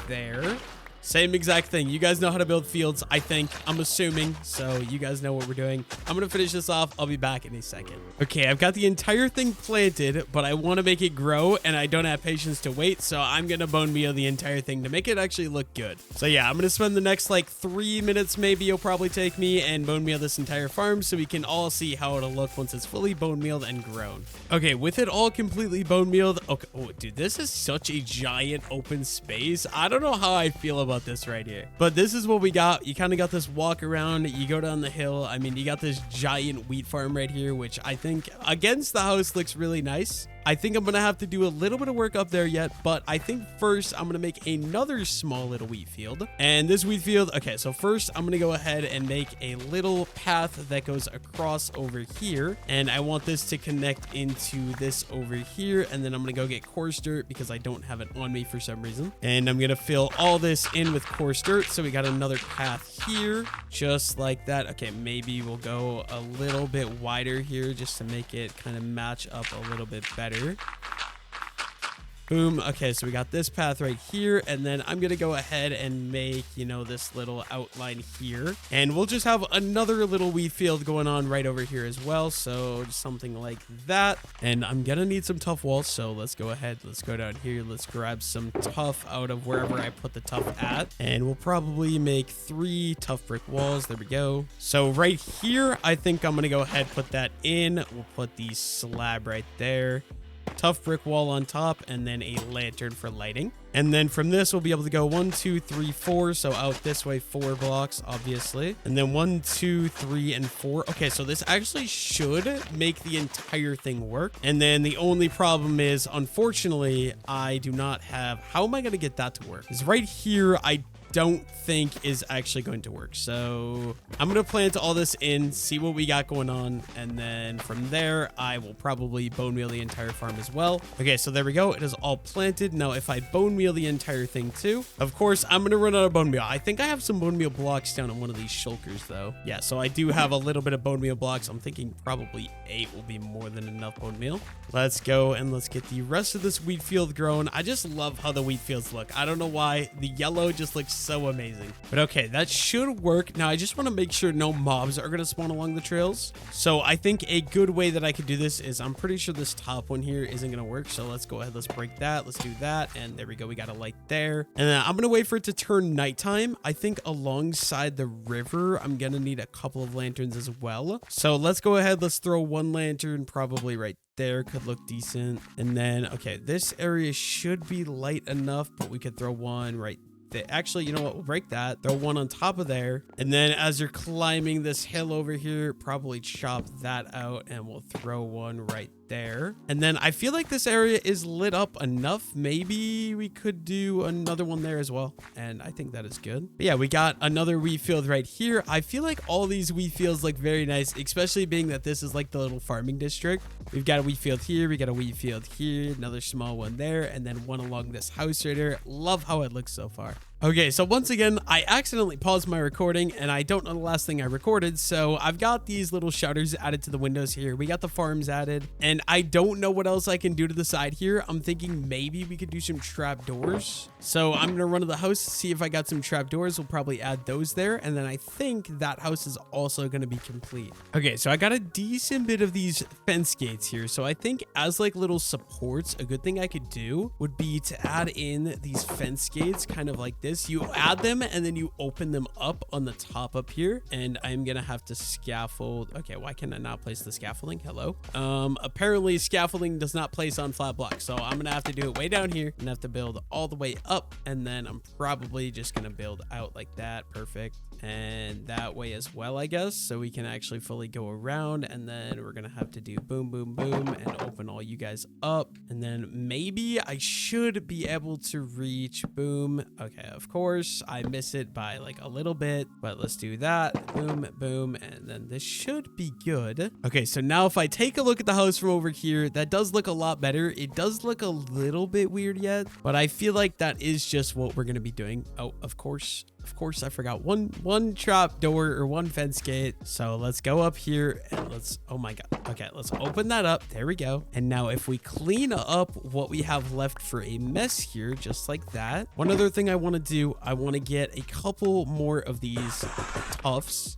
there. Same exact thing. You guys know how to build fields, I think. I'm assuming. So you guys know what we're doing. I'm going to finish this off. I'll be back in a second. Okay, I've got the entire thing planted, but I want to make it grow, and I don't have patience to wait. So I'm going to bone meal the entire thing to make it actually look good. So yeah, I'm going to spend the next like 3 minutes maybe it'll probably take me and bone meal this entire farm so we can all see how it'll look once it's fully bone mealed and grown. Okay, with it all completely bone mealed. Okay, oh, dude, this is such a giant open space. I don't know how I feel about this right here, but this is what we got. You kind of got this walk around, you go down the hill. I mean, you got this giant wheat farm right here, which I think against the house looks really nice. I think I'm going to have to do a little bit of work up there yet, but I think first I'm going to make another small little wheat field. And this wheat field, okay, so first I'm going to go ahead and make a little path that goes across over here. And I want this to connect into this over here. And then I'm going to go get coarse dirt because I don't have it on me for some reason. And I'm going to fill all this in with coarse dirt. So we got another path here, just like that. Okay, maybe we'll go a little bit wider here just to make it kind of match up a little bit better. Boom. Okay, so we got this path right here, and then I'm gonna go ahead and make, you know, this little outline here, and we'll just have another little wheat field going on right over here as well. So just something like that. And I'm gonna need some tough walls, so let's go ahead, let's go down here, let's grab some tough out of wherever I put the tough at, and we'll probably make 3 tough brick walls. There we go. So right here, I think I'm gonna go ahead, put that in. We'll put the slab right there, tough brick wall on top, and then a lantern for lighting. And then from this, we'll be able to go 1, 2, 3, 4. So out this way, 4 blocks, obviously. And then 1, 2, 3, and 4. Okay, so this actually should make the entire thing work. And then the only problem is, unfortunately, I do not have... How am I going to get that to work? Because right here, I don't think is actually going to work. So I'm going to plant all this in, see what we got going on. And then from there, I will probably bone meal the entire farm as well. Okay, so there we go. It is all planted. Now, if I bone meal the entire thing too, of course, I'm going to run out of bone meal. I think I have some bone meal blocks down on one of these shulkers though. Yeah, so I do have a little bit of bone meal blocks. I'm thinking probably 8 will be more than enough bone meal. Let's go and let's get the rest of this wheat field grown. I just love how the wheat fields look. I don't know why. The yellow just looks so amazing. But okay, that should work. Now, I just want to make sure no mobs are going to spawn along the trails. So I think a good way that I could do this is, I'm pretty sure this top one here isn't going to work. So let's go ahead. Let's break that. Let's do that. And there we go. We got a light there. And then I'm going to wait for it to turn nighttime. I think alongside the river, I'm going to need a couple of lanterns as well. So let's go ahead. Let's throw 1 lantern probably right there. Could look decent. And then, okay, this area should be light enough, but we could throw 1 right Actually, you know what? We'll break that. Throw one on top of there. And then as you're climbing this hill over here, probably chop that out and we'll throw one right there. And then I feel like this area is lit up enough. Maybe we could do another one there as well. And I think that is good. But yeah, we got another wheat field right here. I feel like all these wheat fields look very nice, especially being that this is like the little farming district. We've got a wheat field here. We got a wheat field here, another small one there, and then one along this house right here. Love how it looks so far. Okay, so once again, I accidentally paused my recording and I don't know the last thing I recorded. So I've got these little shutters added to the windows here. We got the farms added and I don't know what else I can do to the side here. I'm thinking maybe we could do some trap doors. So I'm going to run to the house, see if I got some trap doors. We'll probably add those there. And then I think that house is also going to be complete. Okay, so I got a decent bit of these fence gates here. So I think as like little supports, a good thing I could do would be to add in these fence gates kind of like this. You add them and then you open them up on the top up here, and I'm gonna have to scaffold. Okay, why can I not place the scaffolding? Hello. Apparently scaffolding does not place on flat blocks, so I'm gonna have to do it way down here and have to build all the way up, and then I'm probably just gonna build out like that. Perfect. And that way as well, I guess, so we can actually fully go around, and then we're gonna have to do boom, boom, boom, and open all you guys up, and then maybe I should be able to reach boom. Okay, of course I miss it by like a little bit, but let's do that. Boom, boom, and then this should be good. Okay, so now if I take a look at the house from over here, that does look a lot better. It does look a little bit weird yet, but I feel like that is just what we're gonna be doing. Oh, of course, I forgot one trap door or one fence gate. So let's go up here and let's, oh my God. Okay, let's open that up. There we go. And now if we clean up what we have left for a mess here, just like that. One other thing I want to do, I want to get a couple more of these tufts.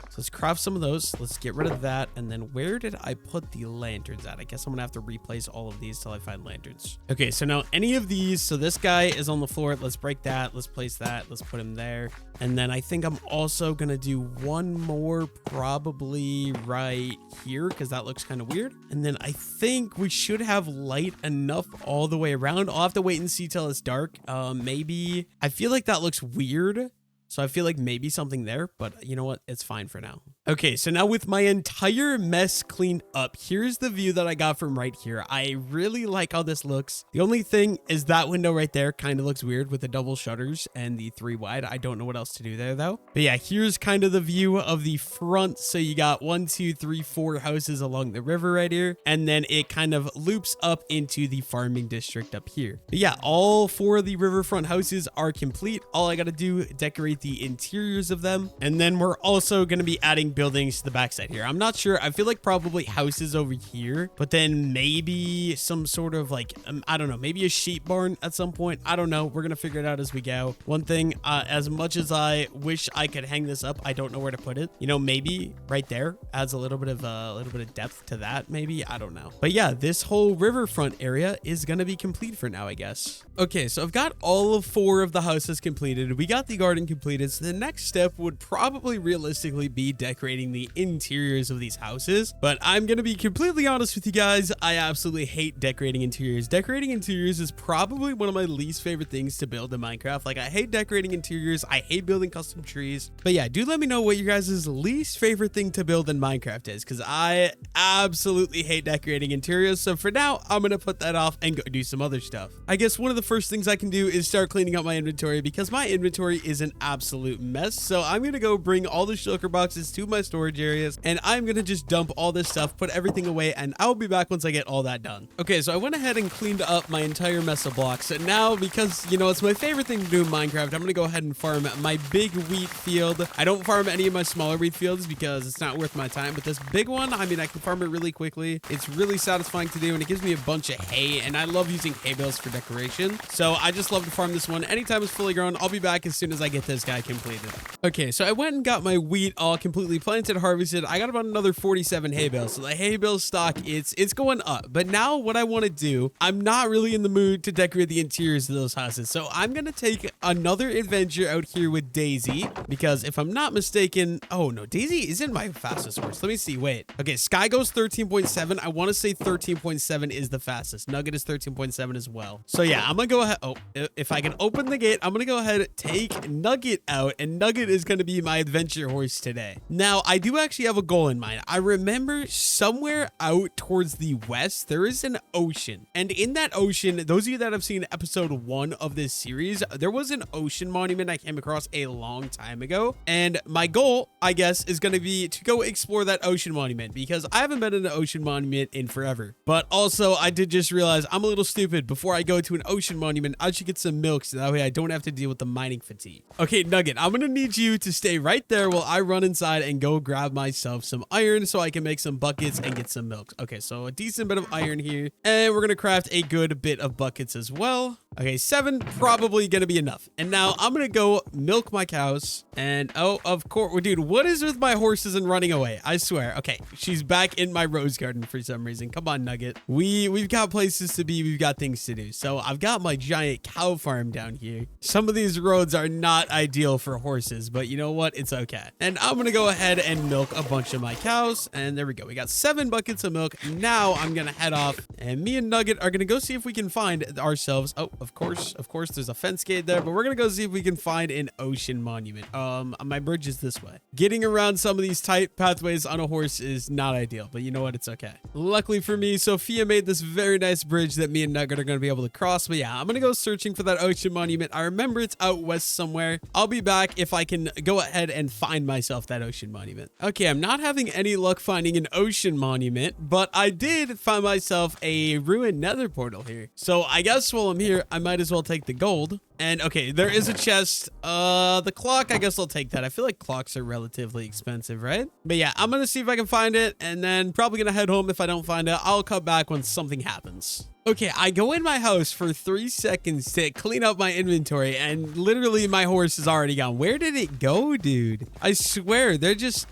So let's craft some of those. Let's get rid of that. And then where did I put the lanterns at? I guess I'm gonna have to replace all of these till I find lanterns. Okay, so now any of these, so this guy is on the floor. Let's break that. Let's place that. Let's put him there. And then I think I'm also gonna do one more probably right here because that looks kind of weird. And then I think we should have light enough all the way around. I'll have to wait and see till it's dark. Maybe, I feel like that looks weird. So I feel like maybe something there, but you know what? It's fine for now. Okay, so now with my entire mess cleaned up, here's the view that I got from right here. I really like how this looks. The only thing is that window right there kind of looks weird with the double shutters and the 3 wide. I don't know what else to do there though. But yeah, here's kind of the view of the front. So you got 1, 2, 3, 4 houses along the river right here. And then it kind of loops up into the farming district up here. But yeah, all 4 of the riverfront houses are complete. All I got to do, decorate the interiors of them, and then we're also going to be adding buildings to the backside here. I'm not sure. I feel like probably houses over here, but then maybe some sort of like I don't know, maybe a sheep barn at some point. I don't know. We're gonna figure it out as we go. One thing, as much as I wish I could hang this up, I don't know where to put it. You know, maybe right there adds a little bit of depth to that. Maybe, I don't know. But yeah, this whole riverfront area is gonna be complete for now, I guess. Okay, so I've got all of 4 of the houses completed. We got the garden completed. So the next step would probably realistically be decorating the interiors of these houses. But I'm going to be completely honest with you guys. I absolutely hate decorating interiors. Decorating interiors is probably one of my least favorite things to build in Minecraft. Like, I hate decorating interiors. I hate building custom trees. But yeah, do let me know what your guys' least favorite thing to build in Minecraft is, because I absolutely hate decorating interiors. So for now, I'm going to put that off and go do some other stuff. I guess one of the first things I can do is start cleaning up my inventory, because my inventory is an absolute mess. So I'm gonna go bring all the shulker boxes to my storage areas, and I'm gonna just dump all this stuff, put everything away, and I'll be back once I get all that done. Okay, so I went ahead and cleaned up my entire mess of blocks, and now, because you know it's my favorite thing to do in Minecraft, I'm gonna go ahead and farm my big wheat field. I don't farm any of my smaller wheat fields because it's not worth my time, but this big one, I mean, I can farm it really quickly. It's really satisfying to do, and it gives me a bunch of hay, and I love using hay bales for decoration. So I just love to farm this one. Anytime it's fully grown, I'll be back as soon as I get this guy completed. Okay, so I went and got my wheat all completely planted, harvested. I got about another 47 hay bales. So the hay bale stock, it's going up. But now what I want to do, I'm not really in the mood to decorate the interiors of those houses. So I'm going to take another adventure out here with Daisy, because if I'm not mistaken, oh no, Daisy isn't my fastest horse. Let me see. Wait. Okay, Sky goes 13.7. I want to say 13.7 is the fastest. Nugget is 13.7 as well. So yeah, I'm going to go ahead. Oh, if I can open the gate, I'm going to go ahead, take Nugget out, and Nugget is going to be my adventure horse today. Now, I do actually have a goal in mind. I remember somewhere out towards the west, there is an ocean. And in that ocean, those of you that have seen episode 1 of this series, there was an ocean monument I came across a long time ago. And my goal, I guess, is going to be to go explore that ocean monument, because I haven't been in an ocean monument in forever. But also, I did just realize I'm a little stupid. Before I go to an ocean monument, I should get some milk so that way I don't have to deal with the mining fatigue. Okay, Nugget, I'm going to need you to stay right there while I run inside and go grab myself some iron so I can make some buckets and get some milk. Okay, so a decent bit of iron here. And we're going to craft a good bit of buckets as well. Okay, 7 probably going to be enough. And now I'm going to go milk my cows. And oh, of course, dude, what is with my horses and running away? I swear. Okay, she's back in my rose garden for some reason. Come on, Nugget. We've got places to be. We've got things to do. So I've got my giant cow farm down here. Some of these roads are not ideal for horses, but you know what? It's okay. And I'm going to go ahead and milk a bunch of my cows. And there we go. We got 7 buckets of milk. Now I'm going to head off, and me and Nugget are going to go see if we can find ourselves. Oh, of course, there's a fence gate there, but we're going to go see if we can find an ocean monument. My bridge is this way. Getting around some of these tight pathways on a horse is not ideal, but you know what? It's okay. Luckily for me, Sophia made this very nice bridge that me and Nugget are going to be able to cross. But yeah, I'm going to go searching for that ocean monument. I remember it's out west somewhere. I'll be back if I can go ahead and find myself that ocean monument. Okay, I'm not having any luck finding an ocean monument, but I did find myself a ruined nether portal here. So I guess while I'm here, I might as well take the gold. And okay, there is a chest. The clock, I guess I'll take that. I feel like clocks are relatively expensive, right? But yeah, I'm gonna see if I can find it, and then probably gonna head home. If I don't find it, I'll come back when something happens. Okay, I go in my house for 3 seconds to clean up my inventory, and literally my horse is already gone. Where did it go, dude? I swear, they're just...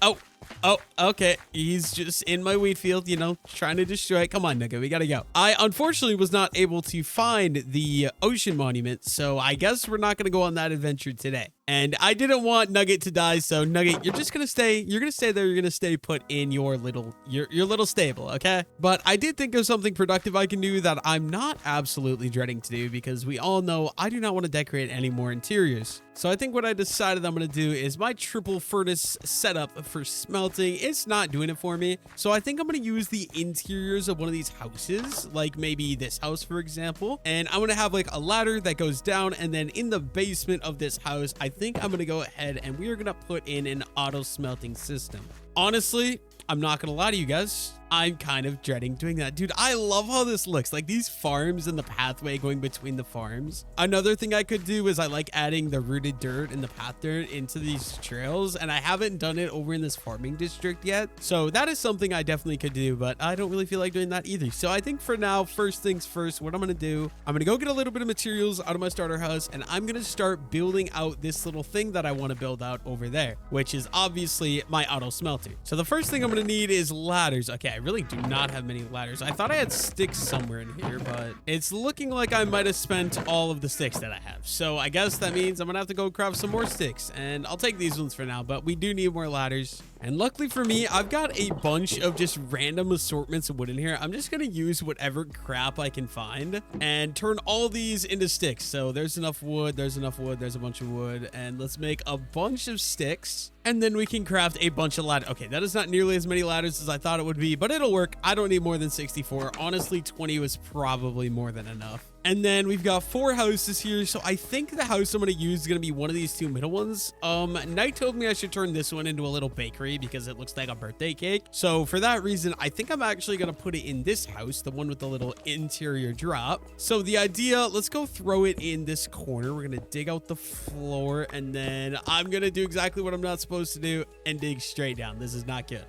Oh, okay. He's just in my wheat field, you know, trying to destroy it. Come on, Nugget. We gotta go. I unfortunately was not able to find the ocean monument, so I guess we're not gonna go on that adventure today. And I didn't want Nugget to die, so Nugget, you're just gonna stay. You're gonna stay there. You're gonna stay put in your little stable, okay? But I did think of something productive I can do that I'm not absolutely dreading to do, because we all know I do not want to decorate any more interiors. So I think what I decided I'm gonna do is my triple furnace setup for smelting. It's not doing it for me, so I think I'm gonna use the interiors of one of these houses, like maybe this house, for example. And I'm gonna have like a ladder that goes down, and then in the basement of this house, I think I'm gonna go ahead and we are gonna put in an auto smelting system. Honestly, I'm not gonna lie to you guys, I'm kind of dreading doing that. Dude, I love how this looks. Like these farms and the pathway going between the farms. Another thing I could do is I like adding the rooted dirt and the path dirt into these trails. And I haven't done it over in this farming district yet. So that is something I definitely could do, but I don't really feel like doing that either. So I think for now, first things first, what I'm going to do, I'm going to go get a little bit of materials out of my starter house, and I'm going to start building out this little thing that I want to build out over there, which is obviously my auto smelter. So the first thing I'm going to need is ladders. Okay, I really do not have many ladders. I thought I had sticks somewhere in here, but it's looking like I might have spent all of the sticks that I have. So I guess that means I'm gonna have to go craft some more sticks, and I'll take these ones for now, but we do need more ladders. And luckily for me, I've got a bunch of just random assortments of wood in here. I'm just gonna use whatever crap I can find and turn all these into sticks. So there's enough wood, there's enough wood, there's a bunch of wood, and let's make a bunch of sticks. And then we can craft a bunch of ladders. Okay, that is not nearly as many ladders as I thought it would be, but it'll work. I don't need more than 64. Honestly, 20 was probably more than enough. And then we've got 4 houses here. So I think the house I'm going to use is going to be one of these 2 middle ones. Knight told me I should turn this one into a little bakery because it looks like a birthday cake. So for that reason, I think I'm actually going to put it in this house, the one with the little interior drop. So the idea, let's go throw it in this corner. We're going to dig out the floor, and then I'm going to do exactly what I'm not supposed to do and dig straight down. This is not good.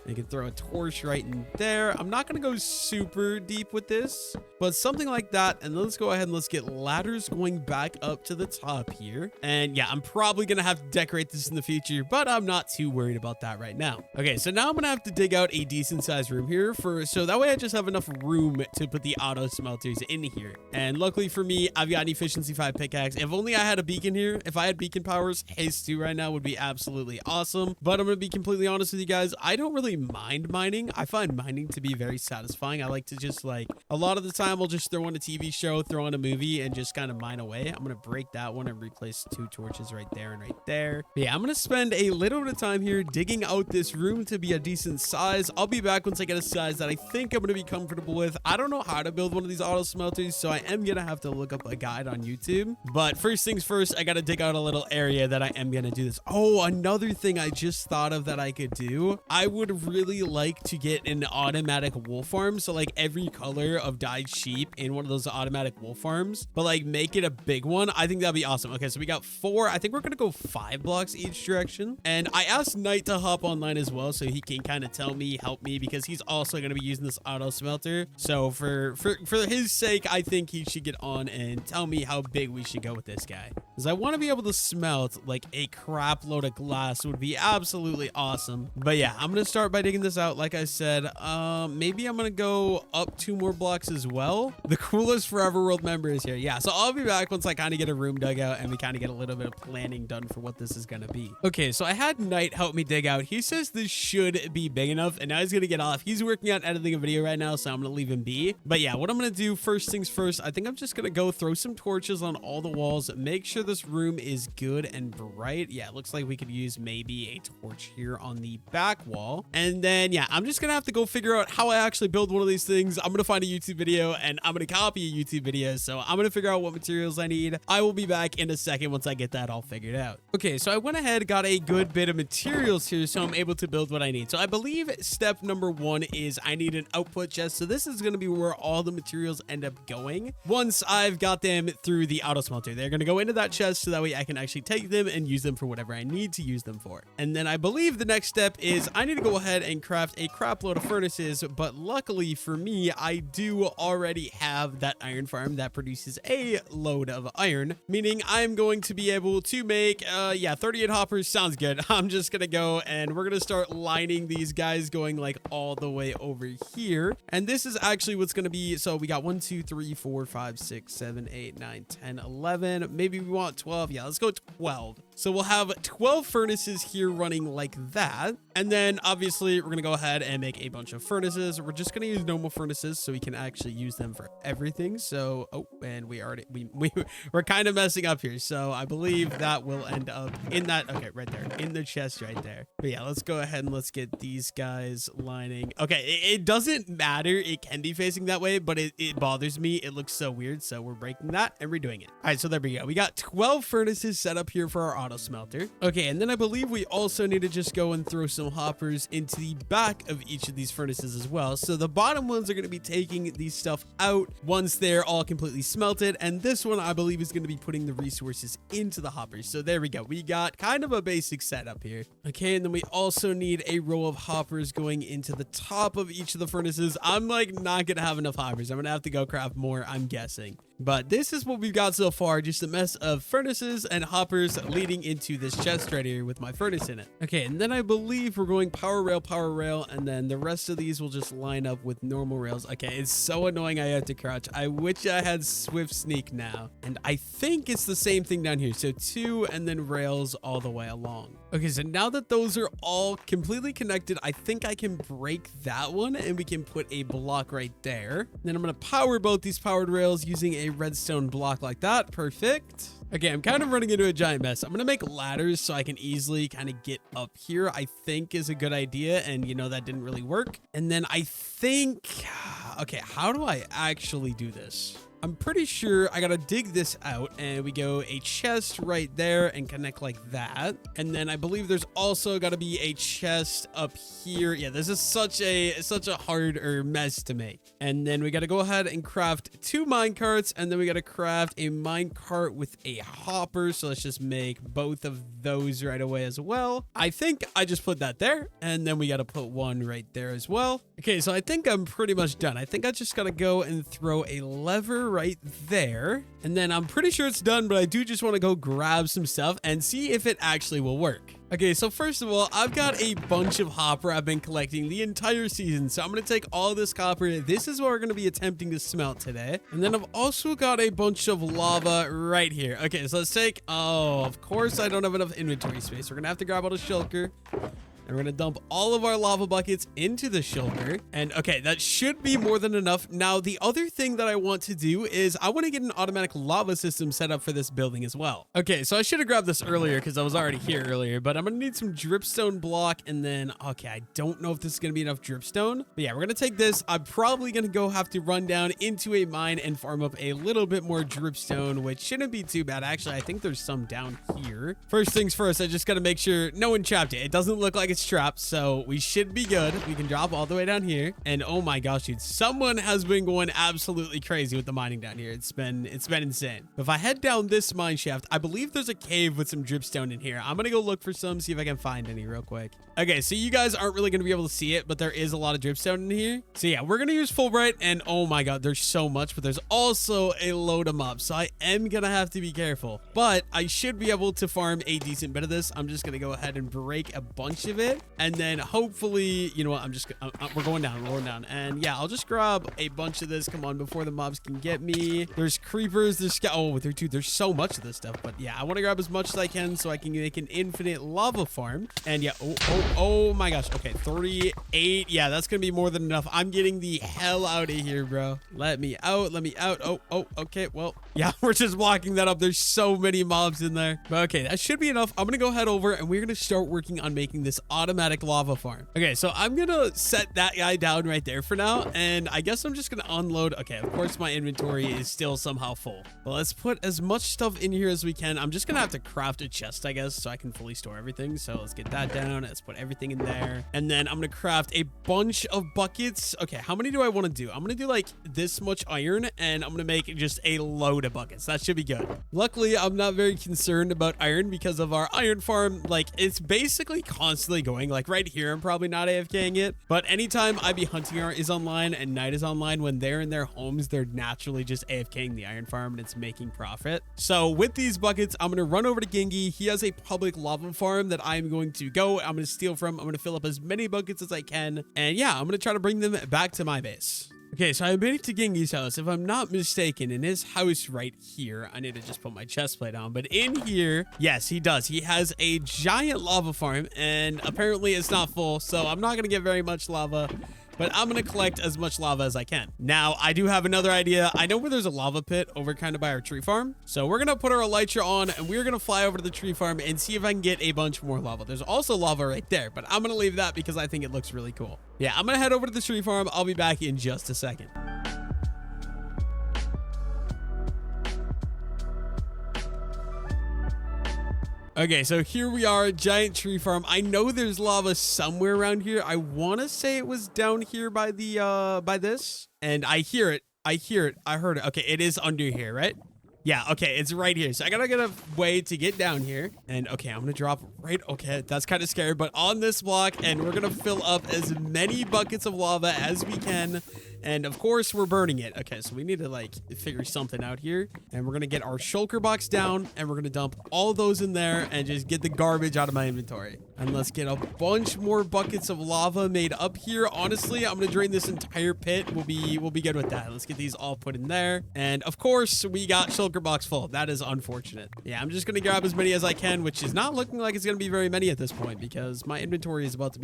You can throw a torch right in there. I'm not going to go super deep with this, but something like that. And let's go ahead and let's get ladders going back up to the top here. And yeah, I'm probably going to have to decorate this in the future, but I'm not too worried about that right now. Okay, so now I'm going to have to dig out a decent sized room here so that way I just have enough room to put the auto smelters in here. And luckily for me, I've got an efficiency 5 pickaxe. If only I had a beacon here. If I had beacon powers, haste 2 right now would be absolutely awesome. But I'm going to be completely honest with you guys. I don't really mind mining. I find mining to be very satisfying. I like to just like, a lot of the time I'll just throw on a TV show, throw on a movie and just kind of mine away. I'm going to break that one and replace 2 torches right there and right there. But yeah, I'm going to spend a little bit of time here digging out this room to be a decent size. I'll be back once I get a size that I think I'm going to be comfortable with. I don't know how to build one of these auto smelters, so I am going to have to look up a guide on YouTube. But first things first, I got to dig out a little area that I am going to do this. Oh, another thing I just thought of that I could do. I would really like to get an automatic wool farm. So like every color of dyed sheep in one of those automatic wool farms, but like make it a big one. I think that'd be awesome. Okay, so we got 4. I think we're going to go 5 blocks each direction. And I asked Knight to hop online as well, so he can kind of tell me, help me, because he's also going to be using this auto smelter. So for his sake, I think he should get on and tell me how big we should go with this guy, because I want to be able to smelt like a crap load of glass. Would be absolutely awesome. But yeah, I'm going to start by digging this out. Like I said, maybe I'm going to go up 2 more blocks as well. The coolest Forever World member is here. Yeah, so I'll be back once I kind of get a room dug out and we kind of get a little bit of planning done for what this is going to be. Okay, so I had Knight help me dig out. He says this should be big enough, and now he's going to get off. He's working on editing a video right now, so I'm going to leave him be. But yeah, what I'm going to do, first things first, I think I'm just going to go throw some torches on all the walls, make sure this room is good and bright. Yeah, it looks like we could use maybe a torch here on the back wall. And then, yeah, I'm just going to have to go figure out how I actually build one of these things. I'm going to find a YouTube video and I'm going to copy a YouTube video. So I'm going to figure out what materials I need. I will be back in a second once I get that all figured out. Okay, so I went ahead, got a good bit of materials here, so I'm able to build what I need. So I believe step number 1 is I need an output chest. So this is going to be where all the materials end up going once I've got them through the auto smelter. They're going to go into that chest so that way I can actually take them and use them for whatever I need to use them for. And then I believe the next step is I need to go ahead and craft a crap load of furnaces, but luckily for me, I do already have that iron farm that produces a load of iron, meaning I'm going to be able to make, yeah, 38 hoppers sounds good. I'm just going to go and we're going to start lining these guys going like all the way over here. And this is actually what's going to be, so we got 1, 2, 3, 4, 5, 6, 7, 8, 9, 10, 11. Maybe we want 12. Yeah, let's go 12. So we'll have 12 furnaces here running like that. And then obviously we're going to go ahead and make a bunch of furnaces. We're just going to use normal furnaces so we can actually use them for everything. So, oh, and we're kind of messing up here. So I believe that will end up in that. Okay, right there in the chest right there. But yeah, let's go ahead and let's get these guys lining. Okay, it doesn't matter. It can be facing that way, but it bothers me. It looks so weird. So we're breaking that and redoing it. All right, so there we go. We got 12 furnaces set up here for our auto smelter. Okay, and then I believe we also need to just go and throw some hoppers into the back of each of these furnaces as well. So the bottom ones are going to be taking these stuff out once they're all completely smelted, and this one I believe is going to be putting the resources into the hoppers. So there we go. We got kind of a basic setup here. Okay, and then we also need a row of hoppers going into the top of each of the furnaces. I'm like not gonna have enough hoppers. I'm gonna have to go craft more, I'm guessing. But this is what we've got so far, just a mess of furnaces and hoppers leading into this chest right here with my furnace in it. Okay, and then I believe we're going power rail, and then the rest of these will just line up with normal rails. Okay, it's so annoying I have to crouch. I wish I had swift sneak now. And I think it's the same thing down here. So 2 and then rails all the way along. Okay, so now that those are all completely connected, I think I can break that one and we can put a block right there. Then I'm going to power both these powered rails using a redstone block like that. Perfect. Okay, I'm kind of running into a giant mess. I'm going to make ladders so I can easily kind of get up here, I think is a good idea. And you know, that didn't really work. And then I think, okay, how do I actually do this? I'm pretty sure I gotta dig this out, and we go a chest right there and connect like that. And then I believe there's also gotta be a chest up here. Yeah, this is such a hard mess to make. And then we gotta go ahead and craft 2 mine carts, and then we gotta craft a mine cart with a hopper. So let's just make both of those right away as well. I think I just put that there, and then we gotta put one right there as well. Okay, so I think I'm pretty much done. I think I just gotta go and throw a lever right there, and then I'm pretty sure it's done, but I do just want to go grab some stuff and see if it actually will work. Okay, so first of all, I've got a bunch of hopper I've been collecting the entire season. So I'm going to take all this copper. This is what we're going to be attempting to smelt today. And then I've also got a bunch of lava right here. Okay, so let's take... Oh, of course I don't have enough inventory space. We're going to have to grab out a shulker. And we're going to dump all of our lava buckets into the shulker. And okay, that should be more than enough. Now, the other thing that I want to do is I want to get an automatic lava system set up for this building as well. Okay, so I should have grabbed this earlier because I was already here earlier, but I'm going to need some dripstone block. And then, okay, I don't know if this is going to be enough dripstone. But yeah, we're going to take this. I'm probably going to have to run down into a mine and farm up a little bit more dripstone, which shouldn't be too bad. Actually, I think there's some down here. First things first, I just got to make sure no one trapped it. It doesn't look like it's trapped, so we should be good. We can drop all the way down here. And oh my gosh, dude, someone has been going absolutely crazy with the mining down here. It's been insane. If I head down this mine shaft, I believe there's a cave with some dripstone in here. I'm gonna go look for some, see if I can find any real quick. Okay, so you guys aren't really gonna be able to see it, but there is a lot of dripstone in here. So yeah, we're gonna use Fulbright, and oh my god, there's so much, but there's also a load of mobs, so I am gonna have to be careful. But I should be able to farm a decent bit of this. I'm just gonna go ahead and break a bunch of it, and then hopefully, you know what, we're going down, and yeah, I'll just grab a bunch of this. Come on, before the mobs can get me. There's creepers, there's so much of this stuff, but yeah, I want to grab as much as I can so I can make an infinite lava farm. And yeah, oh my gosh, okay, 38, yeah, that's gonna be more than enough. I'm getting the hell out of here, bro. Let me out. Oh, okay, well, yeah, we're just blocking that up. There's so many mobs in there, but okay, that should be enough. I'm gonna go head over, and we're gonna start working on making this automatic lava farm. Okay, so I'm gonna set that guy down right there for now, and I guess I'm just gonna unload. Okay, of course my inventory is still somehow full, but let's put as much stuff in here as we can. I'm just gonna have to craft a chest, I guess, so I can fully store everything. So let's get that down. Let's put everything in there, and then I'm gonna craft a bunch of buckets. Okay, how many do I want to do? I'm gonna do like this much iron, and I'm gonna make just a load of buckets. That should be good. Luckily, I'm not very concerned about iron because of our iron farm. Like, it's basically constantly going. Like right here, I'm probably not AFKing it, but anytime IB Hunting Art is online and Night is online, when they're in their homes, they're naturally just AFKing the iron farm, and it's making profit. So with these buckets, I'm going to run over to Gingy. He has a public lava farm that I'm going to go. I'm going to steal from. I'm going to fill up as many buckets as I can. And yeah, I'm going to try to bring them back to my base. Okay, so I made it to Gingy's house. If I'm not mistaken, in his house right here, I need to just put my chest plate on, but in here, yes, he does. He has a giant lava farm, and apparently it's not full, so I'm not going to get very much lava, but I'm going to collect as much lava as I can. Now, I do have another idea. I know where there's a lava pit over kind of by our tree farm. So we're going to put our elytra on, and we're going to fly over to the tree farm and see if I can get a bunch more lava. There's also lava right there, but I'm going to leave that because I think it looks really cool. Yeah, I'm going to head over to the tree farm. I'll be back in just a second. Okay, so here we are, giant tree farm. I know there's lava somewhere around here. I want to say it was down here by the, by this. And I hear it. I heard it. Okay, it is under here, right? Yeah, okay, it's right here. So I gotta get a way to get down here. And okay, I'm gonna drop right, okay, that's kind of scary, but on this block, and we're gonna fill up as many buckets of lava as we can. And of course, we're burning it. Okay, so we need to like figure something out here. And we're gonna get our shulker box down, and we're gonna dump all those in there and just get the garbage out of my inventory. And let's get a bunch more buckets of lava made up here. Honestly, I'm gonna drain this entire pit. We'll be good with that. Let's get these all put in there. And of course, we got shulker box full. That is unfortunate. Yeah, I'm just gonna grab as many as I can, which is not looking like it's gonna be very many at this point because my inventory is about to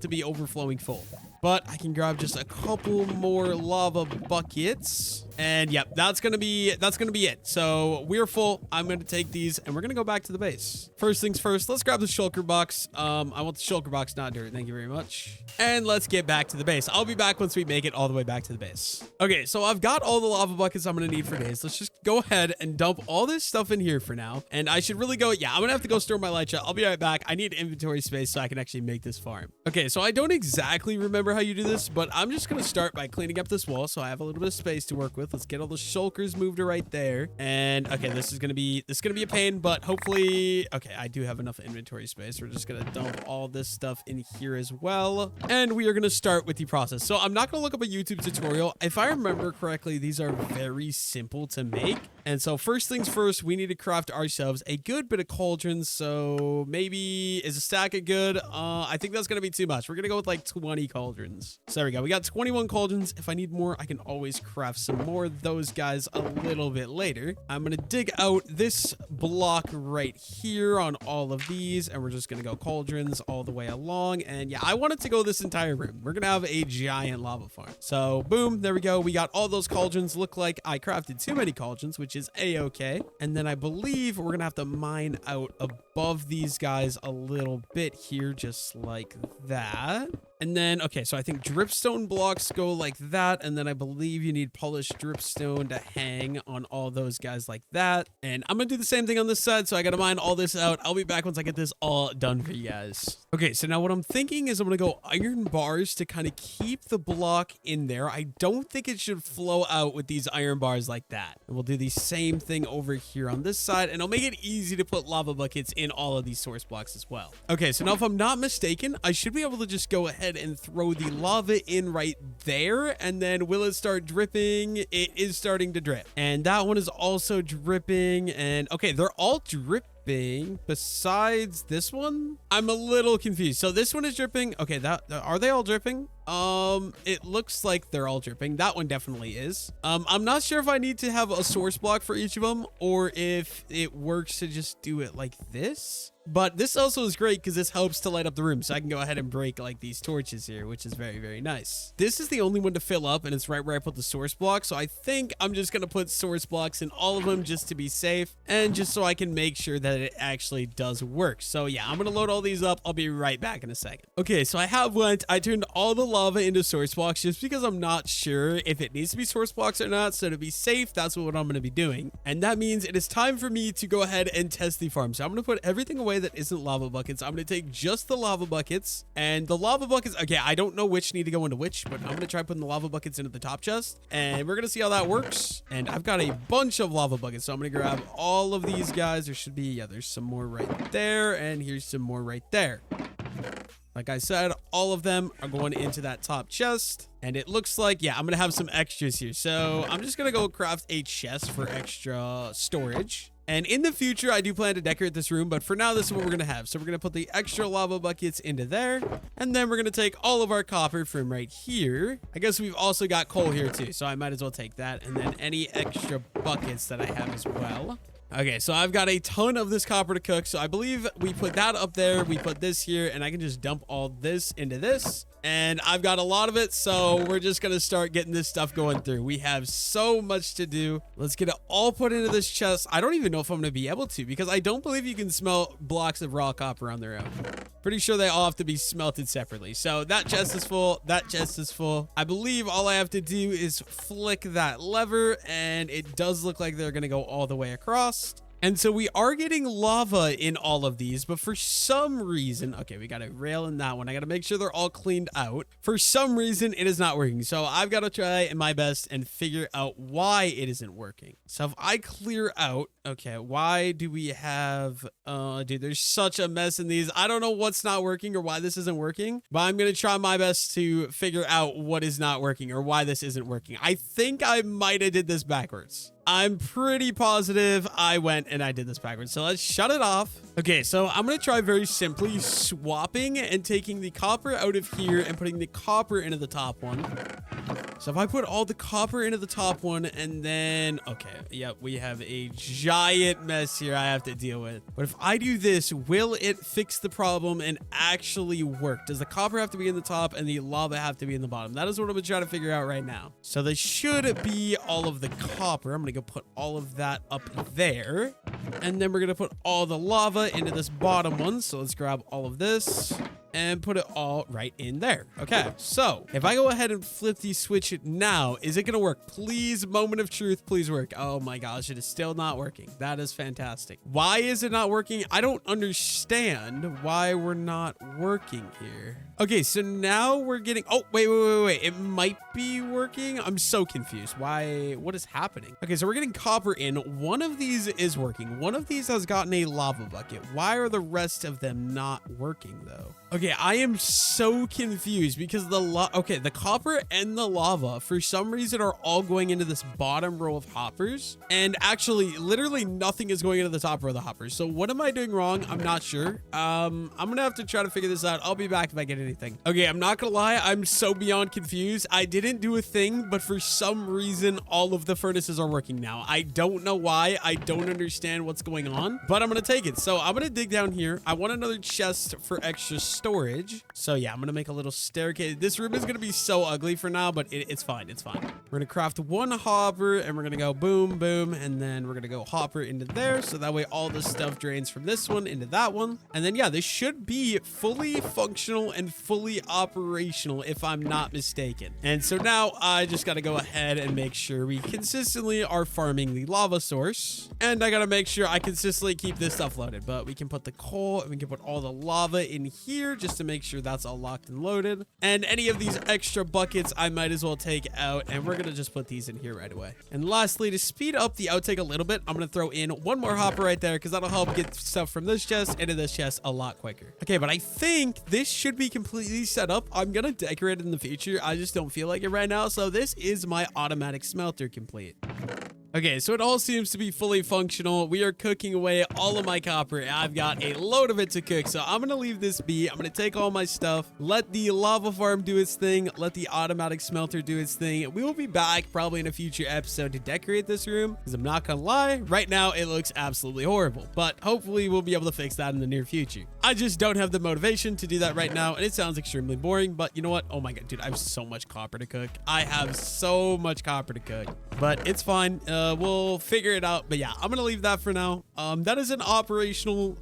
be overflowing full. But I can grab just a couple more lava buckets. And yep, that's gonna be it. So we're full. I'm gonna take these and we're gonna go back to the base. First things first, let's grab the shulker box. I want the shulker box, not dirt. Thank you very much. And let's get back to the base. I'll be back once we make it all the way back to the base. Okay, so I've got all the lava buckets I'm gonna need for days. Let's just go ahead and dump all this stuff in here for now. And I should really go, yeah, I'm gonna have to go store my light shot. I'll be right back. I need inventory space so I can actually make this farm. Okay, so I don't exactly remember how you do this, but I'm just gonna start by cleaning up this wall so I have a little bit of space to work with. Let's get all the shulkers moved to right there. And okay, this is gonna be a pain, but hopefully, okay, I do have enough inventory space. We're just gonna dump all this stuff in here as well. And we are gonna start with the process. So I'm not gonna look up a YouTube tutorial. If I remember correctly, these are very simple to make. And so first things first, we need to craft ourselves a good bit of cauldrons. So maybe is a stack of good? I think that's gonna be too much. We're gonna go with like 20 cauldrons. So there we go. We got 21 cauldrons. If I need more, I can always craft some more of those guys a little bit later. I'm gonna dig out this block right here on all of these, and we're just gonna go cauldrons all the way along. And yeah, I want it to go this entire room. We're gonna have a giant lava farm. So boom, there we go. We got all those cauldrons. Look like I crafted too many cauldrons, which is a-okay. And then I believe we're gonna have to mine out above these guys a little bit here, just like that. And then, okay, so I think dripstone blocks go like that. And then I believe you need polished dripstone to hang on all those guys like that. And I'm gonna do the same thing on this side. So I gotta mine all this out. I'll be back once I get this all done for you guys. Okay, so now what I'm thinking is I'm gonna go iron bars to kind of keep the block in there. I don't think it should flow out with these iron bars like that. And we'll do the same thing over here on this side. And I'll make it easy to put lava buckets in all of these source blocks as well. Okay, so now if I'm not mistaken, I should be able to just go ahead and throw the lava in right there. And then will it start dripping? It is starting to drip. And that one is also dripping. And okay, they're all dripping besides this one. I'm a little confused. So this one is dripping. Okay, are they all dripping? It looks like they're all dripping. That one definitely is. I'm not sure if I need to have a source block for each of them or if it works to just do it like this. But this also is great because this helps to light up the room. So I can go ahead and break like these torches here, which is very, very nice. This is the only one to fill up and it's right where I put the source block. So I think I'm just going to put source blocks in all of them just to be safe and just so I can make sure that it actually does work. So yeah, I'm going to load all these up. I'll be right back in a second. Okay, so I turned all the lava into source blocks just because I'm not sure if it needs to be source blocks or not. So to be safe, that's what I'm going to be doing. And that means it is time for me to go ahead and test the farm. So I'm going to put everything away that isn't lava buckets. I'm going to take just the lava buckets and the lava buckets. Okay, I don't know which need to go into which, but I'm going to try putting the lava buckets into the top chest and we're going to see how that works. And I've got a bunch of lava buckets. So I'm going to grab all of these guys. There should be, yeah, there's some more right there. And here's some more right there. Like I said, all of them are going into that top chest. And it looks like, yeah, I'm going to have some extras here. So I'm just going to go craft a chest for extra storage. And in the future, I do plan to decorate this room, but for now, this is what we're going to have. So we're going to put the extra lava buckets into there, and then we're going to take all of our copper from right here. I guess we've also got coal here too, so I might as well take that, and then any extra buckets that I have as well. Okay, so I've got a ton of this copper to cook, so I believe we put that up there, we put this here, and I can just dump all this into this. And I've got a lot of it, so we're just going to start getting this stuff going through. We have so much to do. Let's get it all put into this chest. I don't even know if I'm going to be able to because I don't believe you can smelt blocks of raw copper on their own. Pretty sure they all have to be smelted separately. So that chest is full. That chest is full. I believe all I have to do is flick that lever, and it does look like they're going to go all the way across. And so we are getting lava in all of these, but for some reason, okay, we got a rail in that one. I got to make sure they're all cleaned out. For some reason, it is not working. So I've got to try my best and figure out why it isn't working. So if I clear out, okay, why do we have, dude, there's such a mess in these. I don't know what's not working or why this isn't working, but I'm going to try my best to figure out what is not working or why this isn't working. I think I might have did this backwards. I'm pretty positive I went and I did this backwards. So let's shut it off. Okay, so I'm going to try very simply swapping and taking the copper out of here and putting the copper into the top one. So if I put all the copper into the top one and then, okay, yep, we have a giant mess here I have to deal with. But if I do this, will it fix the problem and actually work? Does the copper have to be in the top and the lava have to be in the bottom? That is what I'm gonna try to figure out right now. So there should be all of the copper. I'm gonna go put all of that up there. And then we're gonna put all the lava into this bottom one. So let's grab all of this and put it all right in there. Okay, so if I go ahead and flip the switch now, is it gonna work? Please, moment of truth, please work. Oh my gosh, it is still not working. That is fantastic. Why is it not working? I don't understand why we're not working here. Okay, so now we're getting, oh, wait. It might be working. I'm so confused. Why, what is happening? Okay, so we're getting copper in. One of these is working. One of these has gotten a lava bucket. Why are the rest of them not working though? Okay, I am so confused because the copper and the lava for some reason are all going into this bottom row of hoppers, and actually literally nothing is going into the top row of the hoppers. So what am I doing wrong? I'm not sure. I'm gonna have to try to figure this out. I'll be back if I get anything. Okay, I'm not gonna lie, I'm so beyond confused. I didn't do a thing, but for some reason all of the furnaces are working now. I don't know why. I don't understand what's going on, but I'm gonna take it. So I'm gonna dig down here. I want another chest for extra storage. So yeah, I'm gonna make a little staircase. This room is gonna be so ugly for now, but it's fine. It's fine. We're gonna craft one hopper and we're gonna go boom, boom, and then we're gonna go hopper into there. So that way all the stuff drains from this one into that one. And then yeah, this should be fully functional and fully operational if I'm not mistaken. And so now I just gotta go ahead and make sure we consistently are farming the lava source. And I gotta make sure I consistently keep this stuff loaded. But we can put the coal and we can put all the lava in here just to make sure that's all locked and loaded. And any of these extra buckets I might as well take out, and we're gonna just put these in here right away. And lastly, to speed up the outtake a little bit, I'm gonna throw in one more hopper right there because that'll help get stuff from this chest into this chest a lot quicker. Okay, but I think this should be completely set up. I'm gonna decorate it in the future. I just don't feel like it right now. So this is my automatic smelter complete. Okay, so it all seems to be fully functional. We are cooking away all of my copper. I've got a load of it to cook, so I'm gonna leave this be. I'm gonna take all my stuff, let the lava farm do its thing, let the automatic smelter do its thing. We will be back probably in a future episode to decorate this room, because I'm not gonna lie, right now it looks absolutely horrible, but hopefully we'll be able to fix that in the near future. I just don't have the motivation to do that right now, and it sounds extremely boring, but you know what? Oh my god, dude, I have so much copper to cook. I have so much copper to cook, but it's fine. We'll figure it out. But yeah, I'm gonna leave that for now. That is an operational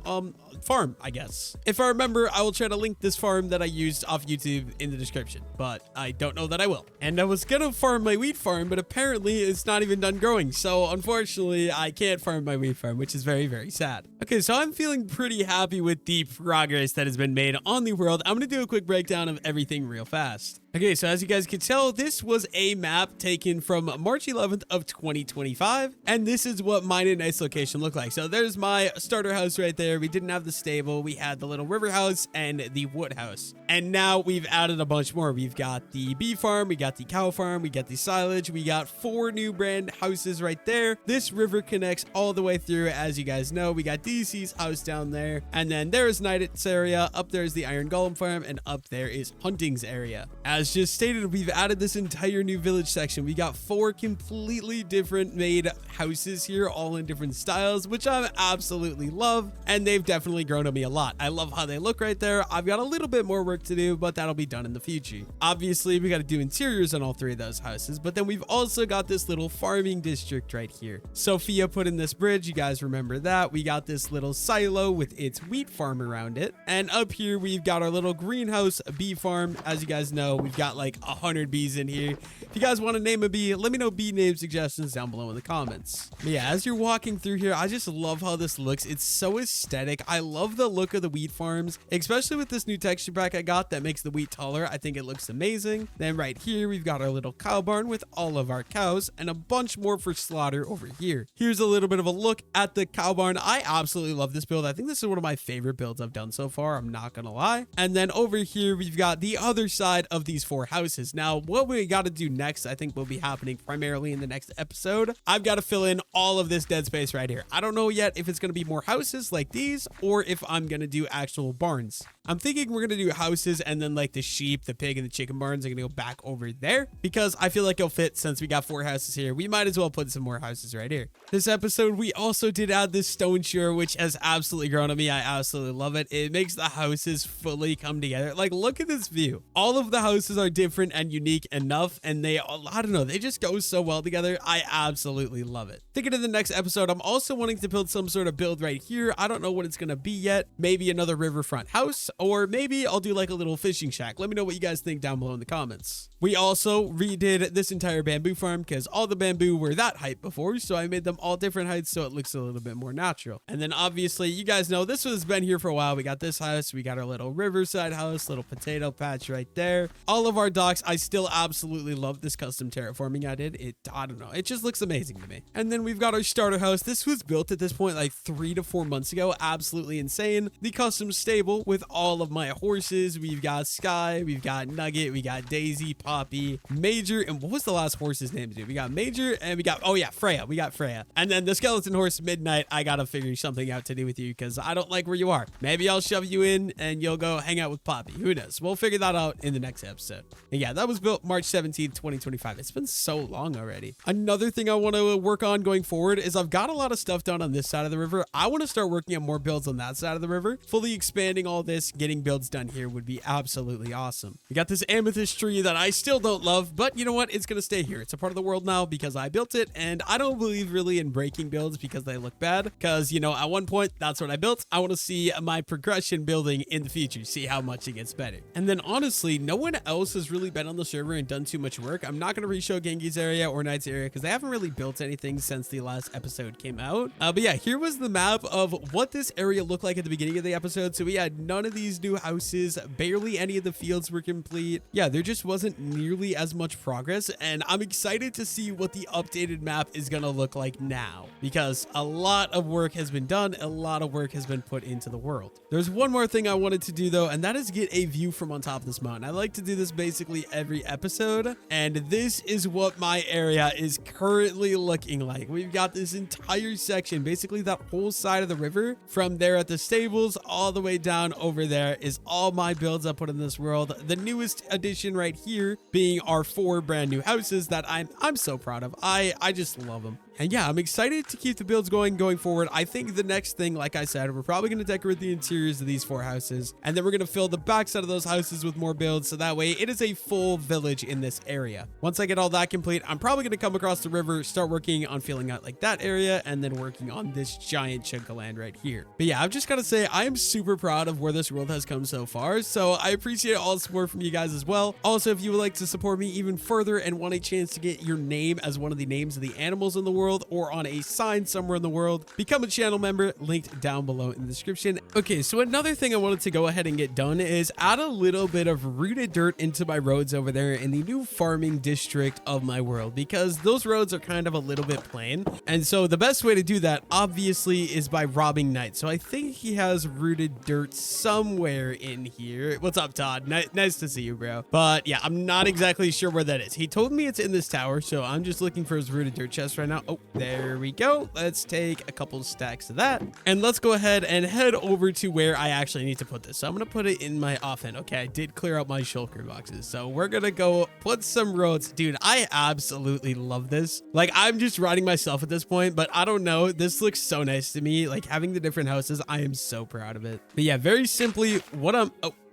farm, I guess. If I remember, I will try to link this farm that I used off YouTube in the description, but I don't know that I will. And I was gonna farm my wheat farm, but apparently it's not even done growing. So unfortunately, I can't farm my wheat farm, which is very, very sad. Okay, so I'm feeling pretty happy with the progress that has been made on the world. I'm gonna do a quick breakdown of everything real fast. Okay, so as you guys can tell, this was a map taken from March 11th of 2025, and this is what mine and ice location look like. So there's my starter house right there. We didn't have the stable. We had the little river house and the wood house. And now we've added a bunch more. We've got the bee farm, we got the cow farm, we got the silage, we got 4 new brand houses right there. This river connects all the way through, as you guys know. We got DC's house down there, and then there's Knight's area, up there is the Iron Golem farm, and up there is Hunting's area. As just stated, we've added this entire new village section. We got 4 completely different made houses here, all in different styles, which I absolutely love, and they've definitely grown on me a lot. I love how they look right there. I've got a little bit more work to do, but that'll be done in the future. Obviously, we got to do interiors on all 3 of those houses, but then we've also got this little farming district right here. Sophia put in this bridge. You guys remember that. We got this little silo with its wheat farm around it, and up here we've got our little greenhouse bee farm. As you guys know, we've got like 100 bees in here. If you guys want to name a bee, let me know bee name suggestions down below in the comments. But yeah, as you're walking through here, I just love how this looks. It's so aesthetic. I love the look of the wheat farms, especially with this new texture pack I got that makes the wheat taller. I think it looks amazing. Then right here, we've got our little cow barn with all of our cows and a bunch more for slaughter over here. Here's a little bit of a look at the cow barn. I absolutely love this build. I think this is one of my favorite builds I've done so far. I'm not gonna lie. And then over here, we've got the other side of the these 4 houses. Now, what we got to do next, I think will be happening primarily in the next episode. I've got to fill in all of this dead space right here. I don't know yet if it's going to be more houses like these or if I'm going to do actual barns. I'm thinking we're going to do houses and then like the sheep, the pig, and the chicken barns are going to go back over there because I feel like it'll fit since we got 4 houses here. We might as well put some more houses right here. This episode, we also did add this stone shore, which has absolutely grown on me. I absolutely love it. It makes the houses fully come together. Like, look at this view. All of the houses are different and unique enough, and I don't know, they just go so well together. I absolutely love it. Thinking of the next episode, I'm also wanting to build some sort of build right here. I don't know what it's going to be yet. Maybe another riverfront house, or maybe I'll do like a little fishing shack. Let me know what you guys think down below in the comments. We also redid this entire bamboo farm because all the bamboo were that height before, so I made them all different heights so it looks a little bit more natural. And then obviously, you guys know this has been here for a while. We got this house, we got our little Riverside house, little potato patch right there. All of our docks, I still absolutely love this custom terraforming I did. I don't know, it just looks amazing to me. And then we've got our starter house. This was built at this point like 3 to 4 months ago. Absolutely insane. The custom stable with all of my horses. We've got Sky, we've got Nugget, we got Daisy, Poppy, Major, and what was the last horse's name, dude? We got Major and we got, oh yeah, Freya. We got Freya. And then the skeleton horse Midnight, I gotta figure something out to do with you because I don't like where you are. Maybe I'll shove you in and you'll go hang out with Poppy. Who knows? We'll figure that out in the next episode. And yeah, that was built March 17th, 2025. It's been so long already. Another thing I want to work on going forward is I've got a lot of stuff done on this side of the river. I want to start working on more builds on that side of the river. Fully expanding all this, getting builds done here would be absolutely awesome. We got this amethyst tree that I still don't love, but you know what? It's going to stay here. It's a part of the world now because I built it, and I don't believe really in breaking builds because they look bad. Because, you know, at one point, that's what I built. I want to see my progression building in the future, see how much it gets better. And then honestly, no one else has really been on the server and done too much work. I'm not going to re-show Gengi's area or Knight's area because they haven't really built anything since the last episode came out. But yeah, here was the map of what this area looked like at the beginning of the episode. So we had none of these new houses, barely any of the fields were complete. Yeah, there just wasn't nearly as much progress, and I'm excited to see what the updated map is going to look like now because a lot of work has been done, a lot of work has been put into the world. There's one more thing I wanted to do though, and that is get a view from on top of this mountain. I like to do this basically every episode, and this is what my area is currently looking like. We've got this entire section, basically that whole side of the river from there at the stables all the way down over there is all my builds I put in this world. The newest addition right here being our 4 brand new houses that I'm so proud of. I just love them. And yeah, I'm excited to keep the builds going forward. I think the next thing, like I said, we're probably going to decorate the interiors of these 4 houses, and then we're going to fill the backside of those houses with more builds, so that way it is a full village in this area. Once I get all that complete, I'm probably going to come across the river, start working on filling out like that area, and then working on this giant chunk of land right here. But yeah, I've just got to say, I am super proud of where this world has come so far, so I appreciate all the support from you guys as well. Also, if you would like to support me even further and want a chance to get your name as one of the names of the animals in the world, or on a sign somewhere in the world, become a channel member, linked down below in the description. Okay, so another thing I wanted to go ahead and get done is add a little bit of rooted dirt into my roads over there in the new farming district of my world, because those roads are kind of a little bit plain, and so the best way to do that obviously is by robbing Knight. So I think he has rooted dirt somewhere in here. What's up, Todd? Nice to see you, bro. But yeah, I'm not exactly sure where that is. He told me it's in this tower, so I'm just looking for his rooted dirt chest right now. Oh, there we go. Let's take a couple stacks of that, and let's go ahead and head over to where I actually need to put this. So I'm gonna put it in my offhand. Okay, I did clear out my shulker boxes, so we're gonna go put some roads. Dude, I absolutely love this. Like, I'm just riding myself at this point, but I don't know, this looks so nice to me. Like, having the different houses, I am so proud of it. But yeah, very simply what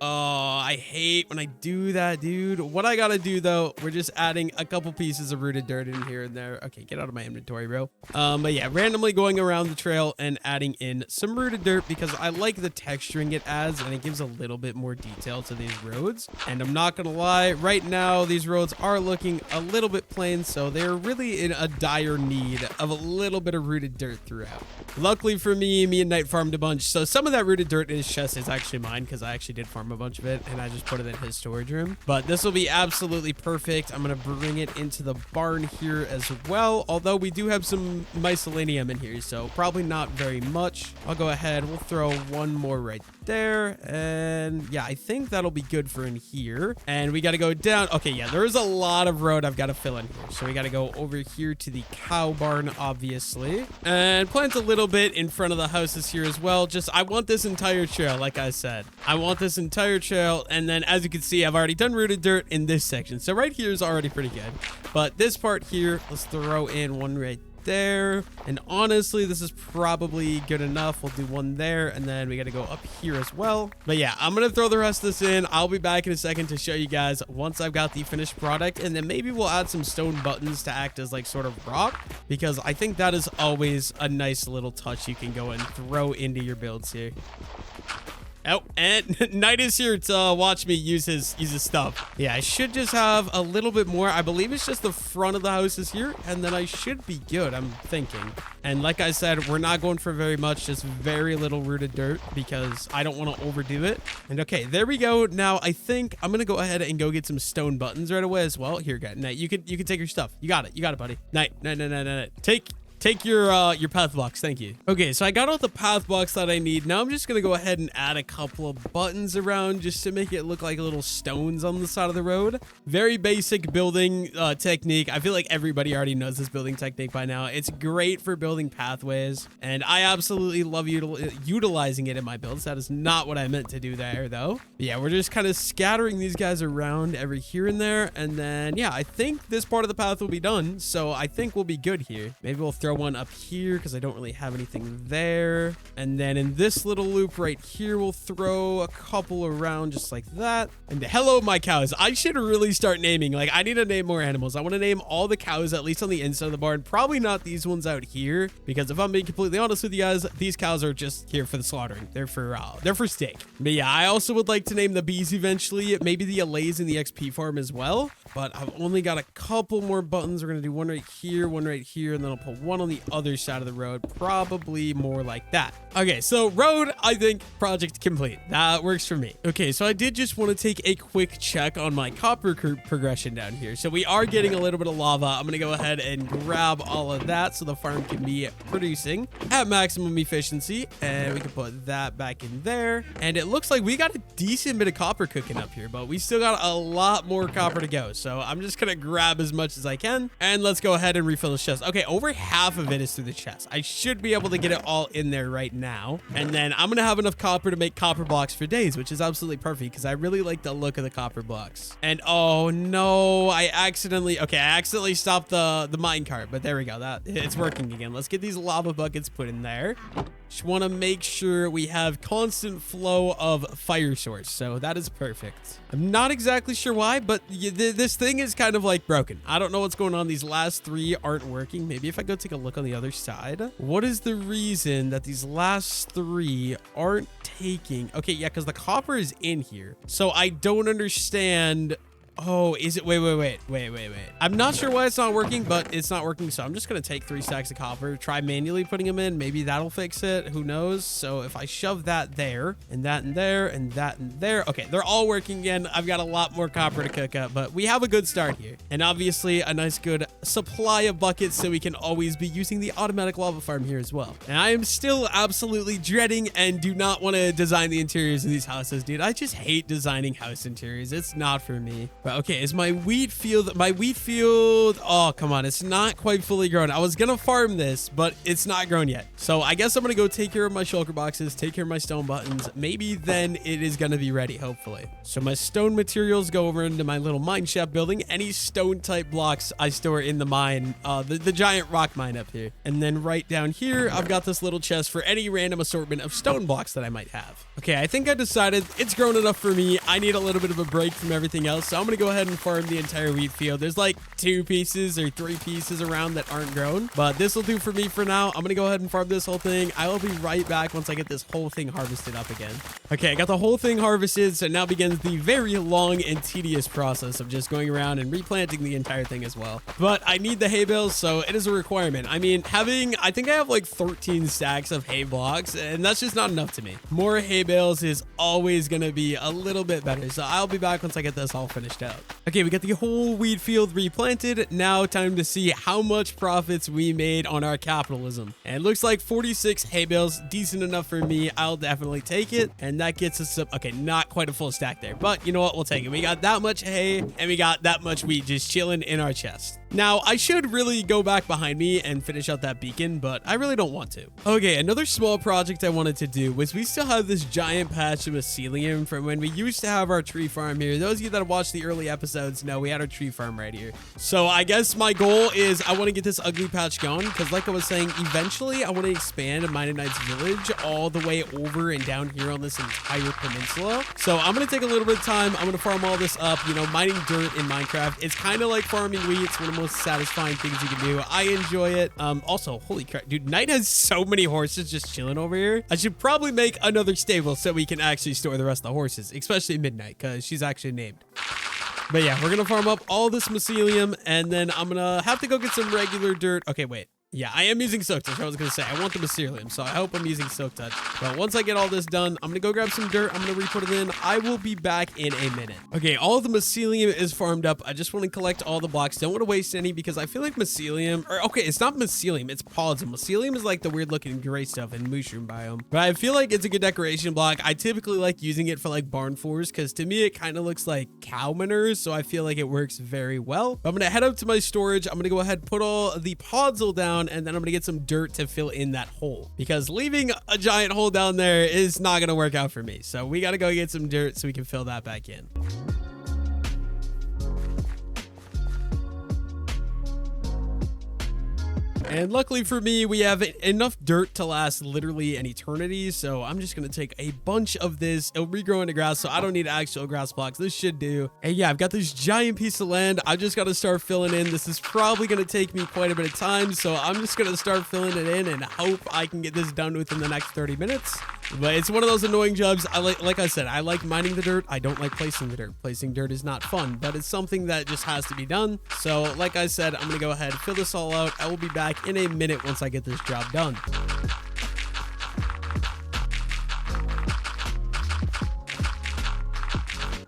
oh, I hate when I do that, dude. What I gotta do though, we're just adding a couple pieces of rooted dirt in here and there. Okay, get out of my inventory, bro. But yeah, randomly going around the trail and adding in some rooted dirt because I like the texturing it adds, and it gives a little bit more detail to these roads. And I'm not gonna lie, right now these roads are looking a little bit plain, so they're really in a dire need of a little bit of rooted dirt throughout. Luckily for me and Knight farmed a bunch, so some of that rooted dirt in his chest is actually mine because I actually did farm farm a bunch of it, and I just put it in his storage room. But this will be absolutely perfect. I'm going to bring it into the barn here as well, although we do have some miscellaneum in here, so probably not very much. I'll go ahead. We'll throw one more right there, and yeah, I think that'll be good for in here. And we got to go down. Okay, yeah, there is a lot of road I've got to fill in here, so we got to go over here to the cow barn, obviously, and plant a little bit in front of the houses here as well. Just, I want this entire trail, like I said. I want this entire trail, and then as you can see, I've already done rooted dirt in this section, so right here is already pretty good. But this part here, let's throw in one right there, and honestly, this is probably good enough. We'll do one there, and then we got to go up here as well. But yeah, I'm gonna throw the rest of this in. I'll be back in a second to show you guys once I've got the finished product, and then maybe we'll add some stone buttons to act as like sort of rock, because I think that is always a nice little touch you can go and throw into your builds here. Oh, and Knight is here to watch me use his stuff. Yeah, I should just have a little bit more. I believe it's just the front of the houses here, and then I should be good, I'm thinking. And like I said, we're not going for very much, just very little rooted dirt, because I don't want to overdo it. And okay, there we go. Now, I think I'm going to go ahead and go get some stone buttons right away as well. Here, Knight, you can take your stuff. You got it, buddy. Knight. Take your path blocks. Thank you. Okay, so I got all the path blocks that I need. Now I'm just going to go ahead and add a couple of buttons around just to make it look like little stones on the side of the road. Very basic building technique. I feel like everybody already knows this building technique by now. It's great for building pathways, and I absolutely love utilizing it in my builds. That is not what I meant to do there, though. But yeah, we're just kind of scattering these guys around every here and there, and then, yeah, I think this part of the path will be done, so I think we'll be good here. Maybe we'll throw one up here because I don't really have anything there. And then in this little loop right here, we'll throw a couple around just like that. And hello, my cows. I should really start naming. Like, I need to name more animals. I want to name all the cows, at least on the inside of the barn. Probably not these ones out here, because if I'm being completely honest with you guys, these cows are just here for the slaughtering. They're for steak. But yeah, I also would like to name the bees eventually. Maybe the allays in the XP farm as well. But I've only got a couple more buttons. We're going to do one right here, and then I'll put one on the other side of the road, probably more like that. Okay, so road, I think project complete. That works for me. Okay, so I did just want to take a quick check on my copper progression down here. So we are getting a little bit of lava. I'm going to go ahead and grab all of that so the farm can be producing at maximum efficiency, and we can put that back in there. And it looks like we got a decent bit of copper cooking up here, but we still got a lot more copper to go. So I'm just going to grab as much as I can, and let's go ahead and refill the chest. Okay, over half of it is through the chest. I should be able to get it all in there right now. And then I'm going to have enough copper to make copper blocks for days, which is absolutely perfect because I really like the look of the copper blocks. And oh no, I accidentally stopped the minecart, but there we go. It's working again. Let's get these lava buckets put in there. Just want to make sure we have constant flow of fire source. So that is perfect. I'm not exactly sure why, but this thing is kind of like broken. I don't know what's going on. These last three aren't working. Maybe if I go take a look on the other side. What is the reason that these last three aren't taking? Okay, yeah, because the copper is in here. So I don't understand. Oh, is it? Wait. I'm not sure why it's not working, but it's not working. So I'm just going to take 3 stacks of copper, try manually putting them in. Maybe that'll fix it. Who knows? So if I shove that there and that in there and that in there. Okay, they're all working again. I've got a lot more copper to cook up, but we have a good start here. And obviously a nice good supply of buckets so we can always be using the automatic lava farm here as well. And I am still absolutely dreading and do not want to design the interiors of these houses, dude. I just hate designing house interiors. It's not for me. Okay, is my wheat field, oh, come on, it's not quite fully grown. I was gonna farm this, but it's not grown yet. So I guess I'm gonna go take care of my shulker boxes, take care of my stone buttons. Maybe then it is gonna be ready, hopefully. So my stone materials go over into my little mine shaft building. Any stone type blocks I store in the mine, the giant rock mine up here. And then right down here, I've got this little chest for any random assortment of stone blocks that I might have. Okay, I think I decided it's grown enough for me. I need a little bit of a break from everything else. So I'm gonna go ahead and farm the entire wheat field. There's like 2 pieces or 3 pieces around that aren't grown, but this will do for me for now. I'm gonna go ahead and farm this whole thing. I will be right back once I get this whole thing harvested up again. Okay, I got the whole thing harvested, so now begins the very long and tedious process of just going around and replanting the entire thing as well. But I need the hay bales, so it is a requirement. I mean, I think I have like 13 stacks of hay blocks, and that's just not enough to me. More hay bales is always gonna be a little bit better, so I'll be back once I get this all finished out. Okay, we got the whole wheat field replanted. Now time to see how much profits we made on our capitalism. And it looks like 46 hay bales, decent enough for me. I'll definitely take it, and that gets us up. Okay, not quite a full stack there, but you know what, we'll take it. We got that much hay and we got that much wheat just chilling in our chest. Now, I should really go back behind me and finish out that beacon, but I really don't want to. Okay, another small project I wanted to do was we still have this giant patch of mycelium from when we used to have our tree farm here. Those of you that have watched the early episodes know we had our tree farm right here. So I guess my goal is I want to get this ugly patch going because like I was saying, eventually I want to expand Mining Knight's village all the way over and down here on this entire peninsula. So I'm going to take a little bit of time. I'm going to farm all this up, you know, mining dirt in Minecraft. It's kind of like farming wheat. It's one of the most satisfying things you can do. I enjoy it. Also, holy crap, dude, Knight has so many horses just chilling over here. I should probably make another stable so we can actually store the rest of the horses, especially Midnight, because she's actually named. But yeah, we're gonna farm up all this mycelium, and then I'm gonna have to go get some regular dirt. Okay, wait. Yeah, I am using Soak Touch. I was going to say, I want the mycelium, so I hope I'm using Soak Touch. But once I get all this done, I'm going to go grab some dirt. I'm going to re-put it in. I will be back in a minute. Okay, all the mycelium is farmed up. I just want to collect all the blocks. Don't want to waste any because I feel like mycelium, or okay, it's not mycelium, it's pods. And mycelium is like the weird looking gray stuff in mushroom biome. But I feel like it's a good decoration block. I typically like using it for like barn floors because to me, it kind of looks like cow manure. So I feel like it works very well. But I'm going to head up to my storage. I'm going to go ahead and put all the pods down, and then I'm gonna get some dirt to fill in that hole because leaving a giant hole down there is not gonna work out for me. So we gotta go get some dirt so we can fill that back in. And luckily for me, we have enough dirt to last literally an eternity. So I'm just going to take a bunch of this. It'll regrow into grass, so I don't need actual grass blocks. This should do. And yeah, I've got this giant piece of land. I just got to start filling in. This is probably going to take me quite a bit of time. So I'm just going to start filling it in and hope I can get this done within the next 30 minutes. But it's one of those annoying jobs. Like I said, I like mining the dirt. I don't like placing the dirt. Placing dirt is not fun, but it's something that just has to be done. So like I said, I'm going to go ahead and fill this all out. I will be back in a minute once I get this job done.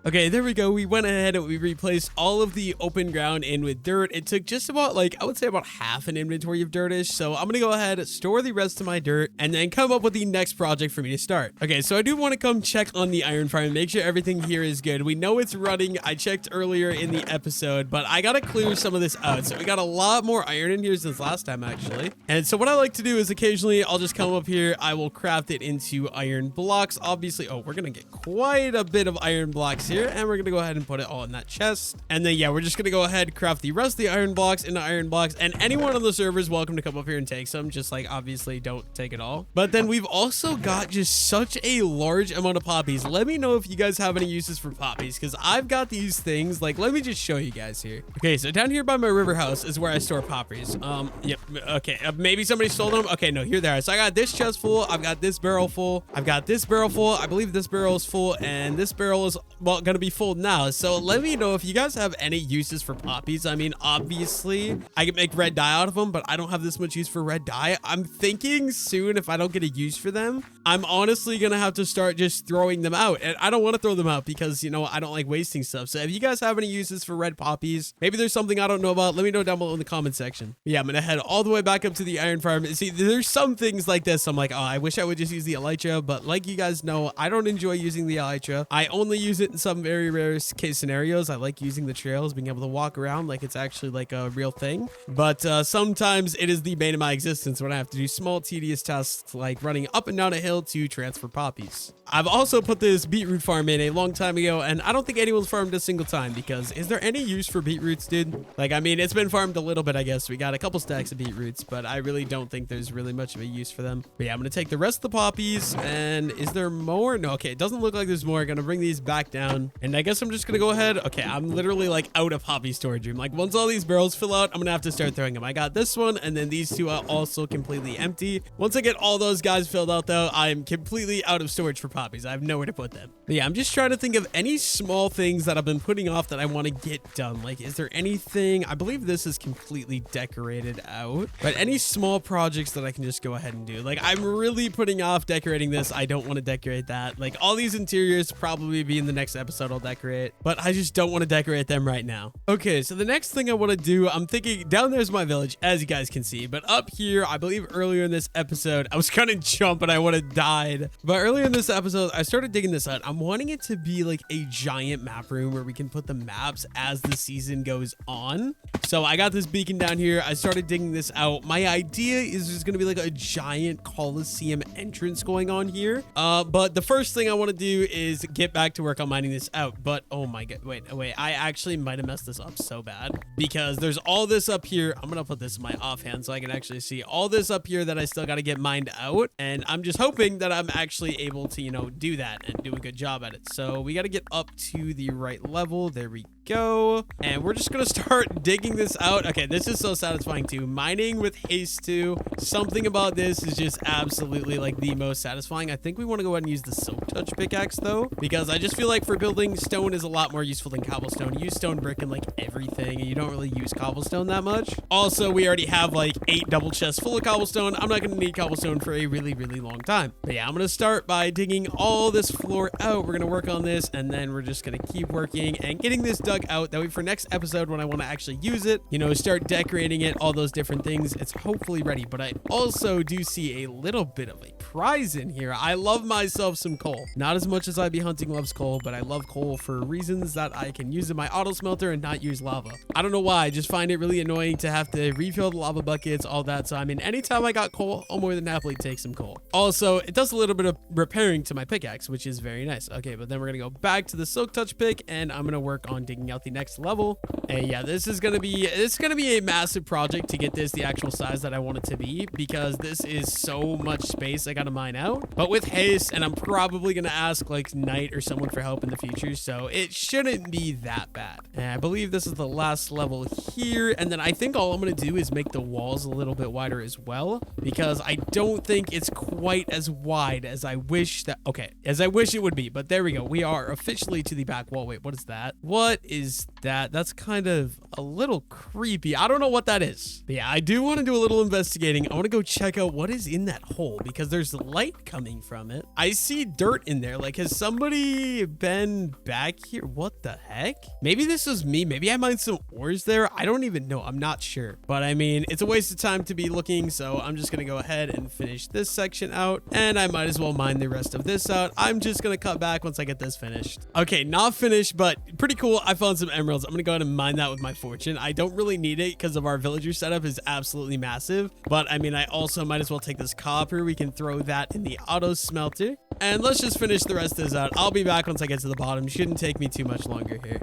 Okay, there we go. We went ahead and we replaced all of the open ground in with dirt. It took just about like, I would say about half an inventory of dirtish. So I'm going to go ahead, store the rest of my dirt, and then come up with the next project for me to start. Okay, so I do want to come check on the iron farm, make sure everything here is good. We know it's running. I checked earlier in the episode, but I got to clear some of this out. So we got a lot more iron in here since last time, actually. And so what I like to do is occasionally I'll just come up here. I will craft it into iron blocks. Obviously, oh, we're going to get quite a bit of iron blocks here, and we're gonna go ahead and put it all in that chest. And then yeah, we're just gonna go ahead, craft the rest of the iron blocks into iron blocks, and anyone on the server is welcome to come up here and take some. Just like obviously don't take it all. But then we've also got just such a large amount of poppies. Let me know if you guys have any uses for poppies, because I've got these things. Like, let me just show you guys here. Okay, so down here by my river house is where I store poppies. Yep. Okay, maybe somebody stole them. Okay, no, here they are. So I got this chest full, I've got this barrel full, I've got this barrel full, I believe this barrel is full, and this barrel is, well, gonna be full now. So let me know if you guys have any uses for poppies. I mean, obviously I can make red dye out of them, but I don't have this much use for red dye. I'm thinking soon, if I don't get a use for them, I'm honestly gonna have to start just throwing them out, and I don't want to throw them out because, you know, I don't like wasting stuff. So if you guys have any uses for red poppies, maybe there's something I don't know about, let me know down below in the comment section. But yeah, I'm gonna head all the way back up to the iron farm. See, there's some things like this I'm like, oh, I wish I would just use the elytra, but like you guys know, I don't enjoy using the elytra. I only use it in some very rare case scenarios. I like using the trails, being able to walk around like it's actually like a real thing. But sometimes it is the bane of my existence when I have to do small tedious tasks like running up and down a hill to transfer poppies. I've also put this beetroot farm in a long time ago, and I don't think anyone's farmed a single time, because is there any use for beetroots, dude? Like, I mean, it's been farmed a little bit, I guess. We got a couple stacks of beetroots, but I really don't think there's really much of a use for them. But yeah, I'm gonna take the rest of the poppies, and is there more? No, okay, it doesn't look like there's more. I'm gonna bring these back down. down. And I guess I'm just gonna go ahead. Okay, I'm literally like out of poppy storage room. Like once all these barrels fill out, I'm gonna have to start throwing them. I got this one, and then these two are also completely empty. Once I get all those guys filled out though, I'm completely out of storage for poppies. I have nowhere to put them. But yeah, I'm just trying to think of any small things that I've been putting off that I want to get done. Like, is there anything? I believe this is completely decorated out, but any small projects that I can just go ahead and do. Like, I'm really putting off decorating this. I don't want to decorate that. Like, all these interiors probably be in the next episode I'll decorate, but I just don't want to decorate them right now. Okay, so the next thing I want to do, I'm thinking down there's my village, as you guys can see, but up here, I believe earlier in this episode, I was gonna jump and I would have died. But earlier in this episode, I started digging this out. I'm wanting it to be like a giant map room where we can put the maps as the season goes on. So I got this beacon down here. I started digging this out. My idea is there's going to be like a giant Coliseum entrance going on here. But the first thing I want to do is get back to work on mining this out. But oh my god, wait. I actually might have messed this up so bad because there's all this up here. I'm going to put this in my offhand so I can actually see all this up here that I still got to get mined out. And I'm just hoping that I'm actually able to, you know, do that and do a good job at it. So we got to get up to the right level. There we go. And we're just gonna start digging this out. Okay, this is so satisfying too. Mining with haste too. Something about this is just absolutely like the most satisfying. I think we want to go ahead and use the silk touch pickaxe though, because I just feel like for building, stone is a lot more useful than cobblestone. You use stone brick in like everything, and you don't really use cobblestone that much. Also, we already have like 8 double chests full of cobblestone. I'm not gonna need cobblestone for a really long time. But yeah, I'm gonna start by digging all this floor out. We're gonna work on this, and then we're just gonna keep working and getting this dug out. That way for next episode when I want to actually use it, you know, start decorating it, all those different things, it's hopefully ready. But I also do see a little bit of a prize in here. I love myself some coal. Not as much as I be hunting loves coal, but I love coal for reasons that I can use in my auto smelter and not use lava. I don't know why. I just find it really annoying to have to refill the lava buckets, all that. So I mean, anytime I got coal, I'll more than happily take some coal. Also, it does a little bit of repairing to my pickaxe, which is very nice. Okay, but then we're gonna go back to the silk touch pick, and I'm gonna work on digging out the next level. And yeah, this is gonna be a massive project to get this the actual size that I want it to be, because this is so much space I gotta mine out. But with haste, and I'm probably gonna ask like Knight or someone for help in the future, so it shouldn't be that bad. And I believe this is the last level here, and then I think all I'm gonna do is make the walls a little bit wider as well, because I don't think it's quite as wide as I wish it would be. But there we go, we are officially to the back wall. Wait, what is that? What is that? That's kind of a little creepy. I don't know what that is. But yeah, I do want to do a little investigating. I want to go check out what is in that hole, because there's light coming from it. I see dirt in there. Like, has somebody been back here? What the heck? Maybe this was me. Maybe I mined some ores there. I don't even know. I'm not sure. But I mean, it's a waste of time to be looking, so I'm just gonna go ahead and finish this section out, and I might as well mine the rest of this out. I'm just gonna cut back once I get this finished. Okay, not finished, but pretty cool. I found some emeralds. I'm gonna go ahead and mine that with my fortune. I don't really need it because of our villager setup is absolutely massive, but I mean, I also might as well take this copper. We can throw that in the auto smelter, and let's just finish the rest of this out. I'll be back once I get to the bottom. Shouldn't take me too much longer here.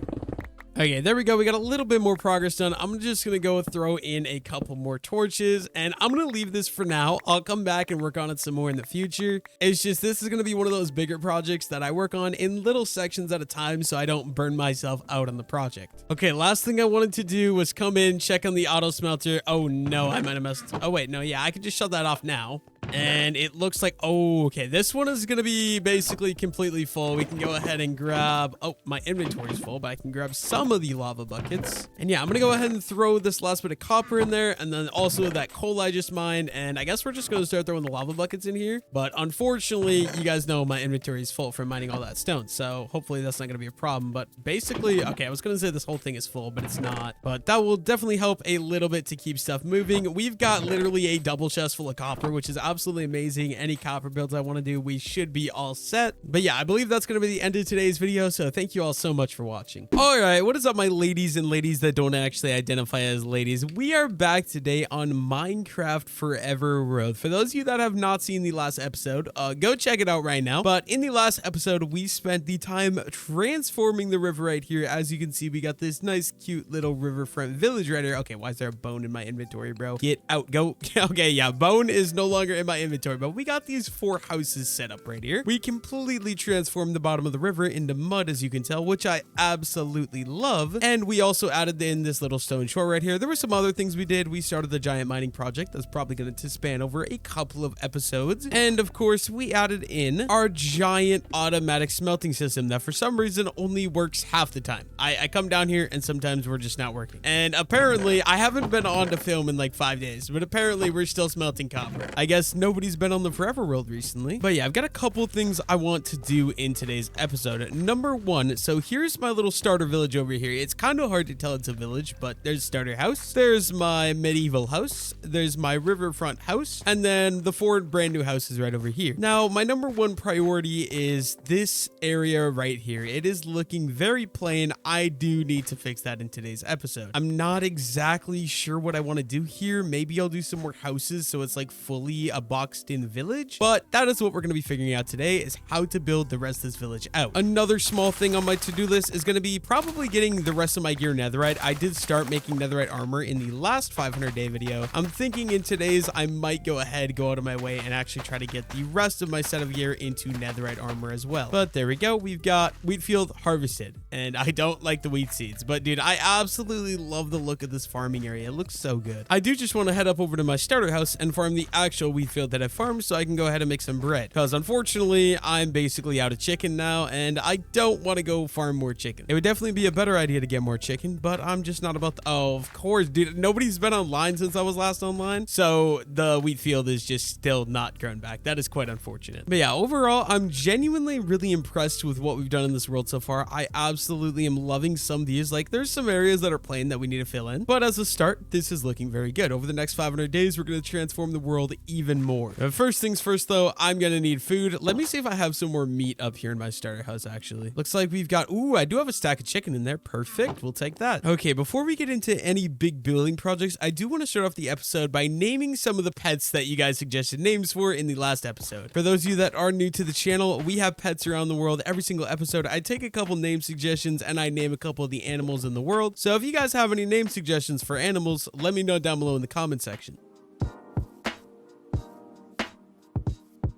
Okay, there we go. We got a little bit more progress done. I'm just going to go throw in a couple more torches, and I'm going to leave this for now. I'll come back and work on it some more in the future. It's just, this is going to be one of those bigger projects that I work on in little sections at a time, so I don't burn myself out on the project. Okay, last thing I wanted to do was come in, check on the auto smelter. Oh no, I might have messed. Oh wait, no, yeah, I can just shut that off now. And it looks like, oh, okay, this one is going to be basically completely full. We can go ahead and grab, oh, my inventory is full, but I can grab some of the lava buckets. And yeah, I'm going to go ahead and throw this last bit of copper in there, and then also that coal I just mined. And I guess we're just going to start throwing the lava buckets in here. But unfortunately, you guys know my inventory is full from mining all that stone. So hopefully that's not going to be a problem. But basically, okay, I was going to say this whole thing is full, but it's not. But that will definitely help a little bit to keep stuff moving. We've got literally a double chest full of copper, which is absolutely amazing. Any copper builds I want to do, we should be all set. But yeah, I believe that's going to be the end of today's video, so thank you all so much for watching. All right, what is up, my ladies and ladies that don't actually identify as ladies? We are back today on Minecraft Forever World. For those of you that have not seen the last episode, go check it out right now. But in the last episode, we spent the time transforming the river right here. As you can see, we got this nice cute little riverfront village right here. Okay, why is there a bone in my inventory, bro? Get out, go. Okay, yeah, bone is no longer in my inventory, but we got these 4 houses set up right here. We completely transformed the bottom of the river into mud, as you can tell, which I absolutely love. And we also added in this little stone shore right here. There were some other things we did. We started the giant mining project. That's probably going to span over a couple of episodes. And of course, we added in our giant automatic smelting system that for some reason only works half the time. I come down here and sometimes we're just not working. And apparently, I haven't been on to film in like 5 days, but apparently we're still smelting copper. I guess nobody's been on the Forever World recently. But yeah, I've got a couple things I want to do in today's episode. Number 1, so here's my little starter village over here. It's kind of hard to tell it's a village, but there's starter house. There's my medieval house. There's my riverfront house. And then the 4 brand new houses right over here. Now, my number 1 priority is this area right here. It is looking very plain. I do need to fix that in today's episode. I'm not exactly sure what I want to do here. Maybe I'll do some more houses so it's like fully a boxed in village. But that is what we're going to be figuring out today, is how to build the rest of this village out. Another small thing on my to-do list is going to be probably getting the rest of my gear netherite. I did start making netherite armor in the last 500-day video. I'm thinking in today's I might go ahead, go out of my way, and actually try to get the rest of my set of gear into netherite armor as well. But there we go. We've got wheat field harvested, and I don't like the wheat seeds, but dude, I absolutely love the look of this farming area. It looks so good. I do just want to head up over to my starter house and farm the actual wheat field that I farmed so I can go ahead and make some bread, because unfortunately I'm basically out of chicken now and I don't want to go farm more chicken. It would definitely be a better idea to get more chicken, but I'm just not about to. Oh, of course, dude, nobody's been online since I was last online, so the wheat field is just still not grown back. That is quite unfortunate. But yeah, overall, I'm genuinely really impressed with what we've done in this world so far. I absolutely am loving some of these. Like, there's some areas that are plain that we need to fill in, but as a start, this is looking very good. Over the next 500 days, we're going to transform the world even more. First things first, though, I'm going to need food. Let me see if I have some more meat up here in my starter house, actually. Looks like we've got, ooh, I do have a stack of chicken in there. Perfect. We'll take that. Okay, before we get into any big building projects, I do want to start off the episode by naming some of the pets that you guys suggested names for in the last episode. For those of you that are new to the channel, we have pets around the world. Every single episode, I take a couple name suggestions and I name a couple of the animals in the world. So if you guys have any name suggestions for animals, let me know down below in the comment section.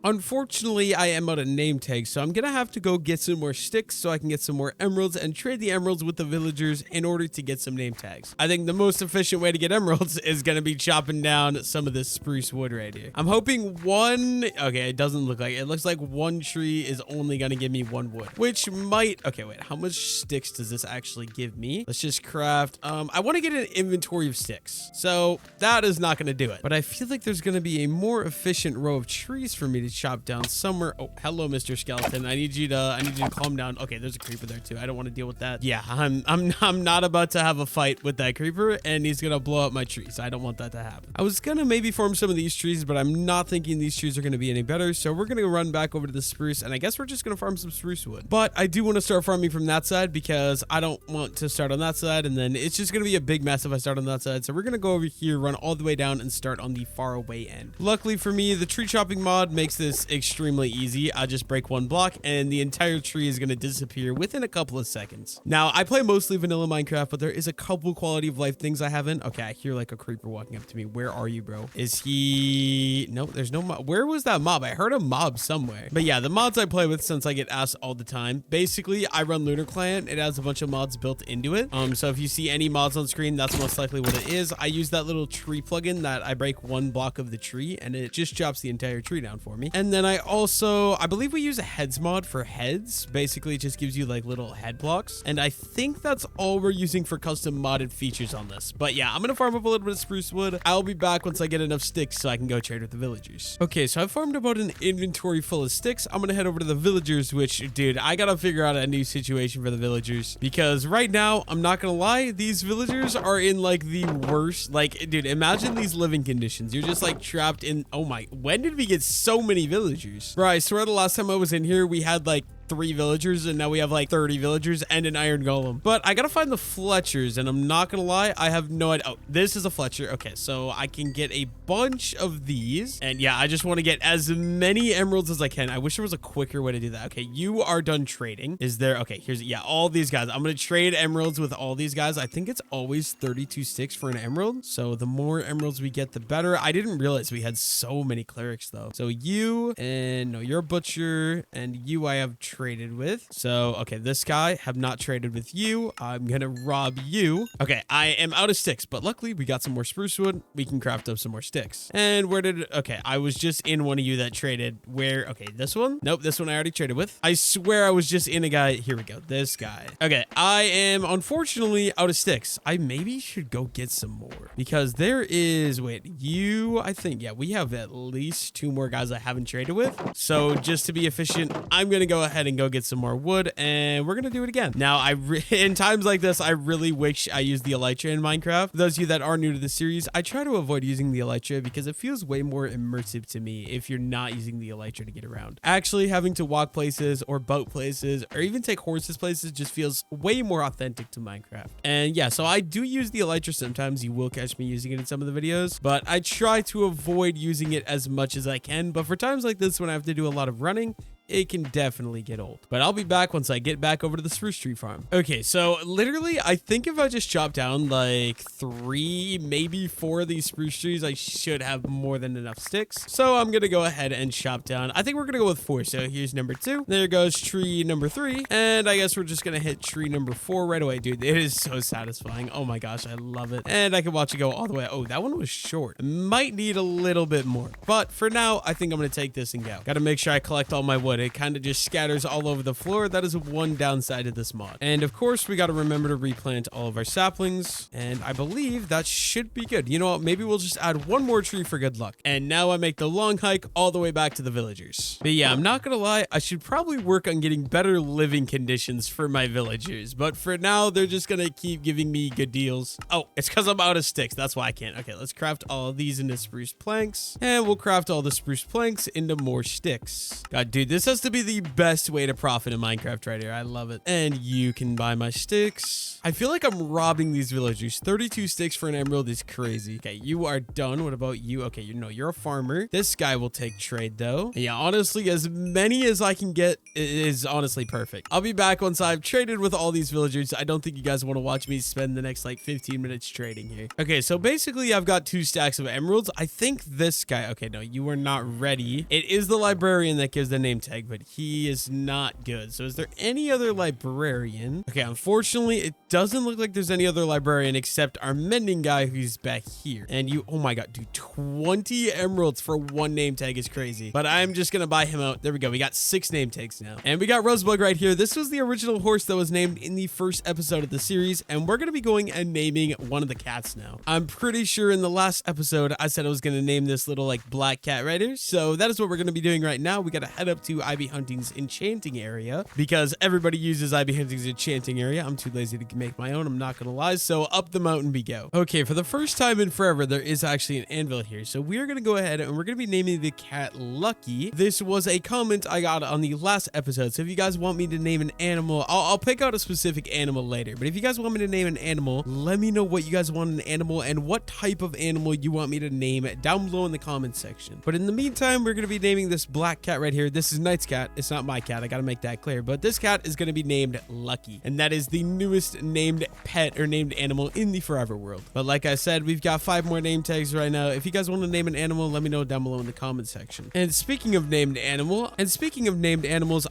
Unfortunately, I am out of name tags, so I'm gonna have to go get some more sticks so I can get some more emeralds and trade the emeralds with the villagers in order to get some name tags. I think the most efficient way to get emeralds is gonna be chopping down some of this spruce wood right here. I'm hoping one, okay, it doesn't look like it. It looks like one tree is only gonna give me 1 wood, which might, okay, wait, how much sticks does this actually give me? Let's just craft, I wanna get an inventory of sticks, so that is not gonna do it. But I feel like there's gonna be a more efficient row of trees for me to chop down somewhere. Oh, hello, Mr. Skeleton. I need you to calm down. Okay, there's a creeper there too. I don't want to deal with that. Yeah, I'm not about to have a fight with that creeper, and he's gonna blow up my trees. I don't want that to happen. I was gonna maybe farm some of these trees, but I'm not thinking these trees are gonna be any better. So we're gonna run back over to the spruce, and I guess we're just gonna farm some spruce wood. But I do want to start farming from that side because I don't want to start on that side, and then it's just gonna be a big mess if I start on that side. So we're gonna go over here, run all the way down, and start on the far away end. Luckily for me, the tree chopping mod makes this extremely easy. I just break 1 block and the entire tree is going to disappear within a couple of seconds. Now, I play mostly vanilla Minecraft, but there is a couple quality of life things I haven't. Okay, I hear like a creeper walking up to me. Where are you, bro? Is he... No, there's no mob. Where was that mob? I heard a mob somewhere. But yeah, the mods I play with, since I get asked all the time, basically I run Lunar Clan. It has a bunch of mods built into it. So if you see any mods on screen, that's most likely what it is. I use that little tree plugin that I break 1 block of the tree and it just chops the entire tree down for me. And then I also, I believe we use a heads mod for heads. Basically, it just gives you like little head blocks. And I think that's all we're using for custom modded features on this. But yeah, I'm going to farm up a little bit of spruce wood. I'll be back once I get enough sticks so I can go trade with the villagers. Okay, so I've farmed about an inventory full of sticks. I'm going to head over to the villagers, which, dude, I got to figure out a new situation for the villagers. Because right now, I'm not going to lie, these villagers are in like the worst. Like, dude, imagine these living conditions. You're just like trapped in, oh my, when did we get so many villagers? Bro, I swear the last time I was in here, we had like 3 villagers, and now we have like 30 villagers and an iron golem. But I gotta find the Fletchers, and I'm not gonna lie, I have no idea. Oh, this is a Fletcher. Okay, so I can get a bunch of these, and yeah, I just want to get as many emeralds as I can. I wish there was a quicker way to do that. Okay, you are done trading. Is there? Okay, here's, yeah, all these guys. I'm gonna trade emeralds with all these guys. I think it's always 32 sticks for an emerald, so the more emeralds we get, the better. I didn't realize we had so many clerics though. So you, and no, you're a butcher, and you I have traded with. So okay, this guy have not traded with you. I'm gonna rob you. Okay, I am out of sticks, but luckily we got some more spruce wood. We can craft up some more sticks. And where did, okay, I was just in one of you that traded. Where? Okay, this one? Nope, this one I already traded with. I swear I was just in a guy. Here we go, this guy. Okay, I am unfortunately out of sticks. I maybe should go get some more, because there is, wait, you, I think, yeah, we have at least 2 more guys I haven't traded with. So just to be efficient, I'm gonna go ahead and go get some more wood, and we're gonna do it again. Now, in times like this, I really wish I used the elytra in Minecraft. For those of you that are new to the series, I try to avoid using the elytra because it feels way more immersive to me if you're not using the elytra to get around. Actually, having to walk places or boat places or even take horses places just feels way more authentic to Minecraft. And yeah, so I do use the elytra sometimes. You will catch me using it in some of the videos, but I try to avoid using it as much as I can. But for times like this, when I have to do a lot of running, it can definitely get old. But I'll be back once I get back over to the spruce tree farm. Okay, so literally, I think if I just chop down like 3, maybe 4 of these spruce trees, I should have more than enough sticks. So I'm gonna go ahead and chop down. I think we're gonna go with 4. So here's number 2. There goes tree number 3. And I guess we're just gonna hit tree number 4 right away. Dude, it is so satisfying. Oh my gosh, I love it. And I can watch it go all the way. Oh, that one was short. Might need a little bit more. But for now, I think I'm gonna take this and go. Gotta make sure I collect all my wood. It kind of just scatters all over the floor. That is one downside of this mod. And of course, we got to remember to replant all of our saplings. And I believe that should be good. You know what? Maybe we'll just add 1 more tree for good luck. And now I make the long hike all the way back to the villagers. But yeah, I'm not gonna lie, I should probably work on getting better living conditions for my villagers. But for now, they're just gonna keep giving me good deals. Oh, it's because I'm out of sticks. That's why I can't. Okay, let's craft all of these into spruce planks. And we'll craft all the spruce planks into more sticks. God, dude, this has to be the best way to profit in Minecraft right here. I love it. And you can buy my sticks. I feel like I'm robbing these villagers. 32 sticks for an emerald is crazy. Okay, you are done. What about you? Okay, you're a farmer. This guy will take trade though. And yeah, honestly, as many as I can get is honestly perfect. I'll be back once I've traded with all these villagers. I don't think you guys want to watch me spend the next like 15 minutes trading here. Okay, so basically I've got 2 stacks of emeralds. I think this guy, okay, no, you are not ready. It is the librarian that gives the name tag, but he is not good. So is there any other librarian? Okay, unfortunately, it doesn't look like there's any other librarian except our mending guy who's back here. And you, oh my god, dude, 20 emeralds for 1 name tag is crazy. But I'm just gonna buy him out. There we go. We got 6 name tags now. And we got Rosebug right here. This was the original horse that was named in the first episode of the series. And we're gonna be going and naming one of the cats now. I'm pretty sure in the last episode, I said I was gonna name this little like black cat right here. So that is what we're gonna be doing right now. We gotta head up to Ivy Hunting's enchanting area because everybody uses Ivy Hunting's enchanting area. I'm too lazy to make my own, I'm not gonna lie. So up the mountain we go. Okay, for the first time in forever, there is actually an anvil here. So we're gonna go ahead and we're gonna be naming the cat Lucky. This was a comment I got on the last episode. So if you guys want me to name an animal, I'll pick out a specific animal later. But if you guys want me to name an animal, let me know what you guys want an animal and what type of animal you want me to name down below in the comment section. But in the meantime, we're gonna be naming this black cat right here. This is Knight's cat. It's not my cat. I gotta make that clear. But this cat is gonna be named Lucky. And that is the newest named pet or named animal in the Forever world. But like I said, we've got 5 more name tags right now. If you guys want to name an animal, let me know down below in the comment section. And speaking of named animals,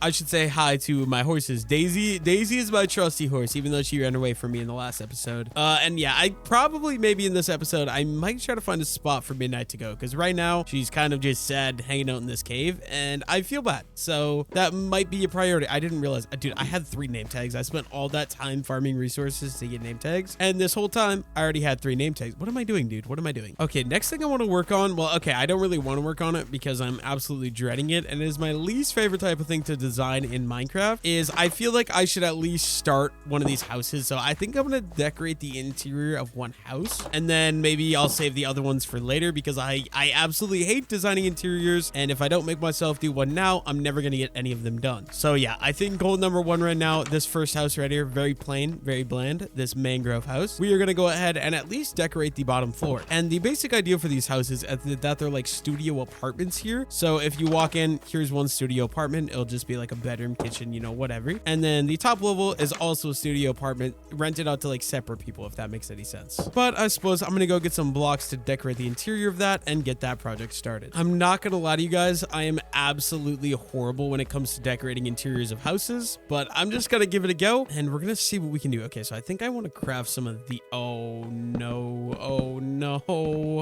I should say hi to my horses. Daisy is my trusty horse, even though she ran away from me in the last episode. And yeah, I probably maybe in this episode, I might try to find a spot for Midnight to go because right now she's kind of just sad hanging out in this cave and I feel bad. So that might be a priority. I didn't realize, dude, I had 3 name tags. I spent all that time farming resources to get name tags. And this whole time I already had 3 name tags. What am I doing, dude? What am I doing? Okay, next thing I want to work on, well, okay, I don't really want to work on it because I'm absolutely dreading it. And it is my least favorite type of thing to design in Minecraft is I feel like I should at least start one of these houses. So I think I'm going to decorate the interior of one house and then maybe I'll save the other ones for later because I absolutely hate designing interiors. And if I don't make myself do one now, I'm never going to get any of them done. So yeah, I think goal number 1 right now, this first house right here, very plain, very bland, this mangrove house. We are going to go ahead and at least decorate the bottom floor. And the basic idea for these houses is that they're like studio apartments here. So if you walk in, here's one studio apartment. It'll just be like a bedroom, kitchen, you know, whatever. And then the top level is also a studio apartment rented out to like separate people, if that makes any sense. But I suppose I'm going to go get some blocks to decorate the interior of that and get that project started. I'm not going to lie to you guys. I am absolutely horrible when it comes to decorating interiors of houses, but I'm just going to give it a go and we're going to see what we can do. Okay, so I think I want to craft some of the, oh no,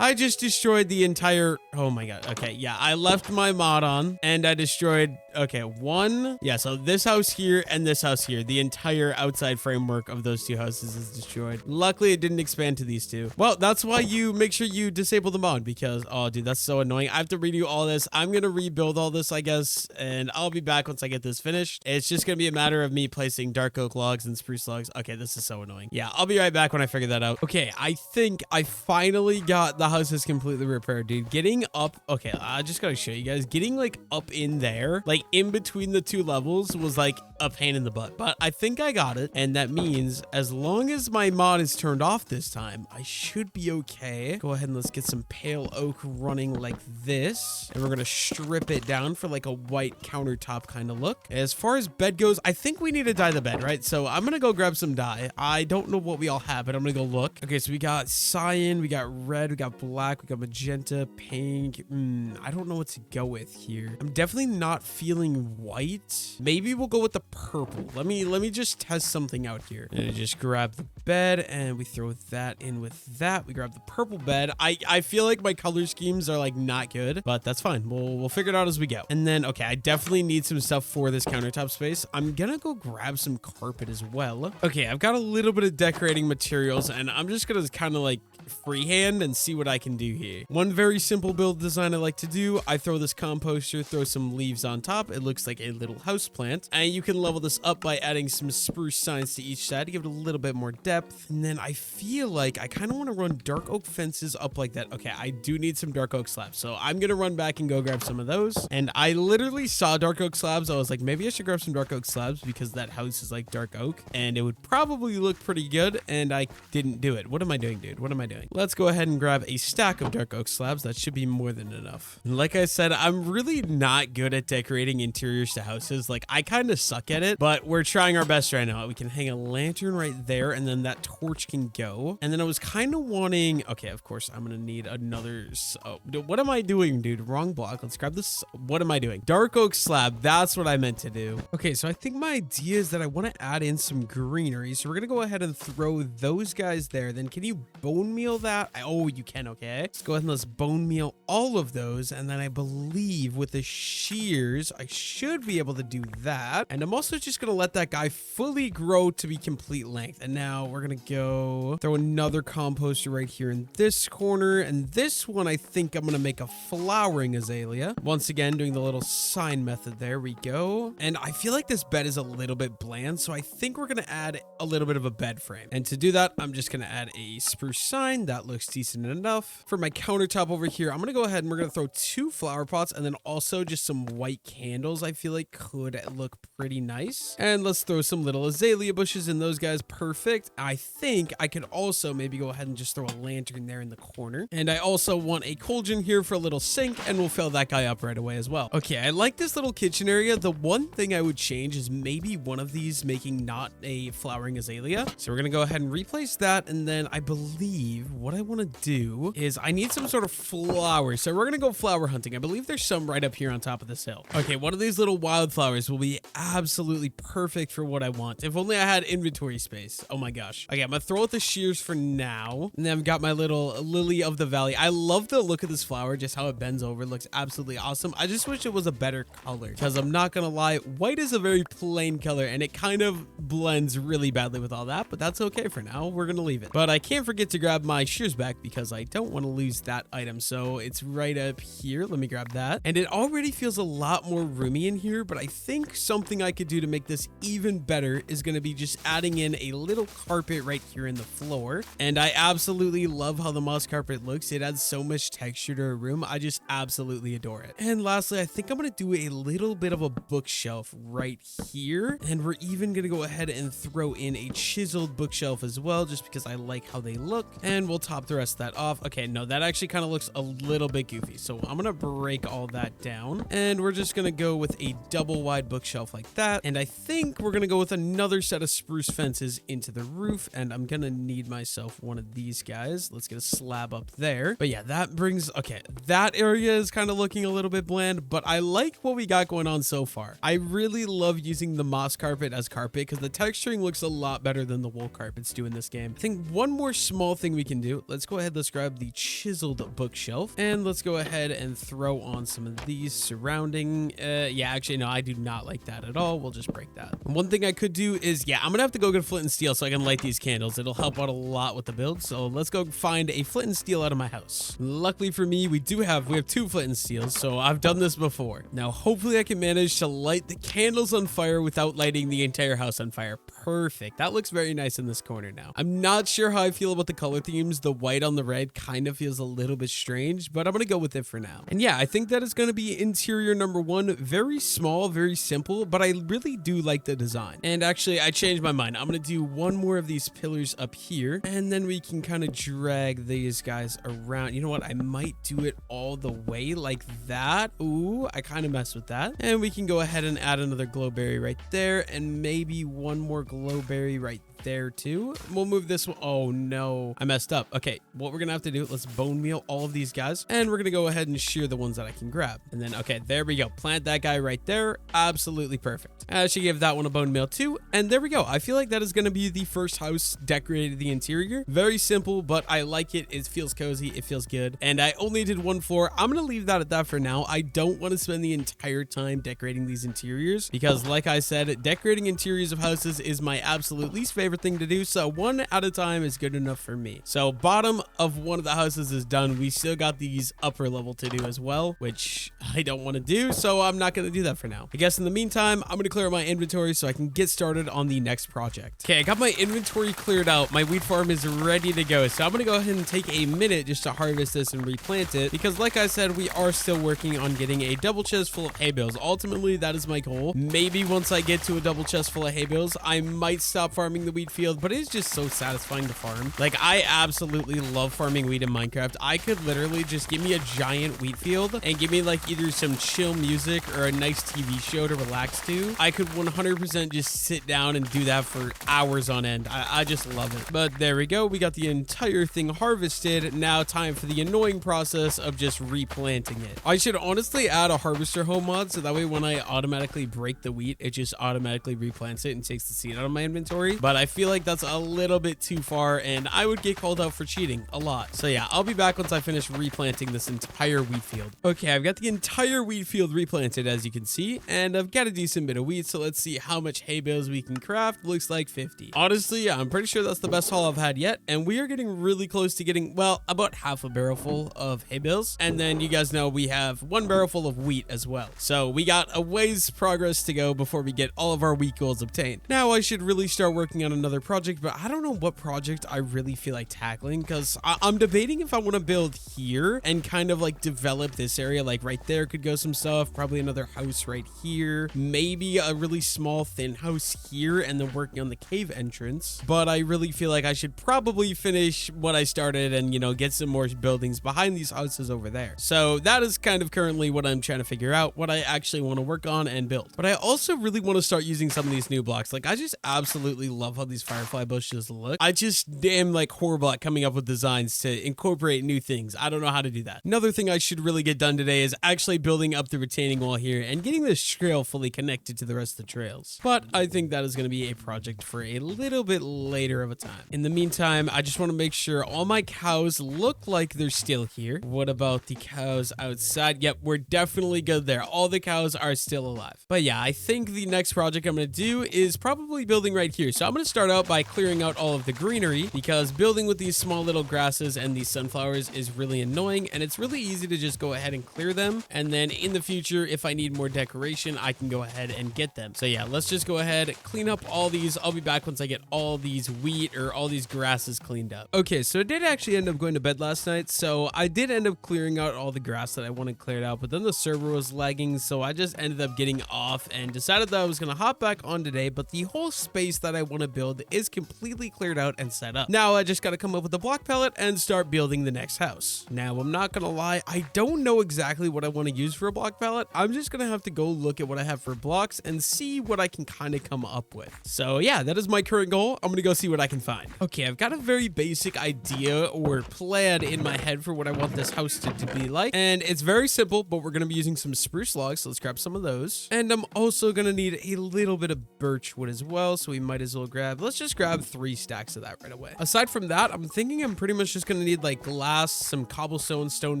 I just destroyed the entire, oh my god. Okay, yeah, I left my mod on and I destroyed, okay, one, yeah, so this house here and this house here, the entire outside framework of those two houses is destroyed. Luckily it didn't expand to these two. Well, that's why you make sure you disable the mod, because oh dude, that's so annoying. I have to redo all this. I'm gonna rebuild all this, I guess, and I'll be back once I get this finished. It's just gonna be a matter of me placing dark oak logs and spruce logs. Okay, this is so annoying. Yeah, I'll be right back when I figure that out. Okay, I think I finally got the houses completely repaired, dude. Getting up, okay, I just gotta show you guys, getting like up in there, like in between the two levels was like a pain in the butt, but I think I got it. And that means as long as my mod is turned off this time, I should be okay. Go ahead and let's get some pale oak running like this. And we're gonna strip it down for like a white countertop kind of look. As far as bed goes, I think we need to dye the bed, right? So I'm gonna go grab some dye. I don't know what we all have, but I'm gonna go look. Okay, so we got cyan, we got red, we got black, we got magenta, pink. I don't know what to go with here. I'm definitely not feeling white. Maybe we'll go with the purple. Let me just test something out here. And just grab the bed and we throw that in with that. We grab the purple bed. I feel like my color schemes are like not good, but that's fine. We'll figure it out as we go. And then, okay, I definitely need some stuff for this countertop space. I'm gonna go grab some carpet as well. Okay, I've got a little bit of decorating materials and I'm just gonna kind of like freehand and see what I can do here. One very simple build design I like to do, I throw this composter, throw some leaves on top. It looks like a little house plant, and you can level this up by adding some spruce signs to each side to give it a little bit more depth. And then I feel like I kind of want to run dark oak fences up like that. Okay, I do need some dark oak slabs, so I'm gonna run back and go grab some of those. And I literally saw dark oak slabs. I was like, maybe I should grab some dark oak slabs because that house is like dark oak and it would probably look pretty good, and I didn't do it. What am I doing, dude? What am I doing? Let's go ahead and grab a stack of dark oak slabs. That should be more than enough. And like I said, I'm really not good at decorating interiors to houses. Like, I kind of suck at it, but we're trying our best right now. We can hang a lantern right there, and then that torch can go. And then I was kind of wanting, okay, of course, I'm gonna need another, oh, what am I doing, dude? Wrong block. Let's grab this. What am I doing? Dark oak slab. That's what I meant to do. Okay, so I think my idea is that I want to add in some greenery. So we're gonna go ahead and throw those guys there. Then can you bone meal that? Oh, you can. Okay, let's go ahead and let's bone meal all of those, and then I believe with the shears I should be able to do that. And I'm also just gonna let that guy fully grow to be complete length. And now we're gonna go throw another composter right here in this corner, and this one I think I'm gonna make a flowering azalea. Once again, doing the little sign method. There we go. And I feel like this bed is a little bit bland, so I think we're gonna add a little bit of a bed frame. And to do that, I'm just gonna add a spruce sign. That looks decent enough. For my countertop over here, I'm gonna go ahead and we're gonna throw 2 flower pots and then also just some white candles. I feel like could look pretty nice. And let's throw some little azalea bushes in those guys. Perfect. I think I could also maybe go ahead and just throw a lantern there in the corner. And I also want a cauldron here for a little sink, and we'll fill that guy up right away as well. Okay, I like this little kitchen area. The one thing I would change is maybe one of these making not a flowering azalea. So we're gonna go ahead and replace that, and then I believe what I want to do is I need some sort of flowers. So we're gonna go flower hunting. I believe there's some right up here on top of this hill. Okay, one of these little wildflowers will be absolutely perfect for what I want. If only I had inventory space. Oh my gosh. Okay, I'm gonna throw out the shears for now. And then I've got my little lily of the valley. I love the look of this flower, just how it bends over. It looks absolutely awesome. I just wish it was a better color, because I'm not gonna lie, white is a very plain color and it kind of blends really badly with all that, but that's okay for now. We're gonna leave it. But I can't forget to grab my shears back because I don't want to lose that item. So it's right up here. Let me grab that. And it already feels a lot more roomy in here, but I think something I could do to make this even better is going to be just adding in a little carpet right here in the floor. And I absolutely love how the moss carpet looks. It adds so much texture to a room. I just absolutely adore it. And lastly, I think I'm going to do a little bit of a bookshelf right here. And we're even going to go ahead and throw in a chiseled bookshelf as well, just because I like how they look. And we'll top the rest of that off. Okay, no, that actually kind of looks a little bit goofy. So I'm going to break all that down. And we're just going to go with a double wide bookshelf like that. And I think we're going to go with another set of spruce fences into the roof. And I'm going to need myself one of these guys. Let's get a slab up there. But yeah, that brings, okay, that area is kind of looking a little bit bland, but I like what we got going on so far. I really love using the moss carpet as carpet because the texturing looks a lot better than the wool carpets do in this game. I think one more small thing we can do. Let's go ahead, let's grab the chiseled bookshelf and let's go ahead and throw on some of these surrounding. Yeah, actually, no, I do not like that at all. We'll just break that. One thing I could do is, yeah, I'm gonna have to go get flint and steel so I can light these candles. It'll help out a lot with the build. So let's go find a flint and steel out of my house. Luckily for me, we have 2 flint and steels, so I've done this before. Now, hopefully I can manage to light the candles on fire without lighting the entire house on fire. Perfect. That looks very nice in this corner now. I'm not sure how I feel about the color themes. The white on the red kind of feels a little bit strange, but I'm going to go with it for now. And yeah, I think that is going to be interior number 1. Very small, very simple, but I really do like the design. And actually, I changed my mind. I'm going to do one more of these pillars up here, and then we can kind of drag these guys around. You know what? I might do it all the way like that. Ooh, I kind of messed with that. And we can go ahead and add another glowberry right there, and maybe one more glowberry right there too. We'll move this one. Oh no, I messed up. Okay, what we're gonna have to do, let's bone meal all of these guys, and we're gonna go ahead and shear the ones that I can grab. And then, okay, there we go. Plant that guy right there. Absolutely perfect. I should give that one a bone meal too. And there we go. I feel like that is gonna be the first house decorated the interior. Very simple, but I like it. It feels cozy. It feels good. And I only did 1 floor. I'm gonna leave that at that for now. I don't want to spend the entire time decorating these interiors because, like I said, decorating interiors of houses is my absolute least favorite thing to do, so 1 at a time is good enough for me. So bottom of one of the houses is done. We still got these upper level to do as well, which I don't want to do, so I'm not going to do that for now. I guess in the meantime, I'm going to clear out my inventory so I can get started on the next project. Okay, I got my inventory cleared out. My wheat farm is ready to go, so I'm going to go ahead and take a minute just to harvest this and replant it because, like I said, we are still working on getting a double chest full of hay bales. Ultimately, that is my goal. Maybe once I get to a double chest full of hay bales, I might stop farming the wheat field, but it's just so satisfying to farm. Like, I absolutely love farming wheat in Minecraft. I could literally just give me a giant wheat field and give me like either some chill music or a nice TV show to relax to. I could 100% just sit down and do that for hours on end. I just love it. But there we go. We got the entire thing harvested. Now time for the annoying process of just replanting it. I should honestly add a harvester home mod so that way when I automatically break the wheat, it just automatically replants it and takes the seed out of my inventory. But I feel like that's a little bit too far and I would get called out for cheating a lot. So yeah, I'll be back once I finish replanting this entire wheat field. Okay, I've got the entire wheat field replanted, as you can see, and I've got a decent bit of wheat. So let's see how much hay bales we can craft. Looks like 50. Honestly, yeah, I'm pretty sure that's the best haul I've had yet. And we are getting really close to getting, well, about half a barrel full of hay bales. And then you guys know we have 1 barrel full of wheat as well. So we got a ways progress to go before we get all of our wheat goals obtained. Now I should really start working on another project, but I don't know what project I really feel like tackling because I'm debating if I want to build here and kind of like develop this area. Like right there could go some stuff, probably another house right here, maybe a really small thin house here, and then working on the cave entrance. But I really feel like I should probably finish what I started and, you know, get some more buildings behind these houses over there. So that is kind of currently what I'm trying to figure out, what I actually want to work on and build. But I also really want to start using some of these new blocks. Like, I just absolutely love how these firefly bushes look. I just am like horrible at coming up with designs to incorporate new things. I don't know how to do that. Another thing I should really get done today is actually building up the retaining wall here and getting this trail fully connected to the rest of the trails. But I think that is going to be a project for a little bit later of a time. In the meantime, I just want to make sure all my cows look like they're still here. What about the cows outside? Yep, we're definitely good there. All the cows are still alive. But yeah, I think the next project I'm going to do is probably building right here. So I'm going to start out by clearing out all of the greenery, because building with these small little grasses and these sunflowers is really annoying, and it's really easy to just go ahead and clear them. And then in the future, if I need more decoration, I can go ahead and get them. So yeah, let's just go ahead, clean up all these. I'll be back once I get all these wheat or all these grasses cleaned up. Okay, so I did actually end up going to bed last night. So I did end up clearing out all the grass that I wanted cleared out, but then the server was lagging. So I just ended up getting off and decided that I was going to hop back on today, but the whole space that I want to build is completely cleared out and set up. Now I just got to come up with a block palette and start building the next house. Now I'm not going to lie, I don't know exactly what I want to use for a block palette. I'm just going to have to go look at what I have for blocks and see what I can kind of come up with. So yeah, that is my current goal. I'm going to go see what I can find. Okay, I've got a very basic idea or plan in my head for what I want this house to be like. And it's very simple, but we're going to be using some spruce logs. So let's grab some of those. And I'm also going to need a little bit of birch wood as well. So we might as well let's just grab 3 stacks of that right away. Aside from that, I'm thinking I'm pretty much just going to need like glass, some cobblestone, stone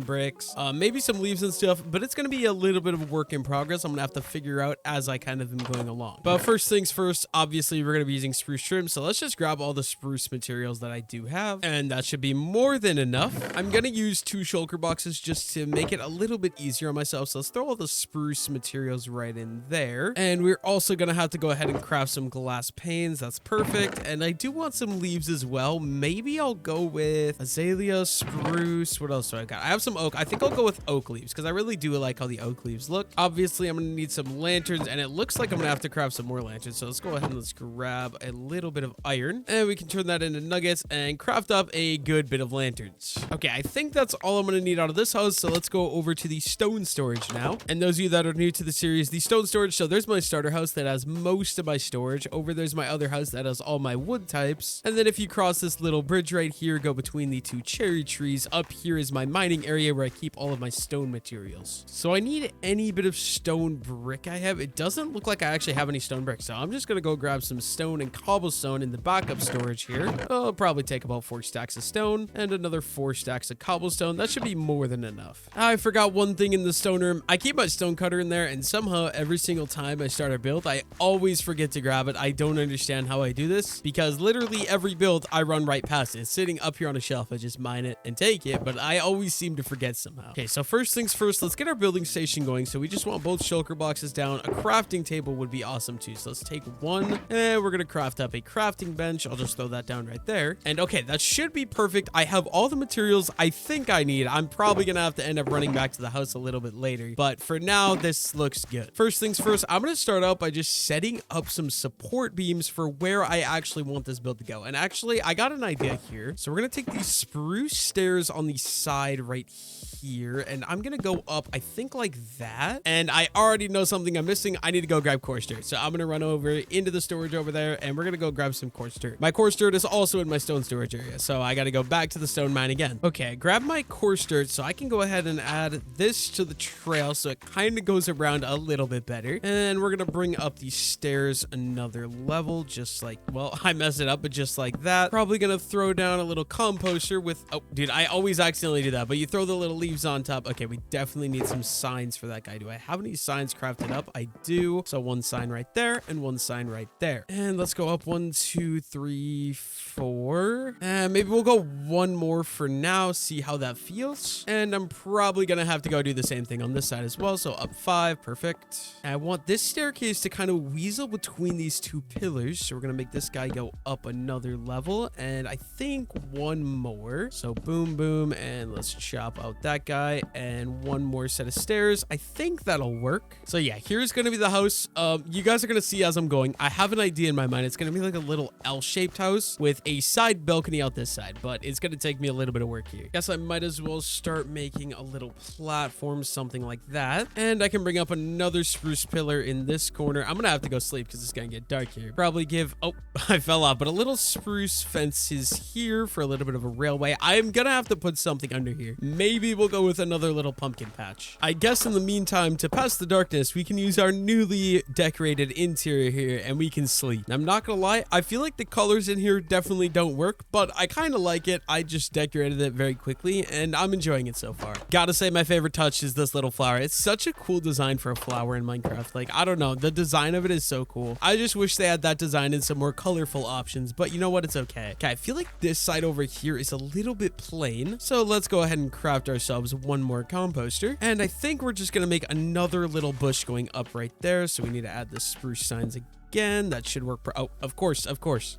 bricks, maybe some leaves and stuff, but it's going to be a little bit of a work in progress. I'm going to have to figure out as I kind of am going along. But first things first, obviously we're going to be using spruce trim. So let's just grab all the spruce materials that I do have. And that should be more than enough. I'm going to use 2 shulker boxes just to make it a little bit easier on myself. So let's throw all the spruce materials right in there. And we're also going to have to go ahead and craft some glass panes. That's perfect. And I do want some leaves as well. Maybe I'll go with azalea, spruce. What else do I got? I have some oak. I think I'll go with oak leaves because I really do like how the oak leaves look. Obviously, I'm going to need some lanterns, and it looks like I'm going to have to craft some more lanterns. So let's go ahead and let's grab a little bit of iron, and we can turn that into nuggets and craft up a good bit of lanterns. Okay, I think that's all I'm going to need out of this house. So let's go over to the stone storage now. And those of you that are new to the series, the stone storage. So there's my starter house that has most of my storage. Over there's my other house that has all my wood types. And then if you cross this little bridge right here, go between the 2 cherry trees. Up here is my mining area where I keep all of my stone materials. So I need any bit of stone brick I have. It doesn't look like I actually have any stone bricks. So I'm just going to go grab some stone and cobblestone in the backup storage here. I'll probably take about 4 stacks of stone and another 4 stacks of cobblestone. That should be more than enough. I forgot one thing in the stone room. I keep my stone cutter in there, and somehow every single time I start a build, I always forget to grab it. I don't understand how I do this, because literally every build I run right past it. It's sitting up here on a shelf. I just mine it and take it, but I always seem to forget somehow. Okay, so first things first, let's get our building station going. So we just want both shulker boxes down. A crafting table would be awesome too. So let's take one, and we're gonna craft up a crafting bench. I'll just throw that down right there. And okay, that should be perfect. I have all the materials I think I need. I'm probably gonna have to end up running back to the house a little bit later, but for now, this looks good. First things first, I'm gonna start out by just setting up some support beams for where I actually want this build to go. And actually, I got an idea here. So we're gonna take these spruce stairs on the side right here, and I'm gonna go up, I think like that. And I already know something I'm missing. I need to go grab coarse dirt. So I'm gonna run over into the storage over there, and we're gonna go grab some coarse dirt. My coarse dirt is also in my stone storage area, so I gotta go back to the stone mine again. Okay, grab my coarse dirt so I can go ahead and add this to the trail so it kind of goes around a little bit better. And we're gonna bring up these stairs another level, just like, well, I messed it up, but just like that. Probably gonna throw down a little composter with, oh, dude, I always accidentally do that, but you throw the little leaves on top. Okay, we definitely need some signs for that guy. Do I have any signs crafted up? I do. So 1 sign right there and 1 sign right there. And let's go up 1, 2, 3, 4. And maybe we'll go 1 more for now, see how that feels. And I'm probably gonna have to go do the same thing on this side as well. So up 5, perfect. And I want this staircase to kind of weasel between these 2 pillars. So we're gonna make this guy go up another level, and I think 1 more. So boom, boom, and let's chop out that guy, and 1 more set of stairs. I think that'll work. So yeah, here's gonna be the house. You guys are gonna see as I'm going. I have an idea in my mind. It's gonna be like a little L-shaped house with a side balcony out this side, but it's gonna take me a little bit of work here. Guess I might as well start making a little platform, something like that. And I can bring up another spruce pillar in this corner. I'm gonna have to go sleep because it's gonna get dark here. Probably give, oh, I fell off, but a little spruce fences here for a little bit of a railway. I'm gonna have to put something under here. Maybe we'll go with another little pumpkin patch. I guess in the meantime, to pass the darkness, we can use our newly decorated interior here, and we can sleep. I'm not gonna lie, I feel like the colors in here definitely don't work, but I kind of like it. I just decorated it very quickly, and I'm enjoying it so far. Gotta say, my favorite touch is this little flower. It's such a cool design for a flower in Minecraft. Like, I don't know, the design of it is so cool. I just wish they had that design in some more colorful options, but you know what? It's okay. Okay, I feel like this side over here is a little bit plain. So let's go ahead and craft ourselves one more composter. And I think we're just going to make another little bush going up right there. So we need to add the spruce signs again. That should work. Oh, of course.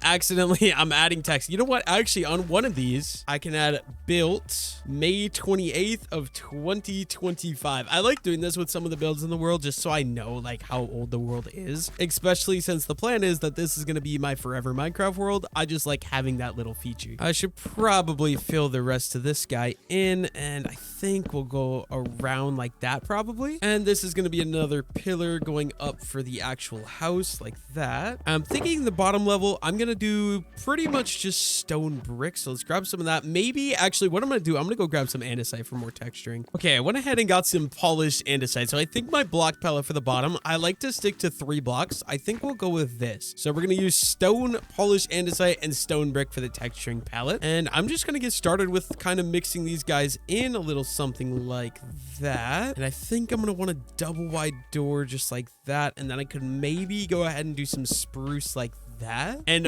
Accidentally, I'm adding text. You know what? Actually, on one of these, I can add built May 28th of 2025. I like doing this with some of the builds in the world just so I know like how old the world is, especially since the plan is that this is going to be my forever Minecraft world. I just like having that little feature. I should probably fill the rest of this guy in, and I think we'll go around like that probably. And this is going to be another pillar going up for the actual house like that. I'm thinking the bottom level, I'm going to do pretty much just stone bricks. So let's grab some of that. Maybe actually what I'm going to do, I'm going to go grab some andesite for more texturing. Okay, I went ahead and got some polished andesite. So I think my block palette for the bottom, I like to stick to 3 blocks. I think we'll go with this. So we're going to use stone, polished andesite, and stone brick for the texturing palette. And I'm just going to get started with kind of mixing these guys in a little something like that. And I think I'm going to want a double wide door just like that. And then I could maybe go ahead and do some spruce like that. And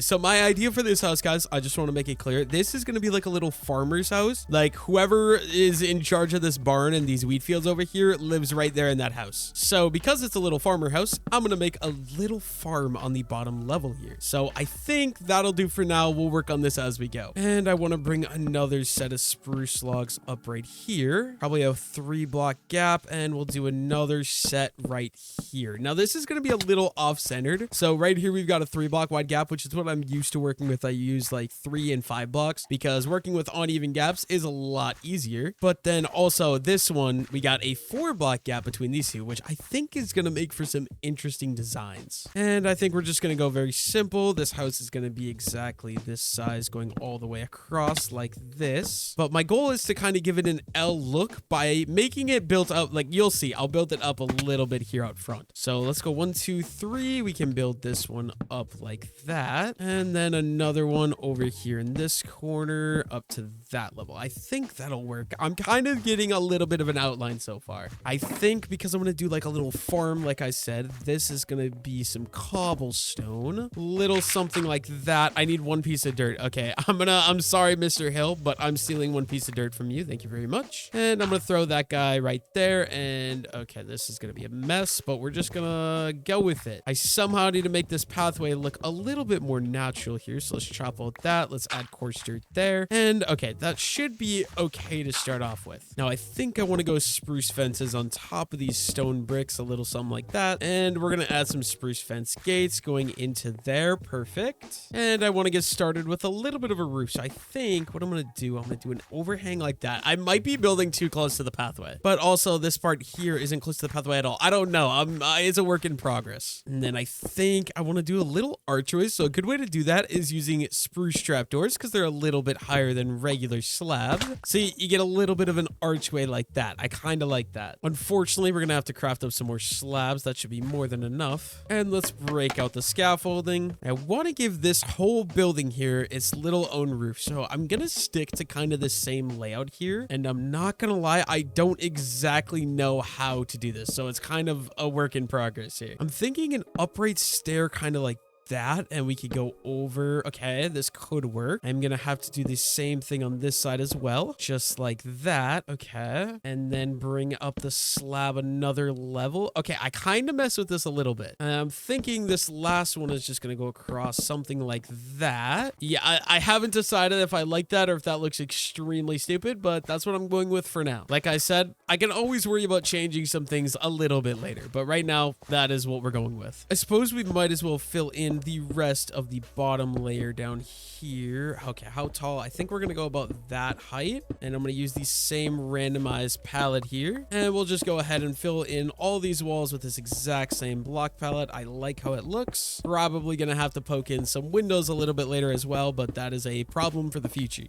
so my idea for this house, guys, I just want to make it clear, this is going to be like a little farmer's house. Like whoever is in charge of this barn and these wheat fields over here lives right there in that house. So because it's a little farmer house, I'm going to make a little farm on the bottom level here. So I think that'll do for now. We'll work on this as we go. And I want to bring another set of spruce logs up right here, probably a 3 block gap, and we'll do another set right here. Now this is going to be a little off-centered. So right here we've got a 3 block wide gap, which is what I'm used to working with. I use like 3 and 5 blocks because working with uneven gaps is a lot easier. But then also this one, we got a 4 block gap between these two, which I think is going to make for some interesting designs. And I think we're just going to go very simple. This house is going to be exactly this size going all the way across like this. But my goal is to kind of give it an L look by making it built up. Like you'll see, I'll build it up a little bit here out front. So let's go 1, 2, 3. We can build this one up like that, and then another one over here in this corner up to that level. I think that'll work. I'm kind of getting a little bit of an outline so far. I think because I'm going to do like a little farm, like I said, this is going to be some cobblestone, little something like that. I need 1 piece of dirt. Okay, I'm sorry, Mr. Hill, but I'm stealing 1 piece of dirt from you. Thank you very much. And I'm going to throw that guy right there. And okay, this is going to be a mess, but we're just going to go with it. I somehow need to make this pathway look a little bit more natural here. So let's chop out that. Let's add coarse dirt there. And okay, that should be okay to start off with. Now I think I want to go spruce fences on top of these stone bricks, a little something like that. And we're going to add some spruce fence gates going into there. Perfect. And I want to get started with a little bit of a roof. So I think what I'm going to do an overhang like that. I might be building too close to the pathway, but also this part here isn't close to the pathway at all. I don't know. It's a work in progress. And then I think I want to do a little archways. So a good way to do that is using spruce trapdoors because they're a little bit higher than regular slab. So you get a little bit of an archway like that. I kind of like that. Unfortunately, we're going to have to craft up some more slabs. That should be more than enough. And let's break out the scaffolding. I want to give this whole building here its little own roof. So I'm going to stick to kind of the same layout here. And I'm not going to lie, I don't exactly know how to do this. So it's kind of a work in progress here. I'm thinking an upright stair kind of like that, and we could go over. Okay, this could work. I'm gonna have to do the same thing on this side as well, just like that. Okay, and then bring up the slab another level. Okay, I kind of mess with this a little bit. I'm thinking this last one is just gonna go across something like that. Yeah, I haven't decided if I like that or if that looks extremely stupid, but that's what I'm going with for now. Like I said, I can always worry about changing some things a little bit later, but right now that is what we're going with. I suppose we might as well fill in the rest of the bottom layer down here. Okay, how tall? I think we're gonna go about that height, and I'm gonna use the same randomized palette here, and we'll just go ahead and fill in all these walls with this exact same block palette. I like how it looks. Probably gonna have to poke in some windows a little bit later as well, but that is a problem for the future.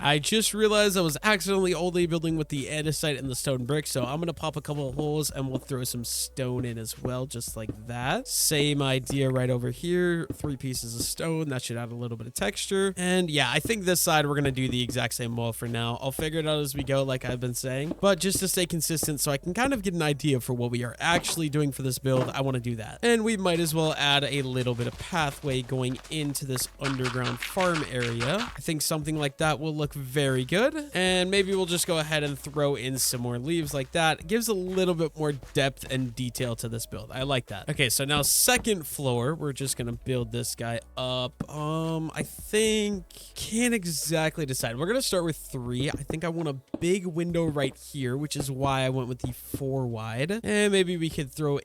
I just realized I was accidentally only building with the andesite and the stone brick, so I'm gonna pop a couple of holes and we'll throw some stone in as well, just like that. Same idea right over here. 3 pieces of stone. That should add a little bit of texture. And yeah, I think this side we're gonna do the exact same wall for now. I'll figure it out as we go, like I've been saying. But just to stay consistent so I can kind of get an idea for what we are actually doing for this build, I want to do that. And we might as well add a little bit of pathway going into this underground farm area. I think something like that will look very good. And maybe we'll just go ahead and throw in some more leaves like that. It gives a little bit more depth and detail to this build. I like that. Okay, so now second floor, we're just gonna build this guy up. I think can't exactly decide. We're gonna start with 3. I think I want a big window right here, which is why I went with the 4 wide. And maybe we could throw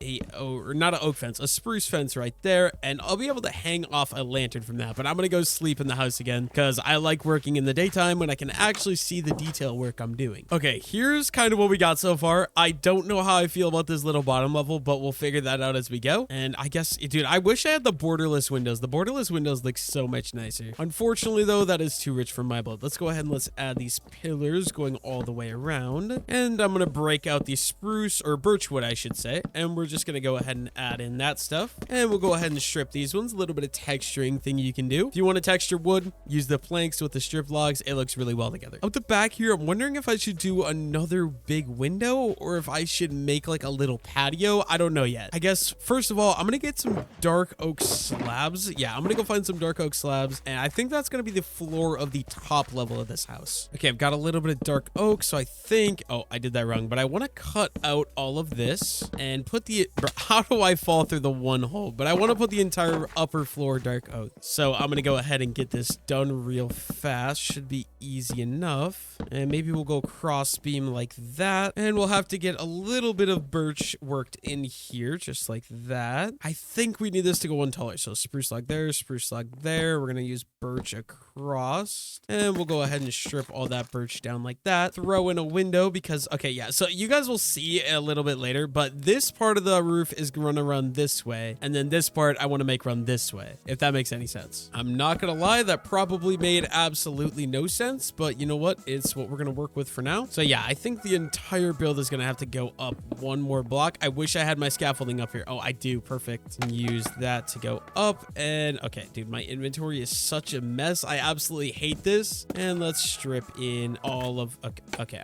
not an oak fence, a spruce fence right there, and I'll be able to hang off a lantern from that. But I'm gonna go sleep in the house again because I like working in the daytime when I can actually see the detail work I'm doing. Okay, here's kind of what we got so far. I don't know how I feel about this little bottom level, but we'll figure that out as we go. And I guess, dude, I wish I had the borderless windows. The borderless windows look so much nicer. Unfortunately, though, that is too rich for my build. Let's go ahead and let's add these pillars going all the way around. And I'm gonna break out the spruce or birch wood, I should say. And we're just gonna go ahead and add in that stuff. And we'll go ahead and strip these ones. A little bit of texturing thing you can do. If you want to texture wood, use the planks with the strip logs. It looks really well together. Out the back here, I'm wondering if I should do another big window or if I should make like a little patio. I don't know yet. I guess, first of all, I'm gonna get some dark oak slabs. Yeah, I'm gonna go find some dark oak slabs. And I think that's gonna be the floor of the top level of this house. Okay, I've got a little bit of dark oak, so I think, oh, I did that wrong, but I want to cut out all of this and put the, how do I fall through the one hole? But I want to put the entire upper floor dark oak. So I'm gonna go ahead and get this done real fast. Should be easy enough. And maybe we'll go cross beam like that. And we'll have to get a little bit of birch worked in here, just like that. I think we need this to go one taller. So spruce log there, spruce log there. We're gonna use birch across. And we'll go ahead and strip all that birch down like that. Throw in a window because, okay, yeah. So you guys will see a little bit later, but this part of the roof is gonna run this way. And then this part I want to make run this way, if that makes any sense. I'm not gonna lie, that probably made absolutely no sense, but you know what? It's what we're gonna work with for now. So yeah, I think the entire build is gonna have to go up one more block. I wish I had my scaffolding up here. Oh, I do. Perfect. Use that to go up. And okay, dude, my inventory is such a mess. I absolutely hate this. And let's strip in all of, okay.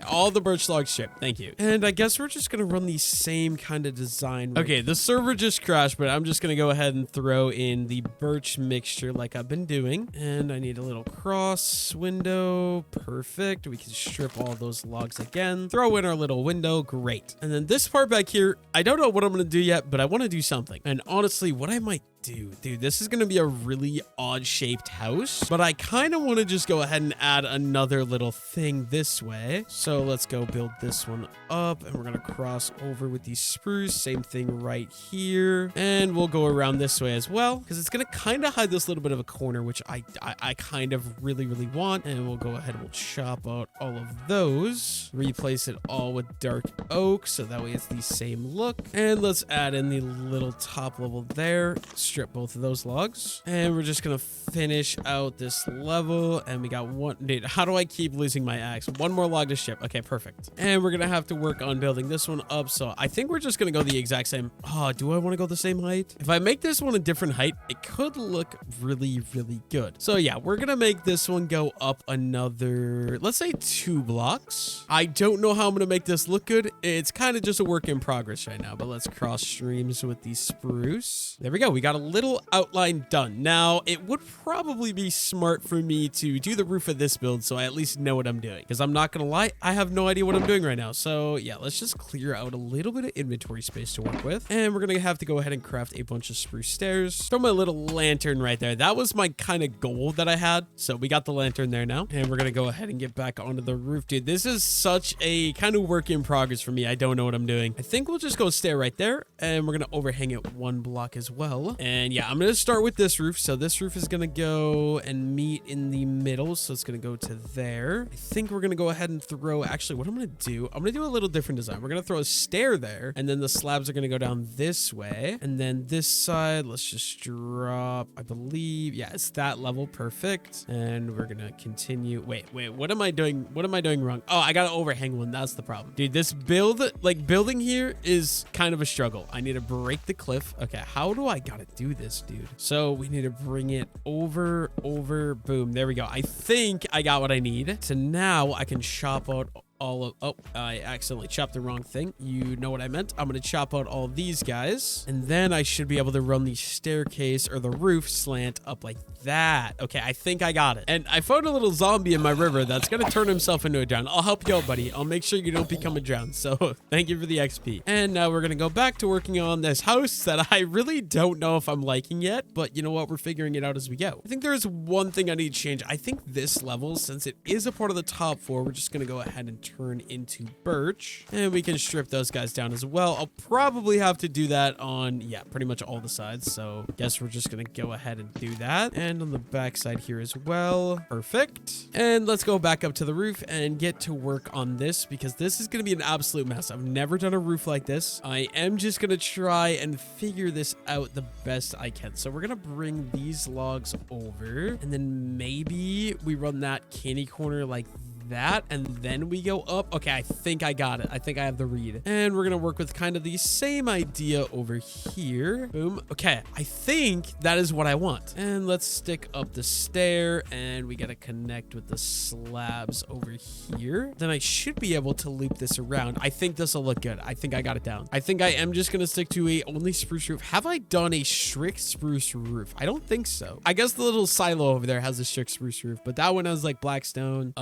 All the birch log strip. Thank you. And I guess we're just gonna run the same kind of design. Okay, the server just crashed, but I'm just gonna go ahead and throw in the birch mixture like I've been doing. And I need a little cross window. Perfect. We can strip all those logs again. Throw in our little window. Great. And then this part back here, I don't know what I'm gonna do yet, but I want to do something. And honestly, what I might do, dude, this is gonna be a really odd shaped house, but I kind of want to just go ahead and add another little thing this way. So let's go build this one up, and we're gonna cross over with the spruce. Same thing right here, and we'll go around this way as well because it's gonna kind of hide this little bit of a corner, which I kind of really want. And we'll go ahead and we'll chop out all of those, replace it all with dark oak so that way it's the same look. And let's add in the little top level there. Strip both of those logs, and we're just gonna finish out this level. And we got one, dude, how do I keep losing my axe? One more log to strip. Okay, perfect. And we're gonna have to work on building this one up, so I think we're just gonna go the exact same. Oh, do I want to go the same height? If I make this one a different height, it could look really good. So yeah, we're gonna make this one go up another, let's say 2 blocks. I don't know how I'm gonna make this look good. It's kind of just a work in progress right now, but let's cross streams with the spruce. There we go. We got a little outline done. Now, it would probably be smart for me to do the roof of this build so I at least know what I'm doing, because I'm not gonna lie, I have no idea what I'm doing right now. So yeah, let's just clear out a little bit of inventory space to work with, and we're gonna have to go ahead and craft a bunch of spruce stairs. Throw my little lantern right there. That was my kind of goal that I had, so we got the lantern there now, and we're gonna go ahead and get back onto the roof. Dude, this is such a kind of work in progress for me. I don't know what I'm doing. I think we'll just go stay right there, and we're gonna overhang it 1 block as well. And And yeah, I'm going to start with this roof. So this roof is going to go and meet in the middle. So it's going to go to there. I think we're going to go ahead and throw, actually, what I'm going to do, I'm going to do a little different design. We're going to throw a stair there, and then the slabs are going to go down this way. And then this side, let's just drop, I believe, yeah, it's that level. Perfect. And we're going to continue. Wait, what am I doing? What am I doing wrong? Oh, I got to overhang one. That's the problem. Dude, this build, like building here is kind of a struggle. I need to break the cliff. Okay, how do I gotta do this, dude? So we need to bring it over, boom. There we go. I think I got what I need. So now I can chop out all of, oh, I accidentally chopped the wrong thing. You know what I meant. I'm going to chop out all these guys, and then I should be able to run the staircase or the roof slant up like that. Okay, I think I got it. And I found a little zombie in my river that's going to turn himself into a drown. I'll help you out, buddy. I'll make sure you don't become a drown. So thank you for the XP. And now we're going to go back to working on this house that I really don't know if I'm liking yet, but you know what? We're figuring it out as we go. I think there's one thing I need to change. I think this level, since it is a part of the top floor, we're just going to go ahead and turn into birch, and we can strip those guys down as well. I'll probably have to do that on, yeah, pretty much all the sides. So guess we're just going to go ahead and do that. And on the back side here as well. Perfect. And let's go back up to the roof and get to work on this, because this is going to be an absolute mess. I've never done a roof like this. I am just going to try and figure this out the best I can. So we're going to bring these logs over, and then maybe we run that candy corner like that, and then we go up. Okay, I think I got it. I think I have the read. And we're gonna work with kind of the same idea over here. Boom. Okay, I think that is what I want. And let's stick up the stair, and we gotta connect with the slabs over here. Then I should be able to loop this around. I think this will look good. I think I got it down. I think I am just gonna stick to a only spruce roof. Have I done a strict spruce roof? I don't think so. I guess the little silo over there has a strict spruce roof, but that one has like black stone.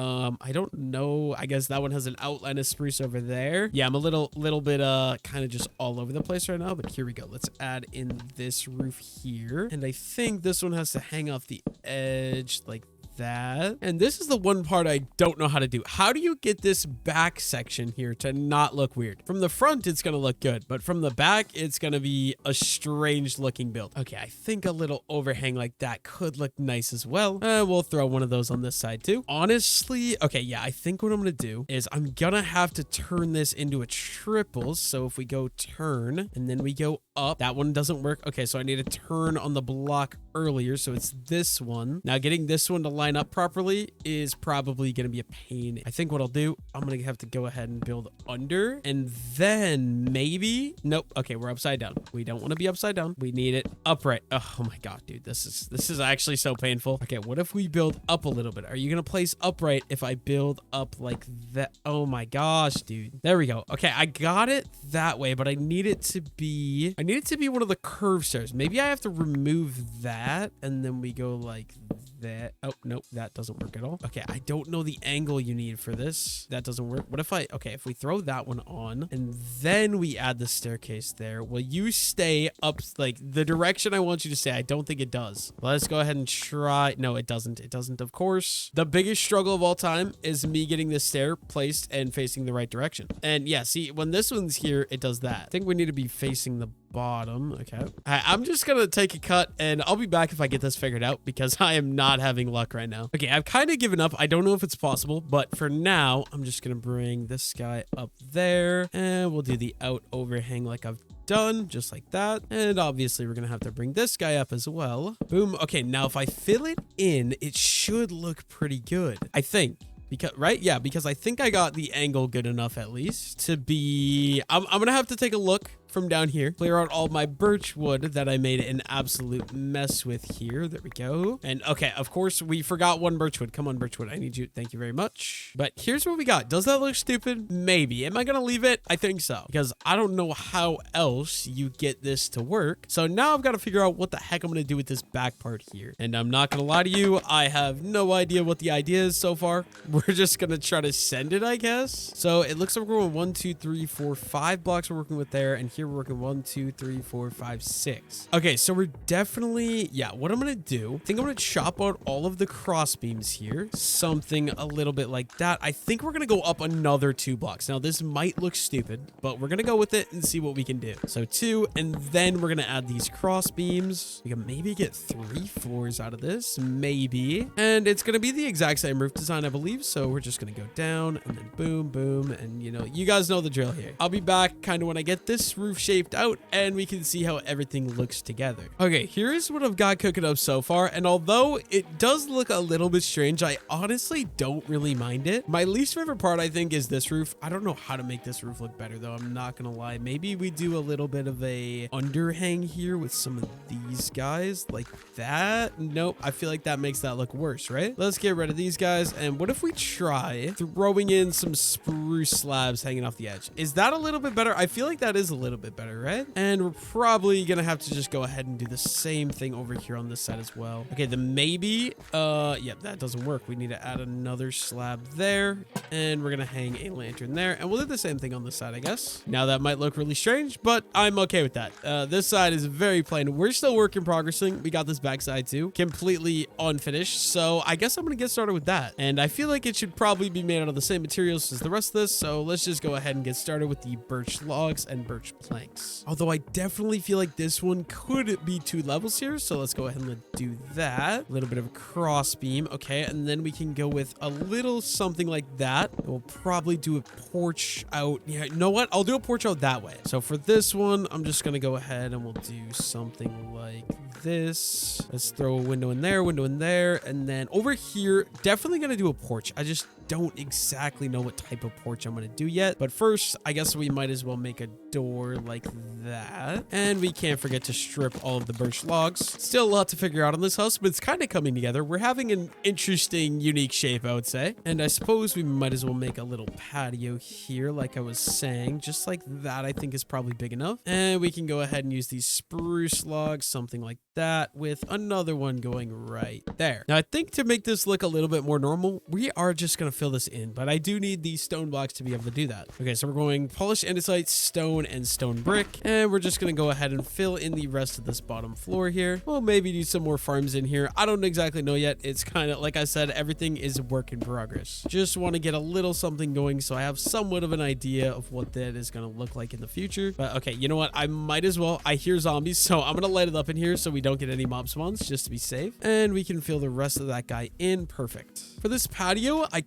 I don't know. I guess that one has an outline of spruce over there. Yeah, I'm a little bit kind of just all over the place right now, but here we go. Let's add in this roof here. And I think this one has to hang off the edge like that. And this is the one part I don't know how to do. How do you get this back section here to not look weird? From the front, it's going to look good, but from the back, it's going to be a strange looking build. Okay, I think a little overhang like that could look nice as well. We'll throw one of those on this side too. Honestly, okay, yeah, I think what I'm going to do is I'm going to have to turn this into a triple. So if we go turn and then we go up, that one doesn't work. Okay, so I need to turn on the block earlier. So it's this one. Now getting this one to line up properly is probably going to be a pain. I think what I'll do, I'm going to have to go ahead and build under, and then maybe, nope. Okay, we're upside down. We don't want to be upside down. We need it upright. Oh my God, dude, this is actually so painful. Okay, what if we build up a little bit? Are you going to place upright if I build up like that? Oh my gosh, dude. There we go. Okay, I got it that way, but I need it to be one of the curved stairs. Maybe I have to remove that, and then we go like that. Oh, nope, that doesn't work at all. Okay, I don't know the angle you need for this. That doesn't work. What if if we throw that one on and then we add the staircase there, will you stay up like the direction I want you to stay? I don't think it does. Let's go ahead and try. No, it doesn't. It doesn't, of course. The biggest struggle of all time is me getting this stair placed and facing the right direction. And yeah, see, when this one's here, it does that. I think we need to be facing the bottom. Okay, I'm just gonna take a cut, and I'll be back if I get this figured out, because I am not having luck right now. Okay, I've kind of given up. I don't know if it's possible, but for now, I'm just gonna bring this guy up there, and we'll do the out overhang like I've done, just like that. And obviously we're gonna have to bring this guy up as well. Boom. Okay, now if I fill it in, it should look pretty good, I think. Because, right? Yeah, because I think I got the angle good enough at least to be... I'm gonna have to take a look from down here, clear out all my birch wood that I made an absolute mess with here. There we go. And okay, of course, we forgot one birch wood. Come on, birch wood. I need you. Thank you very much. But here's what we got. Does that look stupid? Maybe. Am I gonna leave it? I think so, because I don't know how else you get this to work. So now I've got to figure out what the heck I'm gonna do with this back part here. And I'm not gonna lie to you, I have no idea what the idea is so far. We're just gonna try to send it, I guess. So it looks like we're going 1, 2, 3, 4, 5 blocks we're working with there, and here here. We're working 1, 2, 3, 4, 5, 6. Okay, so we're definitely, yeah, what I'm gonna do, I think I'm gonna chop out all of the cross beams here, something a little bit like that. I think we're gonna go up another 2 blocks. Now this might look stupid, but we're gonna go with it and see what we can do. So 2, and then we're gonna add these cross beams. We can maybe get 3 floors out of this, maybe, and it's gonna be the exact same roof design, I believe. So we're just gonna go down and then boom, boom, and you know, you guys know the drill here. I'll be back kind of when I get this roof shaped out and we can see how everything looks together. Okay, here's what I've got cooking up so far, and although it does look a little bit strange, I honestly don't really mind it. My least favorite part, I think, is this roof. I don't know how to make this roof look better though, I'm not gonna lie. Maybe we do a little bit of a underhang here with some of these guys like that. Nope, I feel like that makes that look worse, right? Let's get rid of these guys, and what if we try throwing in some spruce slabs hanging off the edge? Is that a little bit better? I feel like that is a little bit better, right? And we're probably gonna have to just go ahead and do the same thing over here on this side as well. Okay, then maybe yeah, that doesn't work. We need to add another slab there, and we're gonna hang a lantern there, and we'll do the same thing on this side, I guess. Now that might look really strange, but I'm okay with that. This side is very plain. We're still work in progressing. We got this backside too, completely unfinished, so I guess I'm gonna get started with that. And I feel like it should probably be made out of the same materials as the rest of this, so let's just go ahead and get started with the birch logs and birch planks. Although I definitely feel like this one could be 2 levels here, so let's go ahead and do that. A little bit of a cross beam, okay, and then we can go with a little something like that. We'll probably do a porch out. Yeah, you know what? I'll do a porch out that way. So for this one, I'm just gonna go ahead and we'll do something like this. Let's throw a window in there, and then over here, definitely gonna do a porch. I just don't exactly know what type of porch I'm gonna do yet, but first I guess we might as well make a door like that, and we can't forget to strip all of the birch logs. Still a lot to figure out on this house, but it's kind of coming together. We're having an interesting, unique shape, I would say, and I suppose we might as well make a little patio here like I was saying, just like that. I think is probably big enough, and we can go ahead and use these spruce logs, something like that, with another one going right there. Now I think to make this look a little bit more normal, we are just gonna fill this in, but I do need these stone blocks to be able to do that. Okay, so we're going polished andesite, stone, and stone brick, and we're just gonna go ahead and fill in the rest of this bottom floor here. We'll maybe do some more farms in here. I don't exactly know yet. It's kind of like I said, everything is a work in progress. Just want to get a little something going so I have somewhat of an idea of what that is going to look like in the future. But okay, you know what? I might as well. I hear zombies, so I'm gonna light it up in here so we don't get any mob spawns, just to be safe, and we can fill the rest of that guy in. Perfect. For this patio, I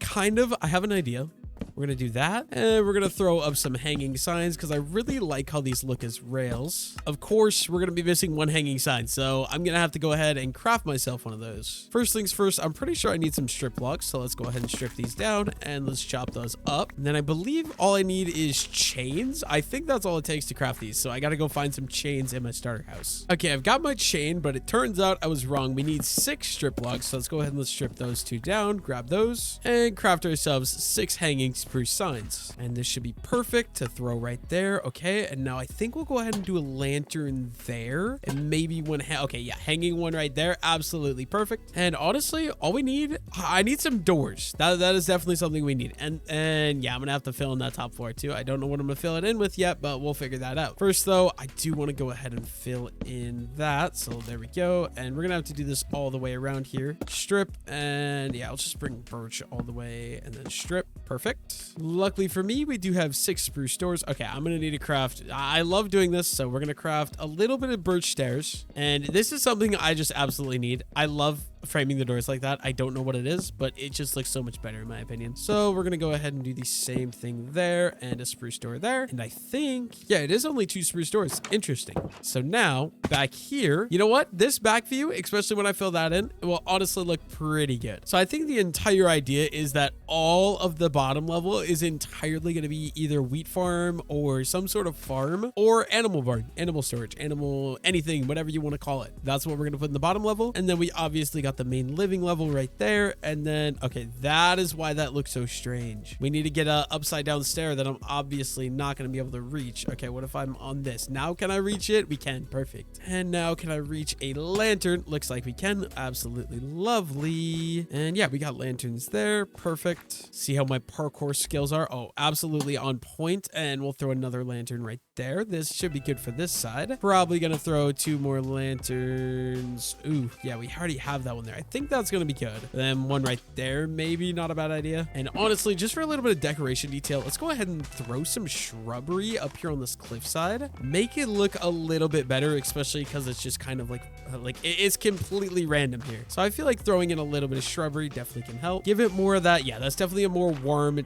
have an idea. We're going to do that, and we're going to throw up some hanging signs because I really like how these look as rails. Of course, we're going to be missing one hanging sign, so I'm going to have to go ahead and craft myself one of those. First things first, I'm pretty sure I need some strip blocks, so let's go ahead and strip these down, and let's chop those up. And then I believe all I need is chains. I think that's all it takes to craft these, so I got to go find some chains in my starter house. Okay, I've got my chain, but it turns out I was wrong. We need 6 strip blocks, so let's go ahead and let's strip those 2 down, grab those, and craft ourselves 6 hanging spruce signs. And this should be perfect to throw right there. Okay, and now I think we'll go ahead and do a lantern there, and maybe one okay, yeah, hanging one right there. Absolutely perfect. And honestly, all we need, I need some doors. That is definitely something we need. And yeah, I'm gonna have to fill in that top floor too. I don't know what I'm gonna fill it in with yet, but we'll figure that out. First though, I do want to go ahead and fill in that. So there we go. And we're gonna have to do this all the way around here. Strip, and yeah, I'll just bring birch all the way and then strip. Perfect. Luckily for me, we do have 6 spruce doors. Okay, I'm gonna need to craft. I love doing this, so we're gonna craft a little bit of birch stairs, and this is something I just absolutely need. I love framing the doors like that. I don't know what it is, but it just looks so much better in my opinion. So we're gonna go ahead and do the same thing there, and a spruce door there. And I think, yeah, it is only 2 spruce doors. Interesting. So now back here, you know what? This back view, especially when I fill that in, it will honestly look pretty good. So I think the entire idea is that all of the bottom level is entirely going to be either wheat farm or some sort of farm or animal barn, animal storage, animal anything, whatever you want to call it. That's what we're going to put in the bottom level. And then we obviously got the main living level right there. And then, okay, that is why that looks so strange. We need to get a upside down stair that I'm obviously not going to be able to reach. Okay, what if I'm on this? Now can I reach it? We can. Perfect. And now can I reach a lantern? Looks like we can. Absolutely lovely. And yeah, we got lanterns there. Perfect. See how my parkour skills are? Oh, absolutely on point. And we'll throw another lantern right there. This should be good for this side. Probably gonna throw 2 more lanterns. Ooh, yeah, we already have that one there. I think that's gonna be good. Then one right there, maybe not a bad idea. And honestly, just for a little bit of decoration detail, let's go ahead and throw some shrubbery up here on this cliffside. Make it look a little bit better, especially because it's just kind of like it's completely random here. So I feel like throwing in a little bit of shrubbery definitely can help. Give it more of that. Yeah, that's definitely a more warm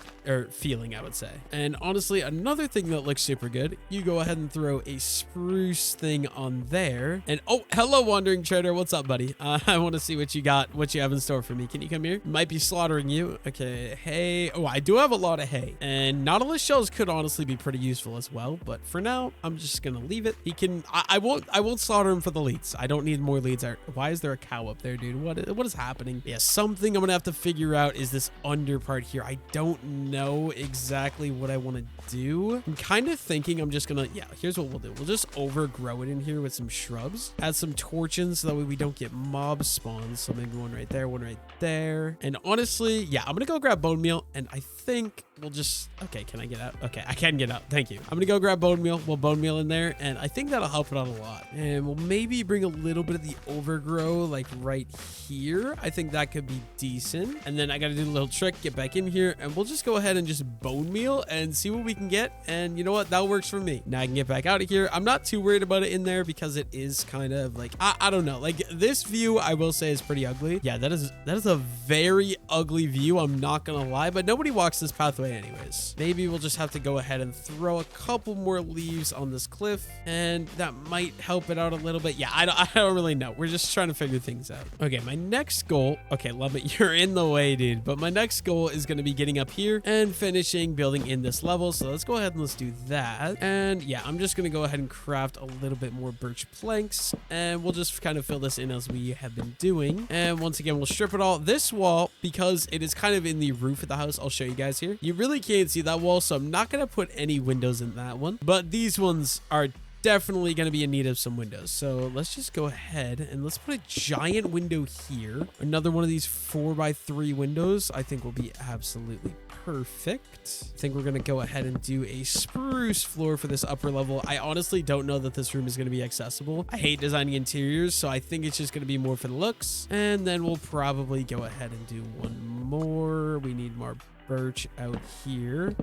feeling, I would say. And honestly, another thing that looks super good, you go ahead and throw a spruce thing on there. And oh, hello, Wandering Trader. What's up, buddy? I want to see what you got, what you have in store for me. Can you come here? Might be slaughtering you. Okay, hay. Oh, I do have a lot of hay. And Nautilus shells could honestly be pretty useful as well. But for now, I'm just gonna leave it. He can. I won't slaughter him for the leads. I don't need more leads. Why is there a cow up there, dude? What is happening? Yeah, something I'm gonna have to figure out is this under part here. I don't know exactly what I want to do. I'm kind of thinking I'm just gonna, yeah, here's what we'll do. We'll just overgrow it in here with some shrubs. Add some torches so that way we don't get mob spawns. So maybe one right there, one right there. And honestly, yeah, I'm gonna go grab bone meal, and I think we'll just, okay, can I get out? Okay, I can get out. Thank you. I'm gonna go grab bone meal. We'll bone meal in there, and I think that'll help it out a lot. And we'll maybe bring a little bit of the overgrow like right here. I think that could be decent. And then I gotta do a little trick, get back in here, and we'll just go ahead and just bone meal and see what we can get. And you know what? That works for me. Now I can get back out of here. I'm not too worried about it in there because it is kind of like, I don't know. Like this view, I will say, is pretty ugly. Yeah, that is a very ugly view. I'm not gonna lie, but nobody walks this pathway anyways. Maybe we'll just have to go ahead and throw a couple more leaves on this cliff, and that might help it out a little bit. Yeah, I don't really know. We're just trying to figure things out. Okay, my next goal, okay, love it. You're in the way, dude. But my next goal is going to be getting up here and finishing building in this level. So let's go ahead and let's do that. And yeah, I'm just going to go ahead and craft a little bit more birch planks, and we'll just kind of fill this in as we have been doing. And once again, we'll strip it all. This wall, because it is kind of in the roof of the house, I'll show you guys here. You really can't see that wall, so I'm not going to put any windows in that one. But these ones are definitely going to be in need of some windows. So let's just go ahead and let's put a giant window here. Another one of these 4x3 windows I think will be absolutely perfect. I think we're going to go ahead and do a spruce floor for this upper level. I honestly don't know that this room is going to be accessible. I hate designing interiors, so I think it's just going to be more for the looks. And then we'll probably go ahead and do one more. We need more birch out here.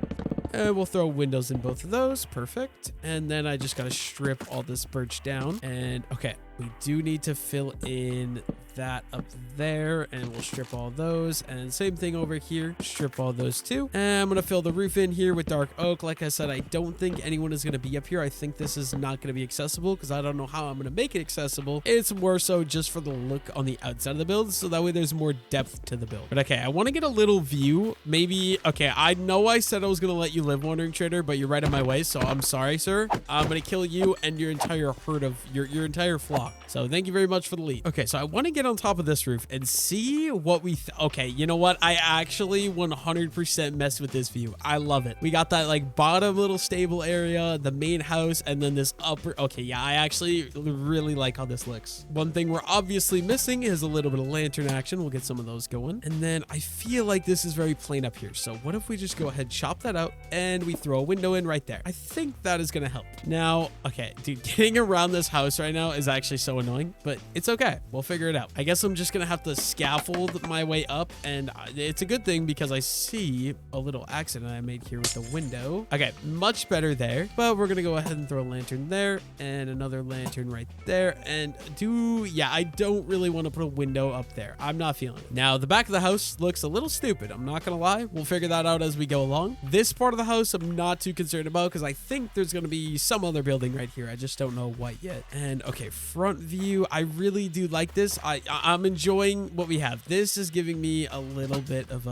And we'll throw windows in both of those. Perfect. And then I just got to strip all this birch down. And okay, we do need to fill in that up there, and we'll strip all those. And same thing over here, strip all those too. And I'm gonna fill the roof in here with dark oak. Like I said, I don't think anyone is gonna be up here. I think this is not gonna be accessible because I don't know how I'm gonna make it accessible. It's more so just for the look on the outside of the build, so that way there's more depth to the build. But okay, I want to get a little view. Maybe, okay, I know I said I was gonna let you live, Wandering Trader, but you're right in my way, so I'm sorry, sir. I'm gonna kill you and your entire herd of your entire flock. So thank you very much for the lead. Okay, so I want to get on top of this roof and see what we okay, you know what? I actually 100% messed with this view. I love it. We got that like bottom little stable area, the main house, and then this upper. Okay, yeah, I actually really like how this looks. One thing we're obviously missing is a little bit of lantern action. We'll get some of those going. And then I feel like this is very plain up here. So what if we just go ahead, chop that out, and we throw a window in right there? I think that is going to help. Now, okay, dude, getting around this house right now is actually so annoying, but it's okay. We'll figure it out. I guess I'm just gonna have to scaffold my way up, and it's a good thing because I see a little accident I made here with the window. Okay, much better there, but we're gonna go ahead and throw a lantern there and another lantern right there. And yeah, I don't really want to put a window up there. I'm not feeling it. Now the back of the house looks a little stupid, I'm not gonna lie. We'll figure that out as we go along. This part of the house I'm not too concerned about because I think there's gonna be some other building right here. I just don't know what yet. And okay, front view, I really do like this. I'm enjoying what we have. This is giving me a little bit of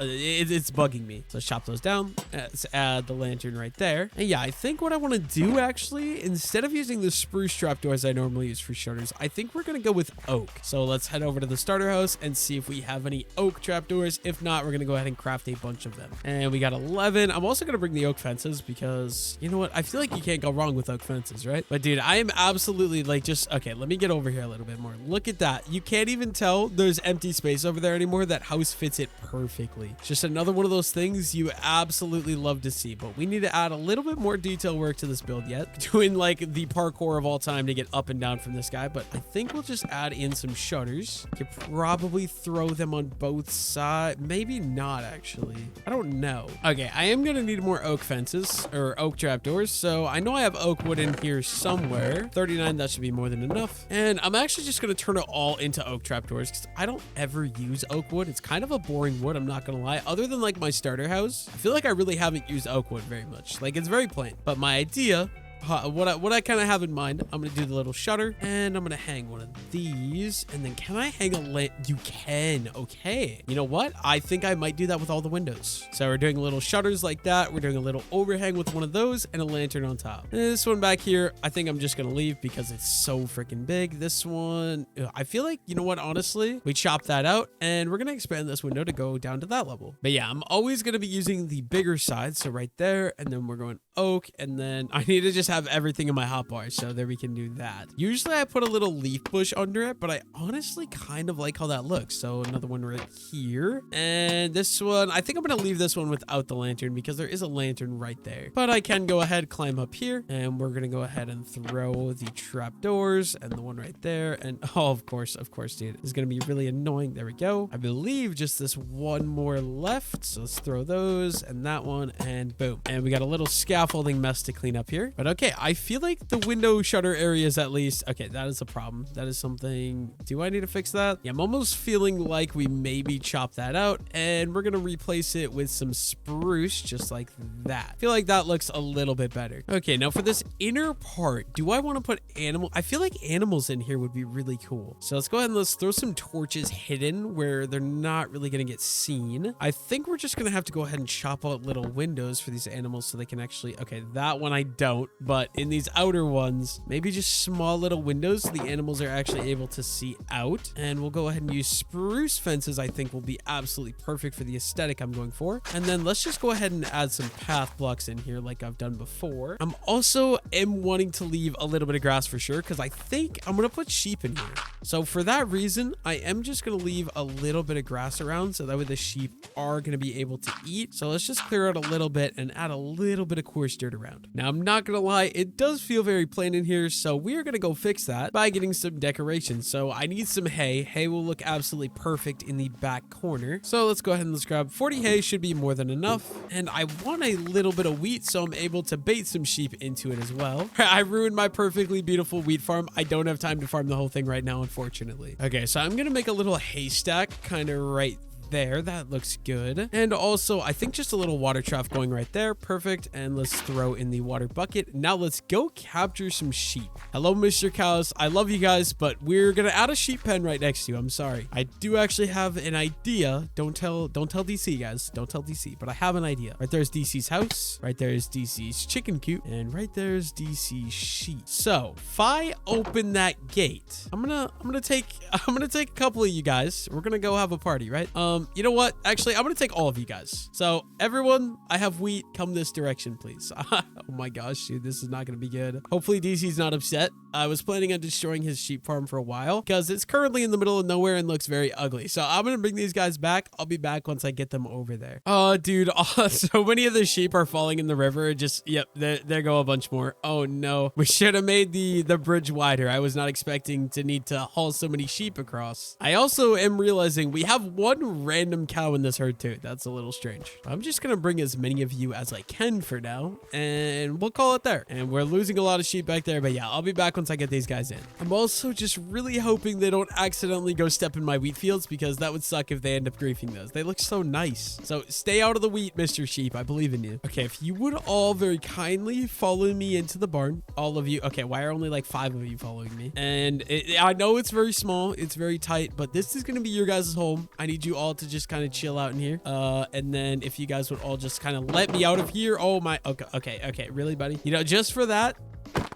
it's bugging me. So let's chop those down. Let's add the lantern right there. And yeah, I think what I want to do actually, instead of using the spruce trapdoors I normally use for shutters, I think we're going to go with oak. So let's head over to the starter house and see if we have any oak trapdoors. If not, we're going to go ahead and craft a bunch of them. And we got 11. I'm also going to bring the oak fences because, you know what? I feel like you can't go wrong with oak fences, right? But dude, I am absolutely like just Okay, let me get over here a little bit more. Look at that. You can't even tell there's empty space over there anymore. That house fits it perfectly. It's just another one of those things you absolutely love to see, but we need to add a little bit more detail work to this build yet. Doing like the parkour of all time to get up and down from this guy, but I think we'll just add in some shutters. Could probably throw them on both sides. Maybe not, actually. I don't know. Okay, I am gonna need more oak fences or oak trapdoors, so I know I have oak wood in here somewhere. 39, that should be more than enough. And I'm actually just gonna turn it all into oak trapdoors because I don't ever use oak wood. It's kind of a boring wood, I'm not gonna lie. Other than like my starter house, I feel like I really haven't used oak wood very much. Like, it's very plain. But my idea, what I kind of have in mind, I'm gonna do the little shutter, and I'm gonna hang one of these. And then can I hang a lamp? You can. Okay, you know what, I think I might do that with all the windows. So we're doing little shutters like that. We're doing a little overhang with one of those and a lantern on top. And this one back here, I think I'm just gonna leave because it's so freaking big. This one, I feel like, you know what, honestly, we chop that out and we're gonna expand this window to go down to that level. But yeah, I'm always gonna be using the bigger side, so right there, and then we're going oak, and then I need to just have everything in my hotbar, so there we can do that. Usually I put a little leaf bush under it, but I honestly kind of like how that looks. So another one right here, and this one, I think I'm gonna leave this one without the lantern because there is a lantern right there. But I can go ahead, climb up here, and we're gonna go ahead and throw the trapdoors and the one right there. And oh, of course, dude, it's gonna be really annoying. There we go. I believe just this one more left, so let's throw those and that one, and boom. And we got a little scaffolding mess to clean up here. But okay, I feel like the window shutter areas at least. Okay, that is a problem. That is something. Do I need to fix that? Yeah, I'm almost feeling like we maybe chop that out and we're gonna replace it with some spruce just like that. I feel like that looks a little bit better. Okay, now for this inner part, do I want to put animal? I feel like animals in here would be really cool. So let's go ahead and let's throw some torches hidden where they're not really gonna get seen. I think we're just gonna have to go ahead and chop out little windows for these animals so they can actually, okay, that one I don't, but in these outer ones, maybe just small little windows so the animals are actually able to see out. And we'll go ahead and use spruce fences. I think will be absolutely perfect for the aesthetic I'm going for. And then let's just go ahead and add some path blocks in here like I've done before. I'm also wanting to leave a little bit of grass for sure because I think I'm gonna put sheep in here. So for that reason, I am just gonna leave a little bit of grass around so that way the sheep are gonna be able to eat. So let's just clear out a little bit and add a little bit of coarse dirt around. Now I'm not gonna lie, it does feel very plain in here, so we are gonna go fix that by getting some decorations. So I need some hay. Hay will look absolutely perfect in the back corner. So let's go ahead and let's grab 40 hay, should be more than enough. And I want a little bit of wheat, so I'm able to bait some sheep into it as well. I ruined my perfectly beautiful wheat farm. I don't have time to farm the whole thing right now, unfortunately. Okay, so I'm gonna make a little haystack kind of right there. That looks good. And also I think just a little water trough going right there. Perfect. And let's throw in the water bucket. Now let's go capture some sheep. Hello, Mr. Cows. I love you guys, but we're gonna add a sheep pen right next to you. I'm sorry. I do actually have an idea. Don't tell DC, guys. Don't tell DC, but I have an idea. Right there's DC's house. Right there's DC's chicken coop. And right there's DC's sheep. So if I open that gate, I'm gonna take a couple of you guys. We're gonna go have a party, right? You know what? Actually, I'm gonna take all of you guys. So everyone, I have wheat. Come this direction, please. Oh my gosh, dude, this is not gonna be good. Hopefully DC's not upset. I was planning on destroying his sheep farm for a while because it's currently in the middle of nowhere and looks very ugly. So I'm gonna bring these guys back. I'll be back once I get them over there. Oh, dude, so many of the sheep are falling in the river. Just, yep, there go a bunch more. Oh no, we should have made the bridge wider. I was not expecting to need to haul so many sheep across. I also am realizing we have one random cow in this herd too. That's a little strange. I'm just gonna bring as many of you as I can for now, and we'll call it there. And we're losing a lot of sheep back there, but yeah, I'll be back once I get these guys in. I'm also just really hoping they don't accidentally go step in my wheat fields because that would suck if they end up griefing those. They look so nice. So stay out of the wheat, Mr. Sheep. I believe in you. Okay, if you would all very kindly follow me into the barn, all of you. Okay, why are only like 5 of you following me? And I know it's very small, it's very tight, but this is gonna be your guys' home. I need you all to just kind of chill out in here. And then if you guys would all just kind of let me out of here. Oh my, okay, really, buddy? You know, just for that,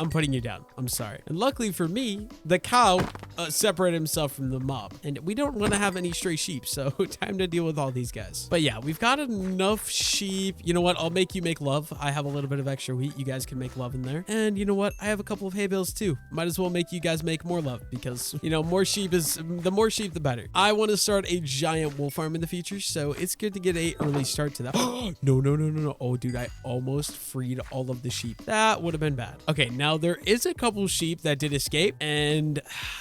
I'm putting you down. I'm sorry. And luckily for me, the cow separate himself from the mob. And we don't want to have any stray sheep, so time to deal with all these guys. But yeah, we've got enough sheep. You know what? I'll make you make love. I have a little bit of extra wheat. You guys can make love in there. And you know what? I have a couple of hay bales too. Might as well make you guys make more love because, you know, the more sheep, the better. I want to start a giant wool farm in the future, so it's good to get an early start to that. No. Oh, dude, I almost freed all of the sheep. That would have been bad. Okay, now there is a couple sheep that did escape, and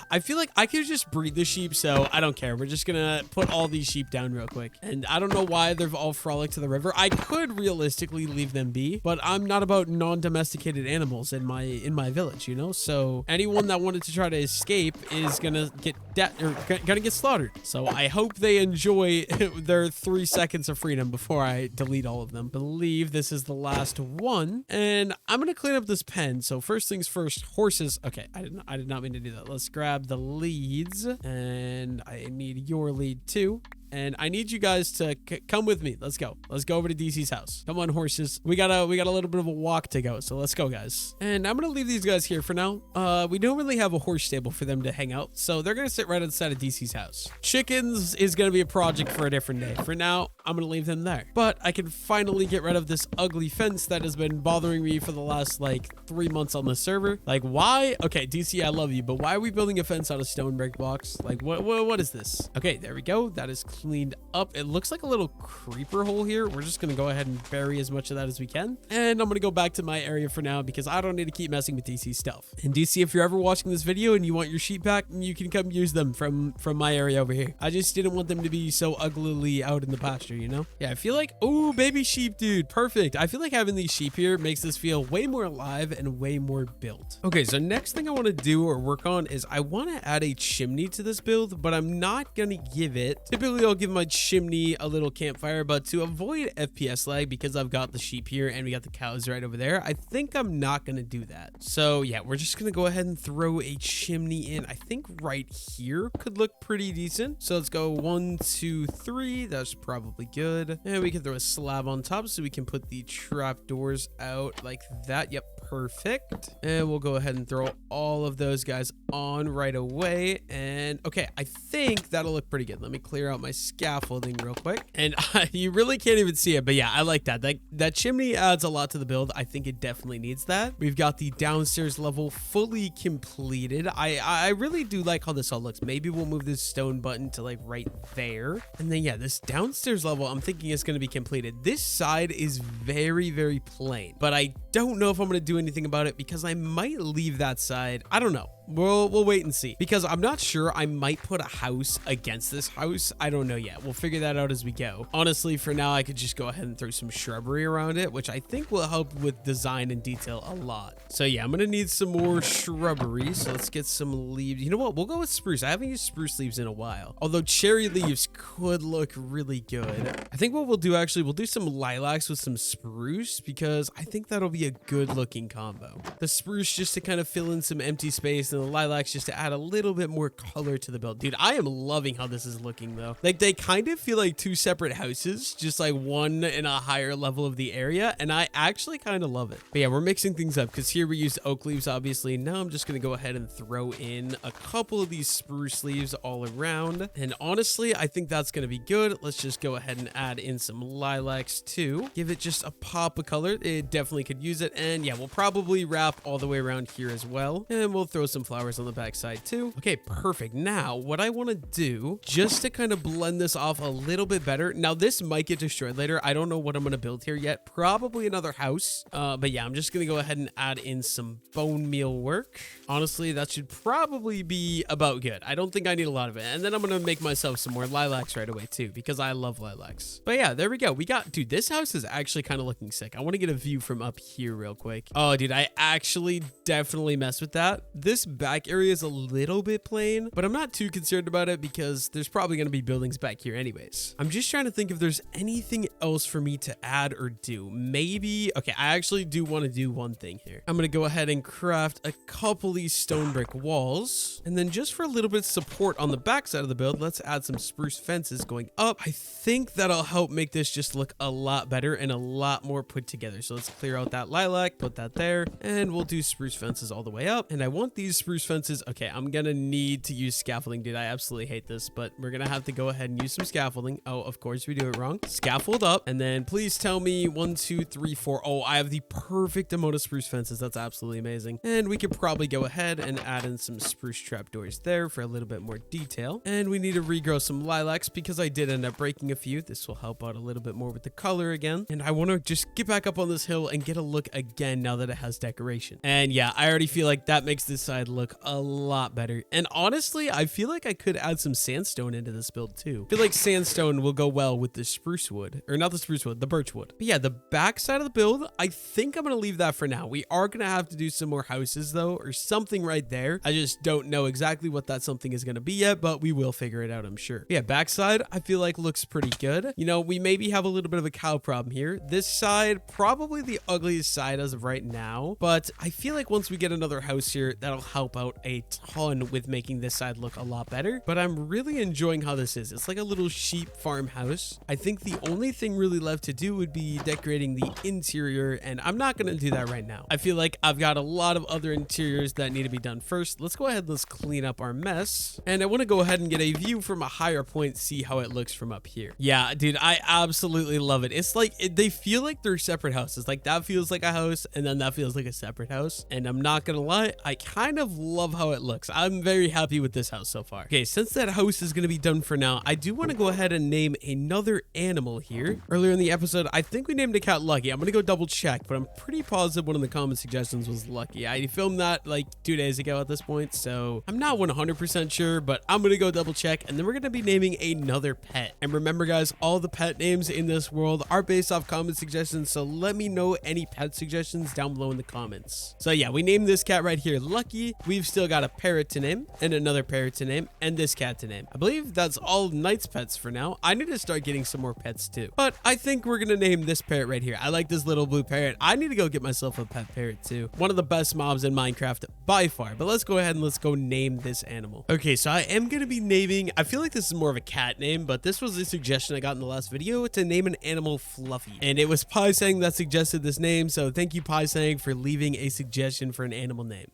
I feel like I could just breed the sheep, so I don't care. We're just gonna put all these sheep down real quick. And I don't know why they've all frolicked to the river. I could realistically leave them be, but I'm not about non-domesticated animals in my village, you know? So anyone that wanted to try to escape is gonna get slaughtered. So I hope they enjoy their 3 seconds of freedom before I delete all of them. Believe this is the last one, and I'm gonna clean up this pen. So first things first, horses. Okay, I did not mean to do that. Let's grab the leads, and I need your lead too. And I need you guys to come with me. Let's go. Let's go over to DC's house. Come on, horses. We got a little bit of a walk to go. So let's go, guys. And I'm going to leave these guys here for now. We don't really have a horse stable for them to hang out, so they're going to sit right outside of DC's house. Chickens is going to be a project for a different day. For now, I'm going to leave them there. But I can finally get rid of this ugly fence that has been bothering me for the last, like, 3 months on the server. Like, why? Okay, DC, I love you, but why are we building a fence out of stone brick blocks? Like, what is this? Okay, there we go. That is cleaned up. It looks like a little creeper hole here. We're just gonna go ahead and bury as much of that as we can, and I'm gonna go back to my area for now because I don't need to keep messing with DC's stuff. And DC, if you're ever watching this video and you want your sheep back, you can come use them from my area over here. I just didn't want them to be so uglily out in the pasture, you know? Yeah, I feel like, oh, baby sheep, dude, perfect. I feel like having these sheep here makes this feel way more alive and way more built. Okay, so next thing I want to do or work on is I want to add a chimney to this build, but I'm not gonna give it. Typically, I'll give my chimney a little campfire, but to avoid FPS lag, because I've got the sheep here and we got the cows right over there, I think I'm not gonna do that. So yeah, we're just gonna go ahead and throw a chimney in. I think right here could look pretty decent. So let's go 1, 2, 3. That's probably good. And we can throw a slab on top so we can put the trap doors out like that. Yep, perfect. And we'll go ahead and throw all of those guys on right away. And okay, I think that'll look pretty good. Let me clear out my scaffolding real quick. And you really can't even see it, but yeah, I like that. That chimney adds a lot to the build. I think it definitely needs that. We've got the downstairs level fully completed. I really do like how this all looks. Maybe we'll move this stone button to like right there. And then yeah, this downstairs level I'm thinking is going to be completed. This side is very, very plain, but I don't know if I'm going to do anything about it because I might leave that side. I don't know. We'll wait and see, because I'm not sure. I might put a house against this house. I don't know yet. We'll figure that out as we go. Honestly, for now, I could just go ahead and throw some shrubbery around it, which I think will help with design and detail a lot. So yeah, I'm gonna need some more shrubbery. So let's get some leaves. You know what? We'll go with spruce. I haven't used spruce leaves in a while, although cherry leaves could look really good. I think what we'll do, actually, we'll do some lilacs with some spruce, because I think that'll be a good looking combo. The spruce just to kind of fill in some empty space, and the lilacs just to add a little bit more color to the build. Dude, I am loving how this is looking though. Like, they kind of feel like two separate houses, just like one in a higher level of the area, and I actually kind of love it. But yeah, we're mixing things up because here we used oak leaves, obviously. Now I'm just gonna go ahead and throw in a couple of these spruce leaves all around, and honestly, I think that's gonna be good. Let's just go ahead and add in some lilacs too. Give it just a pop of color. It definitely could use it. And yeah, we'll probably wrap all the way around here as well, and we'll throw some flowers on the back side too. Okay, perfect. Now what I want to do, just to kind of blend this off a little bit better, now this might get destroyed later. I don't know what I'm going to build here yet. Probably another house, but yeah, I'm just going to go ahead and add in some bone meal work. Honestly, that should probably be about good. I don't think I need a lot of it. And then I'm going to make myself some more lilacs right away too, because I love lilacs. But yeah, there we go. We got, dude, this house is actually kind of looking sick. I want to get a view from up here real quick. Oh, dude, I actually definitely messed with that. This back area is a little bit plain, but I'm not too concerned about it because there's probably going to be buildings back here anyways. I'm just trying to think if there's anything else for me to add or do. Maybe, okay, I actually do want to do one thing here. I'm going to go ahead and craft a couple of these stone brick walls, and then just for a little bit of support on the back side of the build, let's add some spruce fences going up. I think that'll help make this just look a lot better and a lot more put together. So let's clear out that lilac, put that there, and we'll do spruce fences all the way up. And I want these spruce fences. Okay, I'm gonna need to use scaffolding, dude. I absolutely hate this, but we're gonna have to go ahead and use some scaffolding. Oh, of course we do it wrong. Scaffold up, and then please tell me 1, 2, 3, 4. Oh, I have the perfect amount of spruce fences. That's absolutely amazing. And we could probably go ahead and add in some spruce trapdoors there for a little bit more detail. And we need to regrow some lilacs because I did end up breaking a few. This will help out a little bit more with the color again. And I want to just get back up on this hill and get a look again now that it has decoration. And yeah, I already feel like that makes this side look a lot better. And honestly, I feel like I could add some sandstone into this build too. I feel like sandstone will go well with the spruce wood, or not the spruce wood, the birch wood. But yeah, the back side of the build, I think I'm going to leave that for now. We are going to have to do some more houses though, or something right there. I just don't know exactly what that something is going to be yet, but we will figure it out, I'm sure. Yeah, backside, I feel like looks pretty good. You know, we maybe have a little bit of a cow problem here. This side, probably the ugliest side as of right now, but I feel like once we get another house here, that'll help out a ton with making this side look a lot better. But I'm really enjoying how this is. It's like a little sheep farmhouse. I think the only thing really left to do would be decorating the interior, and I'm not going to do that right now. I feel like I've got a lot of other interiors that need to be done first. Let's go ahead, let's clean up our mess. And I want to go ahead and get a view from a higher point, see how it looks from up here. Yeah, dude, I absolutely love it. It's like, they feel like they're separate houses. Like that feels like a house, and then that feels like a separate house. And I'm not gonna lie, I kind of love how it looks. I'm very happy with this house so far. Okay, since that house is gonna be done for now, I do want to go ahead and name another animal here. Earlier in the episode, I think we named a cat Lucky. I'm gonna go double check, but I'm pretty positive one of the comment suggestions was Lucky. I filmed that like 2 days ago at this point, so I'm not 100% sure, but I'm gonna go double check, and then we're gonna be naming another pet. And remember guys, all the pet names in this world are based off comment suggestions, so let me know any pet suggestions down below in the comments. So yeah, we named this cat right here Lucky. We've still got a parrot to name, and another parrot to name, and this cat to name. I believe that's all Knight's pets for now. I need to start getting some more pets too, but I think we're gonna name this parrot right here. I like this little blue parrot. I need to go get myself a pet parrot too. One of the best mobs in Minecraft by far. But let's go ahead and let's go name this animal. Okay, so I am gonna be naming, I feel like this is more of a cat name, but this was a suggestion I got in the last video to name an animal Fluffy, and it was Pisang that suggested this name, so thank you Pisang for leaving a suggestion for an animal name.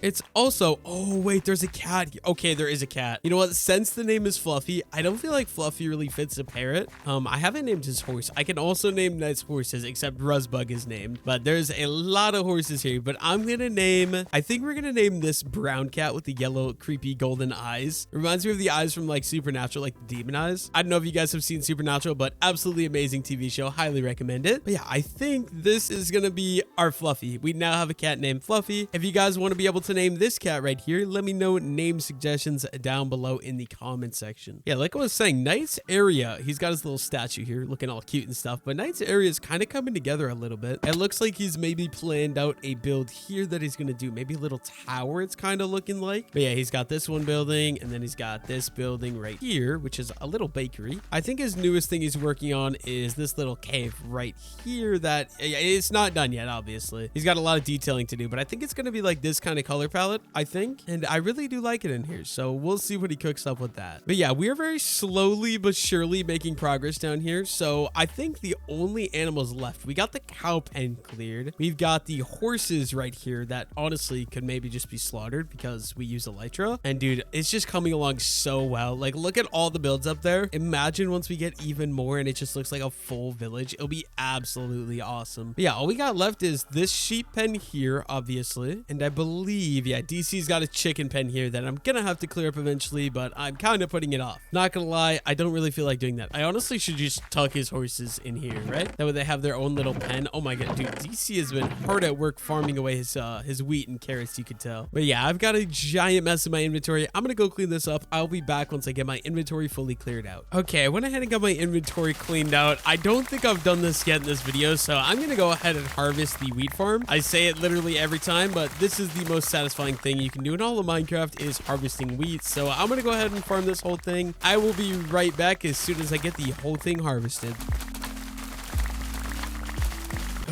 It's also, oh wait, there's a cat. Okay, there is a cat. You know what? Since the name is Fluffy, I don't feel like Fluffy really fits a parrot. I haven't named his horse. I can also name Knight's horses, except Ruzbug is named. But there's a lot of horses here. But I'm gonna name, I think we're gonna name this brown cat with the yellow, creepy golden eyes. It reminds me of the eyes from like Supernatural, like the demon eyes. I don't know if you guys have seen Supernatural, but absolutely amazing TV show. Highly recommend it. But yeah, I think this is gonna be our Fluffy. We now have a cat named Fluffy. If you guys want to be able to name this cat right here, let me know name suggestions down below in the comment section. Yeah, like I was saying, Knight's area, he's got his little statue here looking all cute and stuff, but Knight's area is kind of coming together a little bit. It looks like he's maybe planned out a build here that he's gonna do, maybe a little tower it's kind of looking like. But yeah, he's got this one building, and then he's got this building right here, which is a little bakery. I think his newest thing he's working on is this little cave right here that it's not done yet, obviously. He's got a lot of detailing to do, but I think it's gonna be like this kind of color palette, I think, and I really do like it in here, so we'll see what he cooks up with that. But yeah, we are very slowly but surely making progress down here, so I think the only animals left, we got the cow pen cleared, we've got the horses right here that honestly could maybe just be slaughtered because we use elytra, and dude, it's just coming along so well. Like, look at all the builds up there. Imagine once we get even more and it just looks like a full village, it'll be absolutely awesome. But yeah, all we got left is this sheep pen here, obviously, and I believe, yeah, DC's got a chicken pen here that I'm gonna have to clear up eventually, but I'm kind of putting it off. Not gonna lie, I don't really feel like doing that. I honestly should just tuck his horses in here, right? That way they have their own little pen. Oh my god, dude, DC has been hard at work farming away his wheat and carrots, you could tell. But yeah, I've got a giant mess in my inventory. I'm gonna go clean this up. I'll be back once I get my inventory fully cleared out. Okay, I went ahead and got my inventory cleaned out. I don't think I've done this yet in this video, so I'm gonna go ahead and harvest the wheat farm. I say it literally every time, but this is the most satisfying thing you can do in all of Minecraft is harvesting wheat. So I'm gonna go ahead and farm this whole thing. I will be right back as soon as I get the whole thing harvested.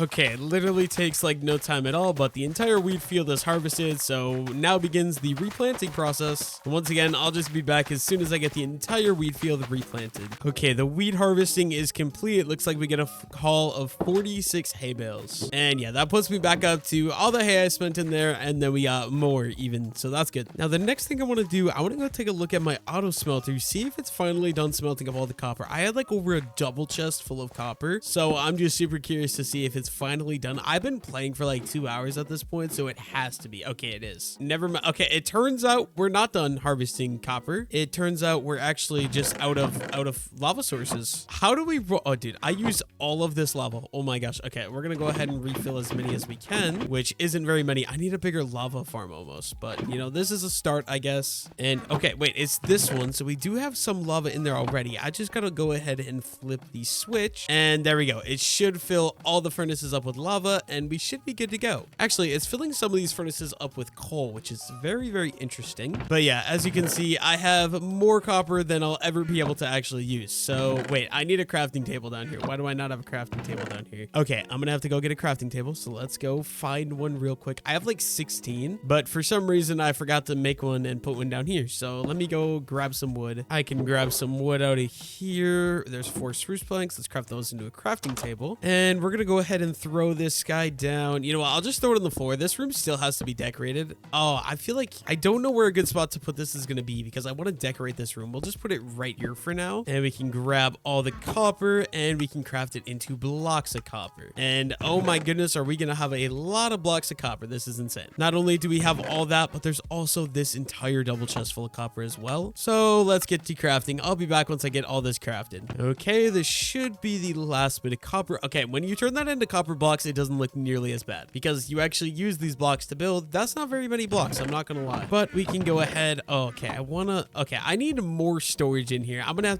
Okay, it literally takes like no time at all, but the entire wheat field is harvested, so now begins the replanting process. And once again, I'll just be back as soon as I get the entire wheat field replanted. Okay, the wheat harvesting is complete. It looks like we get a haul of 46 hay bales. And yeah, that puts me back up to all the hay I spent in there, and then we got more even, so that's good. Now, the next thing I want to do, I want to go take a look at my auto smelter, see if it's finally done smelting up all the copper. I had like over a double chest full of copper, so I'm just super curious to see if it's finally done. I've been playing for like 2 hours at this point, so it has to be. Okay, it is. Never mind. Okay, it turns out we're not done harvesting copper. It turns out we're actually just out of lava sources. How do we oh dude, I used all of this lava. Oh my gosh. Okay, we're gonna go ahead and refill as many as we can, which isn't very many. I need a bigger lava farm almost, but you know, this is a start, I guess. And okay, wait, it's this one, so we do have some lava in there already. I just gotta go ahead and flip the switch, and there we go. It should fill all the furnaces up with lava, and we should be good to go. Actually, it's filling some of these furnaces up with coal, which is very, very interesting. But yeah, as you can see, I have more copper than I'll ever be able to actually use. So wait, I need a crafting table down here. Why do I not have a crafting table down here? Okay, I'm gonna have to go get a crafting table, so let's go find one real quick. I have like 16, but for some reason I forgot to make one and put one down here. So let me go grab some wood. I can grab some wood out of here. There's 4 spruce planks. Let's craft those into a crafting table, and we're gonna go ahead and throw this guy down. You know what? I'll just throw it on the floor. This room still has to be decorated. Oh, I feel like I don't know where a good spot to put this is gonna be because I want to decorate this room. We'll just put it right here for now, and we can grab all the copper and we can craft it into blocks of copper. And oh my goodness, are we gonna have a lot of blocks of copper? This is insane. Not only do we have all that, but there's also this entire double chest full of copper as well. So let's get to crafting. I'll be back once I get all this crafted. Okay, this should be the last bit of copper. Okay, when you turn that into copper blocks, it doesn't look nearly as bad because you actually use these blocks to build. That's not very many blocks, I'm not gonna lie, but we can go ahead. Oh, okay, I need more storage in here. I'm gonna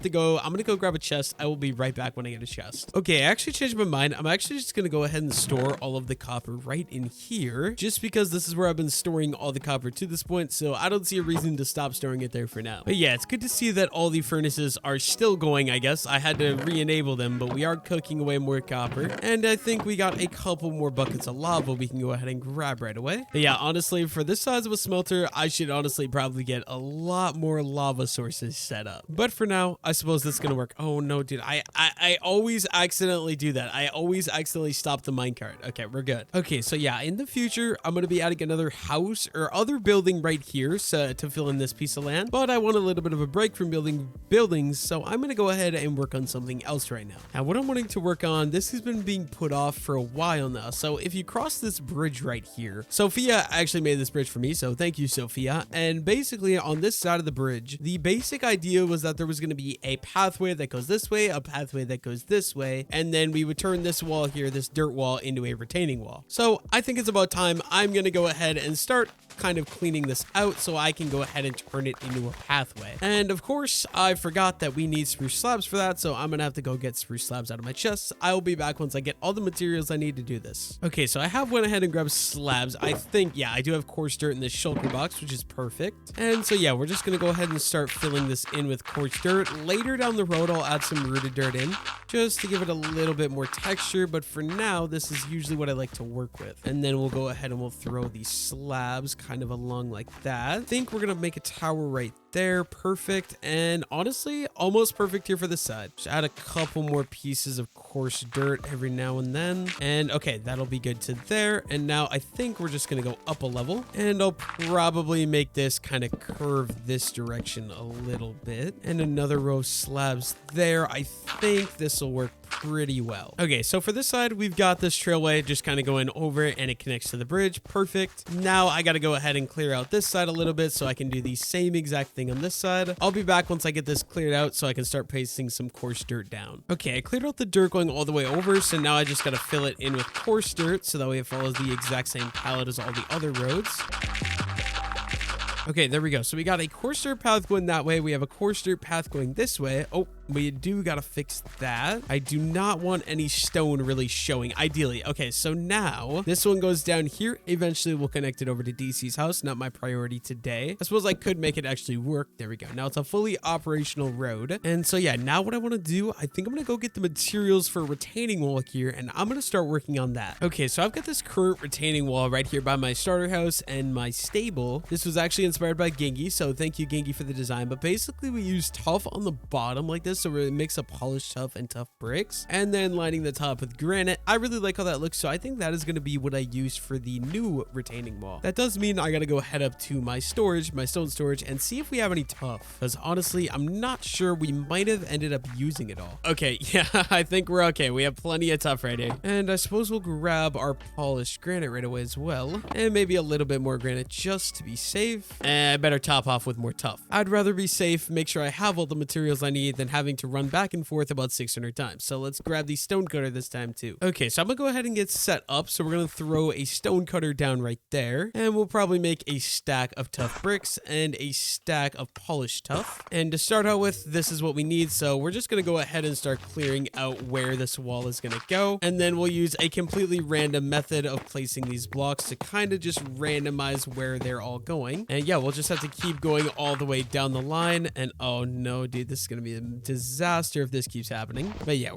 go grab a chest. I will be right back when I get a chest. Okay, I actually changed my mind. I'm actually just gonna go ahead and store all of the copper right in here just because this is where I've been storing all the copper to this point, so I don't see a reason to stop storing it there for now. But yeah, it's good to see that all the furnaces are still going. I guess I had to re-enable them, but we are cooking away more copper, and I think we got a couple more buckets of lava we can go ahead and grab right away. But yeah, honestly, for this size of a smelter, I should honestly probably get a lot more lava sources set up. But for now, I suppose this is gonna work. Oh no, dude, I always accidentally do that. I always accidentally stop the minecart. Okay, we're good. Okay, so yeah, in the future, I'm gonna be adding another house or other building right here to fill in this piece of land. But I want a little bit of a break from building buildings, so I'm gonna go ahead and work on something else right now. Now, what I'm wanting to work on, this has been being put off for a while now. So if you cross this bridge right here, Sophia actually made this bridge for me, so thank you, Sophia. And basically on this side of the bridge, the basic idea was that there was going to be a pathway that goes this way, a pathway that goes this way, and then we would turn this wall here, this dirt wall, into a retaining wall. So I think it's about time I'm going to go ahead and start kind of cleaning this out so I can go ahead and turn it into a pathway. And of course, I forgot that we need spruce slabs for that, so I'm gonna have to go get spruce slabs out of my chest. I will be back once I get all the materials I need to do this. Okay, so I have went ahead and grabbed slabs. I think, yeah, I do have coarse dirt in this shulker box, which is perfect. And so yeah, we're just gonna go ahead and start filling this in with coarse dirt. Later down the road, I'll add some rooted dirt in just to give it a little bit more texture, but for now, this is usually what I like to work with. And then we'll go ahead and we'll throw these slabs kind of along like that. I think we're gonna make a tower right there. Perfect. And honestly, almost perfect here for this side. Just add a couple more pieces of coarse dirt every now and then. And okay, that'll be good to there. And now I think we're just gonna go up a level, and I'll probably make this kind of curve this direction a little bit. And another row of slabs there. I think this will work pretty well. Okay, so for this side, we've got this trailway just kind of going over and it connects to the bridge. Perfect. Now I got to go ahead and clear out this side a little bit so I can do the same exact thing on this side. I'll be back once I get this cleared out so I can start pasting some coarse dirt down. Okay, I cleared out the dirt going all the way over, so now I just got to fill it in with coarse dirt so that way it follows the exact same palette as all the other roads. Okay, there we go. So we got a coarse dirt path going that way. We have a coarse dirt path going this way. Oh, We do gotta fix that. I do not want any stone really showing, ideally. Okay, so now this one goes down here. Eventually we'll connect it over to DC's house. Not my priority today. I suppose I could make it actually work. There we go. Now it's a fully operational road. And so yeah, now what I want to do, I think I'm gonna go get the materials for a retaining wall here, and I'm gonna start working on that. Okay, so I've got this current retaining wall right here by my starter house and my stable. This was actually inspired by Gengi, so thank you Gengi for the design. But basically we use tuff on the bottom like this, so we mix up polished tuff and tough bricks, and then lining the top with granite. I really like how that looks, so I think that is going to be what I use for the new retaining wall. That does mean I got to go head up to my storage, my stone storage, and see if we have any tuff, because honestly I'm not sure. We might have ended up using it all. Okay, yeah, I think we're okay. We have plenty of tuff right here, and I suppose we'll grab our polished granite right away as well, and maybe a little bit more granite just to be safe. And I better top off with more tuff. I'd rather be safe, make sure I have all the materials I need, than having to run back and forth about 600 times. So let's grab the stone cutter this time too. Okay, so I'm gonna go ahead and get set up. So we're gonna throw a stone cutter down right there, and we'll probably make a stack of tough bricks and a stack of polished tuff. And to start out with, this is what we need. So we're just gonna go ahead and start clearing out where this wall is gonna go, and then we'll use a completely random method of placing these blocks to kind of just randomize where they're all going. And yeah, we'll just have to keep going all the way down the line. And oh no, dude, this is gonna be a disaster if this keeps happening. But yeah,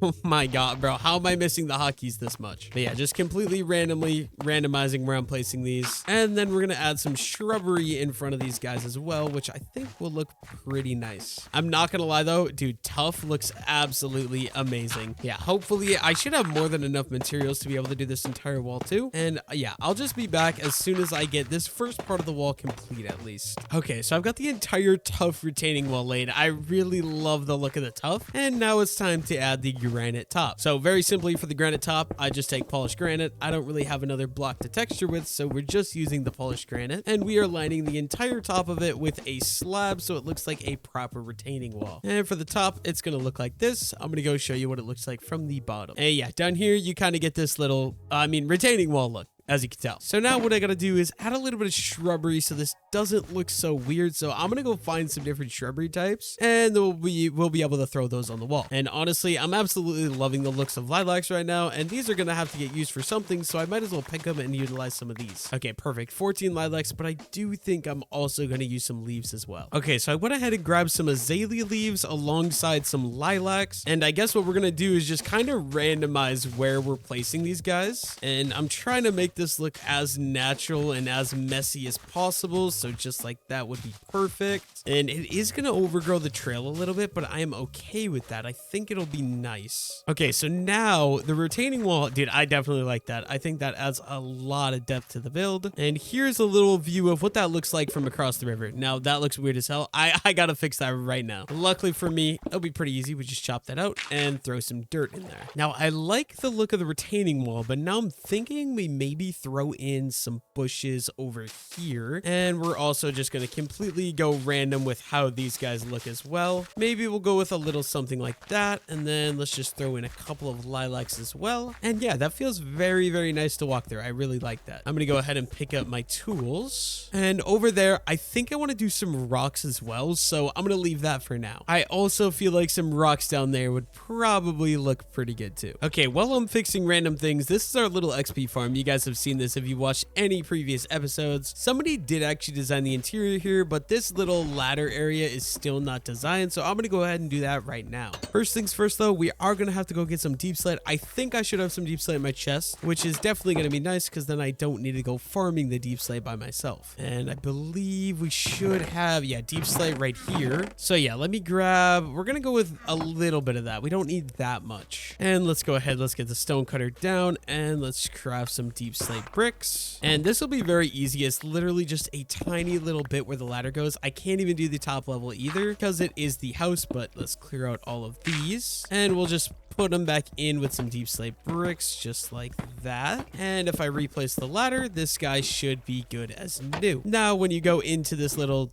oh my god, bro, how am I missing the hotkeys this much? But yeah, just completely randomizing where I'm placing these. And then we're gonna add some shrubbery in front of these guys as well, which I think will look pretty nice. I'm not gonna lie though, dude, tuff looks absolutely amazing. Yeah, hopefully I should have more than enough materials to be able to do this entire wall too. And yeah, I'll just be back as soon as I get this first part of the wall complete at least. Okay, so I've got the entire tuff retaining wall laid. I really love the look of the tuff, and now it's time to add the granite top. So very simply, for the granite top, I just take polished granite. I don't really have another block to texture with, so we're just using the polished granite, and we are lining the entire top of it with a slab so it looks like a proper retaining wall. And for the top, it's gonna look like this. I'm gonna go show you what it looks like from the bottom. And yeah, down here you kind of get this little retaining wall look, as you can tell. So now what I gotta do is add a little bit of shrubbery so this doesn't look so weird. So I'm gonna go find some different shrubbery types, and then we'll be able to throw those on the wall. And honestly, I'm absolutely loving the looks of lilacs right now, and these are gonna have to get used for something, so I might as well pick them and utilize some of these. Okay, perfect. 14 lilacs, but I do think I'm also gonna use some leaves as well. Okay, so I went ahead and grabbed some azalea leaves alongside some lilacs, and I guess what we're gonna do is just kind of randomize where we're placing these guys. And I'm trying to make this look as natural and as messy as possible, so just like that would be perfect. And it is gonna overgrow the trail a little bit, but I am okay with that. I think it'll be nice. Okay, so now the retaining wall, dude, I definitely like that. I think that adds a lot of depth to the build. And here's a little view of what that looks like from across the river. Now that looks weird as hell. I gotta fix that right now. Luckily for me, it'll be pretty easy. We just chop that out and throw some dirt in there. Now I like the look of the retaining wall, but now I'm thinking we maybe throw in some bushes over here, and we're also just going to completely go random with how these guys look as well. Maybe we'll go with a little something like that, and then let's just throw in a couple of lilacs as well. And yeah, that feels very, very nice to walk through. I really like that. I'm going to go ahead and pick up my tools, and over there I think I want to do some rocks as well, so I'm going to leave that for now. I also feel like some rocks down there would probably look pretty good too. Okay, while I'm fixing random things, this is our little XP farm. You guys have seen this if you watched any previous episodes. Somebody did actually design the interior here, but this little ladder area is still not designed, so I'm gonna go ahead and do that right now. First things first though, we are gonna have to go get some deep slate. I think I should have some deep slate in my chest, which is definitely gonna be nice because then I don't need to go farming the deep slate by myself. And I believe we should have, yeah, deep slate right here. So yeah, let me grab, we're gonna go with a little bit of that. We don't need that much. And let's go ahead, let's get the stone cutter down, and let's craft some deep slate bricks. And this will be very easy. It's literally just a tiny little bit where the ladder goes. I can't even do the top level either because it is the house, but let's clear out all of these, and we'll just put them back in with some deep slate bricks just like that. And if I replace the ladder, this guy should be good as new. Now when you go into this little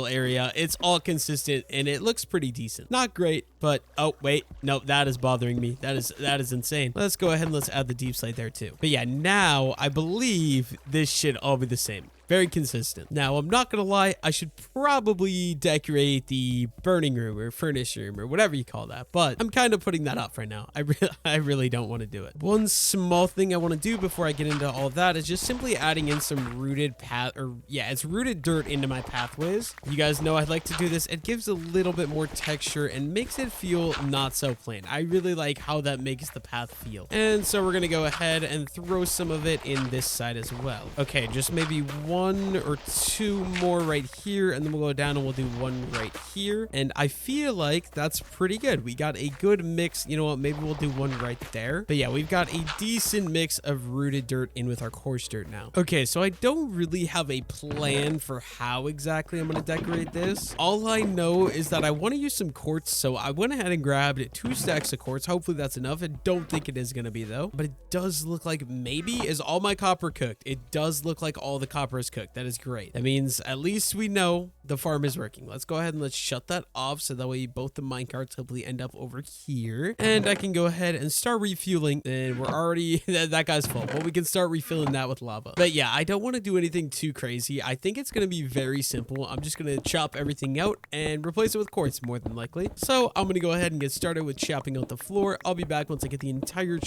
area, it's all consistent and it looks pretty decent. Not great, but oh wait, no, that is bothering me. That is insane. Let's go ahead and let's add the deep slate there too. But yeah, now I believe this should all be the same. Very consistent. Now, I'm not gonna lie, I should probably decorate the burning room or furnace room or whatever you call that, but I'm kind of putting that off right now. I really don't want to do it. One small thing I want to do before I get into all of that is just simply adding in some rooted it's rooted dirt into my pathways. You guys know I like to do this. It gives a little bit more texture and makes it feel not so plain. I really like how that makes the path feel. And so we're gonna go ahead and throw some of it in this side as well. Okay, just maybe 1 or 2 more right here, and then we'll go down and we'll do 1 right here. And I feel like that's pretty good. We got a good mix. You know what? Maybe we'll do 1 right there. But yeah, we've got a decent mix of rooted dirt in with our coarse dirt now. Okay, so I don't really have a plan for how exactly I'm going to decorate this. All I know is that I want to use some quartz, so I went ahead and grabbed 2 stacks of quartz. Hopefully that's enough. I don't think it is going to be though, but it does look like maybe is all my copper cooked. It does look like all the copper is cooked. That is great. That means at least we know the farm is working. Let's go ahead and let's shut that off so that way both the minecarts hopefully end up over here, and I can go ahead and start refueling. And we're already that guy's full, but we can start refilling that with lava. But yeah, I don't want to do anything too crazy. I think it's going to be very simple. I'm just going to chop everything out and replace it with quartz more than likely. So I'm going to go ahead and get started with chopping out the floor. I'll be back once I get the entire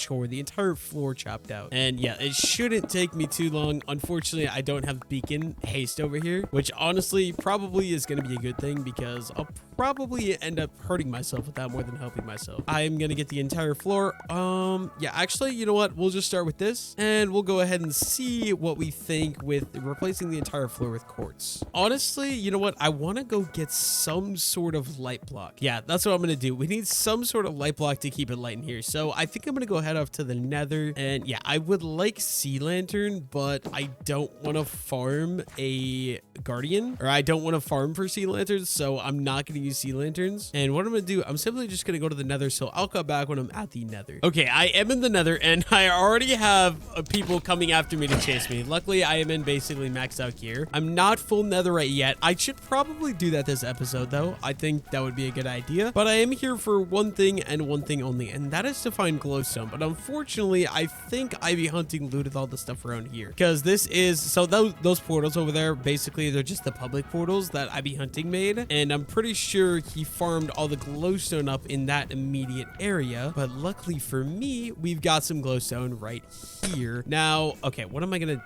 the entire floor chopped out. And yeah, it shouldn't take me too long. Unfortunately, I don't have beacon haste over here, which honestly probably is going to be a good thing because I'll probably end up hurting myself with that more than helping myself. I'm going to get the entire floor. Yeah, actually, you know what? We'll just start with this and we'll go ahead and see what we think with replacing the entire floor with quartz. Honestly, you know what? I want to go get some sort of light block. Yeah, that's what I'm going to do. We need some sort of light block to keep it light in here. So I think I'm going to go head off to the nether, and yeah, I would like sea lantern, but I don't want to farm a guardian, or I don't want to farm for sea lanterns. So I'm not going to use sea lanterns. And what I'm going to do, I'm simply just going to go to the nether. So I'll come back when I'm at the nether. Okay, I am in the nether and I already have people coming after me to chase me. Luckily, I am in basically maxed out gear. I'm not full netherite yet. I should probably do that this episode though. I think that would be a good idea, but I am here for one thing and one thing only, and that is to find glowstone. But unfortunately, I think I'd be hunting loot with all the stuff around here, because this is, so those portals over there, basically they're just the public portals that I'd be hunting made, and I'm pretty sure he farmed all the glowstone up in that immediate area. But luckily for me, we've got some glowstone right here. Now, okay, what am I gonna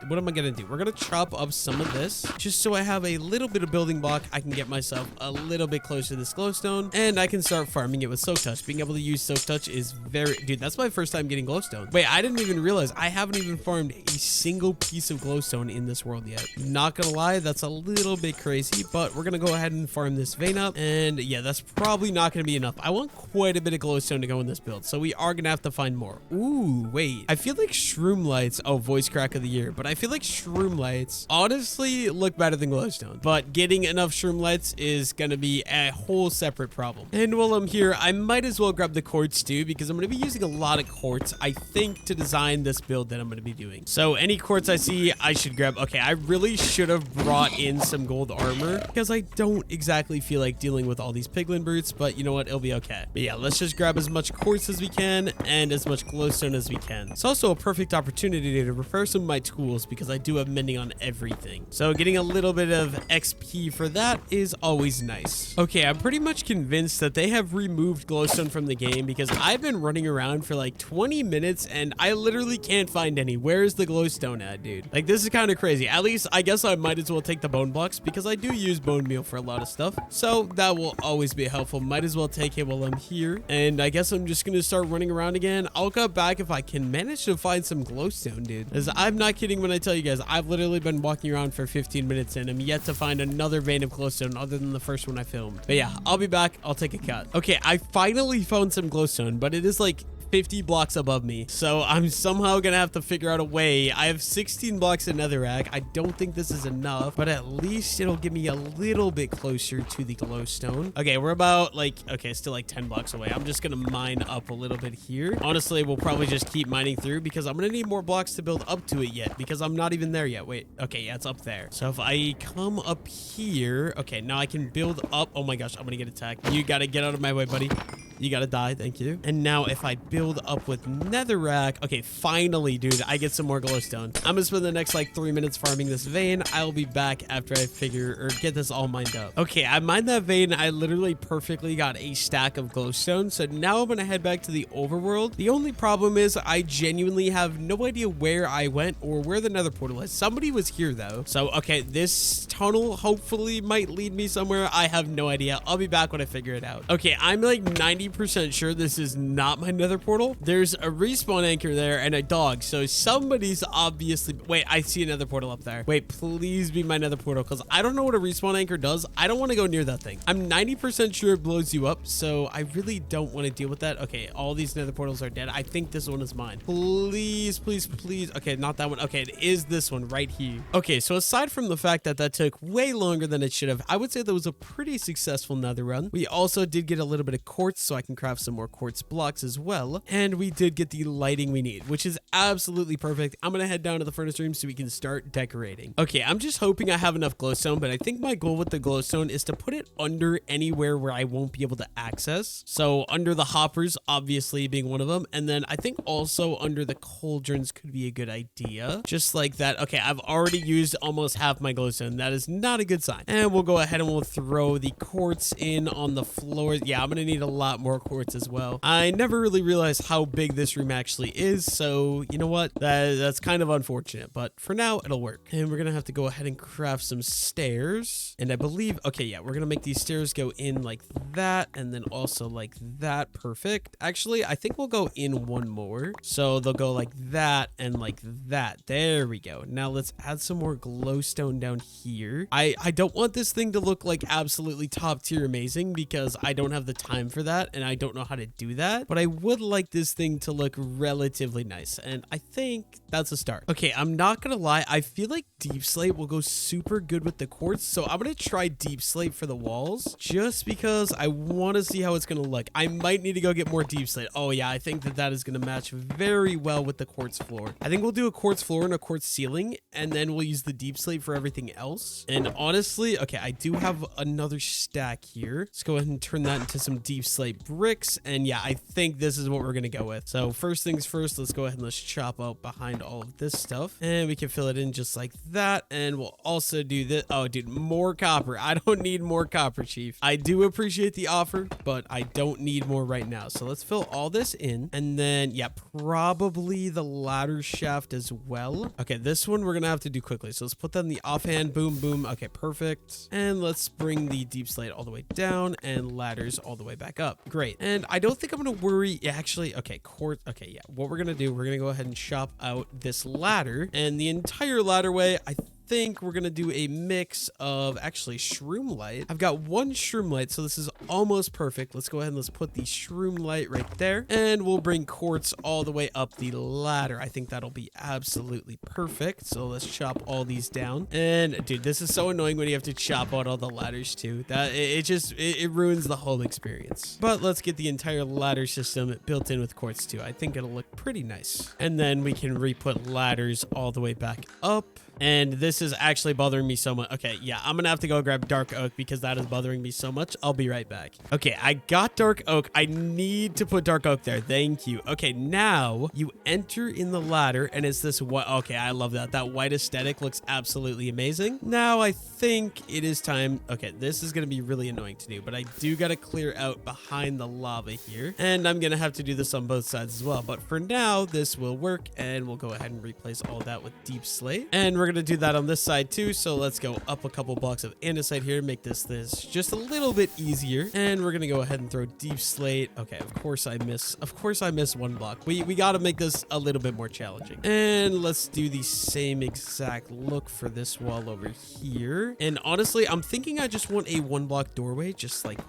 do? We're gonna chop up some of this just so I have a little bit of building block. I can get myself a little bit closer to this glowstone and I can start farming it with soak touch. Being able to use soak touch is very, dude, that's my first time getting glowstone. Wait, I didn't even realize I haven't even farmed a single piece of glowstone in this world yet. Not gonna lie, that's a little bit crazy, but we're gonna go ahead and farm this vein up. And yeah, that's probably not gonna be enough. I want quite a bit of glowstone to go in this build, so we are gonna have to find more. Ooh, wait, I feel like shroom lights, oh, voice crack of the year, but I feel like shroom lights honestly look better than glowstone, but getting enough shroom lights is gonna be a whole separate problem. And while I'm here, I might as well grab the quartz too, because I'm gonna be using a lot of quartz, I think, to design this build that I'm gonna be doing. So any quartz I see, I should grab. Okay, I really should have brought in some gold armor because I don't exactly feel like dealing with all these piglin brutes, but you know what, it'll be okay. But yeah, let's just grab as much quartz as we can and as much glowstone as we can. It's also a perfect opportunity to repair some of my tools because I do have mending on everything. So getting a little bit of XP for that is always nice. Okay, I'm pretty much convinced that they have removed glowstone from the game because I've been running around for like 20 minutes and I literally can't find any. Where's the glowstone at, dude? Like, this is kind of crazy. At least I guess I might as well take the bone blocks because I do use bone meal for a lot of stuff. So that will always be helpful. Might as well take it while I'm here. And I guess I'm just going to start running around again. I'll come back if I can manage to find some glowstone, dude. Because I'm not kidding when I tell you guys, I've literally been walking around for 15 minutes and I'm yet to find another vein of glowstone other than the first one I filmed. But yeah, I'll be back. I'll take a cut. Okay, I finally found some glowstone, but it is like 50 blocks above me, so I'm somehow gonna have to figure out a way. I have 16 blocks in netherrack. I don't think this is enough, but at least it'll get me a little bit closer to the glowstone. Okay, we're about like, okay, still like 10 blocks away. I'm just gonna mine up a little bit here. Honestly, we'll probably just keep mining through because I'm gonna need more blocks to build up to it yet because I'm not even there yet. Wait, okay, yeah, it's up there. So if I come up here, okay, now I can build up. Oh my gosh, I'm gonna get attacked. You gotta get out of my way, buddy. You gotta die. Thank you. And now if I build up with netherrack, okay, finally, dude, I get some more glowstone. I'm gonna spend the next like 3 minutes farming this vein. I'll be back after I figure or get this all mined up. Okay, I mined that vein. I literally perfectly got a stack of glowstone. So now I'm gonna head back to the overworld. The only problem is I genuinely have no idea where I went or where the nether portal is. Somebody was here though. So, okay, this tunnel hopefully might lead me somewhere. I have no idea. I'll be back when I figure it out. Okay, I'm like 90% sure this is not my nether portal. There's a respawn anchor there and a dog. So somebody's obviously... Wait, I see another portal up there. Wait, please be my nether portal because I don't know what a respawn anchor does. I don't want to go near that thing. I'm 90% sure it blows you up. So I really don't want to deal with that. Okay, all these nether portals are dead. I think this one is mine. Please, please, please. Okay, not that one. Okay, it is this one right here. Okay, so aside from the fact that that took way longer than it should have, I would say that was a pretty successful nether run. We also did get a little bit of quartz, so I can craft some more quartz blocks as well. And we did get the lighting we need, which is absolutely perfect. I'm going to head down to the furnace room so we can start decorating. Okay, I'm just hoping I have enough glowstone, but I think my goal with the glowstone is to put it under anywhere where I won't be able to access. So under the hoppers, obviously being one of them. And then I think also under the cauldrons could be a good idea. Just like that. Okay, I've already used almost half my glowstone. That is not a good sign. And we'll go ahead and we'll throw the quartz in on the floor. Yeah, I'm going to need a lot more quartz as well. I never really realized how big this room actually is. So you know what? That's kind of unfortunate, but for now it'll work. And we're going to have to go ahead and craft some stairs. And I believe, okay, yeah, we're going to make these stairs go in like that. And then also like that. Perfect. Actually, I think we'll go in one more. So they'll go like that and like that. There we go. Now let's add some more glowstone down here. I don't want this thing to look like absolutely top tier amazing because I don't have the time for that and I don't know how to do that. But I would like this thing to look relatively nice. And I think that's a start. Okay, I'm not gonna lie. I feel like deep slate will go super good with the quartz. So I'm gonna try deep slate for the walls just because I want to see how it's gonna look. I might need to go get more deep slate. Oh yeah, I think that is gonna match very well with the quartz floor. I think we'll do a quartz floor and a quartz ceiling and then we'll use the deep slate for everything else. And honestly, okay, I do have another stack here. Let's go ahead and turn that into some deep slate bricks. And yeah, I think this is what we're gonna go with. So first things first, let's go ahead and let's chop out behind all of this stuff and we can fill it in just like that. And we'll also do this. Oh dude, more copper. I don't need more copper, chief. I do appreciate the offer, but I don't need more right now. So let's fill all this in and then yeah, probably the ladder shaft as well. Okay, this one we're gonna have to do quickly. So let's put that in the offhand. Boom, boom. Okay, perfect. And let's bring the deep slate all the way down and ladders all the way back up. Great. And I don't think I'm gonna worry. Yeah, actually, okay, quartz. Okay, yeah. What we're gonna do, we're gonna go ahead and chop out this ladder and the entire ladderway. I think we're gonna do a mix of actually shroom light. I've got one shroom light, so this is almost perfect. Let's go ahead and let's put the shroom light right there and we'll bring quartz all the way up the ladder. I think that'll be absolutely perfect. So let's chop all these down. And dude, this is so annoying when you have to chop out all the ladders too. That it ruins the whole experience. But let's get the entire ladder system built in with quartz too. I think it'll look pretty nice. And then we can re-put ladders all the way back up. And this is actually bothering me so much. Okay, yeah, I'm gonna have to go grab dark oak because that is bothering me so much. I'll be right back. Okay, I got dark oak. I need to put dark oak there. Thank you. Okay, now you enter in the ladder and it's this white. Okay, I love that. That white aesthetic looks absolutely amazing. Now I think it is time. Okay, this is gonna be really annoying to do, but I do gotta clear out behind the lava here. And I'm gonna have to do this on both sides as well. But for now, this will work and we'll go ahead and replace all that with deep slate. And we're gonna do that on this side too. So let's go up a couple blocks of andesite here, make this just a little bit easier. And we're gonna go ahead and throw deep slate. Okay, of course I miss one block. We gotta make this a little bit more challenging. And let's do the same exact look for this wall over here. And honestly, I'm thinking I just want a 1-block doorway, just like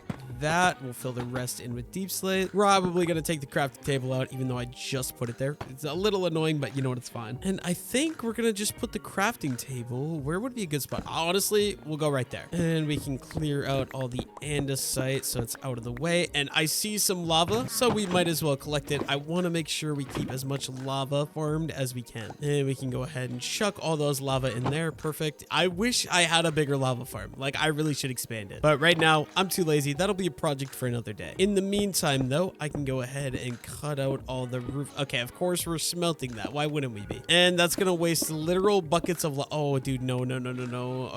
that. We'll fill the rest in with deep slate. Probably gonna take the crafting table out, even though I just put it there. It's a little annoying, but you know what, it's fine. And I think we're gonna just put the crafting table. Where would be a good spot? Honestly, we'll go right there. And we can clear out all the andesite so it's out of the way. And I see some lava, so we might as well collect it. I want to make sure we keep as much lava farmed as we can. And we can go ahead and chuck all those lava in there. Perfect. I wish I had a bigger lava farm. Like, I really should expand it. But right now, I'm too lazy. That'll be a project for another day. In the meantime, though, I can go ahead and cut out all the roof. Okay, of course, we're smelting that. Why wouldn't we be? And that's going to waste literal buckets of... Oh, dude, no.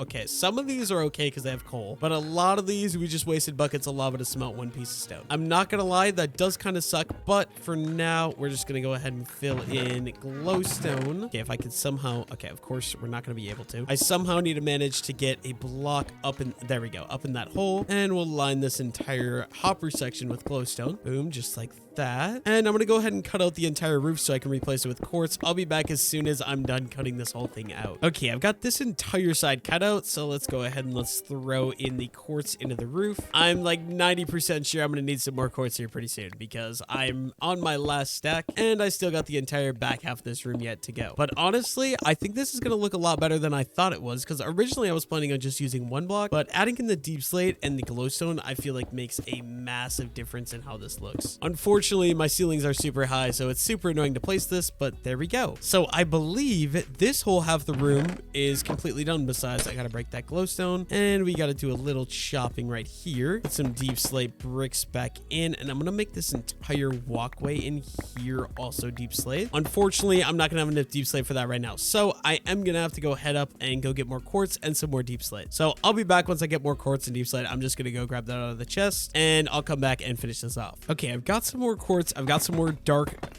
Okay, some of these are okay because they have coal. But a lot of these, we just wasted buckets of lava to smelt one piece of stone. I'm not going to lie, that does kind of suck. But for now, we're just going to go ahead and fill in glowstone. Okay, if I could somehow... Okay, of course, we're not going to be able to. I somehow need to manage to get a block up in... There we go, up in that hole. And we'll line this entire hopper section with glowstone. Boom, just like that. And I'm gonna go ahead and cut out the entire roof so I can replace it with quartz. I'll be back as soon as I'm done cutting this whole thing out. Okay, I've got this entire side cut out, so let's go ahead and let's throw in the quartz into the roof. I'm like 90% sure I'm gonna need some more quartz here pretty soon because I'm on my last stack and I still got the entire back half of this room yet to go. But honestly, I think this is gonna look a lot better than I thought it was because originally I was planning on just using one block, but adding in the deep slate and the glowstone I feel like makes a massive difference in how this looks. Unfortunately, my ceilings are super high, so it's super annoying to place this, but there we go. So I believe this whole half of the room is completely done. Besides, I gotta break that glowstone, and we gotta do a little chopping right here. Put some deep slate bricks back in, and I'm gonna make this entire walkway in here also deep slate. Unfortunately, I'm not gonna have enough deep slate for that right now, so I am gonna have to go head up and go get more quartz and some more deep slate. So I'll be back once I get more quartz and deep slate. I'm just gonna go grab that out of the chest, and I'll come back and finish this off. Okay, I've got some more quartz. I've got some more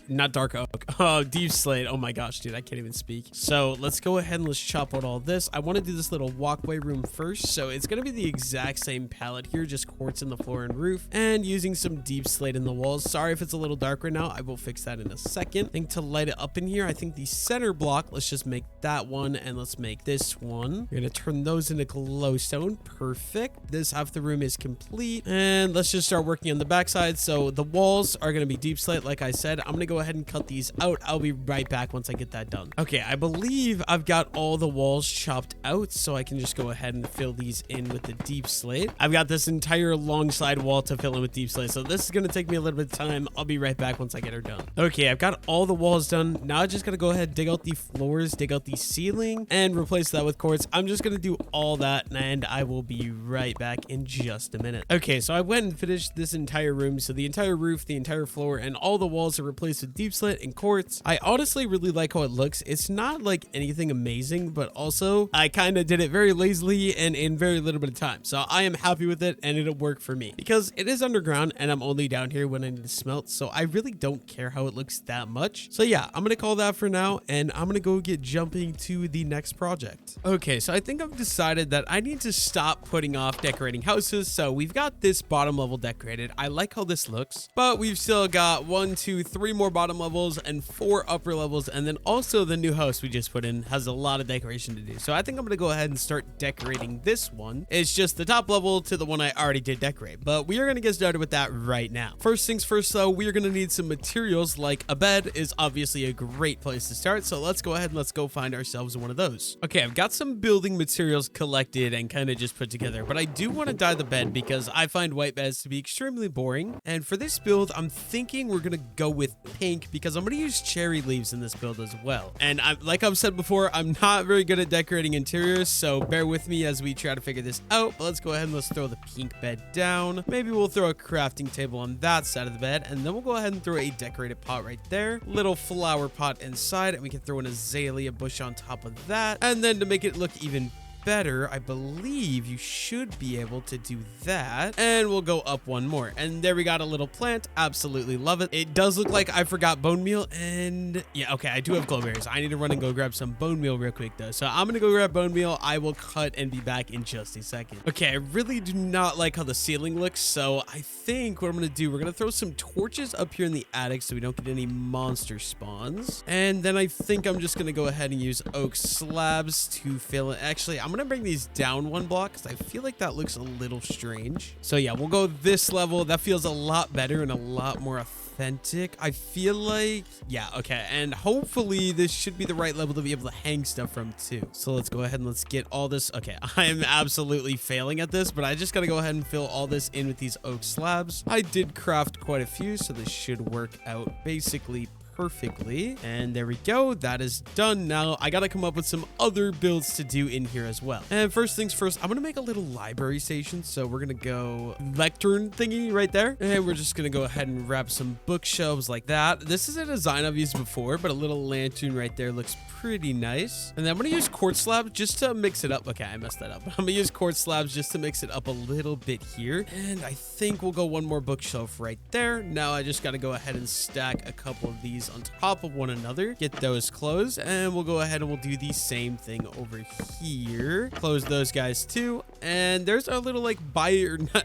not dark oak, deep slate. Oh my gosh, dude, I can't even speak. So let's go ahead and let's chop out all this. I want to do this little walkway room first. So it's going to be the exact same palette here, just quartz in the floor and roof and using some deep slate in the walls. Sorry if it's a little dark right now. I will fix that in a second. I think to light it up in here, I think the center block, let's just make that one and let's make this one. We're going to turn those into glowstone. Perfect. This half of the room is complete. And let's just start working on the backside. So the walls are going to be deep slate, like I said. I'm gonna go ahead and cut these out. I'll be right back once I get that done. Okay, I believe I've got all the walls chopped out, so I can just go ahead and fill these in with the deep slate. I've got this entire long side wall to fill in with deep slate, so this is gonna take me a little bit of time. I'll be right back once I get her done. Okay, I've got all the walls done. Now I just gotta go ahead, dig out the floors, dig out the ceiling, and replace that with quartz. I'm just gonna do all that, and I will be right back in just a minute. Okay, so I went and finished this entire room, so the entire roof, the entire floor, and all the walls are replaced with deep slate and quartz. I honestly really like how it looks. It's not like anything amazing, but also I kind of did it very lazily and in very little bit of time. So I am happy with it and it'll work for me because it is underground and I'm only down here when I need to smelt. So I really don't care how it looks that much. So yeah, I'm going to call that for now and I'm going to go get jumping to the next project. Okay, so I think I've decided that I need to stop putting off decorating houses. So we've got this bottom level decorated. I like how this looks, but we've still got 1, 2, 3 more bottom levels and 4 upper levels, and then also the new house we just put in has a lot of decoration to do. So I think I'm gonna go ahead and start decorating this one. It's just the top level to the one I already did decorate, but we are gonna get started with that right now. First things first though, we are gonna need some materials. Like a bed is obviously a great place to start, so let's go ahead and let's go find ourselves one of those. Okay, I've got some building materials collected and kind of just put together, but I do want to dye the bed because I find white beds to be extremely boring, and for this build I'm thinking we're gonna go with pink because I'm gonna use cherry leaves in this build as well. And like I've said before, I'm not very good at decorating interiors, so bear with me as we try to figure this out. But let's go ahead and let's throw the pink bed down. Maybe we'll throw a crafting table on that side of the bed, and then we'll go ahead and throw a decorated pot right there, little flower pot inside, and we can throw an azalea bush on top of that. And then to make it look even better, I believe you should be able to do that, and we'll go up one more, and there we got a little plant. Absolutely love it. It does look like I forgot bone meal, and yeah, okay, I do have glowberries. I need to run and go grab some bone meal real quick though, so I'm gonna go grab bone meal. I will cut and be back in just a second. Okay, I really do not like how the ceiling looks, so I think what I'm gonna do, we're gonna throw some torches up here in the attic so we don't get any monster spawns, and then I think I'm just gonna go ahead and use oak slabs to fill it. Actually, I'm gonna bring these down one block because I feel like that looks a little strange. So yeah, we'll go this level. That feels a lot better and a lot more authentic. I feel like, yeah, okay. And hopefully this should be the right level to be able to hang stuff from too. So let's go ahead and let's get all this. Okay, I am absolutely failing at this, but I just got to go ahead and fill all this in with these oak slabs. I did craft quite a few, so this should work out basically perfectly. And there we go. That is done. Now I gotta come up with some other builds to do in here as well. And first things first, I'm gonna make a little library station. So we're gonna go lectern thingy right there. And we're just gonna go ahead and wrap some bookshelves like that. This is a design I've used before, but a little lantern right there looks pretty nice. And then I'm gonna use quartz slabs just to mix it up. Okay, I messed that up. I'm gonna use quartz slabs just to mix it up a little bit here. And I think we'll go one more bookshelf right there. Now I just gotta go ahead and stack a couple of these on top of one another, get those closed, and we'll go ahead and we'll do the same thing over here. Close those guys too. And there's our little like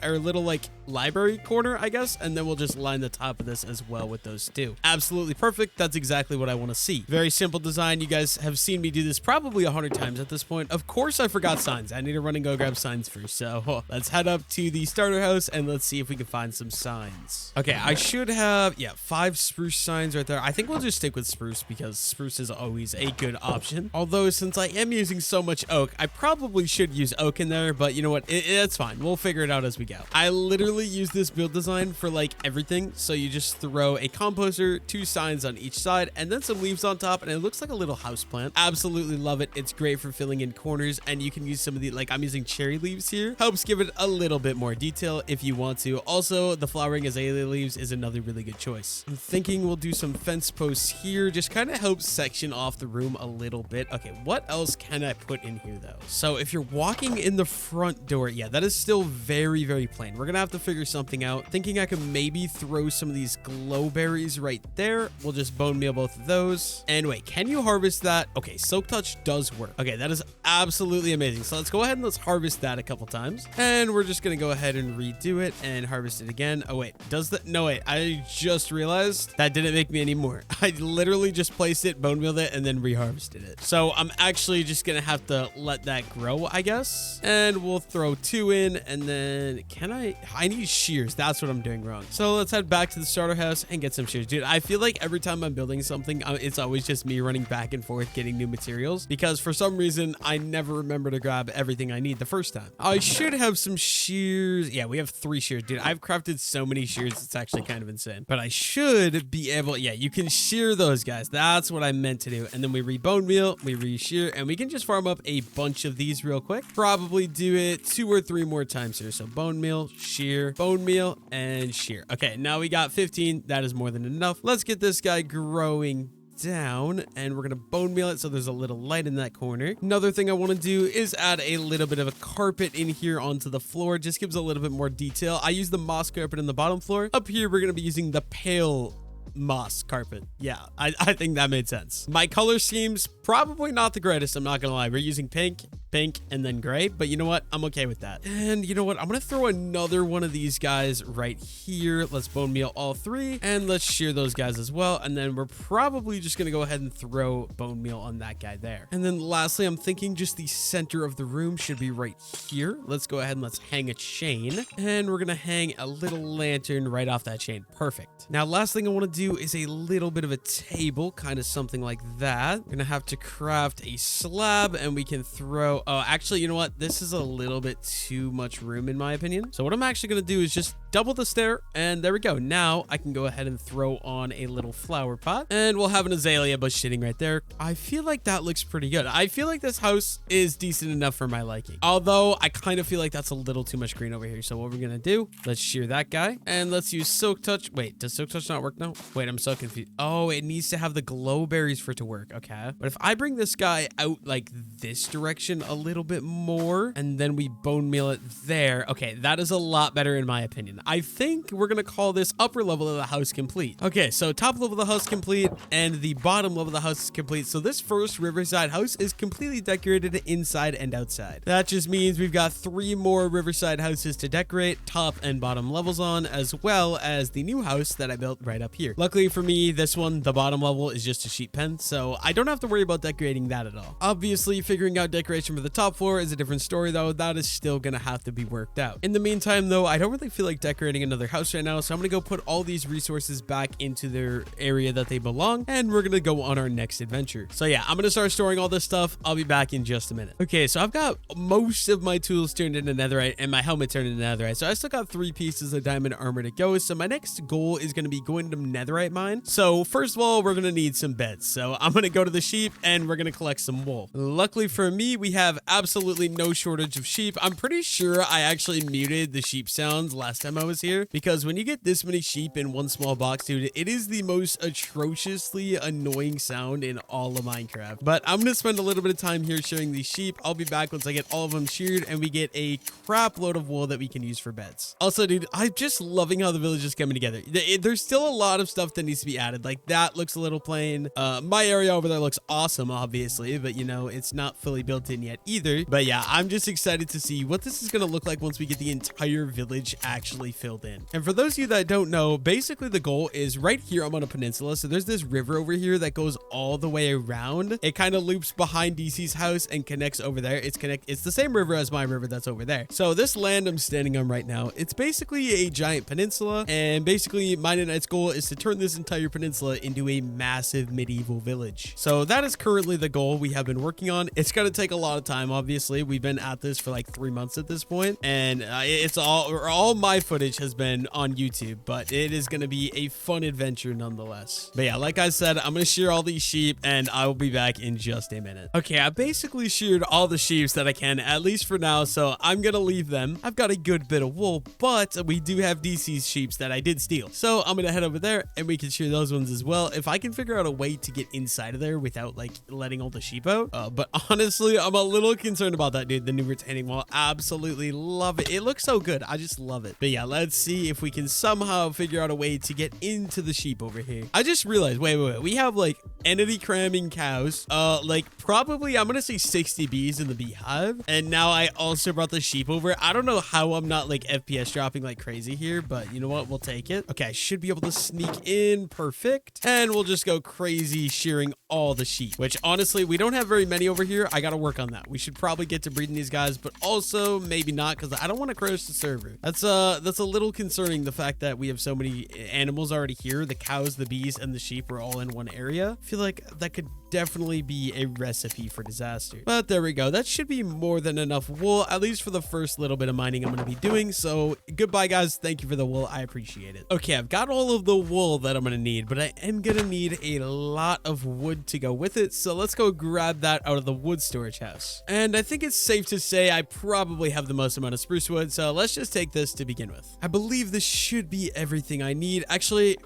our little like library corner, I guess. And then we'll just line the top of this as well with those two. Absolutely perfect. That's exactly what I want to see. Very simple design. You guys have seen me do this probably 100 times at this point. Of course, I forgot signs. I need to run and go grab signs first. So let's head up to the starter house and let's see if we can find some signs. Okay, I should have, 5 spruce signs right there. I think we'll just stick with spruce because spruce is always a good option. Although since I am using so much oak, I probably should use oak in there, but you know what? It's fine. We'll figure it out as we go. I literally use this build design for like everything. So you just throw a composter, 2 signs on each side, and then some leaves on top, and it looks like a little house plant. Absolutely love it. It's great for filling in corners, and you can use some of the, like I'm using cherry leaves here. Helps give it a little bit more detail if you want to. Also, the flowering azalea leaves is another really good choice. I'm thinking we'll do some fence posts here, just kind of help section off the room a little bit. Okay, what else can I put in here though? So if you're walking in the front door, that is still very, very plain. We're gonna have to figure something out. Thinking I could maybe throw some of these glow berries right there. We'll just bone meal both of those. And wait, can you harvest that? Okay, Silk Touch does work. Okay, that is absolutely amazing. So let's go ahead and let's harvest that a couple times. And we're just gonna go ahead and redo it and harvest it again. Oh wait, does that? No wait, I just realized that didn't make me any more. I literally just placed it, bone mealed it, and then reharvested it. So I'm actually just gonna have to let that grow, I guess. And we'll throw 2 in, and then I need shears. That's what I'm doing wrong. So let's head back to the starter house and get some shears. Dude, I feel like every time I'm building something, it's always just me running back and forth getting new materials because for some reason I never remember to grab everything I need the first time. I should have some shears. Yeah, we have 3 shears. Dude, I've crafted so many shears, it's actually kind of insane. But I should be able, you can shear those guys. That's what I meant to do. And then we rebone meal, we re-shear, and we can just farm up a bunch of these real quick. Probably do it 2 or 3 more times here. So bone meal, shear, bone meal, and shear. Okay, now we got 15. That is more than enough. Let's get this guy growing down, and we're gonna bone meal it so there's a little light in that corner. Another thing I want to do is add a little bit of a carpet in here onto the floor. Just gives a little bit more detail. I use the moss carpet in the bottom floor. Up here we're gonna be using the pale moss carpet. I think that made sense. My color scheme's probably not the greatest, I'm not gonna lie. We're using pink, and then gray, but you know what? I'm okay with that. And you know what? I'm gonna throw another one of these guys right here. Let's bone meal all 3, and let's shear those guys as well. And then we're probably just gonna go ahead and throw bone meal on that guy there. And then lastly, I'm thinking just the center of the room should be right here. Let's go ahead and let's hang a chain, and we're gonna hang a little lantern right off that chain. Perfect. Now, last thing I want to do is a little bit of a table, kind of something like that. We're gonna have to craft a slab, and we can throw, oh, actually, you know what? This is a little bit too much room in my opinion. So what I'm actually going to do is just double the stair, and there we go. Now I can go ahead and throw on a little flower pot, and we'll have an azalea bush sitting right there. I feel like that looks pretty good. I feel like this house is decent enough for my liking. Although I kind of feel like that's a little too much green over here. So what we're going to do, let's shear that guy, and let's use Silk Touch. Wait, does Silk Touch not work now? Wait, I'm so confused. Oh, it needs to have the glow berries for it to work. Okay. But if I bring this guy out like this direction a little bit more, and then we bone meal it there. Okay, that is a lot better in my opinion. I think we're gonna call this upper level of the house complete. Okay, so top level of the house complete, and the bottom level of the house is complete. So this first Riverside house is completely decorated inside and outside. That just means we've got 3 more Riverside houses to decorate, top and bottom levels on, as well as the new house that I built right up here. Luckily for me, this one, the bottom level is just a sheep pen, so I don't have to worry about decorating that at all. Obviously, figuring out decoration for the top floor is a different story though. That is still gonna have to be worked out. In the meantime though, I don't really feel like decorating another house right now, so I'm gonna go put all these resources back into their area that they belong, and we're gonna go on our next adventure. So yeah, I'm gonna start storing all this stuff. I'll be back in just a minute. Okay, so I've got most of my tools turned into netherite and my helmet turned into netherite, so I still got 3 pieces of diamond armor to go. So my next goal is gonna be going to netherite mine. So first of all, we're gonna need some beds, so I'm gonna go to the sheep and we're gonna collect some wool. Luckily for me, we have absolutely no shortage of sheep. I'm pretty sure I actually muted the sheep sounds last time I was here, because when you get this many sheep in one small box, dude, it is the most atrociously annoying sound in all of Minecraft. But I'm gonna spend a little bit of time here shearing these sheep. I'll be back once I get all of them sheared and we get a crap load of wool that we can use for beds. Also, dude, I'm just loving how the village is coming together. There's still a lot of stuff that needs to be added. Like, that looks a little plain. My area over there looks awesome, obviously, but you know, it's not fully built in yet either. But yeah, I'm just excited to see what this is gonna look like once we get the entire village actually filled in. And for those of you that don't know, basically the goal is right here. I'm on a peninsula, so there's this river over here that goes all the way around. It kind of loops behind DC's house and connects over there. It's the same river as my river that's over there. So this land I'm standing on right now, it's basically a giant peninsula, and basically mine and Knight's goal is to turn this entire peninsula into a massive medieval village. So that is currently the goal we have been working on. It's gonna take a lot of time, obviously. We've been at this for like 3 months at this point, and it's all my footage has been on YouTube, but it is gonna be a fun adventure nonetheless. But yeah, like I said, I'm gonna shear all these sheep and I will be back in just a minute. Okay, I basically sheared all the sheep that I can, at least for now, so I'm gonna leave them. I've got a good bit of wool, but we do have DC's sheep that I did steal, so I'm gonna head over there and we can shear those ones as well, if I can figure out a way to get inside of there without like letting all the sheep out. But honestly, I'm a little concerned about that, dude. The new retaining wall, absolutely love it. It looks so good. I just love it. But yeah, let's see if we can somehow figure out a way to get into the sheep over here. I just realized, wait, we have like entity cramming cows, like probably I'm gonna say 60 bees in the beehive, and now I also brought the sheep over. I don't know how I'm not like FPS dropping like crazy here, but you know what, we'll take it. Okay, I should be able to sneak in, perfect, and we'll just go crazy shearing all the sheep, which honestly we don't have very many over here. I gotta work on that. We should probably get to breeding these guys, but also maybe not, because I don't want to crash the server. That's a little concerning, the fact that we have so many animals already here. The cows, the bees, and the sheep are all in one area. I feel like that could definitely be a recipe for disaster. But there we go. That should be more than enough wool, at least for the first little bit of mining I'm going to be doing. So goodbye, guys. Thank you for the wool. I appreciate it. Okay, I've got all of the wool that I'm going to need, but I am going to need a lot of wood to go with it. So let's go grab that out of the wood storage house. And I think it's safe to say I probably have the most amount of spruce wood. So let's just take this to begin with. I believe this should be everything I need. Actually,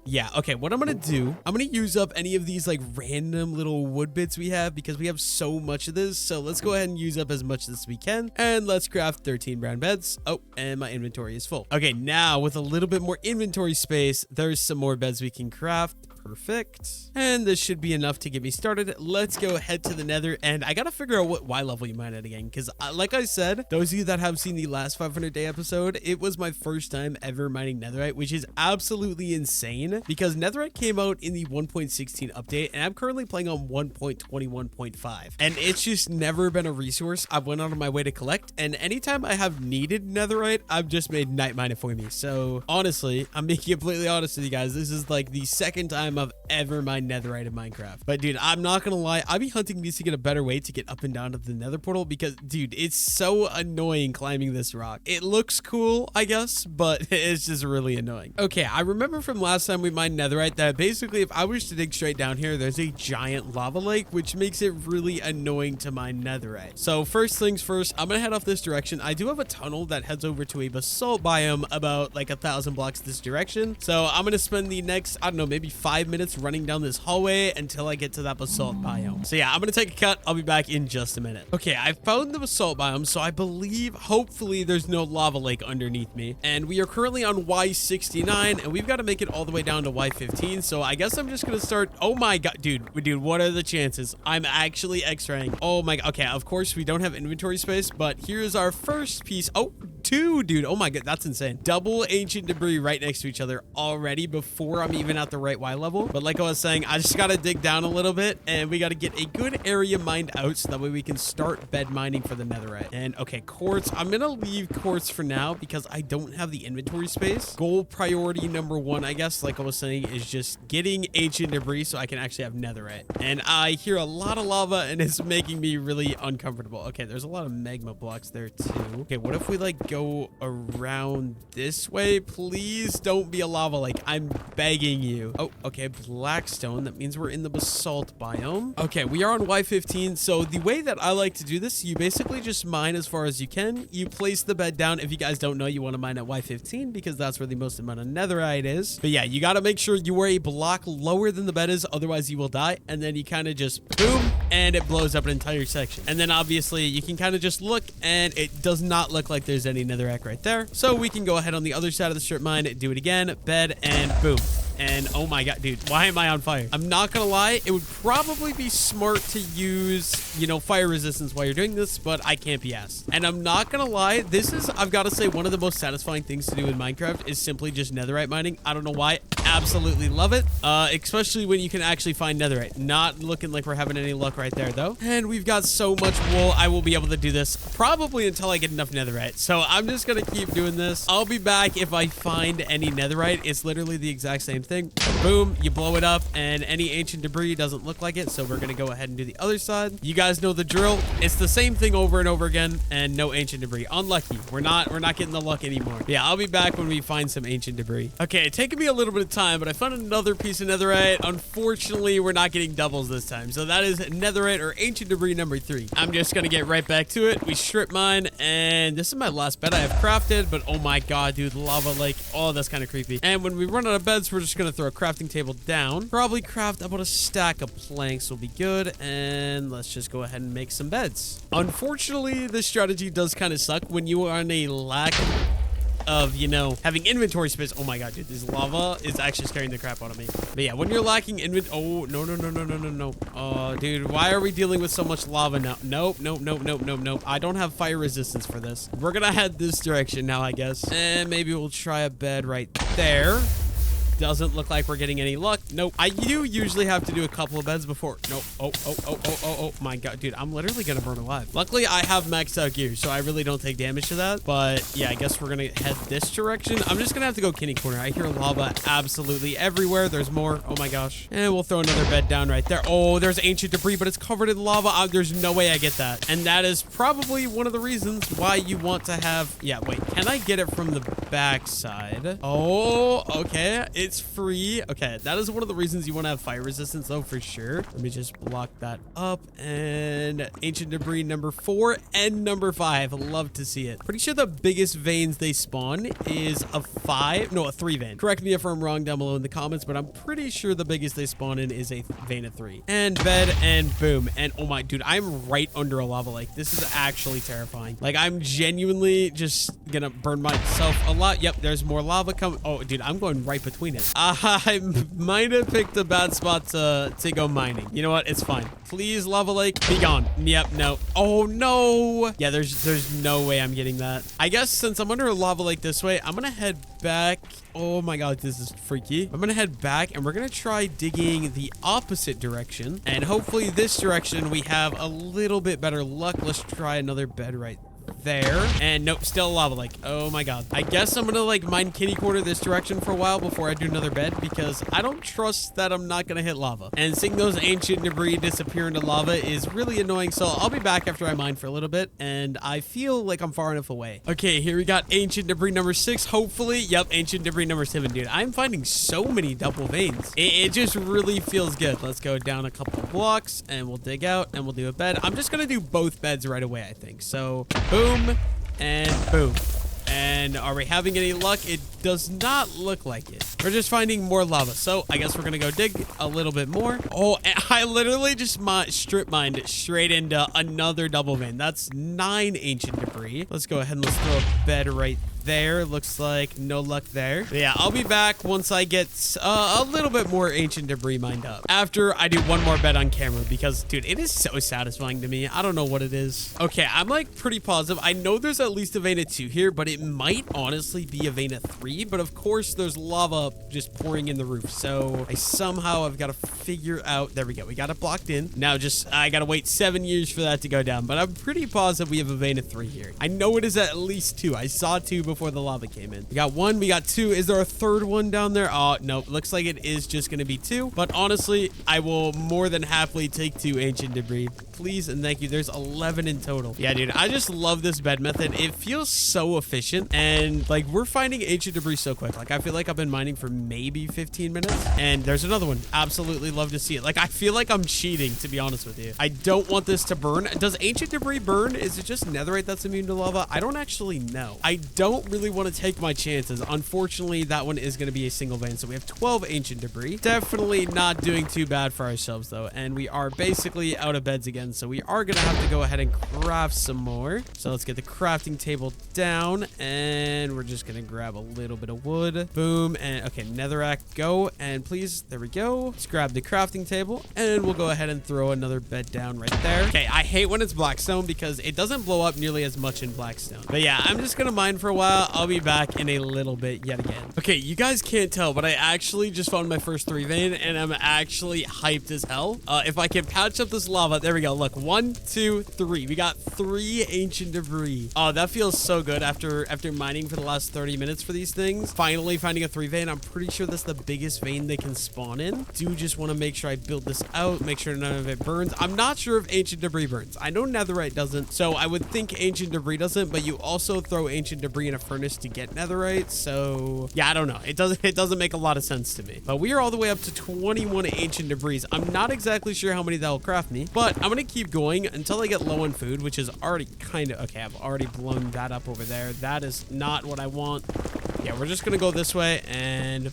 yeah. Okay, what I'm going to do, I'm going to use up any of these like random little wood bits we have, because we have so much of this. So let's go ahead and use up as much as we can, and let's craft 13 brown beds. Oh, and my inventory is full. Okay, now with a little bit more inventory space, there's some more beds we can craft. Perfect. And this should be enough to get me started. Let's go head to the nether, and I gotta figure out what Y level you mine at again, because like I said, those of you that have seen the last 500 day episode, it was my first time ever mining netherite, which is absolutely insane, because netherite came out in the 1.16 update, and I'm currently playing on 1.21.5, and it's just never been a resource I've went out of my way to collect. And anytime I have needed netherite, I've just made night mine it for me. So honestly, I'm being completely honest with you guys, this is like the second time I've ever mined netherite in Minecraft. But dude, I'm not gonna lie, I'd be hunting these to get a better way to get up and down to the nether portal, because dude, it's so annoying climbing this rock. It looks cool, I guess, but it's just really annoying. Okay, I remember from last time we mined netherite that basically if I was to dig straight down here, there's a giant lava lake, which makes it really annoying to mine netherite. So first things first, I'm gonna head off this direction. I do have a tunnel that heads over to a basalt biome about like 1,000 blocks this direction. So I'm gonna spend the next, I don't know, maybe 5 minutes running down this hallway until I get to that basalt biome. So yeah, I'm gonna take a cut. I'll be back in just a minute. Okay, I found the basalt biome, so I believe hopefully there's no lava lake underneath me. And we are currently on Y69, and we've got to make it all the way down to Y15. So I guess I'm just gonna start. Oh my god, dude, what are the chances I'm actually X-raying? Oh my god. Okay, of course we don't have inventory space, but here's our first piece. Oh, 2, dude. Oh my god, that's insane. Double ancient debris right next to each other already before I'm even at the right Y level. But like I was saying, I just gotta dig down a little bit, and we gotta get a good area mined out so that way we can start bed mining for the netherite. And okay, quartz. I'm gonna leave quartz for now because I don't have the inventory space. Goal priority number 1, I guess, like I was saying, is just getting ancient debris so I can actually have netherite. And I hear a lot of lava, and it's making me really uncomfortable. Okay, there's a lot of magma blocks there too. Okay, what if we like go around this way? Please don't be a lava lake. I'm begging you. Oh, okay, blackstone. That means we're in the basalt biome. Okay, we are on Y15. So the way that I like to do this, you basically just mine as far as you can. You place the bed down. If you guys don't know, you want to mine at Y15 because that's where the most amount of netherite is. But yeah, you got to make sure you are a block lower than the bed is, otherwise you will die. And then you kind of just boom, and it blows up an entire section. And then obviously you can kind of just look, and it does not look like there's any netherrack right there. So we can go ahead on the other side of the strip mine, do it again, bed, and boom. And oh my god, dude, why am I on fire? I'm not gonna lie, it would probably be smart to use, you know, fire resistance while you're doing this, but I can't be asked. And I'm not gonna lie, this is, I've got to say, one of the most satisfying things to do in Minecraft is simply just netherite mining. I don't know why. Absolutely love it, especially when you can actually find netherite. Not looking like we're having any luck right there though. And we've got so much wool, I will be able to do this probably until I get enough netherite. So I'm just gonna keep doing this. I'll be back if I find any netherite. It's literally the exact same thing. Boom, you blow it up, and any ancient debris doesn't look like it, so we're gonna go ahead and do the other side. You guys know the drill. It's the same thing over and over again, and no ancient debris. Unlucky. We're not getting the luck anymore. Yeah, I'll be back when we find some ancient debris. Okay, it's taken me a little bit of time, but I found another piece of netherite. Unfortunately, we're not getting doubles this time, so that is netherite or ancient debris number 3. I'm just gonna get right back to it. We strip mine, and this is my last bed I have crafted, but oh my god, dude, lava lake. Oh, that's kind of creepy. And when we run out of beds, we're just gonna throw a crafting table down. Probably craft about a stack of planks will be good, and let's just go ahead and make some beds. Unfortunately, this strategy does kind of suck when you are on a lack of, you know, having inventory space. Oh my god, dude, this lava is actually scaring the crap out of me. But yeah, when you're lacking oh, no. Oh, dude, why are we dealing with so much lava now? Nope. I don't have fire resistance for this. We're gonna head this direction now, I guess. And maybe we'll try a bed right there. Doesn't look like we're getting any luck. Nope. I do usually have to do a couple of beds before. Nope. Oh my god, dude, I'm literally gonna burn alive. Luckily, I have maxed out gear, so I really don't take damage to that. But yeah, I guess we're gonna head this direction. I'm just gonna have to go kitty corner. I hear lava absolutely everywhere. There's more. Oh my gosh. And we'll throw another bed down right there. Oh, there's ancient debris, but it's covered in lava. There's no way I get that. And that is probably one of the reasons why you want to have... Yeah, wait. Can I get it from the backside? Oh, okay. It's free. Okay, that is one of the reasons you want to have fire resistance though, for sure. Let me just block that up. And ancient debris number 4 and number 5. Love to see it. Pretty sure the biggest veins they spawn is a 3 vein. Correct me if I'm wrong down below in the comments, but I'm pretty sure the biggest they spawn in is a vein of 3. And bed, and boom. And oh my, dude, I'm right under a lava lake. This is actually terrifying. Like, I'm genuinely just gonna burn myself a lot. Yep, there's more lava coming. Oh, dude, I'm going right between it. I might have picked a bad spot to go mining. You know what? It's fine. Please, lava lake, be gone. Yep, no. Oh, no. Yeah, there's no way I'm getting that. I guess since I'm under a lava lake this way, I'm gonna head back. Oh my god, this is freaky. I'm gonna head back, and we're gonna try digging the opposite direction. And hopefully this direction we have a little bit better luck. Let's try another bed right there. And nope, still a lava lake. Oh my god. I guess I'm gonna like mine kitty corner this direction for a while before I do another bed, because I don't trust that I'm not gonna hit lava. And seeing those ancient debris disappear into lava is really annoying. So I'll be back after I mine for a little bit, and I feel like I'm far enough away. Okay, here we got ancient debris number 6, hopefully. Yep, ancient debris number 7, dude. I'm finding so many double veins. It just really feels good. Let's go down a couple of blocks, and we'll dig out, and we'll do a bed. I'm just gonna do both beds right away, I think. So boom and boom. And are we having any luck? It does not look like it. We're just finding more lava. So I guess we're going to go dig a little bit more. Oh, I literally just strip mined straight into another double vein. That's 9 ancient debris. Let's go ahead and let's throw a bed right there. Looks like no luck there. But yeah, I'll be back once I get a little bit more ancient debris mined up. After I do one more bed on camera because, dude, it is so satisfying to me. I don't know what it is. Okay, I'm like pretty positive. I know there's at least a vein of 2 here, but it might honestly be a vein of 3. But of course, there's lava just pouring in the roof. So I somehow have got to figure out. There we go. We got it blocked in. Now I got to wait 7 years for that to go down. But I'm pretty positive we have a vein of 3 here. I know it is at least 2. I saw 2 before the lava came in. We got 1, we got 2. Is there a 3rd one down there? Oh, no. Looks like it is just going to be 2. But honestly, I will more than happily take 2 ancient debris. Please and thank you. There's 11 in total. Yeah, dude, I just love this bed method. It feels so efficient. And like, we're finding ancient debris so quick. Like, I feel like I've been mining for maybe 15 minutes. And there's another one. Absolutely love to see it. Like, I feel like I'm cheating, to be honest with you. I don't want this to burn. Does ancient debris burn? Is it just netherite that's immune to lava? I don't actually know. I don't really want to take my chances. Unfortunately, that one is going to be a single vein. So we have 12 ancient debris. Definitely not doing too bad for ourselves, though. And we are basically out of beds again. So we are going to have to go ahead and craft some more. So let's get the crafting table down. And we're just going to grab a little bit of wood. Boom. And okay, netherrack, go. And please, there we go. Let's grab the crafting table. And we'll go ahead and throw another bed down right there. Okay, I hate when it's blackstone because it doesn't blow up nearly as much in blackstone. But yeah, I'm just going to mine for a while. I'll be back in a little bit yet again. Okay, you guys can't tell, but I actually just found my first 3 vein and I'm actually hyped as hell. If I can patch up this lava, there we go. Look, 1, 2, 3. We got 3 ancient debris. Oh, that feels so good after mining for the last 30 minutes for these things. Finally finding a 3 vein. I'm pretty sure that's the biggest vein they can spawn in. Do just want to make sure I build this out, make sure none of it burns. I'm not sure if ancient debris burns. I know netherite doesn't, so I would think ancient debris doesn't, but you also throw ancient debris in a furnace to get netherite. So yeah, I don't know. It doesn't make a lot of sense to me. But we are all the way up to 21 ancient debris. I'm not exactly sure how many that will craft me, but I'm gonna keep going until I get low on food, which is already kind of okay. I've already blown that up over there. That is not what I want. Yeah, we're just gonna go this way and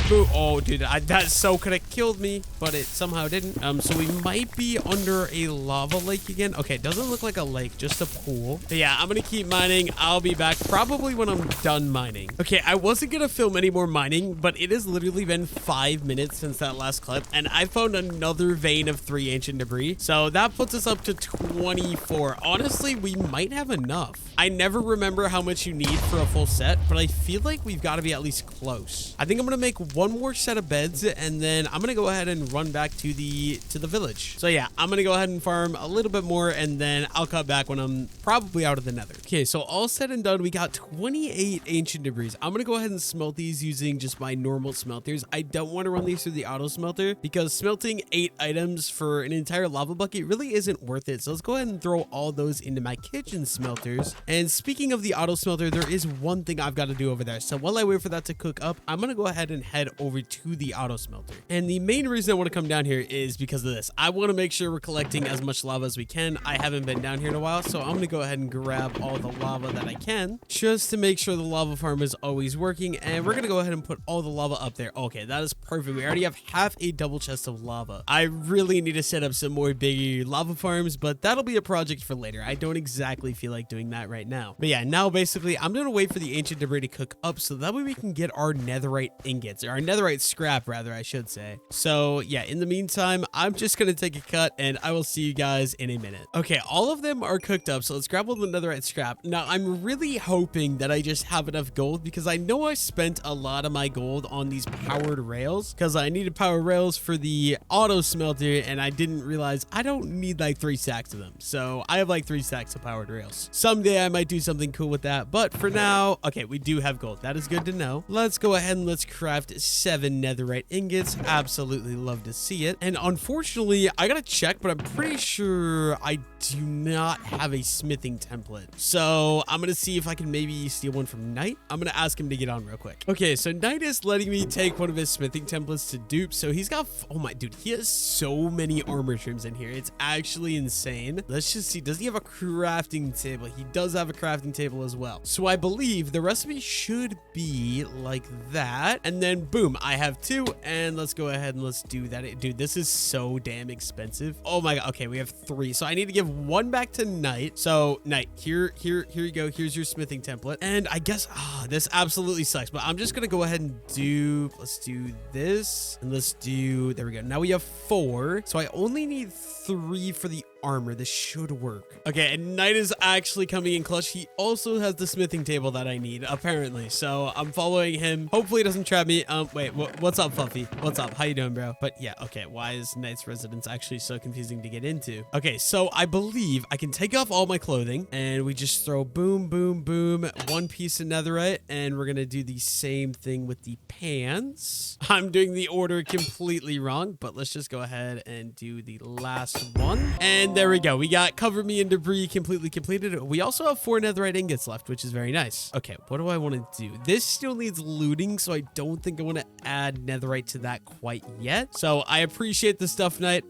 boo. Oh, dude, that so could have killed me, but it somehow didn't. So we might be under a lava lake again. Okay, it doesn't look like a lake, just a pool. But yeah, I'm gonna keep mining. I'll be back probably when I'm done mining. Okay, I wasn't gonna film any more mining, but it has literally been 5 minutes since that last clip, and I found another vein of 3 ancient debris. So that puts us up to 24. Honestly, we might have enough. I never remember how much you need for a full set, but I feel like we've got to be at least close. I think I'm gonna make one more set of beds, and then I'm gonna go ahead and run back to the village. So yeah, I'm gonna go ahead and farm a little bit more, and then I'll cut back when I'm probably out of the nether. Okay, so all said and done, we got 28 ancient debris. I'm gonna go ahead and smelt these using just my normal smelters. I don't want to run these through the auto smelter because smelting 8 items for an entire lava bucket really isn't worth it. So let's go ahead and throw all those into my kitchen smelters. And speaking of the auto smelter, there is one thing I've got to do over there. So while I wait for that to cook up, I'm gonna go ahead and head over to the auto smelter. And the main reason I want to come down here is because of this. I want to make sure we're collecting as much lava as we can. I haven't been down here in a while, so I'm gonna go ahead and grab all the lava that I can just to make sure the lava farm is always working. And we're gonna go ahead and put all the lava up there. Okay, that is perfect. We already have half a double chest of lava. I really need to set up some more big lava farms, but that'll be a project for later. I don't exactly feel like doing that right now. But yeah, now basically I'm gonna wait for the ancient debris to cook up so that way we can get our netherite ingots, or our netherite scrap rather, I should say. So yeah, in the meantime, I'm just gonna take a cut and I will see you guys in a minute. Okay, all of them are cooked up, so let's grab all the netherite scrap. Now I'm really hoping that I just have enough gold because I know I spent a lot of my gold on these powered rails because I needed power rails for the auto smelter, and I didn't realize I don't need like 3 stacks of them. So I have like 3 stacks of powered rails. Someday I might do something cool with that, but for now, okay, we do have gold. That is good to know. Let's go ahead and let's craft 7 netherite ingots. Absolutely love to see it. And unfortunately, I gotta check, but I'm pretty sure I do not have a smithing template. So I'm gonna see if I can maybe steal one from Knight. I'm gonna ask him to get on real quick. Okay, so Knight is letting me take one of his smithing templates to dupe. So he's got, oh my dude, he has so many armor trims in here. It's actually insane. Let's just see, does he have a crafting table? He does have a crafting table as well. So I believe the recipe should be like that. And then boom, I have 2. And let's go ahead and let's do that. Dude, this is so damn expensive. Oh my god. Okay, we have 3. So I need to give 1 back to Knight. So Knight, here you go. Here's your smithing template. And I guess this absolutely sucks, but I'm just gonna go ahead and let's do this, and let's do, there we go. Now we have 4, so I only need 3 for the armor. This should work. Okay, and Knight is actually coming in clutch. He also has the smithing table that I need, apparently. So I'm following him. Hopefully he doesn't trap me. Wait, what's up, Fluffy? What's up? How you doing, bro? But yeah, okay. Why is Knight's residence actually so confusing to get into? Okay, so I believe I can take off all my clothing, and we just throw boom, boom, boom, 1 piece of netherite, and we're gonna do the same thing with the pants. I'm doing the order completely wrong, but let's just go ahead and do the last one. And there we go. We got cover me in debris completely completed. We also have 4 netherite ingots left, which is very nice. Okay, what do I want to do? This still needs looting, so I don't think I want to add netherite to that quite yet. So I appreciate the stuff, Knight.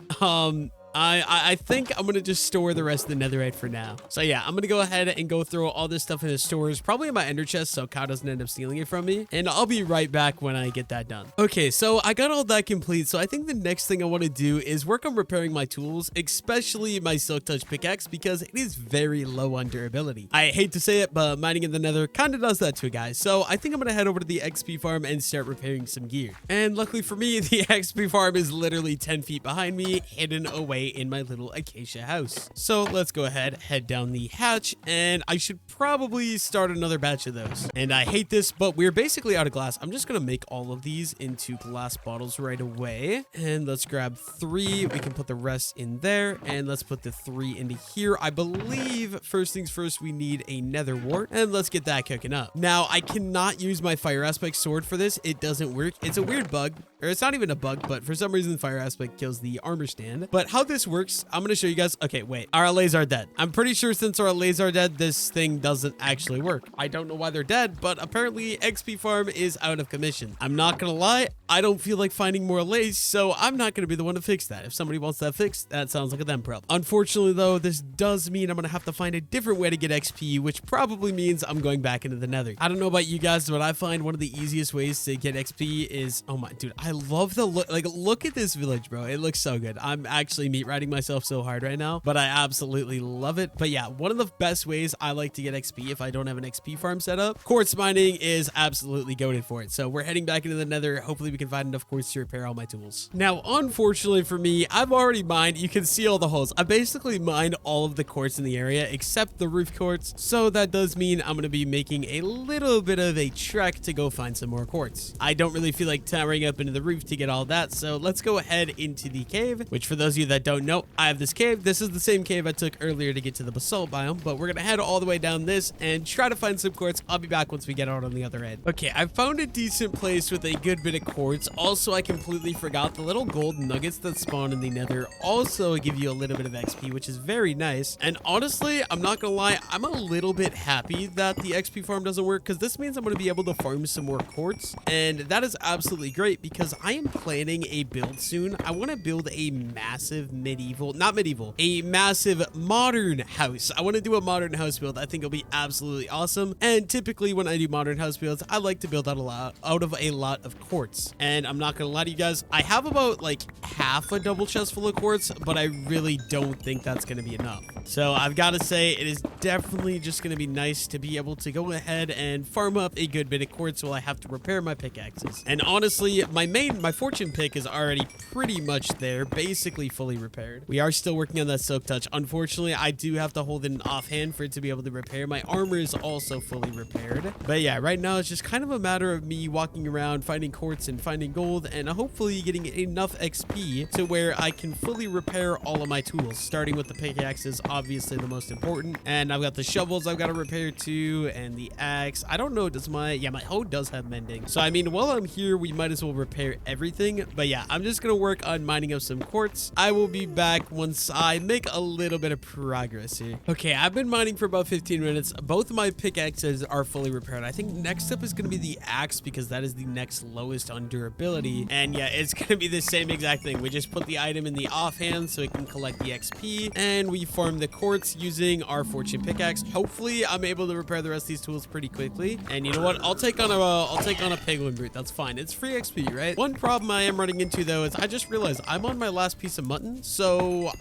I think I'm going to just store the rest of the netherite for now. So yeah, I'm going to go ahead and go throw all this stuff in the stores, probably in my ender chest, so Kyle doesn't end up stealing it from me. And I'll be right back when I get that done. Okay, so I got all that complete. So I think the next thing I want to do is work on repairing my tools, especially my silk touch pickaxe, because it is very low on durability. I hate to say it, but mining in the nether kind of does that to guys. So I think I'm going to head over to the XP farm and start repairing some gear. And luckily for me, the XP farm is literally 10 feet behind me, hidden away in my little acacia house. So let's go ahead, head down the hatch, and I should probably start another batch of those. And I hate this, but we're basically out of glass. I'm just gonna make all of these into glass bottles right away. And let's grab 3. We can put the rest in there, and let's put the 3 into here. I believe first things first, we need a nether wart, and let's get that cooking up. Now I cannot use my fire aspect sword for this. It doesn't work. It's a weird bug, or it's not even a bug, but for some reason fire aspect kills the armor stand. But how this works, I'm going to show you guys. Okay, wait, our allays are dead. I'm pretty sure since our allays are dead, this thing doesn't actually work. I don't know why they're dead, but apparently XP farm is out of commission. I'm not going to lie, I don't feel like finding more allays, so I'm not going to be the one to fix that. If somebody wants that fixed, that sounds like a them problem. Unfortunately though, this does mean I'm going to have to find a different way to get XP, which probably means I'm going back into the nether. I don't know about you guys, but I find one of the easiest ways to get XP is, oh my, dude, I love the look. Like, look at this village, bro. It looks so good. I'm actually meat riding myself so hard right now, but I absolutely love it. But yeah, one of the best ways I like to get XP if I don't have an XP farm set up, quartz mining is absolutely goated for it. So we're heading back into the nether. Hopefully we can find enough quartz to repair all my tools. Now, unfortunately for me, I've already mined. You can see all the holes. I basically mined all of the quartz in the area except the roof quartz. So that does mean I'm going to be making a little bit of a trek to go find some more quartz. I don't really feel like towering up into the roof to get all that. So let's go ahead into the cave, which for those of you that don't know, I have this cave. This is the same cave I took earlier to get to the basalt biome, but we're going to head all the way down this and try to find some quartz. I'll be back once we get out on the other end. Okay, I found a decent place with a good bit of quartz. Also, I completely forgot the little gold nuggets that spawn in the nether also give you a little bit of XP, which is very nice. And honestly, I'm not gonna lie, I'm a little bit happy that the XP farm doesn't work, because this means I'm going to be able to farm some more quartz, and that is absolutely great because I am planning a build soon. I want to build a massive a massive modern house. I want to do a modern house build. I think it'll be absolutely awesome. And typically when I do modern house builds, I like to build out of a lot of quartz. And I'm not gonna lie to you guys, I have about like half a double chest full of quartz, but I really don't think that's gonna be enough. So I've got to say, it is definitely just gonna be nice to be able to go ahead and farm up a good bit of quartz while I have to repair my pickaxes. And honestly, my my fortune pick is already pretty much there, basically fully repaired. We are still working on that silk touch. Unfortunately, I do have to hold it in offhand for it to be able to repair. My armor is also fully repaired. But yeah, right now it's just kind of a matter of me walking around, finding quartz and finding gold, and hopefully getting enough XP to where I can fully repair all of my tools, starting with the pickaxes, obviously the most important. And I've got the shovels I've got to repair too, and the axe. I don't know, does my hoe does have mending. So I mean, while I'm here, we might as well repair everything. But yeah, I'm just gonna work on mining up some quartz. I will be back once I make a little bit of progress here. Okay, I've been mining for about 15 minutes. Both of my pickaxes are fully repaired. I think next up is gonna be the axe, because that is the next lowest on durability. And yeah, it's gonna be the same exact thing. We just put the item in the offhand so it can collect the XP, and we farm the quartz using our fortune pickaxe. Hopefully I'm able to repair the rest of these tools pretty quickly. And you know what, I'll take on a penguin brute. That's fine, it's free XP, right? One problem I am running into though is I just realized I'm on my last piece of mutton, so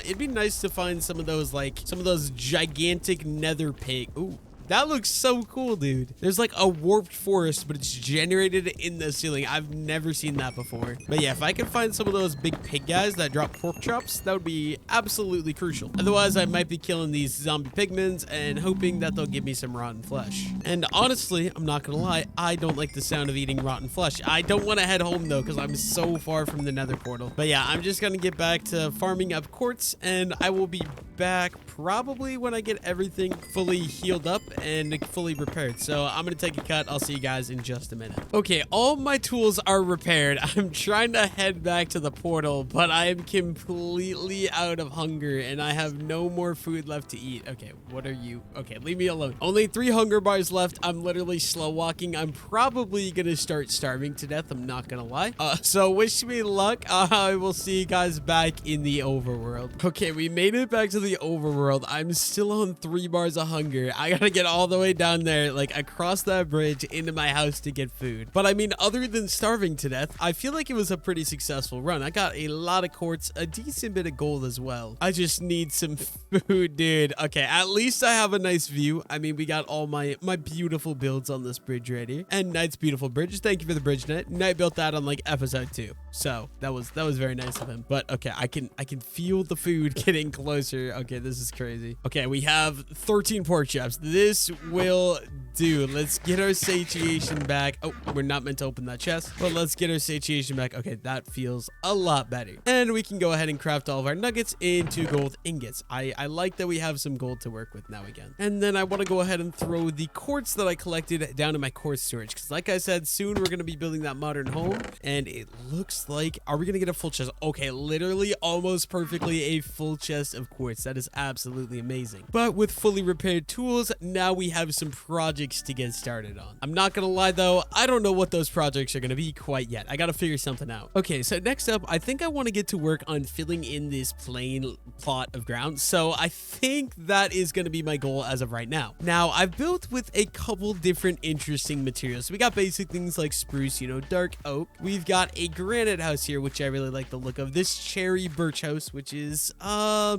it'd be nice to find some of those gigantic nether pig. Ooh, that looks so cool, dude. There's like a warped forest, but it's generated in the ceiling. I've never seen that before. But yeah, if I could find some of those big pig guys that drop pork chops, that would be absolutely crucial. Otherwise, I might be killing these zombie pigments and hoping that they'll give me some rotten flesh. And honestly, I'm not gonna lie, I don't like the sound of eating rotten flesh. I don't want to head home though, because I'm so far from the nether portal. But yeah, I'm just gonna get back to farming up quartz, and I will be back probably when I get everything fully healed up and fully repaired. So I'm gonna take a cut. I'll see you guys in just a minute. Okay, all my tools are repaired. I'm trying to head back to the portal, but I am completely out of hunger and I have no more food left to eat. Okay, what are you? Okay, leave me alone. Only 3 hunger bars left. I'm literally slow walking. I'm probably gonna start starving to death. I'm not gonna lie. So wish me luck. I will see you guys back in the overworld. Okay, we made it back to the overworld. I'm still on 3 bars of hunger. I gotta get all the way down there, like across that bridge into my house to get food. But I mean, other than starving to death, I feel like it was a pretty successful run. I got a lot of quartz, a decent bit of gold as well. I just need some food, dude. Okay, at least I have a nice view. I mean, we got all my beautiful builds on this bridge right here. And Knight's beautiful bridge. Thank you for the bridge, Knight. Knight built that on like episode 2. So that was very nice of him. But okay, I can feel the food getting closer. Okay, this is crazy. Okay, we have 13 pork chops. This will do. Let's get our satiation back. Oh, we're not meant to open that chest, but let's get our satiation back. Okay, that feels a lot better. And we can go ahead and craft all of our nuggets into gold ingots. I like that we have some gold to work with now again. And then I want to go ahead and throw the quartz that I collected down in my quartz storage, because like I said, soon we're going to be building that modern home, and it looks like, are we going to get a full chest? Okay, literally almost perfectly a full chest of quartz. That is absolutely amazing. But with fully repaired tools, now we have some projects to get started on. I'm not gonna lie though, I don't know what those projects are gonna be quite yet. I gotta figure something out. Okay, so next up, I think I want to get to work on filling in this plain plot of ground. So I think that is gonna be my goal as of right now. Now, I've built with a couple different interesting materials. So we got basic things like spruce, you know, dark oak. We've got a granite house here, which I really like the look of. This cherry birch house, which is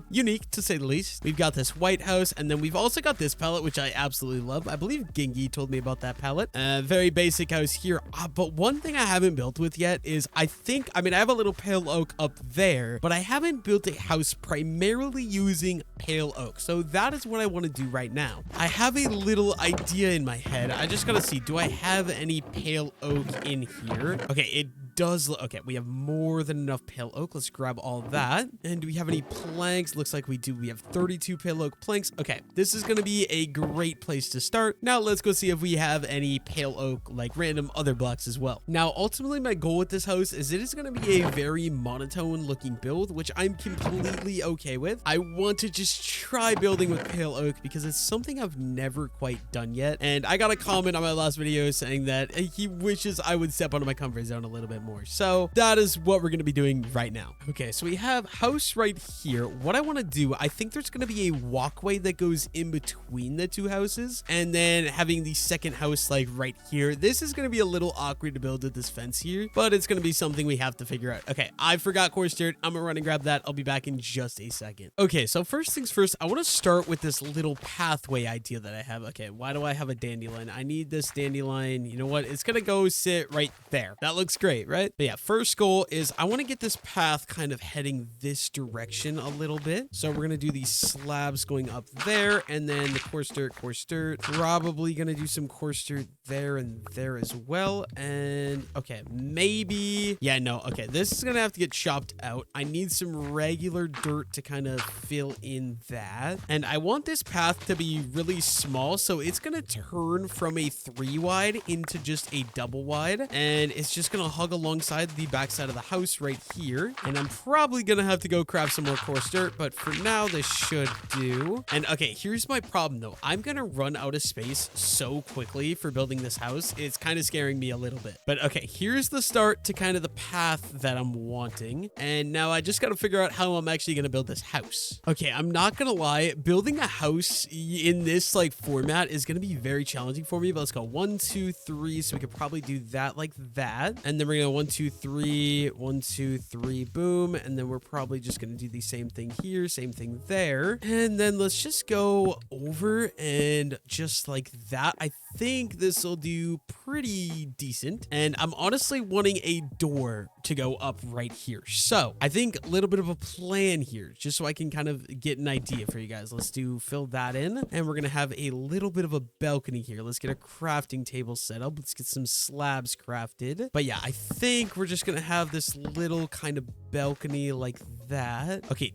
unique to say the least. We've got this white house, and then we've also got this pallet, which I absolutely love. I believe Gengi told me about that pallet. Very basic house here. But one thing I haven't built with yet is I have a little pale oak up there, but I haven't built a house primarily using pale oak. So that is what I want to do right now. I have a little idea in my head. I just gotta see, do I have any pale oak in here? Okay, it does look okay. We have more than enough pale oak. Let's grab all that. And do we have any planks? Looks like we do. We have 32 pale oak planks. Okay, this is gonna be a great place to start. Now let's go see if we have any pale oak, like random other blocks as well. Now ultimately my goal with this house is it is going to be a very monotone looking build, which I'm completely okay with. I want to just try building with pale oak because it's something I've never quite done yet. And I got a comment on my last video saying that he wishes I would step out of my comfort zone a little bit more. So that is what we're going to be doing right now. Okay, so we have house right here. What I want to do, I think there's going to be a walkway that goes in between the two houses, and then having the second house like right here. This is going to be a little awkward to build with this fence here, but it's going to be something we have to figure out. Okay, I forgot coarse dirt. I'm gonna run and grab that. I'll be back in just a second. Okay, so first things first, I want to start with this little pathway idea that I have. Okay, why do I have a dandelion? I need this dandelion. You know what? It's gonna go sit right there. That looks great, right? But yeah, first goal is I want to get this path kind of heading this direction a little bit. So we're going to do these slabs going up there, and then the coarse dirt, probably going to do some coarse dirt there and there as well. And okay, maybe, yeah, no, okay, this is going to have to get chopped out. I need some regular dirt to kind of fill in that. And I want this path to be really small, so it's going to turn from a 3 wide into just a double wide, and it's just going to hug alongside the backside of the house right here. And I'm probably going to have to go craft some more coarse dirt, but for now this should do. And okay, here's my problem though. I'm going to run out of space so quickly for building this house. It's kind of scaring me a little bit. But okay, here's the start to kind of the path that I'm wanting. And now I just got to figure out how I'm actually going to build this house. Okay, I'm not going to lie. Building a house in this like format is going to be very challenging for me, but let's go 1, 2, 3. So we could probably do that like that. And then we're going to 1, 2, 3, 1, 2, 3, boom. And then we're probably just going to do the same thing here, same thing there. And then let's just go over and just like that. I think this will do pretty decent. And I'm honestly wanting a door to go up right here. So I think a little bit of a plan here, just so I can kind of get an idea for you guys. Let's fill that in. And we're going to have a little bit of a balcony here. Let's get a crafting table set up. Let's get some slabs crafted. But yeah, I think we're just going to have this little kind of balcony like that. Okay,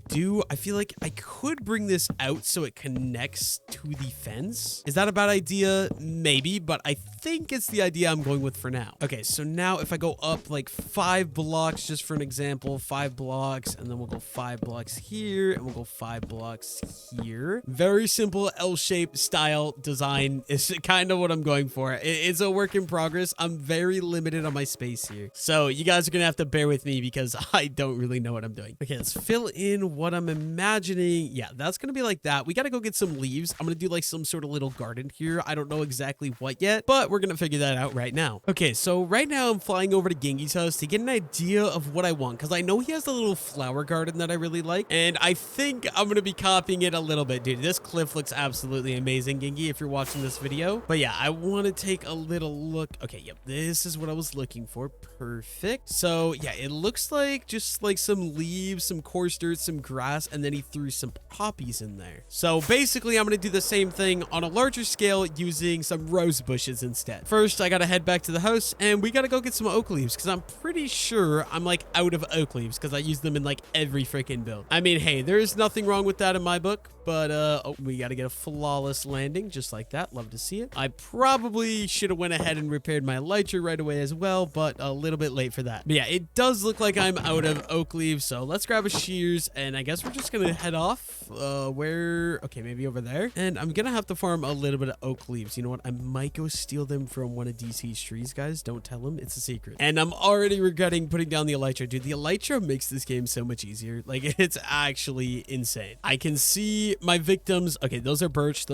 I feel like I could bring this out so it connects to the fence. Is that a bad idea? Maybe, but I think it's the idea I'm going with for now. Okay, so now if I go up like 5 blocks, just for an example, 5 blocks, and then we'll go 5 blocks here, and we'll go 5 blocks here. Very simple L-shaped style design is kind of what I'm going for. It's a work in progress. I'm very limited on my space here. So you guys are going to have to bear with me because I don't really know what I'm doing. Okay, let's fill in what I'm imagining. Yeah, that's going to be like that. We got to go get some leaves. I'm going to do like some sort of little garden here. I don't know exactly what yet, but we're going to figure that out right now. Okay, so right now I'm flying over to Gengi's house to get an idea of what I want, because I know he has a little flower garden that I really like, and I think I'm going to be copying it a little bit. Dude, this cliff looks absolutely amazing, Gengi, if you're watching this video. But yeah, I want to take a little look. Okay, yep, this is what I was looking for. Perfect. So yeah, it looks like just like some leaves, some coarse dirt, some grass, and then he threw some poppies in there. So basically, I'm going to do the same thing on a larger scale using some rose bushes instead. First, I got to head back to the house, and we got to go get some oak leaves, because I'm pretty sure I'm like out of oak leaves because I use them in like every freaking build. I mean, hey, there's nothing wrong with that in my book, but oh, we got to get a flawless landing just like that. Love to see it. I probably should have went ahead and repaired my elytra right away as well, but a little bit late for that. But yeah, it does look like I'm out of oak leaves, so let's grab a shears, and I guess we're just gonna head off okay, maybe over there. And I'm gonna have to farm a little bit of oak leaves. You know what, I might go steal them from one of DC's trees, guys. Don't tell him, it's a secret. And I'm already regretting putting down the elytra. Dude, the elytra makes this game so much easier. Like, it's actually insane. I can see my victims. Okay, those are birch.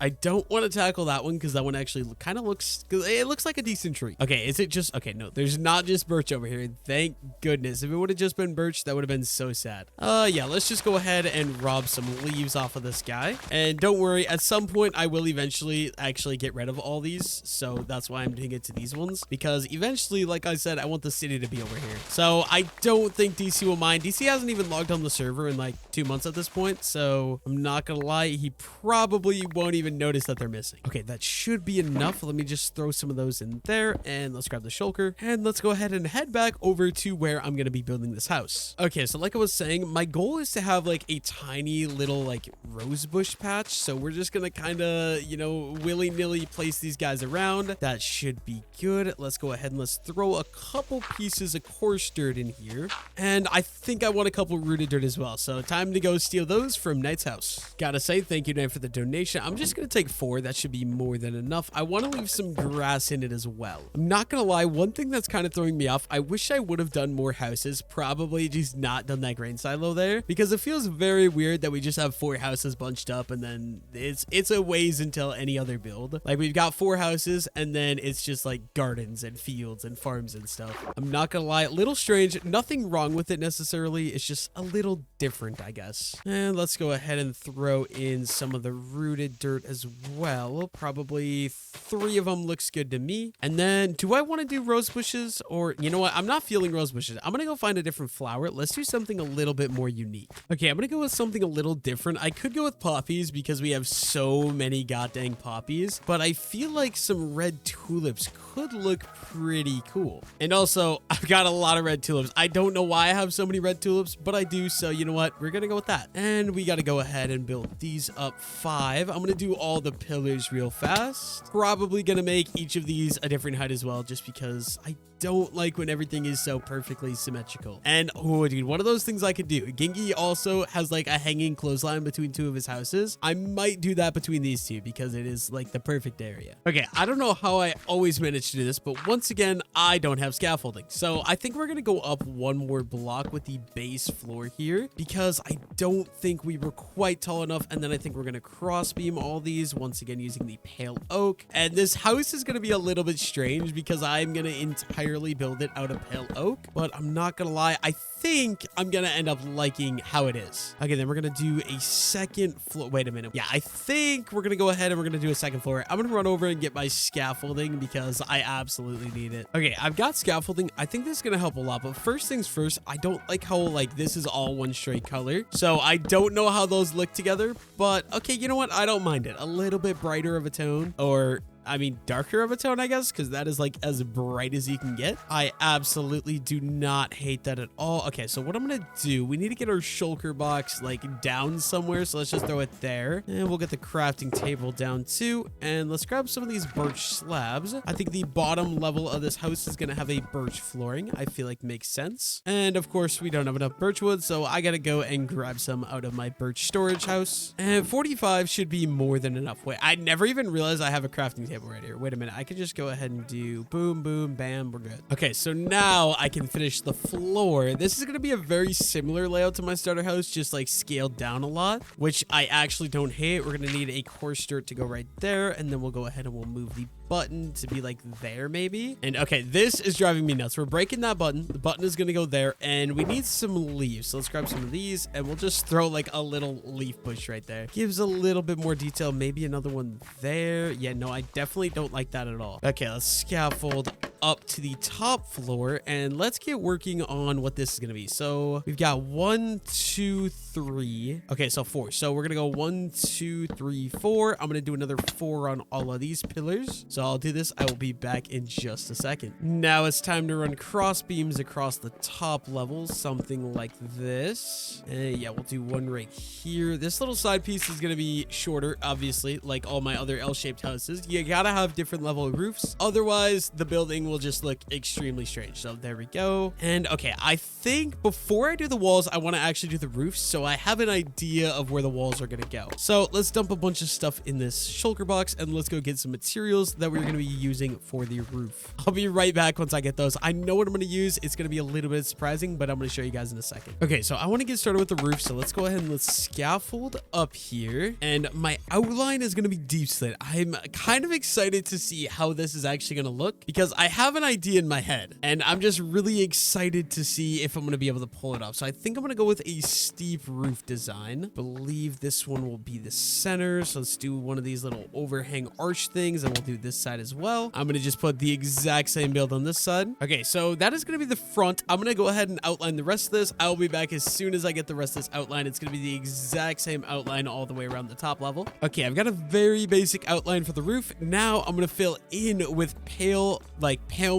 I don't want to tackle that one because that one actually kind of looks like a decent tree. Okay, is it just okay? No, there's not just birch over here. Thank goodness. If it would have just been birch, that would have been so sad. Yeah, let's just go ahead and rob some leaves off of this guy. And don't worry, at some point I will eventually actually get rid of all these, so that's why I'm doing it to these ones, because eventually, like I said, I want the city to be over here. So I don't think DC will mind. DC hasn't even logged on the server in like 2 months at this point, so I'm not gonna lie, he probably won't even notice that they're missing. Okay, that should be enough. Let me just throw some of those in there, and let's grab the shulker, and let's go ahead and head back over to where I'm gonna be building this house. Okay, so like I was saying, my goal is to have like a tiny little like rose bush patch, so we're just gonna kind of, you know, willy-nilly place these guys around. That should be good. Let's go ahead and let's throw a couple pieces of coarse dirt in here, and I think I want a couple rooted dirt as well, so time to go steal those from Knight's house. Gotta say thank you, Knight, for the donation. I'm just gonna take 4. That should be more than enough. I want to leave some grass in it as well. I'm not gonna lie, one thing that's kind of throwing me off, I wish I would have done more houses, probably just not done on that grain silo there, because it feels very weird that we just have 4 houses bunched up and then it's a ways until any other build. Like we've got 4 houses and then it's just like gardens and fields and farms and stuff. I'm not gonna lie, a little strange. Nothing wrong with it necessarily. It's just a little different, I guess. And let's go ahead and throw in some of the rooted dirt as well. Probably 3 of them looks good to me. And then do I want to do rose bushes, or you know what? I'm not feeling rose bushes. I'm gonna go find a different flower. Let's do something a little bit more unique. Okay, I'm gonna go with something a little different. I could go with poppies because we have so many goddamn poppies, but I feel like some red tulips could look pretty cool. And also, I've got a lot of red tulips. I don't know why I have so many red tulips, but I do. So you know what? We're gonna go with that. And we gotta go ahead and build these up 5. I'm gonna do all the pillars real fast. Probably gonna make each of these a different height as well, just because I don't like when everything is so perfectly symmetrical. And oh dude, one of those things I could do. Gengi also has like a hanging clothesline between 2 of his houses. I might do that between these 2 because it is like the perfect area. Okay, I don't know how I always manage to do this, but once again, I don't have scaffolding. So I think we're gonna go up 1 more block with the base floor here because I don't think we were quite tall enough. And then I think we're gonna cross beam all these once again using the pale oak. And this house is gonna be a little bit strange because I'm gonna entirely build it out of pale oak, but I'm not gonna lie, I think I'm gonna end up liking how it is. Okay, then we're gonna do a second floor. Wait a minute. Yeah, I think we're gonna go ahead and we're gonna do a second floor. I'm gonna run over and get my scaffolding because I absolutely need it. Okay, I've got scaffolding. I think this is gonna help a lot, but first things first, I don't like how like this is all one straight color, so I don't know how those look together, but okay, you know what? I don't mind it. A little bit brighter of a tone, or I mean, darker of a tone, I guess, because that is like as bright as you can get. I absolutely do not hate that at all. Okay, so what I'm going to do, we need to get our shulker box like down somewhere. So let's just throw it there, and we'll get the crafting table down too. And let's grab some of these birch slabs. I think the bottom level of this house is going to have a birch flooring. I feel like makes sense. And of course, we don't have enough birch wood, so I got to go and grab some out of my birch storage house. And 45 should be more than enough. Wait, I never even realized I have a crafting table right here. Wait a minute. I could just go ahead and do boom, boom, bam. We're good. Okay, so now I can finish the floor. This is going to be a very similar layout to my starter house, just like scaled down a lot, which I actually don't hate. We're going to need a coarse dirt to go right there, and then we'll go ahead and we'll move the button to be like there maybe. And okay, this is driving me nuts. We're breaking that button. The button is going to go there, and we need some leaves. So let's grab some of these, and we'll just throw like a little leaf bush right there. Gives a little bit more detail. Maybe another one there. Yeah, no, I definitely don't like that at all. Okay, let's scaffold up to the top floor, and let's get working on what this is going to be. So we've got 1, 2, 3. Okay, so 4. So we're going to go 1, 2, 3, 4. I'm going to do another 4 on all of these pillars. So I'll do this. I will be back in just a second. Now it's time to run cross beams across the top levels, something like this. And yeah, we'll do one right here. This little side piece is going to be shorter, obviously, like all my other L-shaped houses. You got to have different level roofs. Otherwise, the building will just look extremely strange. So there we go. And okay, I think before I do the walls, I want to actually do the roofs, so I have an idea of where the walls are going to go. So let's dump a bunch of stuff in this shulker box, and let's go get some materials that we're going to be using for the roof. I'll be right back once I get those. I know what I'm going to use. It's going to be a little bit surprising, but I'm going to show you guys in a second. Okay, so I want to get started with the roof, so let's go ahead and let's scaffold up here. And my outline is going to be deep slate. I'm kind of excited to see how this is actually going to look, because I have an idea in my head, and I'm just really excited to see if I'm going to be able to pull it off. So I think I'm going to go with a steep roof design. I believe this one will be the center. So let's do one of these little overhang arch things, and we'll do this side as well. I'm going to just put the exact same build on this side. Okay, so that is going to be the front. I'm going to go ahead and outline the rest of this. I'll be back as soon as I get the rest of this outline. It's going to be the exact same outline all the way around the top level. Okay, I've got a very basic outline for the roof. Now I'm going to fill in with pale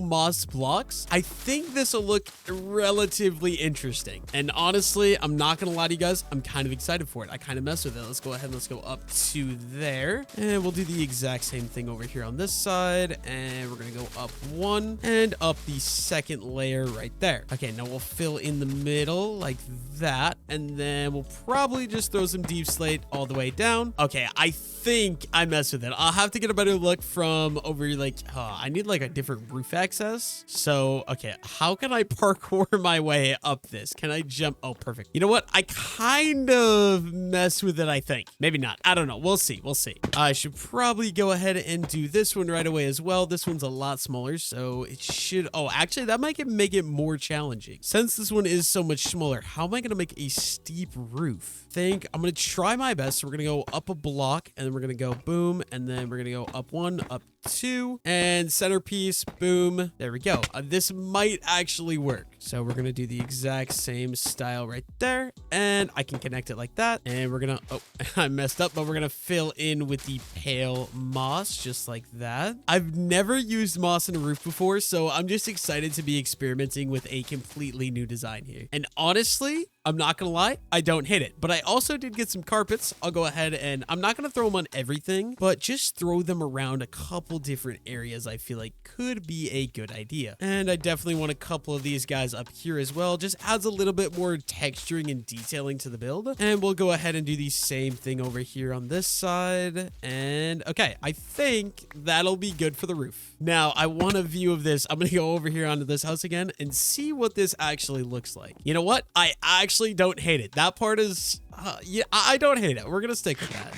moss blocks. I think this will look relatively interesting. And honestly, I'm not going to lie to you guys, I'm kind of excited for it. I kind of mess with it. Let's go ahead and let's go up to there. And we'll do the exact same thing over here on this side. And we're going to go up 1 and up the second layer right there. Okay, now we'll fill in the middle like that. And then we'll probably just throw some deep slate all the way down. Okay, I think I messed with it. I'll have to get a better look from over like, I need like a different roof roof access. So, okay, how can I parkour my way up this? Can I jump? Oh, perfect. You know what? I kind of mess with it, I think. Maybe not. I don't know. We'll see. We'll see. I should probably go ahead and do this one right away as well. This one's a lot smaller, so it should... Oh, actually, that might make it more challenging. Since this one is so much smaller, how am I going to make a steep roof? I'm going to try my best. So we're going to go up a block, and then we're going to go boom, and then we're going to go up one, up two, and centerpiece, boom. There we go. This might actually work. So we're going to do the exact same style right there, and I can connect it like that. And we're going to... Oh, I messed up, but we're going to fill in with the pale moss, just like that. I've never used moss in a roof before, so I'm just excited to be experimenting with a completely new design here. And honestly, I'm not gonna lie, I don't hate it, but I also did get some carpets. I'll go ahead and I'm not gonna throw them on everything, but just throw them around a couple different areas I feel like could be a good idea. And I definitely want a couple of these guys up here as well. Just adds a little bit more texturing and detailing to the build. And we'll go ahead and do the same thing over here on this side. And okay, I think that'll be good for the roof. Now, I want a view of this. I'm gonna go over here onto this house again and see what this actually looks like. You know what? I actually don't hate it. That part is, yeah, I don't hate it. We're gonna stick with that.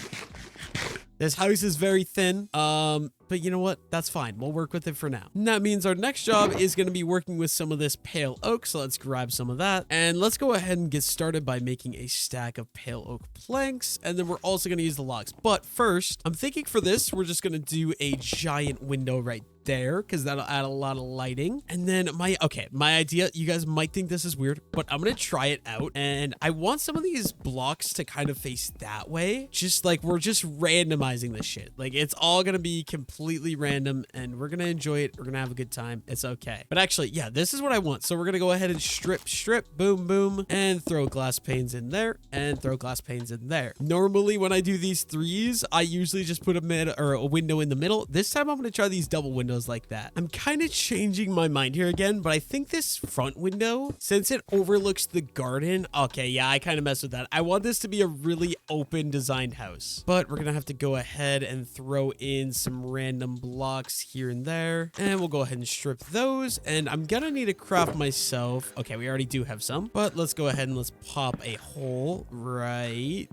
This house is very thin, but you know what? That's fine. We'll work with it for now. And that means our next job is going to be working with some of this pale oak, so let's grab some of that. And let's go ahead and get started by making a stack of pale oak planks, and then we're also going to use the logs. But first, I'm thinking for this, we're just going to do a giant window right there, because that'll add a lot of lighting. And then my idea, you guys might think this is weird, but I'm gonna try it out, and I want some of these blocks to kind of face that way, just like we're just randomizing this shit. Like, it's all gonna be completely random, and we're gonna enjoy it. We're gonna have a good time. It's okay. But actually, yeah, this is what I want. So we're gonna go ahead and strip, boom, boom, and throw glass panes in there, and throw glass panes in there. Normally, when I do these threes, I usually just put a window in the middle. This time, I'm gonna try these double windows like that. I'm kind of changing my mind here again, but I think this front window, since it overlooks the garden, okay, yeah, I kind of messed with that. I want this to be a really open designed house, but we're gonna have to go ahead and throw in some random blocks here and there, and we'll go ahead and strip those. And I'm gonna need to craft myself. Okay, we already do have some, but let's go ahead and let's pop a hole right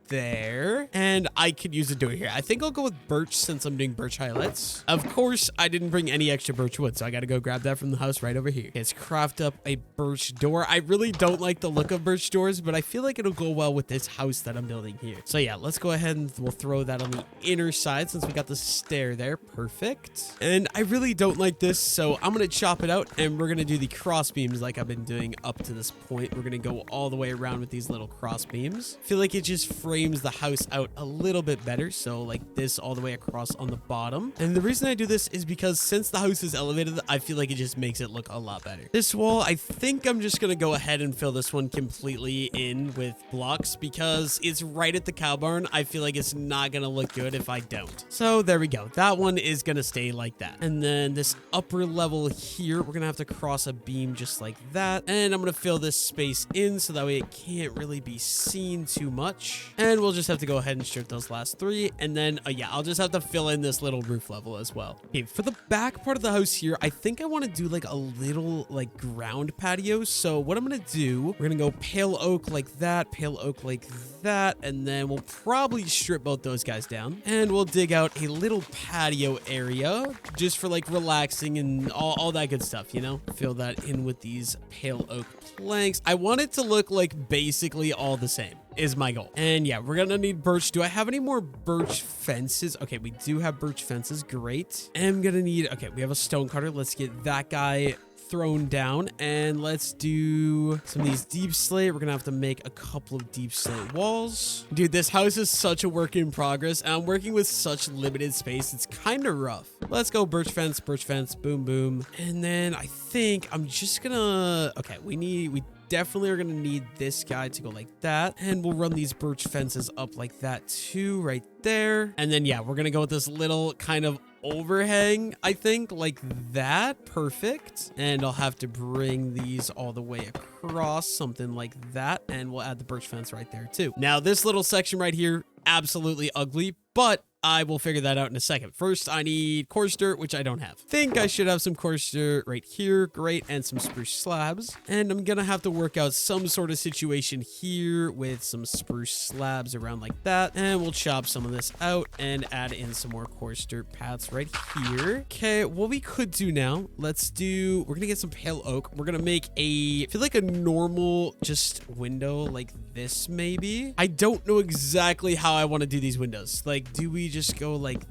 there, and I could use a door here. I think I'll go with birch since I'm doing birch highlights. Of course, I didn't bring any extra birch wood, so I gotta go grab that from the house right over here. Okay, let's craft up a birch door. I really don't like the look of birch doors, but I feel like it'll go well with this house that I'm building here. So yeah, let's go ahead and we'll throw that on the inner side since we got the stair there. Perfect. And I really don't like this, so I'm gonna chop it out, and we're gonna do the cross beams like I've been doing up to this point. We're gonna go all the way around with these little cross beams. I feel like it just frames the house out a little bit better, so like this all the way across on the bottom. And the reason I do this is because since the house is elevated, I feel like it just makes it look a lot better. This wall, I think I'm just gonna go ahead and fill this one completely in with blocks because it's right at the cow barn. I feel like it's not gonna look good if I don't. So there we go. That one is gonna stay like that. And then this upper level here, we're gonna have to cross a beam just like that, and I'm gonna fill this space in so that way it can't really be seen too much. And we'll just have to go ahead and strip those last three. And then, yeah, I'll just have to fill in this little roof level as well. Okay, for the back part of the house here, I think I want to do like a little like ground patio. So what I'm going to do, we're going to go pale oak like that, pale oak like that. And then we'll probably strip both those guys down. And we'll dig out a little patio area just for like relaxing and all that good stuff, you know? Fill that in with these pale oak planks. I want it to look like basically all the same is my goal. And yeah, we're gonna need birch. Do I have any more birch fences? Okay, we do have birch fences. Great. I'm gonna need, okay, we have a stone cutter. Let's get that guy thrown down, and let's do some of these deep slate. We're gonna have to make a couple of deep slate walls. Dude, this house is such a work in progress, and I'm working with such limited space. It's kind of rough. Let's go birch fence, boom, boom. And then I think I'm just gonna, okay, we definitely are gonna need this guy to go like that, and we'll run these birch fences up like that too, right there. And then, yeah, we're going to go with this little kind of overhang, I think, like that. Perfect. And I'll have to bring these all the way across, something like that. And we'll add the birch fence right there too. Now, this little section right here, absolutely ugly, but I will figure that out in a second. First, I need coarse dirt, which I don't have. Think I should have some coarse dirt right here. Great. And some spruce slabs. And I'm going to have to work out some sort of situation here with some spruce slabs around like that. And we'll chop some of this out and add in some more coarse dirt paths right here. Okay, what we could do now, we're going to get some pale oak. We're going to make I feel like a normal just window like this maybe. I don't know exactly how I want to do these windows. Like, do we just go like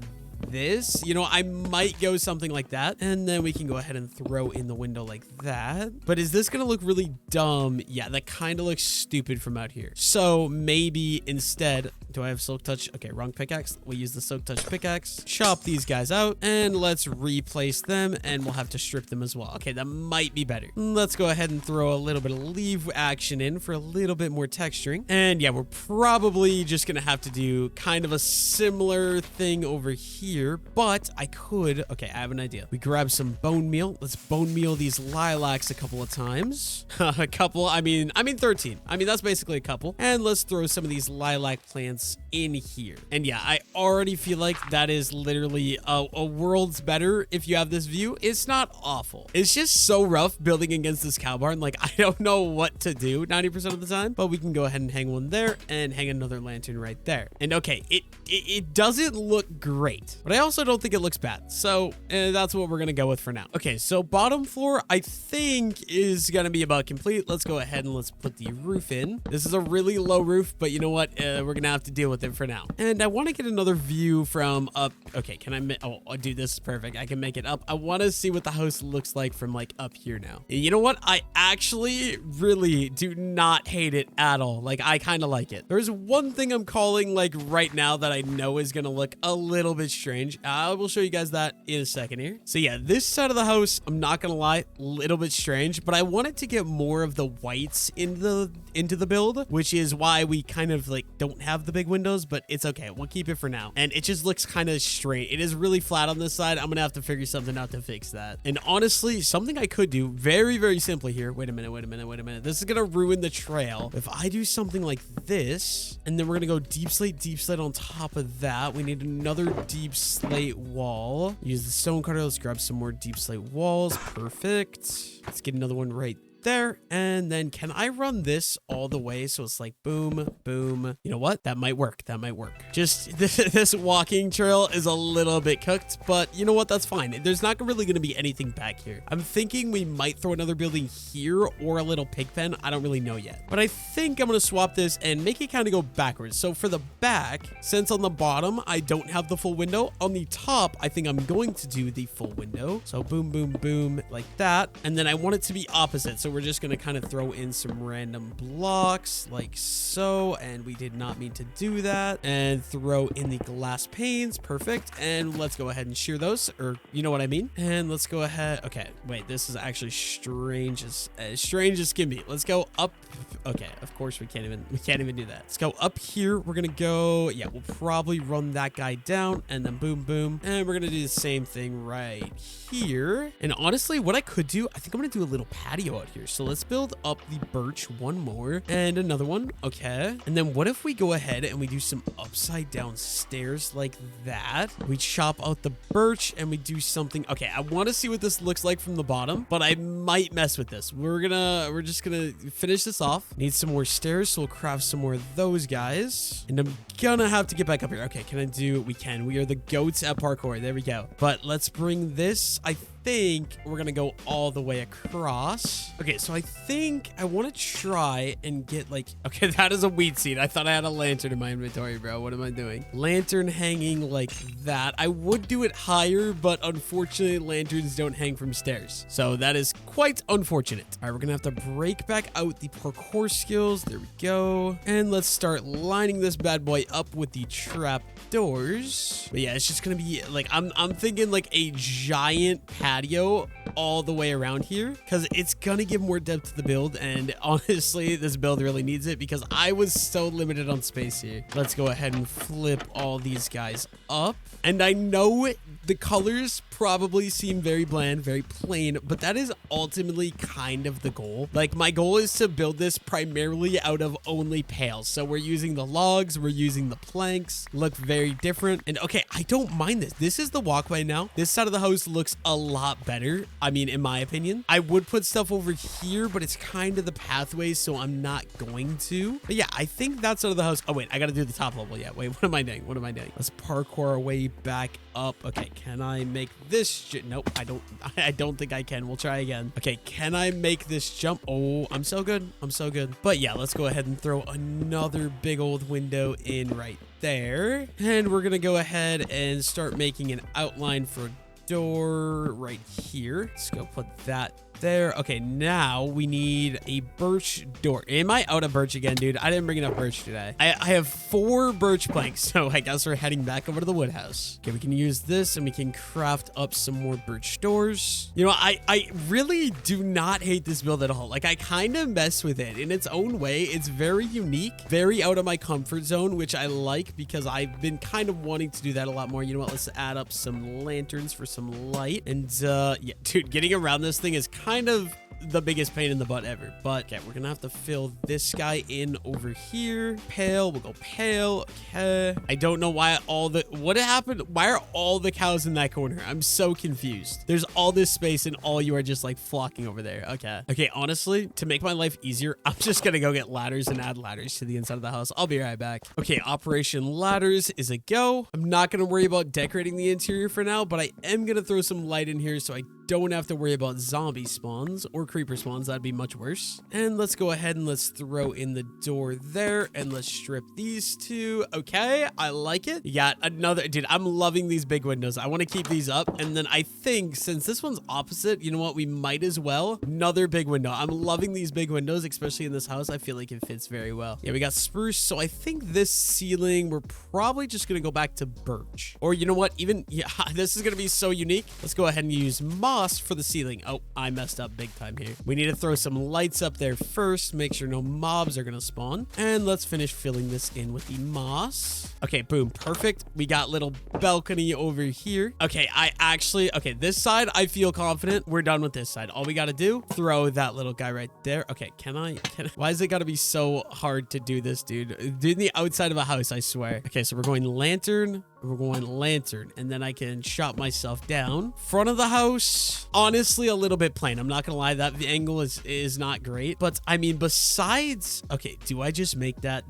this? You know, I might go something like that, and then we can go ahead and throw in the window like that. But is this gonna look really dumb? Yeah, that kind of looks stupid from out here. So maybe instead, do I have silk touch? Okay, wrong pickaxe. We'll use the silk touch pickaxe, chop these guys out, and let's replace them, and we'll have to strip them as well. Okay, that might be better. Let's go ahead and throw a little bit of leaf action in for a little bit more texturing. And yeah, we're probably just gonna have to do kind of a similar thing over here, but I could, okay, I have an idea. We grab some bone meal. Let's bone meal these lilacs a couple of times. A couple, I mean 13. I mean, that's basically a couple. And let's throw some of these lilac plants in here. And yeah, I already feel like that is literally a world's better if you have this view. It's not awful. It's just so rough building against this cow barn. Like, I don't know what to do 90% of the time, but we can go ahead and hang one there and hang another lantern right there. And okay, it doesn't look great, but I also don't think it looks bad. So that's what we're going to go with for now. Okay, so bottom floor, I think is going to be about complete. Let's go ahead and let's put the roof in. This is a really low roof, but you know what? We're going to have to deal with it for now. And I want to get another view from up. Okay, can I? Oh, dude, this is perfect. I can make it up. I want to see what the house looks like from like up here now. And you know what? I actually really do not hate it at all. Like, I kind of like it. There's one thing I'm calling like right now that I know is going to look a little bit strange. I will show you guys that in a second here. So yeah, this side of the house, I'm not gonna lie, a little bit strange, but I wanted to get more of the whites into the build, which is why we kind of like don't have the big windows, but it's okay. We'll keep it for now. And it just looks kind of straight. It is really flat on this side. I'm gonna have to figure something out to fix that. And honestly, something I could do very, very simply here. Wait a minute. This is gonna ruin the trail. If I do something like this, and then we're gonna go deep slate on top of that. We need another deep slate wall. Use the stone cutter. Let's grab some more deep slate walls. Perfect. Let's get another one right there. And then can I run this all the way so it's like boom, boom? You know what? That might work. Just this walking trail is a little bit cooked, but you know what? That's fine. There's not really going to be anything back here. I'm thinking we might throw another building here or a little pig pen. I don't really know yet, but I think I'm going to swap this and make it kind of go backwards. So for the back, since on the bottom, I don't have the full window, on the top, I think I'm going to do the full window. So boom, boom, boom, like that. And then I want it to be opposite. So we're just going to kind of throw in some random blocks like so. And we did not mean to do that. And throw in the glass panes. Perfect. And let's go ahead and shear those, or you know what I mean? And let's go ahead. Okay, wait, this is actually strange as can be. Let's go up. Okay, of course we can't even do that. Let's go up here. We're going to go, yeah, we'll probably run that guy down and then boom, boom. And we're going to do the same thing right here. And honestly, what I could do, I think I'm going to do a little patio out here. So let's build up the birch one more and another one. Okay. And then what if we go ahead and we do some upside down stairs like that? We chop out the birch and we do something. Okay, I want to see what this looks like from the bottom, but I might mess with this. We're just gonna finish this off. Need some more stairs, so we'll craft some more of those guys. And I'm gonna have to get back up here. Okay, we can. We are the goats at parkour. There we go. But let's bring this, I think we're gonna go all the way across. Okay, so I think I want to try and get like, okay, that is a weed seed. I thought I had a lantern in my inventory, bro. What am I doing? Lantern hanging like that. I would do it higher, but unfortunately lanterns don't hang from stairs, so that is quite unfortunate. All right, we're gonna have to break back out the parkour skills. There we go. And let's start lining this bad boy up with the trap doors. But yeah, it's just gonna be like, I'm thinking like a giant path patio all the way around here because it's gonna give more depth to the build, and honestly this build really needs it because I was so limited on space here. Let's go ahead and flip all these guys up, and I know the colors probably seem very bland, very plain, but that is ultimately kind of the goal. Like, my goal is to build this primarily out of only pails. So we're using the logs, we're using the planks, look very different. And okay, I don't mind this. This is the walkway now. This side of the house looks a lot better. I mean, in my opinion, I would put stuff over here, but it's kind of the pathway, so I'm not going to. But yeah, I think that side of the house. Oh wait, I gotta do the top level. Yeah, wait, what am I doing? What am I doing? Let's parkour our way back up. Okay, can I make this? Nope, I don't think I can. We'll try again. Okay, can I make this jump? Oh, I'm so good. I'm so good. But yeah, let's go ahead and throw another big old window in right there. And we're gonna go ahead and start making an outline for a door right here. Let's go put that there. Okay, now we need a birch door. Am I out of birch again, dude? I didn't bring enough birch today. I have 4 birch planks, so I guess we're heading back over to the wood house. Okay, we can use this and we can craft up some more birch doors. You know, I really do not hate this build at all. Like, I kind of mess with it in its own way. It's very unique, very out of my comfort zone, which I like because I've been kind of wanting to do that a lot more. You know what? Let's add up some lanterns for some light. And yeah, dude, getting around this thing is kind of the biggest pain in the butt ever. But okay, we're gonna have to fill this guy in over here. Pale, we'll go pale. Okay, I don't know why what happened. Why are all the cows in that corner? I'm so confused. There's all this space and all you are just like flocking over there. Okay, honestly, to make my life easier, I'm just gonna go get ladders and add ladders to the inside of the house. I'll be right back. Okay, Operation Ladders is a go. I'm not gonna worry about decorating the interior for now, but I am gonna throw some light in here so I don't have to worry about zombie spawns or creeper spawns. That'd be much worse. And let's go ahead and let's throw in the door there, and let's strip these 2. Okay, I like it. You got another, dude, I'm loving these big windows. I want to keep these up. And then I think since this one's opposite, you know what, we might as well another big window. I'm loving these big windows, especially in this house. I feel like it fits very well. Yeah, we got spruce. So I think this ceiling, we're probably just gonna go back to birch, or you know what, even, yeah, this is gonna be so unique. Let's go ahead and use moss for the ceiling. Oh, I messed up big time here. We need to throw some lights up there first, make sure no mobs are gonna spawn. And let's finish filling this in with the moss. Okay, boom, perfect. We got little balcony over here. Okay, okay, this side, I feel confident. We're done with this side. All we gotta do, throw that little guy right there. Okay, can I why is it gotta be so hard to do this, dude? Do the outside of a house, I swear. Okay, so we're going lantern, and then I can chop myself down. Front of the house, honestly, a little bit plain. I'm not gonna lie, that the angle is not great. But I mean, besides, okay, do I just make that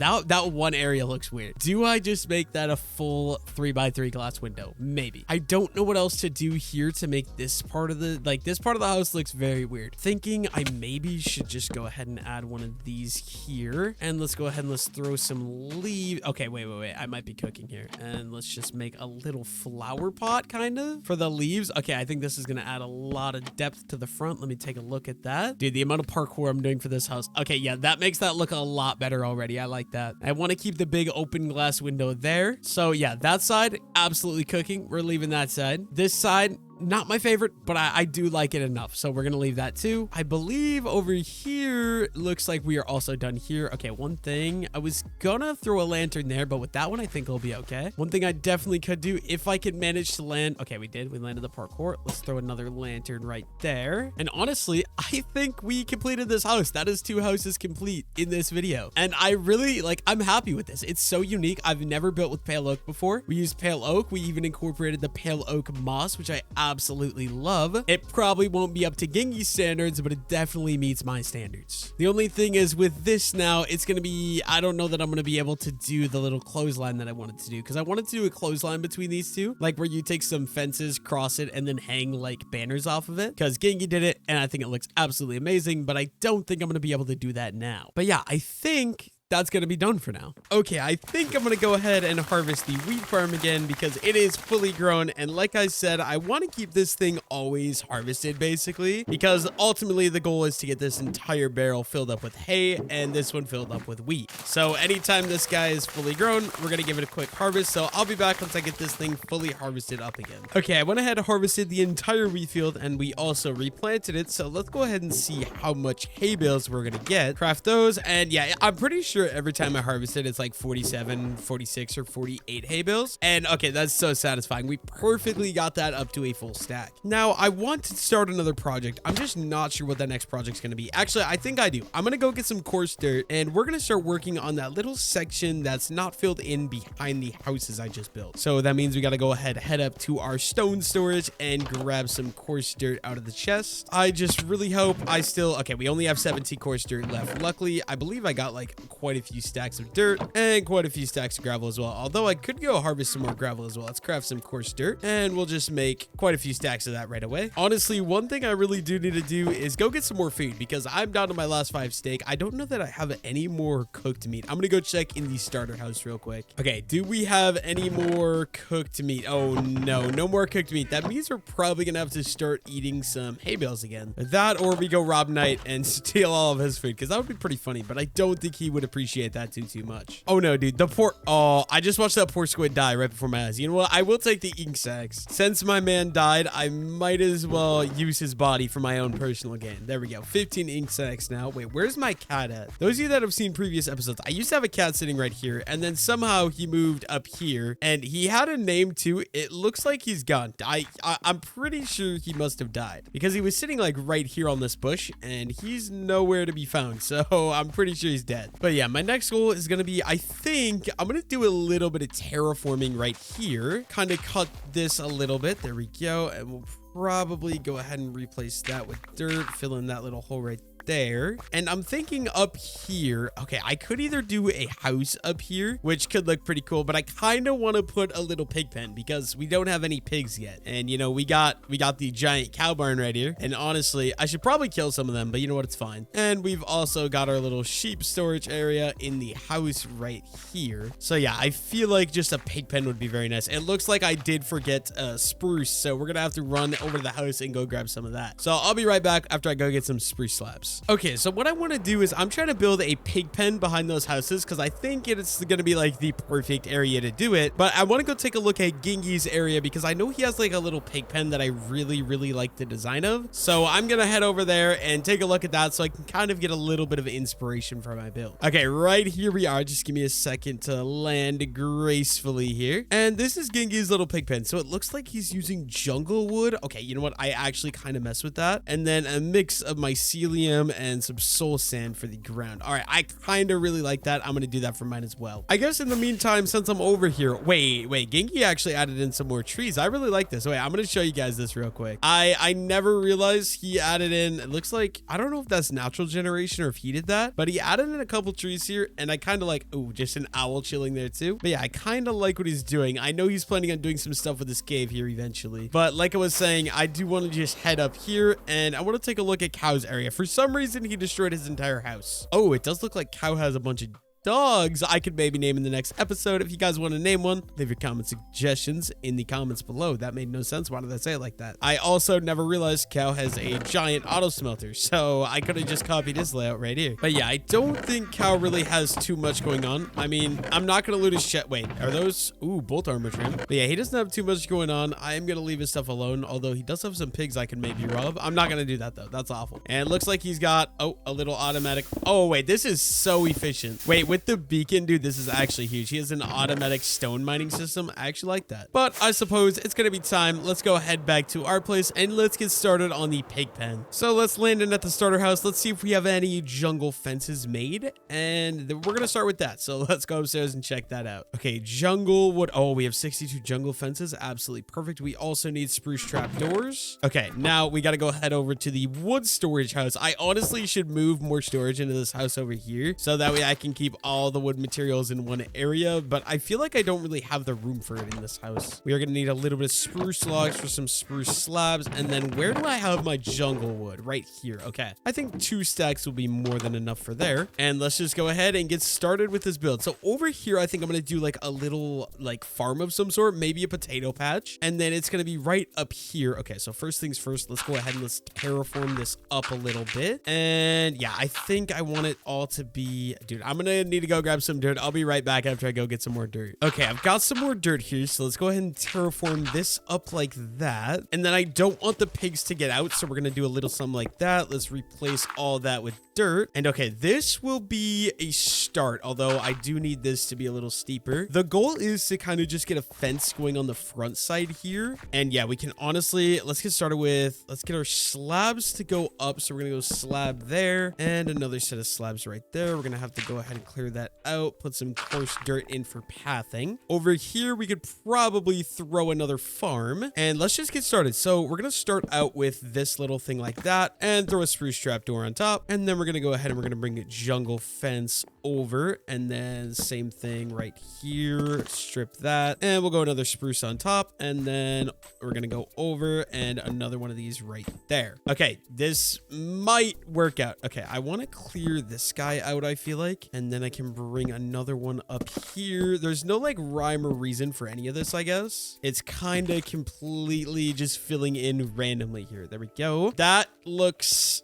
one area looks weird? Do I just make that a full 3x3 glass window? Maybe. I don't know what else to do here to make this part of the, like, this part of the house looks very weird. Thinking I maybe should just go ahead and add one of these here. And let's go ahead and let's throw some leaves. Okay, wait. I might be cooking here. And let's just make a little flower pot kind of for the leaves. Okay, I think this is gonna add a lot of depth to the front. Let me take a look at that. Dude, the amount of parkour I'm doing for this house. Okay, yeah, that makes that look a lot better already. I like that. I want to keep the big open glass window there. So yeah, that side, absolutely cooking. We're leaving that side. This side, not my favorite, but I do like it enough. So we're going to leave that too. I believe over here, looks like we are also done here. Okay, one thing. I was going to throw a lantern there, but with that one, I think it'll be okay. One thing I definitely could do if I could manage to land. Okay, we did. We landed the parkour. Let's throw another lantern right there. And honestly, I think we completed this house. That is 2 houses complete in this video. And I really, like, I'm happy with this. It's so unique. I've never built with pale oak before. We used pale oak. We even incorporated the pale oak moss, which I absolutely love. It probably won't be up to Gengi's standards, but it definitely meets my standards. The only thing is with this now, it's going to be, I don't know that I'm going to be able to do the little clothesline that I wanted to do, because I wanted to do a clothesline between these two, like where you take some fences, cross it, and then hang like banners off of it, because Gengi did it, and I think it looks absolutely amazing, but I don't think I'm going to be able to do that now. But yeah, I think that's going to be done for now. Okay, I think I'm going to go ahead and harvest the wheat farm again because it is fully grown. And like I said, I want to keep this thing always harvested basically, because ultimately the goal is to get this entire barrel filled up with hay and this one filled up with wheat. So anytime this guy is fully grown, we're going to give it a quick harvest. So I'll be back once I get this thing fully harvested up again. Okay, I went ahead and harvested the entire wheat field and we also replanted it. So let's go ahead and see how much hay bales we're going to get. Craft those. And yeah, I'm pretty sure every time I harvest it, it's like 47, 46 or 48 hay bales. And okay, that's so satisfying. We perfectly got that up to a full stack. Now I want to start another project. I'm just not sure what that next project's going to be. Actually, I think I do. I'm going to go get some coarse dirt and we're going to start working on that little section that's not filled in behind the houses I just built. So that means we got to go ahead, head up to our stone storage and grab some coarse dirt out of the chest. I just really hope okay, we only have 17 coarse dirt left. Luckily, I believe I got like quite a few stacks of dirt and quite a few stacks of gravel as well. Although I could go harvest some more gravel as well. Let's craft some coarse dirt and we'll just make quite a few stacks of that right away. Honestly, one thing I really do need to do is go get some more food because I'm down to my last 5 steak. I don't know that I have any more cooked meat. I'm gonna go check in the starter house real quick. Okay, do we have any more cooked meat? Oh no, no more cooked meat. That means we're probably gonna have to start eating some hay bales again. That or we go rob Knight and steal all of his food because that would be pretty funny, but I don't think he would appreciate that too much. Oh no, dude, I just watched that poor squid die right before my eyes. You know what? I will take the ink sacks. Since my man died, I might as well use his body for my own personal gain. There we go. 15 ink sacks now. Wait, where's my cat at? Those of you that have seen previous episodes, I used to have a cat sitting right here, and then somehow he moved up here, and he had a name too. It looks like he's gone. I'm pretty sure he must have died because he was sitting like right here on this bush, and he's nowhere to be found. So I'm pretty sure he's dead. But yeah, my next goal is gonna be, I think I'm gonna do a little bit of terraforming right here. Kind of cut this a little bit. There we go, and we'll probably go ahead and replace that with dirt, fill in that little hole right there. And I'm thinking up here, okay, I could either do a house up here, which could look pretty cool, but I kind of want to put a little pig pen because we don't have any pigs yet. And you know, we got the giant cow barn right here. And honestly, I should probably kill some of them, but you know what? It's fine. And we've also got our little sheep storage area in the house right here. So yeah, I feel like just a pig pen would be very nice. It looks like I did forget spruce, so we're gonna have to run over to the house and go grab some of that. So I'll be right back after I go get some spruce slabs. Okay, so what I want to do is I'm trying to build a pig pen behind those houses because I think it's going to be like the perfect area to do it. But I want to go take a look at Gingy's area because I know he has like a little pig pen that I really like the design of. So I'm going to head over there and take a look at that so I can kind of get a little bit of inspiration for my build. Okay, right here we are. Just give me a second to land gracefully here. And this is Gingy's little pig pen. So it looks like he's using jungle wood. Okay, you know what? I actually kind of mess with that. And then a mix of mycelium and some soul sand for the ground. All right, I kind of really like that. I'm going to do that for mine as well. I guess in the meantime, since I'm over here, wait, Gingy actually added in some more trees. I really like this. Wait, I'm going to show you guys this real quick. I never realized he added in, it looks like, I don't know if that's natural generation or if he did that, but he added in a couple trees here and I kind of like, oh, just an owl chilling there too. But yeah, I kind of like what he's doing. I know he's planning on doing some stuff with this cave here eventually, but like I was saying, I do want to just head up here and I want to take a look at Cow's area. For some reason, he destroyed his entire house. Oh, it does look like Cow has a bunch of dogs I could maybe name in the next episode. If you guys want to name one, leave your comment suggestions in the comments below. That made no sense. Why did I say it like that? I also never realized Cow has a giant auto smelter, so I could have just copied his layout right here. But yeah, I don't think Cow really has too much going on. I mean, I'm not going to loot his chest. Wait, are those? Ooh, bolt armor trim. But yeah, he doesn't have too much going on. I am going to leave his stuff alone, although he does have some pigs I can maybe rob. I'm not going to do that though. That's awful. And it looks like he's got, oh, a little automatic. Oh, wait, this is so efficient. Wait, with the beacon, dude, this is actually huge. He has an automatic stone mining system. I actually like that. But I suppose it's going to be time. Let's go head back to our place and let's get started on the pig pen. So let's land in at the starter house. Let's see if we have any jungle fences made. And we're going to start with that. So let's go upstairs and check that out. Okay, jungle wood. Oh, we have 62 jungle fences. Absolutely perfect. We also need spruce trap doors. Okay, now we got to go head over to the wood storage house. I honestly should move more storage into this house over here so that way I can keep all the wood materials in one area, but I feel like I don't really have the room for it in this house. We are going to need a little bit of spruce logs for some spruce slabs. And then where do I have my jungle wood? Right here. Okay. I think 2 stacks will be more than enough for there. And let's just go ahead and get started with this build. So over here, I think I'm going to do like a little like farm of some sort, maybe a potato patch. And then it's going to be right up here. Okay. So first things first, let's go ahead and let's terraform this up a little bit. And yeah, I think I want it all to be, dude, I'm going to need to go grab some dirt. I'll be right back after I go get some more dirt. Okay. I've got some more dirt here. So let's go ahead and terraform this up like that. And then I don't want the pigs to get out. So we're going to do a little something like that. Let's replace all that with dirt. And okay, this will be a start, although I do need this to be a little steeper. The goal is to kind of just get a fence going on the front side here. And yeah, we can honestly, let's get started with, let's get our slabs to go up. So we're going to go slab there and another set of slabs right there. We're going to have to go ahead and clear that out, put some coarse dirt in for pathing. Over here, we could probably throw another farm and let's just get started. So we're going to start out with this little thing like that and throw a spruce trapdoor on top. And then we're going to go ahead and we're going to bring a jungle fence over and then same thing right here, strip that and we'll go another spruce on top and then we're going to go over and another one of these right there. Okay, this might work out. Okay, I want to clear this guy out, I feel like, and then I can bring another one up here. There's no like rhyme or reason for any of this, I guess. It's kind of completely just filling in randomly here. There we go. That looks...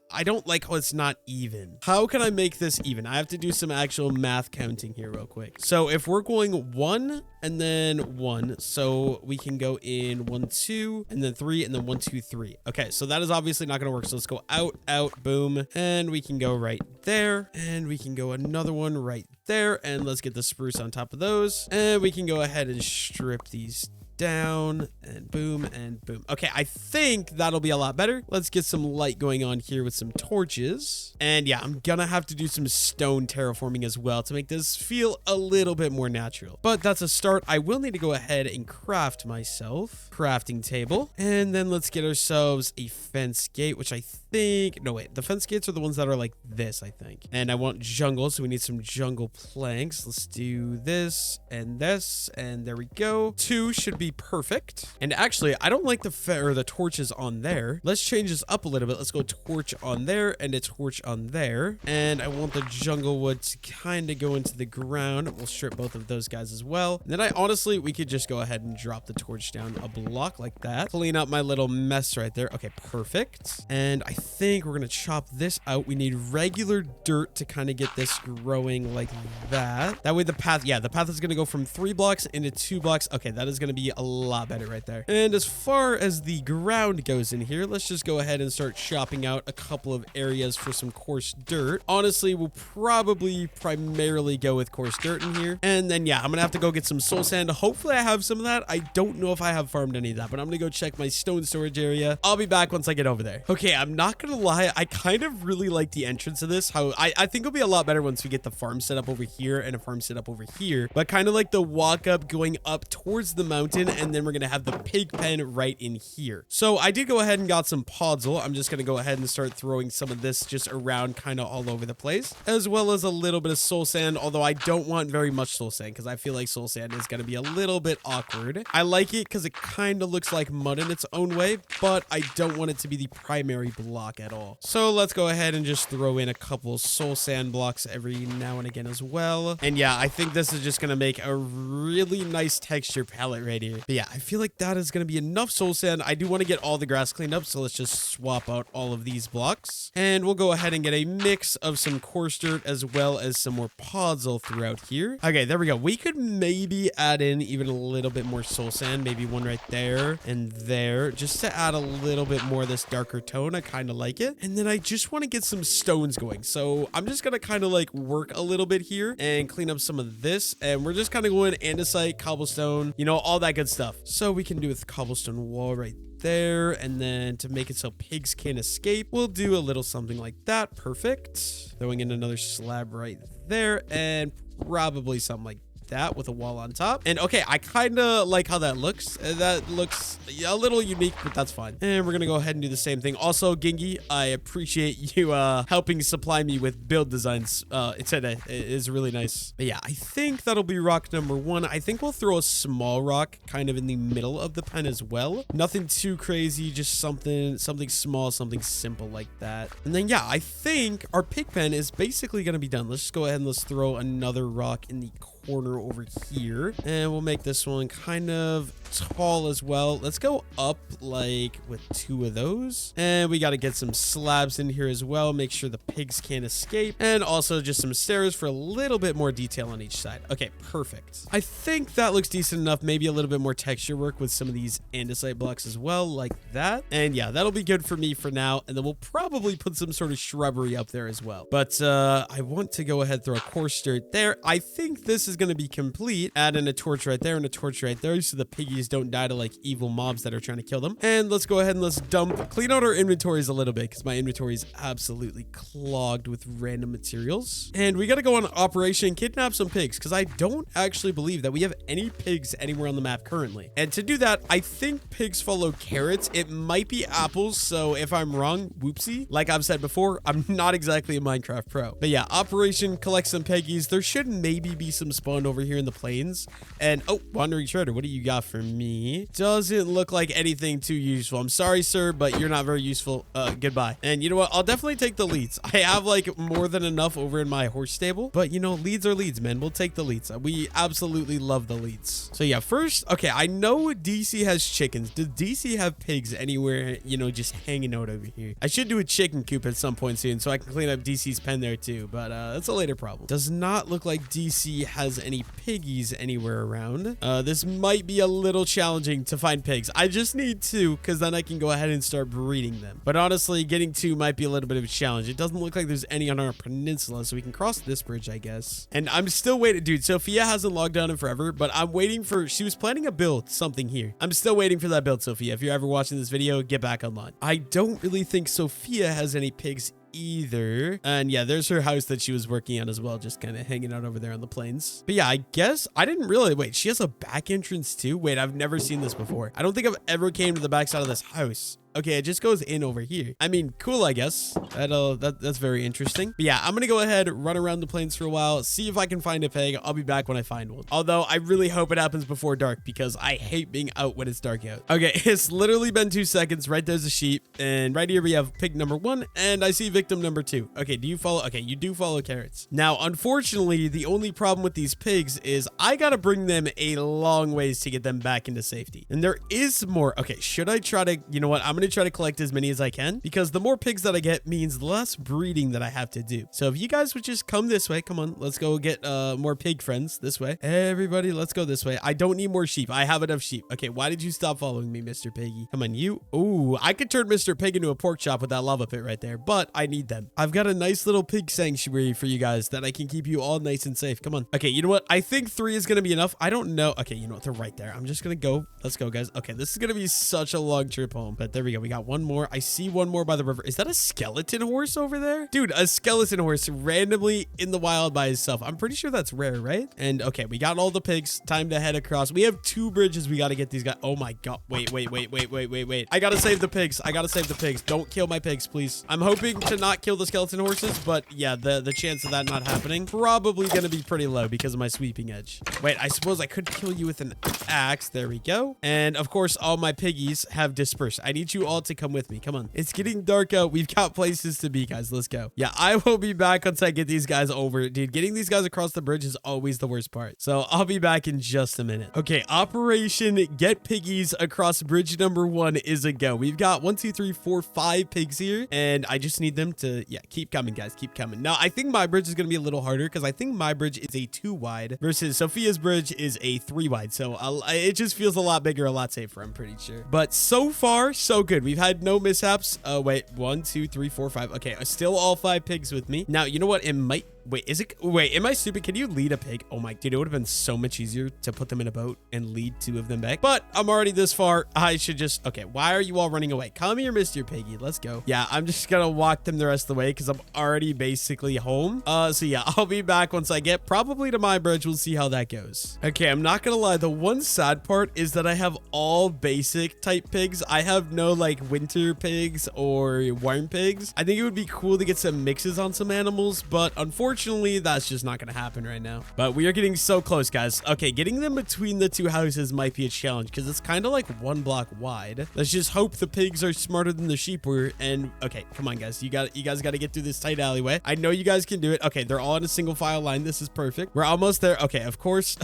I don't like how it's not even. How can I make this even? I have to do some actual math counting here real quick. So if we're going 1 and then 1, so we can go in 1, 2, and then 3, and then 1, 2, 3. Okay, so that is obviously not going to work. So let's go out, out, boom, and we can go right there, and we can go another one right there, and let's get the spruce on top of those, and we can go ahead and strip these down and boom and boom. Okay, I think that'll be a lot better. Let's get some light going on here with some torches. And yeah, I'm gonna have to do some stone terraforming as well to make this feel a little bit more natural. But that's a start. I will need to go ahead and craft myself crafting table. And then let's get ourselves a fence gate, which I think, no wait, the fence gates are the ones that are like this, I think. And I want jungle, so we need some jungle planks. Let's do this, and there we go. 2 should be perfect. And actually, I don't like the torches on there. Let's change this up a little bit. Let's go torch on there and a torch on there. And I want the jungle wood to kind of go into the ground. We'll strip both of those guys as well. And then honestly, we could just go ahead and drop the torch down a block like that. Clean up my little mess right there. Okay, perfect. And I think we're going to chop this out. We need regular dirt to kind of get this growing like that. That way the path is going to go from 3 blocks into 2 blocks. Okay, that is going to be a lot better right there. And as far as the ground goes in here, let's just go ahead and start chopping out a couple of areas for some coarse dirt. Honestly, we'll probably primarily go with coarse dirt in here. And then, yeah, I'm going to have to go get some soul sand. Hopefully I have some of that. I don't know if I have farmed any of that, but I'm going to go check my stone storage area. I'll be back once I get over there. Okay, I'm not going to lie. I kind of really like the entrance of this. I think it'll be a lot better once we get the farm set up over here and a farm set up over here. But kind of like the walk up going up towards the mountain, and then we're going to have the pig pen right in here. So I did go ahead and got some podzol. I'm just going to go ahead and start throwing some of this just around kind of all over the place, as well as a little bit of soul sand, although I don't want very much soul sand because I feel like soul sand is going to be a little bit awkward. I like it because it kind of looks like mud in its own way, but I don't want it to be the primary block at all. So let's go ahead and just throw in a couple soul sand blocks every now and again as well. And yeah, I think this is just going to make a really nice texture palette right here. But yeah, I feel like that is going to be enough soul sand. I do want to get all the grass cleaned up, so let's just swap out all of these blocks. And we'll go ahead and get a mix of some coarse dirt as well as some more podzol throughout here. Okay, there we go. We could maybe add in even a little bit more soul sand, maybe one right there and there, just to add a little bit more of this darker tone. I kind of like it. And then I just want to get some stones going. So I'm just going to kind of like work a little bit here and clean up some of this. And we're just kind of going andesite, cobblestone, you know, all that good stuff. So we can do with cobblestone wall right there, and then to make it so pigs can't escape, we'll do a little something like that. Perfect. Throwing in another slab right there, and probably something like that with a wall on top. And okay, I kind of like how that looks. That looks a little unique, but that's fine. And we're gonna go ahead and do the same thing. Also, Gingy, I appreciate you helping supply me with build designs today. It is really nice. But yeah, I think that'll be rock number 1. I think we'll throw a small rock kind of in the middle of the pen as well. Nothing too crazy, just something small, something simple like that. And then yeah, I think our pig pen is basically gonna be done. Let's just go ahead and let's throw another rock in the corner over here, and we'll make this one kind of tall as well. Let's go up like with 2 of those, and we got to get some slabs in here as well, make sure the pigs can't escape, and also just some stairs for a little bit more detail on each side. Okay, perfect. I think that looks decent enough. Maybe a little bit more texture work with some of these andesite blocks as well, like that. And yeah, that'll be good for me for now, and then we'll probably put some sort of shrubbery up there as well. But I want to go ahead, throw a coarse dirt there. I think this is going to be complete. Add in a torch right there and a torch right there so the piggies don't die to like evil mobs that are trying to kill them. And let's go ahead and let's clean out our inventories a little bit, because my inventory is absolutely clogged with random materials. And we got to go on Operation Kidnap some pigs, because I don't actually believe that we have any pigs anywhere on the map currently. And to do that, I think pigs follow carrots. It might be apples, so if I'm wrong, whoopsie. Like I've said before, I'm not exactly a Minecraft pro. But yeah, Operation collect some piggies. There should maybe be some spawned over here in the plains. And oh, wandering trader, what do you got for me? Doesn't look like anything too useful. I'm sorry, sir, but you're not very useful. Goodbye. And you know what? I'll definitely take the leads. I have like more than enough over in my horse stable, but you know, leads are leads, man. We'll take the leads. We absolutely love the leads. So yeah, first, okay, I know DC has chickens. Does DC have pigs anywhere, you know, just hanging out over here? I should do a chicken coop at some point soon so I can clean up DC's pen there too, but that's a later problem. Does not look like DC has any piggies anywhere around. This might be a little challenging to find pigs. I just need 2, because then I can go ahead and start breeding them. But honestly, getting 2 might be a little bit of a challenge. It doesn't look like there's any on our peninsula, so we can cross this bridge, I guess. And I'm still waiting, dude. Sophia hasn't logged on in forever, but I'm waiting for, she was planning a build, something here. I'm still waiting for that build, Sophia. If you're ever watching this video, get back online. I don't really think Sophia has any pigs either. And yeah, there's her house that she was working on as well, just kind of hanging out over there on the plains. But yeah, I guess I didn't really wait. She has a back entrance too. Wait, I've never seen this before. I don't think I've ever came to the back side of this house. Okay, it just goes in over here. I mean, cool, I guess. That's very interesting. But yeah, I'm gonna go ahead, run around the plains for a while, see if I can find a pig. I'll be back when I find one. Although, I really hope it happens before dark, because I hate being out when it's dark out. Okay, it's literally been 2 seconds. Right there's a sheep. And right here we have pig number 1, and I see victim number 2. Okay, do you follow? Okay, you do follow carrots. Now, unfortunately, the only problem with these pigs is I gotta bring them a long ways to get them back into safety. And there is more. Okay, should I try to, you know what? I'm gonna try to collect as many as I can, because the more pigs that I get means less breeding that I have to do. So if you guys would just come this way, come on, let's go get more pig friends this way. Everybody, let's go this way. I don't need more sheep. I have enough sheep. Okay, why did you stop following me, Mr. Piggy? Come on, you. Ooh, I could turn Mr. Pig into a pork chop with that lava pit right there, but I need them. I've got a nice little pig sanctuary for you guys that I can keep you all nice and safe. Come on. Okay, you know what? I think 3 is gonna be enough. I don't know. Okay, you know what? They're right there. I'm just gonna go. Let's go, guys. Okay, this is gonna be such a long trip home, but there we go. We got one more. I see one more by the river. Is that a skeleton horse over there? Dude, a skeleton horse randomly in the wild by itself. I'm pretty sure that's rare, right? And okay, we got all the pigs. Time to head across. We have 2 bridges. We got to get these guys. Oh my god. Wait. I gotta save the pigs. I gotta save the pigs. Don't kill my pigs, please. I'm hoping to not kill the skeleton horses, but yeah, the chance of that not happening probably gonna be pretty low because of my sweeping edge. Wait, I suppose I could kill you with an axe. There we go. And of course, all my piggies have dispersed. I need you all to come with me. Come on. It's getting dark out. We've got places to be, guys. Let's go. Yeah, I will be back once I get these guys over. Dude, getting these guys across the bridge is always the worst part. So I'll be back in just a minute. Okay, Operation Get Piggies across bridge number 1 is a go. We've got 1, 2, 3, 4, 5 pigs here, and I just need them to, yeah, keep coming, guys. Keep coming. Now, I think my bridge is going to be a little harder because I think my bridge is a 2 wide versus Sophia's bridge is a 3 wide. So it just feels a lot bigger, a lot safer, I'm pretty sure. But so far, so good. We've had no mishaps. Wait, 1, 2, 3, 4, 5. Okay, still all 5 pigs with me. Now, you know what? It might Wait, is it? Wait, am I stupid? Can you lead a pig? Oh my, dude, it would have been so much easier to put them in a boat and lead 2 of them back. But I'm already this far. I should just, okay, why are you all running away? Come here, Mr. Piggy. Let's go. Yeah, I'm just gonna walk them the rest of the way because I'm already basically home. So yeah, I'll be back once I get probably to my bridge. We'll see how that goes. Okay, I'm not gonna lie. The one sad part is that I have all basic type pigs. I have no like winter pigs or warm pigs. I think it would be cool to get some mixes on some animals, but unfortunately that's just not gonna happen right now. But we are getting so close, guys. Okay, getting them between the 2 houses might be a challenge because it's kind of like 1 block wide. Let's just hope the pigs are smarter than the sheep were. And okay, come on, guys. You guys got to get through this tight alleyway. I know you guys can do it. Okay, they're all in a single file line. This is perfect. We're almost there. Okay, of course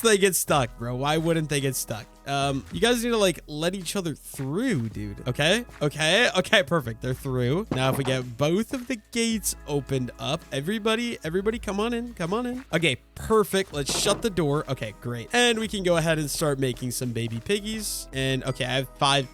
they get stuck, bro. Why wouldn't they get stuck? You guys need to like let each other through, dude. Okay, perfect. They're through. Now if we get both of the gates opened up, everybody come on in. Okay, perfect. Let's shut the door. Okay, great. And we can go ahead and start making some baby piggies. And okay, I have five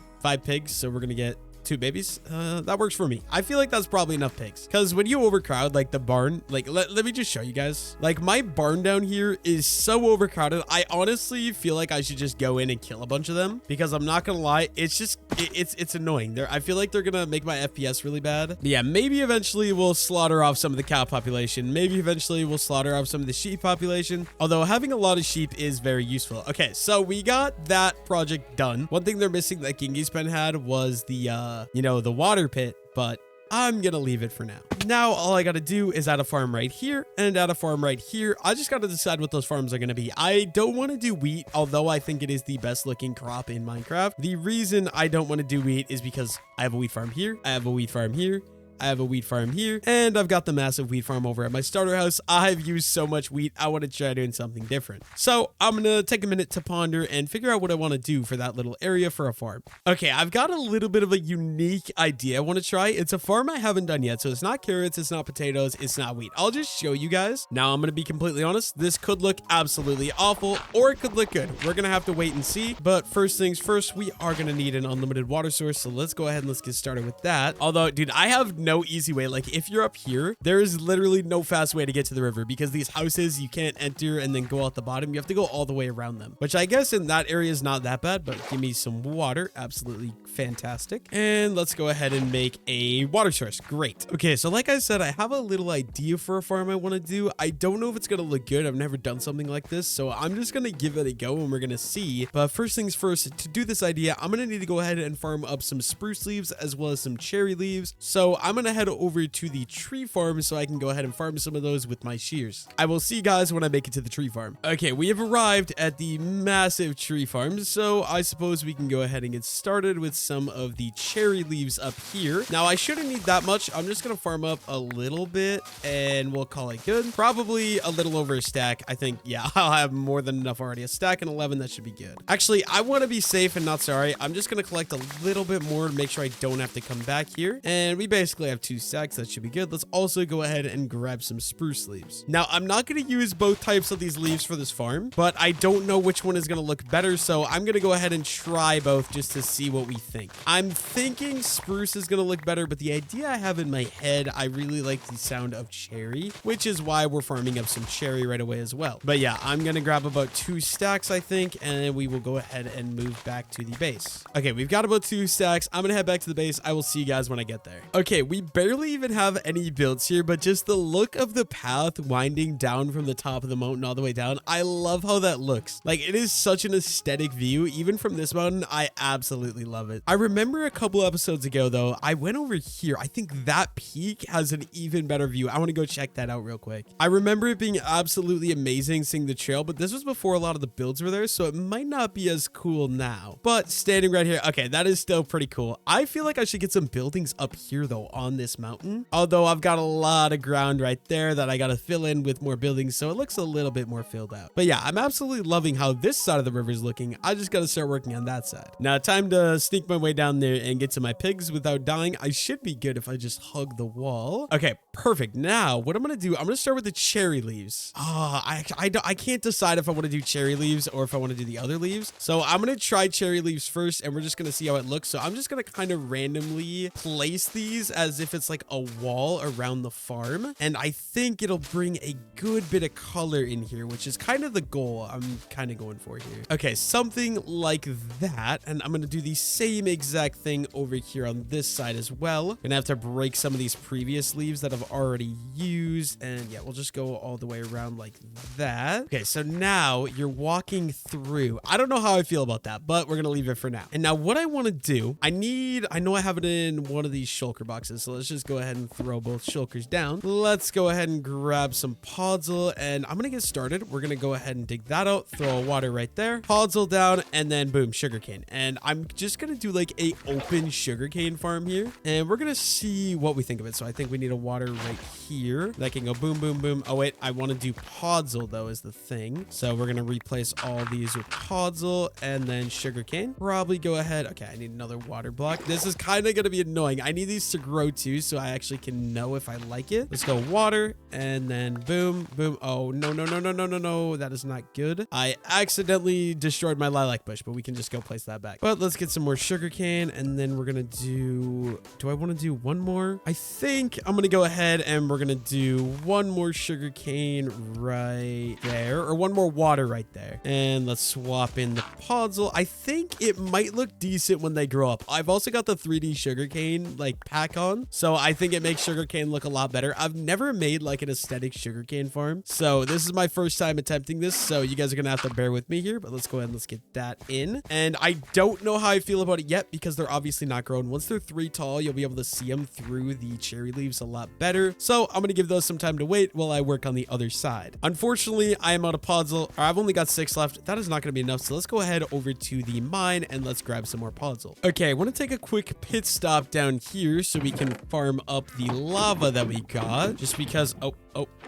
pigs, so we're gonna get 2 babies. That works for me. I feel like that's probably enough pigs because when you overcrowd like the barn, like let me just show you guys, like my barn down here is so overcrowded. I honestly feel like I should just go in and kill a bunch of them because I'm not gonna lie, it's just it's annoying. I feel like they're gonna make my FPS really bad. But yeah, maybe eventually we'll slaughter off some of the cow population. Maybe eventually we'll slaughter off some of the sheep population, although having a lot of sheep is very useful. Okay, so we got that project done. One thing they're missing that Gingy's pen had was the the water pit, but I'm gonna leave it for now. Now all I gotta do is add a farm right here and add a farm right here. I just gotta decide what those farms are gonna be. I don't want to do wheat, although I think it is the best looking crop in Minecraft. The reason I don't want to do wheat is because I have a wheat farm here, I have a wheat farm here, I have a wheat farm here, and I've got the massive wheat farm over at my starter house. I've used so much wheat, I want to try doing something different. So I'm going to take a minute to ponder and figure out what I want to do for that little area for a farm. Okay, I've got a little bit of a unique idea I want to try. It's a farm I haven't done yet, so it's not carrots, it's not potatoes, it's not wheat. I'll just show you guys. Now, I'm going to be completely honest, this could look absolutely awful, or it could look good. We're going to have to wait and see, but first things first, we are going to need an unlimited water source, so let's go ahead and let's get started with that. Although, dude, I have no easy way. Like if you're up here, there is literally no fast way to get to the river because these houses you can't enter and then go out the bottom. You have to go all the way around them, which I guess in that area is not that bad, but give me some water. Absolutely fantastic. And let's go ahead and make a water source. Great. Okay, so like I said, I have a little idea for a farm I want to do. I don't know if it's going to look good. I've never done something like this, so I'm just going to give it a go and we're going to see. But first things first, to do this idea, I'm going to need to go ahead and farm up some spruce leaves as well as some cherry leaves. So I'm going to head over to the tree farm so I can go ahead and farm some of those with my shears. I will see you guys when I make it to the tree farm. Okay, we have arrived at the massive tree farm, so I suppose we can go ahead and get started with some of the cherry leaves up here. Now, I shouldn't need that much. I'm just going to farm up a little bit and we'll call it good. Probably a little over a stack. I think, yeah, I'll have more than enough already. A stack and 11, that should be good. Actually, I want to be safe and not sorry. I'm just going to collect a little bit more to make sure I don't have to come back here. And we basically have 2 stacks. That should be good. Let's also go ahead and grab some spruce leaves. Now, I'm not going to use both types of these leaves for this farm, but I don't know which one is going to look better, so I'm going to go ahead and try both just to see what we think. I'm thinking spruce is going to look better, but the idea I have in my head, I really like the sound of cherry, which is why we're farming up some cherry right away as well. But yeah, I'm going to grab about 2 stacks, I think, and then we will go ahead and move back to the base. Okay, we've got about 2 stacks. I'm going to head back to the base. I will see you guys when I get there. Okay, we barely even have any builds here, but just the look of the path winding down from the top of the mountain all the way down, I love how that looks. Like, it is such an aesthetic view. Even from this mountain, I absolutely love it. I remember a couple episodes ago, though, I went over here. I think that peak has an even better view. I want to go check that out real quick. I remember it being absolutely amazing seeing the trail, but this was before a lot of the builds were there, so it might not be as cool now. But standing right here, okay, that is still pretty cool. I feel like I should get some buildings up here, though, on this mountain. Although I've got a lot of ground right there that I got to fill in with more buildings, so it looks a little bit more filled out. But yeah, I'm absolutely loving how this side of the river is looking. I just got to start working on that side. Now, time to sneak my way down there and get to my pigs without dying. I should be good if I just hug the wall. Okay, perfect. Now, what I'm going to do, I'm going to start with the cherry leaves. I can't decide if I want to do cherry leaves or if I want to do the other leaves. So I'm going to try cherry leaves first, and we're just going to see how it looks. So I'm just going to kind of randomly place these as as if it's like a wall around the farm. And I think it'll bring a good bit of color in here, which is kind of the goal I'm kind of going for here. Okay, something like that. And I'm going to do the same exact thing over here on this side as well. I'm going to have to break some of these previous leaves that I've already used. And yeah, we'll just go all the way around like that. Okay, so now you're walking through. I don't know how I feel about that, but we're going to leave it for now. And now what I want to do, I know I have it in one of these shulker boxes. So let's just go ahead and throw both shulkers down. Let's go ahead and grab some podzol, and I'm going to get started. We're going to go ahead and dig that out, throw a water right there, podzol down, and then boom, sugarcane. And I'm just going to do like a open sugarcane farm here, and we're going to see what we think of it. So I think we need a water right here that can go boom, boom, boom. Oh wait, I want to do podzol though is the thing. So we're going to replace all these with podzol and then sugarcane. Probably go ahead. Okay, I need another water block. This is kind of going to be annoying. I need these to grow too, so I actually can know if I like it. Let's go water and then boom, boom. Oh, no, no, no, no, no, no, no. That is not good. I accidentally destroyed my lilac bush, but we can just go place that back. But let's get some more sugarcane, and then we're going to do I want to do one more? I think I'm going to go ahead and we're going to do one more sugarcane right there, or one more water right there. And let's swap in the podzol. I think it might look decent when they grow up. I've also got the 3D sugarcane like pack on, so I think it makes sugarcane look a lot better. I've never made like an aesthetic sugarcane farm, so this is my first time attempting this, so you guys are gonna have to bear with me here. But let's go ahead and let's get that in. And I don't know how I feel about it yet because they're obviously not grown. Once they're 3 tall, you'll be able to see them through the cherry leaves a lot better, so I'm gonna give those some time to wait while I work on the other side. Unfortunately, I am out of podzol, or I've only got 6 left. That is not gonna be enough, so let's go ahead over to the mine and let's grab some more podzol. Okay, I want to take a quick pit stop down here so we can farm up the lava that we got, just because oh,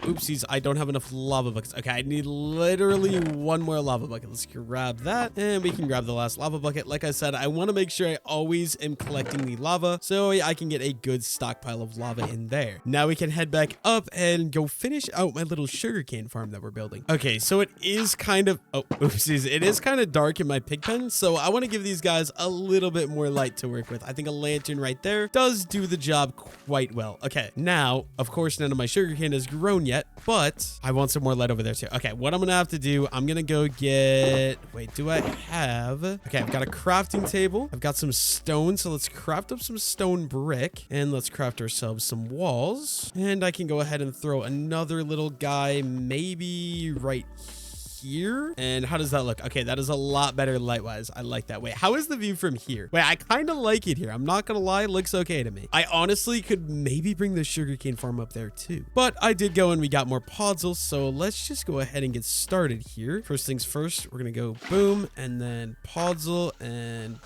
oopsies, I don't have enough lava buckets. Okay, I need literally one more lava bucket. Let's grab that, and we can grab the last lava bucket. Like I said, I want to make sure I always am collecting the lava so I can get a good stockpile of lava in there. Now we can head back up and go finish out my little sugarcane farm that we're building. Okay, so it is kind of, oopsies, it is kind of dark in my pig pen, so I want to give these guys a little bit more light to work with. I think a lantern right there does do the job quite well. Okay, now, of course, none of my sugarcane has grown yet, but I want some more light over there too. Okay, what I'm gonna have to do, I'm gonna go get, wait, do I have, okay, I've got a crafting table. I've got some stone, so let's craft up some stone brick, and let's craft ourselves some walls. And I can go ahead and throw another little guy maybe right here. And how does that look? Okay, that is a lot better light wise. I like that. Wait, how is the view from here? Wait, I kind of like it here. I'm not gonna lie, it looks okay to me. I honestly could maybe bring the sugarcane farm up there too, but I did go and we got more podzol, so let's just go ahead and get started here. First things first, we're gonna go boom, and then podzol and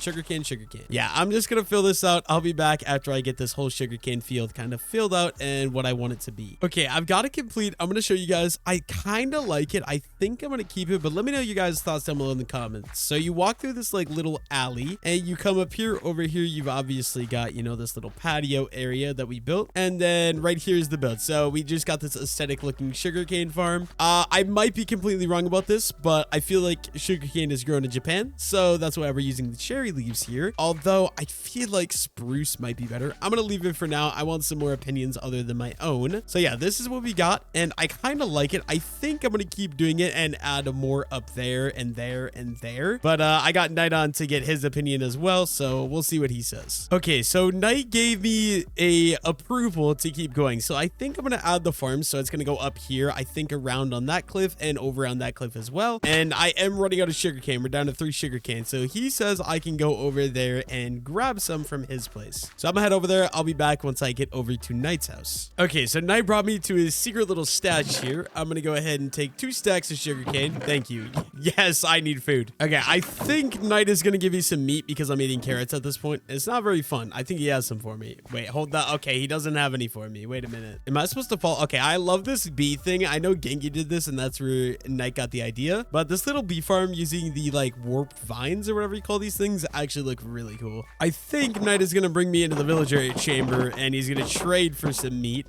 sugarcane. Yeah, I'm just gonna fill this out. I'll be back after I get this whole sugarcane field kind of filled out and what I want it to be. Okay, I've got it complete. I'm gonna show you guys. I kind of like it. I think I'm gonna keep it, but let me know you guys' thoughts down below in the comments. So you walk through this like little alley and you come up here. Over here you've obviously got, you know, this little patio area that we built, and then right here is the build. So we just got this aesthetic looking sugarcane farm. I might be completely wrong about this, but I feel like sugarcane is grown in Japan, so that's why we're using the cherry leaves here, although I feel like spruce might be better. I'm gonna leave it for now. I want some more opinions other than my own. So yeah, this is what we got, and I kind of like it. I think I'm gonna keep doing it and add more up there and there and there, but I got Knight on to get his opinion as well, so we'll see what he says. Okay, so Knight gave me a approval to keep going, so I think I'm gonna add the farm. So it's gonna go up here, I think around on that cliff and over on that cliff as well. And I am running out of sugarcane. We're down to 3 sugarcane, so he says I can go over there and grab some from his place. So I'm gonna head over there. I'll be back once I get over to Knight's house. Okay, so Knight brought me to his secret little stash here. I'm gonna go ahead and take 2 stacks of sugarcane. Thank you. Yes, I need food. Okay, I think Knight is gonna give me some meat because I'm eating carrots at this point. It's not very fun. I think he has some for me. Wait, hold that. Okay, he doesn't have any for me. Wait a minute. Am I supposed to fall? Okay, I love this bee thing. I know Genki did this and that's where Knight got the idea, but this little bee farm using the like warped vines or whatever you call these things actually look really cool. I think Knight is gonna bring me into the villager chamber and he's gonna trade for some meat.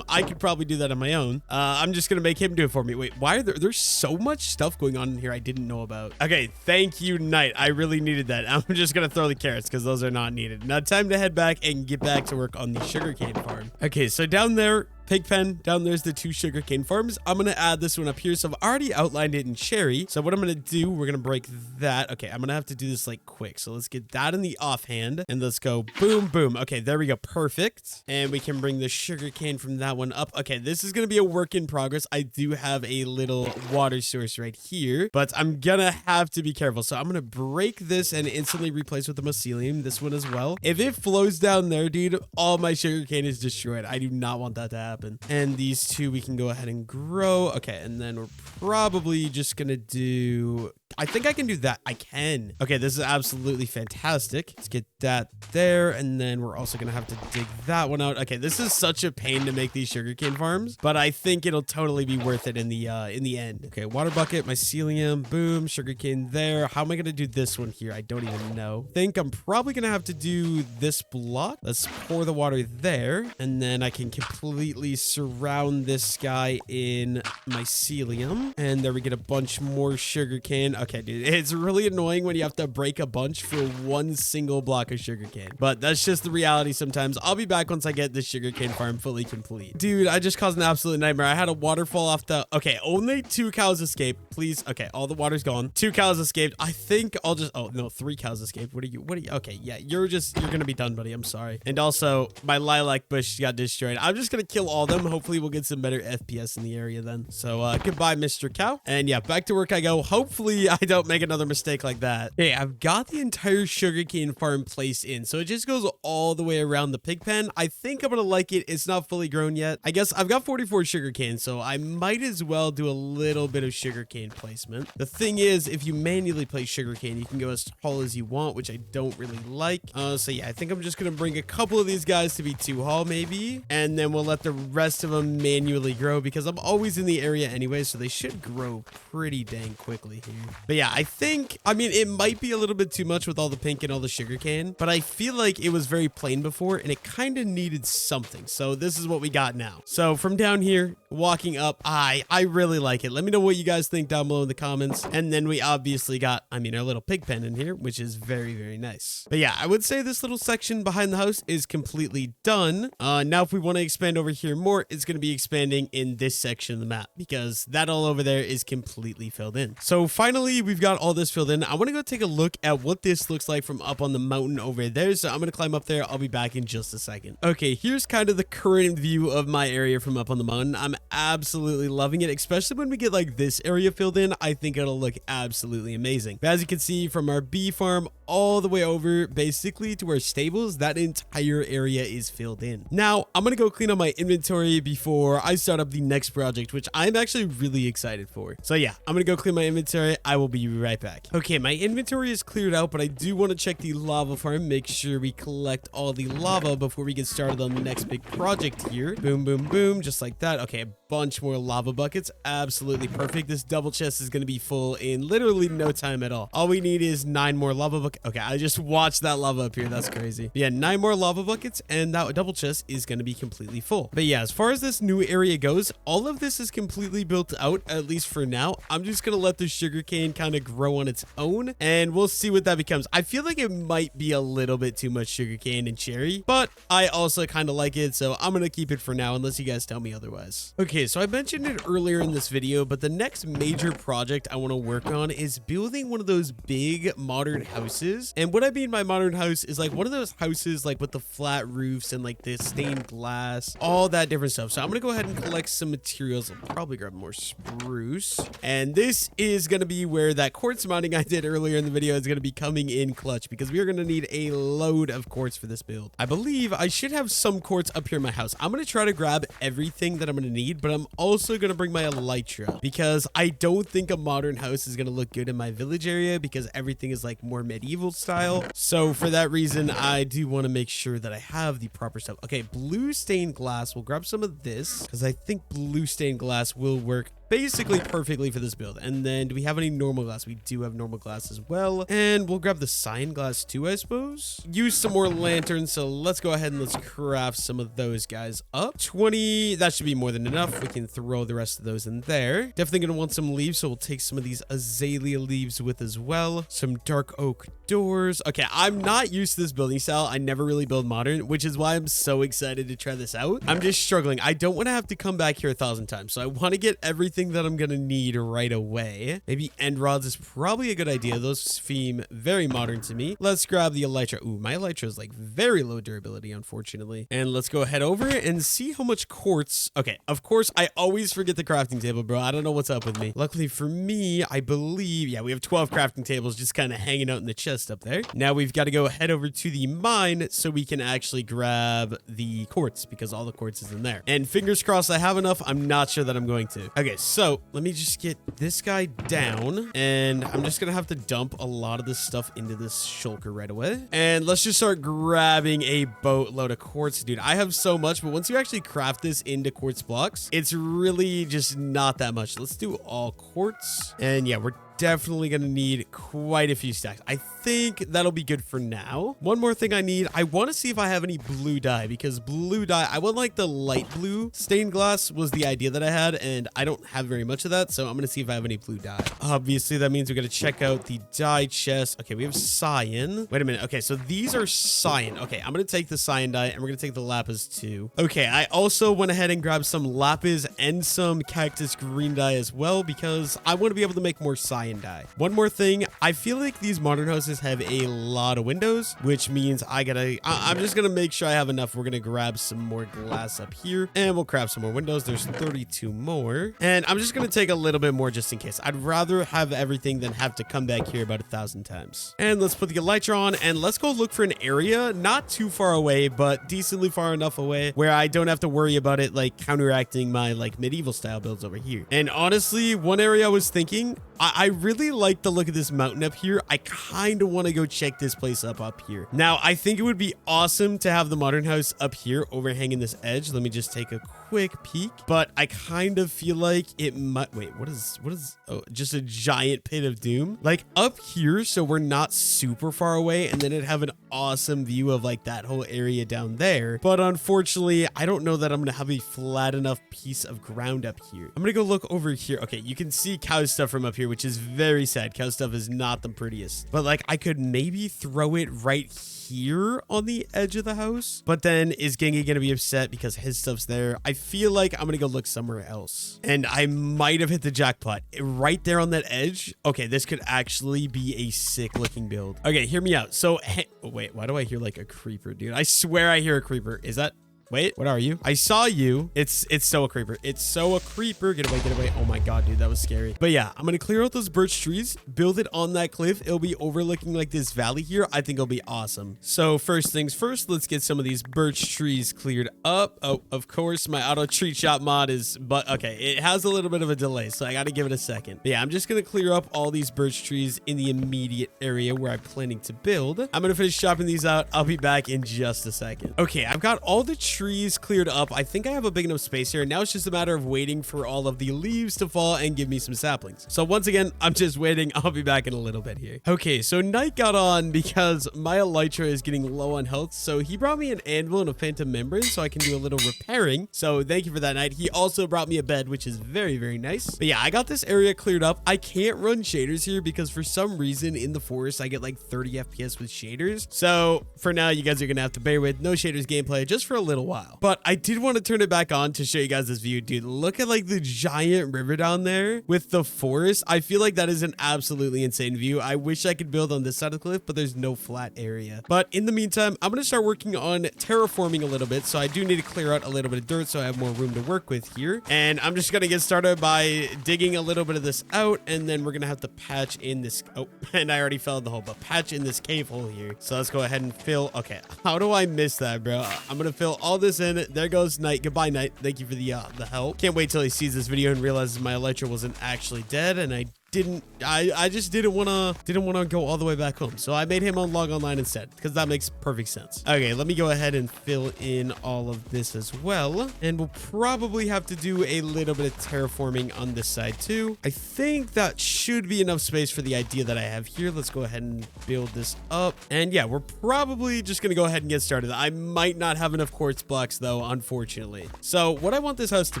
I could probably do that on my own. I'm just gonna make him do it for me. Wait, why are there's so much stuff going on in here I didn't know about? Okay, thank you, Knight. I really needed that. I'm just gonna throw the carrots because those are not needed. Now time to head back and get back to work on the sugarcane farm. Okay, so down there, pig pen, down there's the 2 sugarcane farms. I'm gonna add this one up here. So I've already outlined it in cherry. So what I'm gonna do, we're gonna break that. Okay, I'm gonna have to do this like quick. So let's get that in the offhand and let's go boom, boom. Okay, there we go. Perfect. And we can bring the sugarcane from that one up. Okay, this is gonna be a work in progress. I do have a little water source right here, but I'm gonna have to be careful. So I'm gonna break this and instantly replace with the mycelium, this one as well. If it flows down there, dude, all my sugarcane is destroyed. I do not want that to happen. And these 2 we can go ahead and grow. Okay, and then we're probably just gonna do, I think I can do that. I can. Okay, this is absolutely fantastic. Let's get that there, and then we're also gonna have to dig that one out. Okay, this is such a pain to make these sugarcane farms, but I think it'll totally be worth it in the end. Okay, water bucket, mycelium, boom, sugarcane there. How am I gonna do this one here? I don't even know. I think I'm probably gonna have to do this block. Let's pour the water there, and then I can completely surround this guy in mycelium, and there we get a bunch more sugarcane. Okay, dude, it's really annoying when you have to break a bunch for one single block of sugarcane, but that's just the reality sometimes. I'll be back once I get this sugarcane farm fully complete. Dude, I just caused an absolute nightmare. I had a waterfall off the, okay, only 2 cows escaped, please. Okay, all the water's gone. 2 cows escaped. I think I'll just, oh no, 3 cows escaped. What are you, okay, yeah, you're gonna be done, buddy. I'm sorry. And also my lilac bush got destroyed. I'm just gonna kill all them. Hopefully we'll get some better FPS in the area then. So goodbye, Mr. Cow. And yeah, back to work I go. Hopefully I don't make another mistake like that. Hey, I've got the entire sugarcane farm placed in, so it just goes all the way around the pig pen. I think I'm gonna like it. It's not fully grown yet. I guess I've got 44 sugarcane, so I might as well do a little bit of sugarcane placement. The thing is, if you manually place sugarcane, you can go as tall as you want, which I don't really like. So yeah, I think I'm just gonna bring a couple of these guys to be 2 tall maybe, and then we'll let the rest of them manually grow because I'm always in the area anyway, so they should grow pretty dang quickly here. But yeah, I think, I mean, it might be a little bit too much with all the pink and all the sugarcane, but I feel like it was very plain before and it kind of needed something. So this is what we got now. So from down here, walking up, I really like it. Let me know what you guys think down below in the comments. And then we obviously got, I mean, our little pig pen in here, which is very, very nice. But yeah, I would say this little section behind the house is completely done. Now, if we want to expand over here more, it's going to be expanding in this section of the map because that all over there is completely filled in. So finally, we've got all this filled in. I want to go take a look at what this looks like from up on the mountain over there. So I'm going to climb up there. I'll be back in just a second. Okay, here's kind of the current view of my area from up on the mountain. I'm absolutely loving it, especially when we get like this area filled in. I think it'll look absolutely amazing. But as you can see from our bee farm all the way over basically to our stables, that entire area is filled in. Now, I'm going to go clean up my inventory before I start up the next project, which I'm actually really excited for. So yeah, I'm going to go clean my inventory. I will be right back. Okay, my inventory is cleared out, but I do want to check the lava farm, make sure we collect all the lava before we get started on the next big project here. Boom, boom, boom, just like that. Okay, a bunch more lava buckets. Absolutely perfect. This double chest is going to be full in literally no time at all. All we need is 9 more lava buckets. Okay, I just watched that lava up here. That's crazy. Yeah, 9 more lava buckets and that double chest is going to be completely full. But yeah, as far as this new area goes, all of this is completely built out, at least for now. I'm just going to let the sugarcane kind of grow on its own and we'll see what that becomes. I feel like it might be a little bit too much sugarcane and cherry, but I also kind of like it, so I'm going to keep it for now unless you guys tell me otherwise. Okay, so I mentioned it earlier in this video, but the next major project I want to work on is building one of those big modern houses. And what I mean by modern house is like one of those houses like with the flat roofs and like the stained glass, all that different stuff. So I'm going to go ahead and collect some materials. I'll probably grab more spruce. And this is going to be where that quartz mining I did earlier in the video is going to be coming in clutch because we are going to need a load of quartz for this build. I believe I should have some quartz up here in my house. I'm going to try to grab everything that I'm going to need, but I'm also going to bring my elytra because I don't think a modern house is going to look good in my village area because everything is like more medieval style. So for that reason, I do want to make sure that I have the proper stuff. Okay, blue stained glass. We'll grab some of this because I think blue stained glass will work basically perfectly for this build. And then do we have any normal glass? We do have normal glass as well. And we'll grab the cyan glass too, I suppose. Use some more lanterns. So let's go ahead and let's craft some of those guys up. 20, that should be more than enough. We can throw the rest of those in there. Definitely gonna want some leaves, so we'll take some of these azalea leaves with as well. Some dark oak doors. Okay, I'm not used to this building style. I never really build modern, which is why I'm so excited to try this out. I'm just struggling. I don't want to have to come back here 1,000 times, so I want to get everything that I'm gonna need right away. Maybe end rods is probably a good idea. Those seem very modern to me. Let's grab the elytra. Ooh, my elytra is like very low durability, unfortunately. And let's go head over and see how much quartz. Okay, of course, I always forget the crafting table, bro. I don't know what's up with me. Luckily for me, I believe, yeah, we have 12 crafting tables just kind of hanging out in the chest up there. Now we've got to go head over to the mine so we can actually grab the quartz because all the quartz is in there. And fingers crossed I have enough. I'm not sure that I'm going to. Okay, so let me just get this guy down and I'm just going to have to dump a lot of this stuff into this shulker right away. And let's just start grabbing a boatload of quartz. Dude, I have so much, but once you actually craft this into quartz blocks, it's really just not that much. Let's do all quartz. And yeah, we're definitely gonna need quite a few stacks. I think that'll be good for now. One more thing I need, I want to see if I have any blue dye, because blue dye, I want like the light blue stained glass was the idea that I had, and I don't have very much of that, so I'm gonna see if I have any blue dye. Obviously that means we're gonna check out the dye chest. Okay, we have cyan. Wait a minute. Okay, so these are cyan. Okay, I'm gonna take the cyan dye and we're gonna take the lapis too. Okay, I also went ahead and grabbed some lapis and some cactus green dye as well, because I want to be able to make more cyan dye. One more thing, I feel like these modern houses have a lot of windows, which means I'm just gonna make sure I have enough. We're gonna grab some more glass up here and we'll craft some more windows. There's 32 more, and I'm just gonna take a little bit more just in case. I'd rather have everything than have to come back here about 1,000 times. And let's put the elytra on and let's go look for an area not too far away, but decently far enough away where I don't have to worry about it like counteracting my like medieval style builds over here. And honestly, one area I was thinking, I really like the look of this mountain up here. I kind of want to go check this place up here. Now, I think it would be awesome to have the modern house up here overhanging this edge. Let me just take a quick peek, but I kind of feel like it might, wait, what is, oh, just a giant pit of doom, like up here. So we're not super far away, and then it'd have an awesome view of like that whole area down there. But unfortunately, I don't know that I'm going to have a flat enough piece of ground up here. I'm going to go look over here. Okay, you can see cow stuff from up here, which is very sad. Cow stuff is not the prettiest, but like I could maybe throw it right here on the edge of the house, but then is Gengi gonna be upset because his stuff's there? I feel like I'm gonna go look somewhere else, and I might have hit the jackpot right there on that edge. Okay, this could actually be a sick looking build. Okay, hear me out. So wait, why do I hear like a creeper, dude? I swear I hear a creeper. Is that, wait, what are you? I saw you. It's so a creeper. It's so a creeper. Get away, get away. Oh my god, dude, that was scary. But yeah, I'm gonna clear out those birch trees, build it on that cliff. It'll be overlooking like this valley here. I think it'll be awesome. So first things first, let's get some of these birch trees cleared up. Oh, of course, my auto tree chop mod is, but okay, it has a little bit of a delay, so I gotta give it a second. But yeah, I'm just gonna clear up all these birch trees in the immediate area where I'm planning to build. I'm gonna finish chopping these out. I'll be back in just a second. Okay, I've got all the trees cleared up. I think I have a big enough space here. Now it's just a matter of waiting for all of the leaves to fall and give me some saplings. So once again, I'm just waiting. I'll be back in a little bit here. Okay, so night got on because my elytra is getting low on health. So he brought me an anvil and a phantom membrane so I can do a little repairing. So thank you for that, Night. He also brought me a bed, which is very, very nice. But yeah, I got this area cleared up. I can't run shaders here because for some reason in the forest, I get like 30 FPS with shaders. So for now, you guys are going to have to bear with no shaders gameplay just for a little while. But I did want to turn it back on to show you guys this view. Dude, look at like the giant river down there with the forest. I feel like that is an absolutely insane view. I wish I could build on this side of the cliff, but there's no flat area. But in the meantime, I'm going to start working on terraforming a little bit. So I do need to clear out a little bit of dirt so I have more room to work with here. And I'm just going to get started by digging a little bit of this out, and then we're going to have to patch in this. Oh, and I already fell in the hole, but patch in this cave hole here. So let's go ahead and fill. Okay, how do I miss that, bro? I'm going to fill all this in. There goes Night. Goodbye, Night. Thank you for the help. Can't wait till he sees this video and realizes my elytra wasn't actually dead, and I I just didn't want to go all the way back home. So I made him on log online instead because that makes perfect sense. Okay, let me go ahead and fill in all of this as well. And we'll probably have to do a little bit of terraforming on this side too. I think that should be enough space for the idea that I have here. Let's go ahead and build this up. And yeah, we're probably just going to go ahead and get started. I might not have enough quartz blocks though, unfortunately. So what I want this house to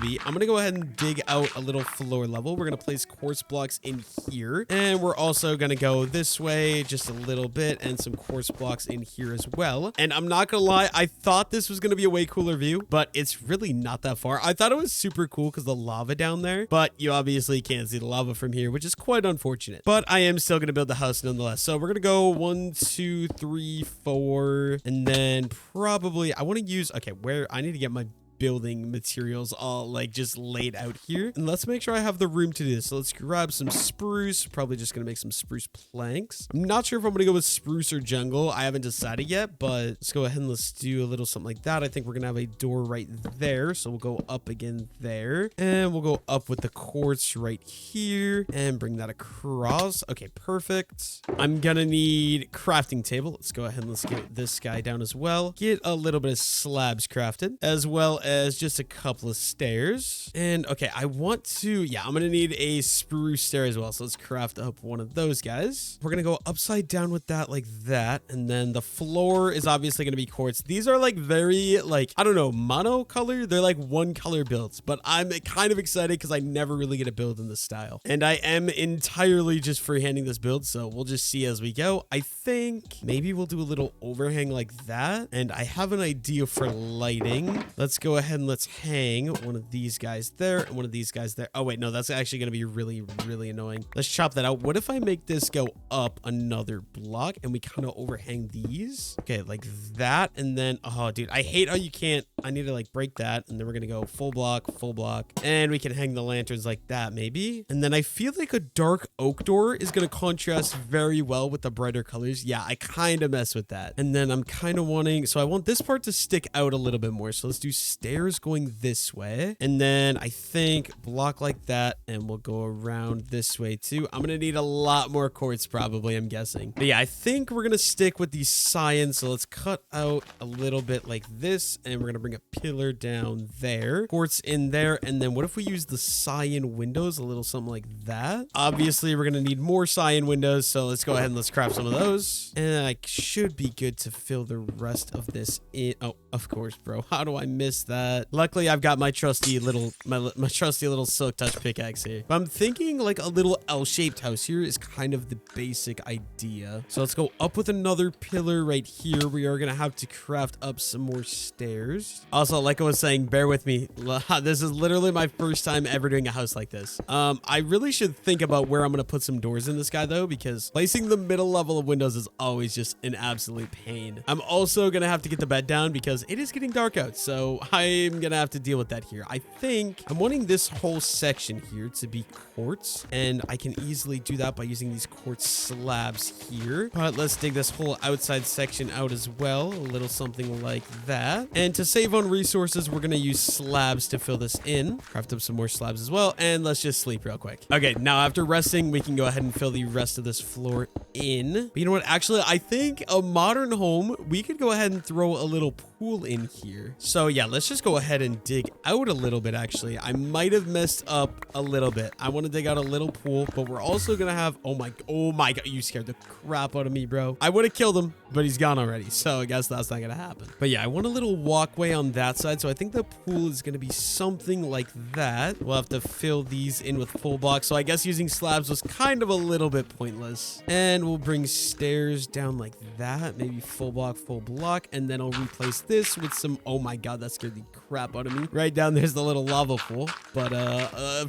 be, I'm going to go ahead and dig out a little floor level. We're going to place quartz blocks in here. And we're also going to go this way just a little bit and some quartz blocks in here as well. And I'm not going to lie, I thought this was going to be a way cooler view, but it's really not that far. I thought it was super cool because the lava down there, but you obviously can't see the lava from here, which is quite unfortunate. But I am still going to build the house nonetheless. So we're going to go 1, 2, 3, 4, and then probably I want to use, okay, where I need to get my building materials all like just laid out here, and let's make sure I have the room to do this. So let's grab some spruce, probably just gonna make some spruce planks. I'm not sure if I'm gonna go with spruce or jungle. I haven't decided yet, but let's go ahead and let's do a little something like that. I think we're gonna have a door right there, so we'll go up again there, and we'll go up with the quartz right here and bring that across. Okay, perfect. I'm gonna need crafting table. Let's go ahead and let's get this guy down as well. Get a little bit of slabs crafted, as well as just a couple of stairs. And okay, I want to, yeah, I'm gonna need a spruce stair as well. So let's craft up one of those guys. We're gonna go upside down with that like that. And then the floor is obviously gonna be quartz. These are like very like, I don't know, mono color. They're like one color builds, but I'm kind of excited because I never really get a build in this style. And I am entirely just freehanding this build. So we'll just see as we go. I think maybe we'll do a little overhang like that. And I have an idea for lighting. Let's go ahead and let's hang one of these guys there and one of these guys there. Oh wait, no, that's actually going to be really, really annoying. Let's chop that out. What if I make this go up another block and we kind of overhang these? Okay, like that. And then, oh dude, I hate how you can't, I need to like break that. And then we're going to go full block, and we can hang the lanterns like that maybe. And then I feel like a dark oak door is going to contrast very well with the brighter colors. Yeah, I kind of mess with that. And then I'm kind of wanting, so I want this part to stick out a little bit more. So let's do stairs going this way, and then I think block like that, and we'll go around this way too. I'm gonna need a lot more quartz probably, I'm guessing, but yeah, I think we're gonna stick with the cyan. So let's cut out a little bit like this, and we're gonna bring a pillar down there, quartz in there, and then what if we use the cyan windows, a little something like that? Obviously we're gonna need more cyan windows, so let's go ahead and let's craft some of those, and I should be good to fill the rest of this in. Oh, of course, bro, how do I miss that? Luckily, I've got my trusty little silk touch pickaxe here. But I'm thinking like a little L-shaped house here is kind of the basic idea. So let's go up with another pillar right here. We are gonna have to craft up some more stairs. Also, like I was saying, bear with me. This is literally my first time ever doing a house like this. I really should think about where I'm gonna put some doors in this guy though, because placing the middle level of windows is always just an absolute pain. I'm also gonna have to get the bed down because it is getting dark out, so I'm gonna have to deal with that here. I think I'm wanting this whole section here to be quartz, and I can easily do that by using these quartz slabs here. But let's dig this whole outside section out as well, a little something like that. And to save on resources, we're gonna use slabs to fill this in. Craft up some more slabs as well, and let's just sleep real quick. Okay, now after resting, we can go ahead and fill the rest of this floor in. But you know what? Actually, I think a modern home, we could go ahead and throw a little pool in here. So yeah, let's just go ahead and dig out a little bit. Actually, I might have messed up a little bit. I want to dig out a little pool, but we're also gonna have, oh my god, you scared the crap out of me, bro. I would have killed him, but he's gone already, so I guess that's not gonna happen. But yeah, I want a little walkway on that side, so I think the pool is gonna be something like that. We'll have to fill these in with full blocks, so I guess using slabs was kind of a little bit pointless. And we'll bring stairs down like that, maybe full block, and then I'll replace this with some, oh my god, that scared the crap out of me. Right down there's the little lava pool, but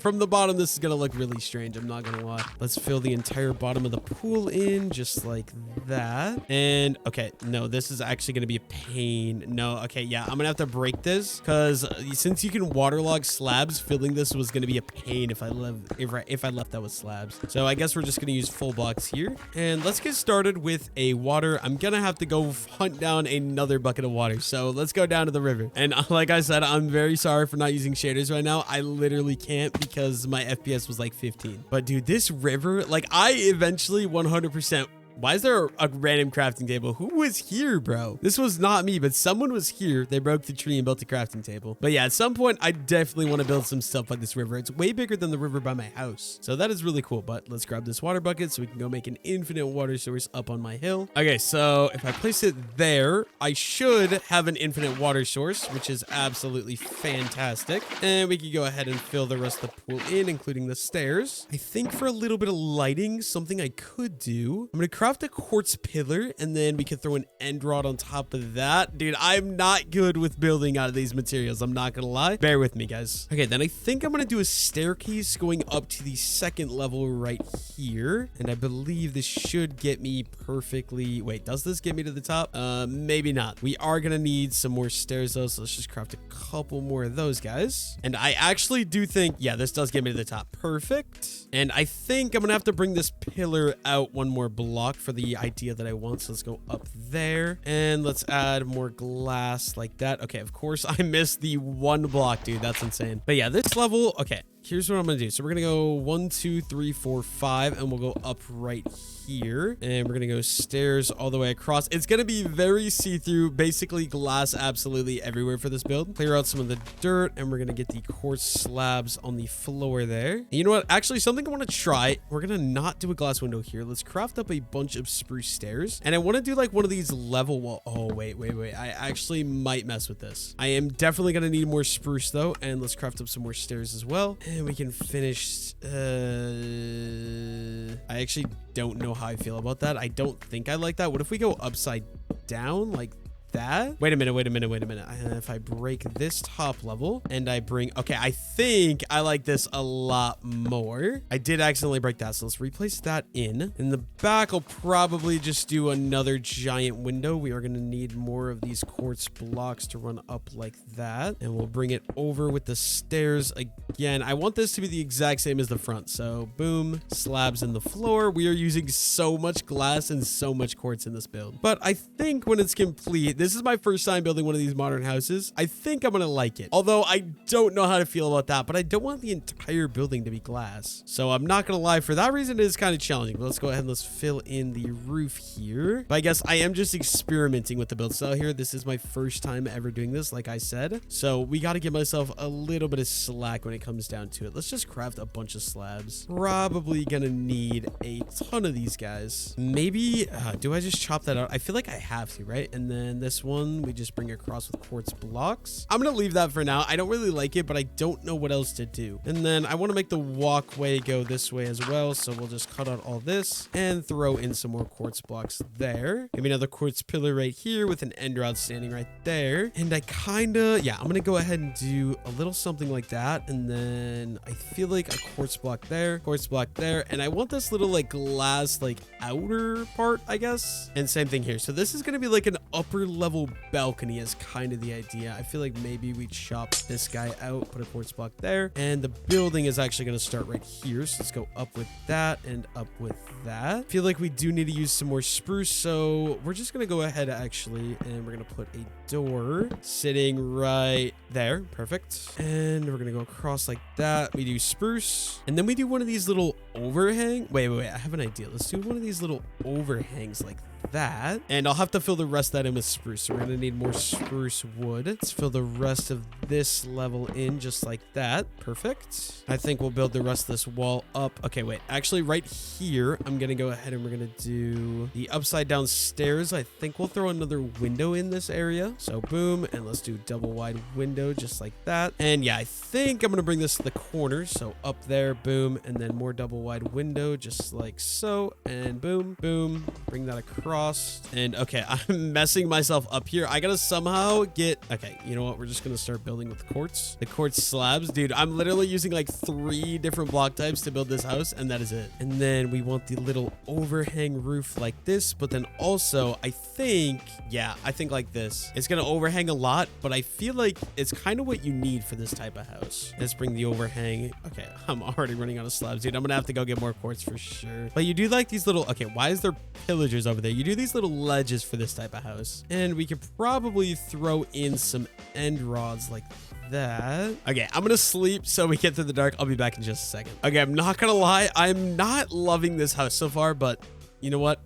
from the bottom this is gonna look really strange, I'm not gonna lie. Let's fill the entire bottom of the pool in just like that. And okay, no, this is actually gonna be a pain. No, okay, yeah, I'm gonna have to break this because since you can waterlog slabs, filling this was gonna be a pain if I left that with slabs. So I guess we're just gonna use full blocks here, and let's get started with a water. I'm gonna have to go hunt down another bucket of water, so let's go down to the river. And like like I said, I'm very sorry for not using shaders right now. I literally can't because my FPS was like 15. But dude, this river, like I eventually 100%. Why is there a random crafting table? Who was here, bro? This was not me, but someone was here. They broke the tree and built a crafting table. But yeah, at some point, I definitely want to build some stuff like this river. It's way bigger than the river by my house. So that is really cool. But let's grab this water bucket so we can go make an infinite water source up on my hill. Okay, so if I place it there, I should have an infinite water source, which is absolutely fantastic. And we can go ahead and fill the rest of the pool in, including the stairs. I think for a little bit of lighting, something I could do, I'm going to craft a quartz pillar, and then we could throw an end rod on top of that. Dude, I'm not good with building out of these materials. I'm not gonna lie. Bear with me, guys. Okay, then I think I'm gonna do a staircase going up to the second level right here. And I believe this should get me perfectly. Wait, does this get me to the top? Maybe not. We are gonna need some more stairs though, so let's just craft a couple more of those, guys. And I actually do think, yeah, this does get me to the top. Perfect. And I think I'm gonna have to bring this pillar out one more block for the idea that I want. So let's go up there and let's add more glass like that. Okay, of course I missed the one block, dude. That's insane. But yeah, this level, okay, here's what I'm gonna do. So we're gonna go 1, 2, 3, 4, 5, and we'll go up right here. And we're gonna go stairs all the way across. It's gonna be very see-through, basically glass absolutely everywhere for this build. Clear out some of the dirt, and we're gonna get the quartz slabs on the floor there. And you know what? Actually, something I want to try. We're gonna not do a glass window here. Let's craft up a bunch of spruce stairs. And I want to do like one of these level wall. Oh, wait. I actually might mess with this. I am definitely gonna need more spruce though. And let's craft up some more stairs as well. And we can finish. I actually don't know how I feel about that. I don't think I like that. What if we go upside down like that? Wait a minute. If I break this top level and I bring, okay, I think I like this a lot more. I did accidentally break that, so let's replace that in the back. I'll probably just do another giant window. We are going to need more of these quartz blocks to run up like that, and we'll bring it over with the stairs again. I want this to be the exact same as the front, so boom, slabs in the floor. We are using so much glass and so much quartz in this build, but I think when it's complete, this is my first time building one of these modern houses. I think I'm gonna like it. Although I don't know how to feel about that, but I don't want the entire building to be glass. So I'm not gonna lie, for that reason, it is kind of challenging. But let's go ahead and let's fill in the roof here. But I guess I am just experimenting with the build style here. This is my first time ever doing this, like I said. So we got to give myself a little bit of slack when it comes down to it. Let's just craft a bunch of slabs. Probably gonna need a ton of these guys. Maybe, do I just chop that out? I feel like I have to, right? And then this one we just bring across with quartz blocks. I'm gonna leave that for now. I don't really like it, but I don't know what else to do. And then I want to make the walkway go this way as well, so we'll just cut out all this and throw in some more quartz blocks there. Maybe another quartz pillar right here with an end rod standing right there. And I I'm gonna go ahead and do a little something like that, and then I feel like a quartz block there, and I want this little like glass like outer part, I guess. And same thing here. So this is gonna be like an upper level balcony is kind of the idea. I feel like maybe we chop this guy out, put a quartz block there, and the building is actually going to start right here. So let's go up with that and up with that. I feel like we do need to use some more spruce, so we're just going to go ahead actually, and we're going to put a door sitting right there. Perfect. And we're going to go across like that. We do spruce, and then we do one of these little overhang. Wait, I have an idea. Let's do one of these little overhangs like that, and I'll have to fill the rest of that in with spruce, so we're gonna need more spruce wood. Let's fill the rest of this level in just like that. Perfect. I think we'll build the rest of this wall up. Okay, wait, actually right here I'm gonna go ahead and we're gonna do the upside down stairs. I think we'll throw another window in this area, so boom, and let's do double wide window just like that. And yeah, I think I'm gonna bring this to the corner, so up there, boom, and then more double wide window just like so, and boom, bring that across. And okay, I'm messing myself up here. I gotta somehow get, okay, you know what, we're just gonna start building with the quartz slabs. Dude, I'm literally using like 3 different block types to build this house, and that is it. And then we want the little overhang roof like this, but then also I think like this. It's gonna overhang a lot, but I feel like it's kind of what you need for this type of house. Let's bring the overhang. Okay, I'm already running out of slabs, dude. I'm gonna have to go get more quartz for sure. But you do like these little, okay, why is there pillagers over there? You do these little ledges for this type of house. And we could probably throw in some end rods like that. Okay, I'm gonna sleep so we get through the dark. I'll be back in just a second. Okay, I'm not gonna lie. I'm not loving this house so far, but you know what?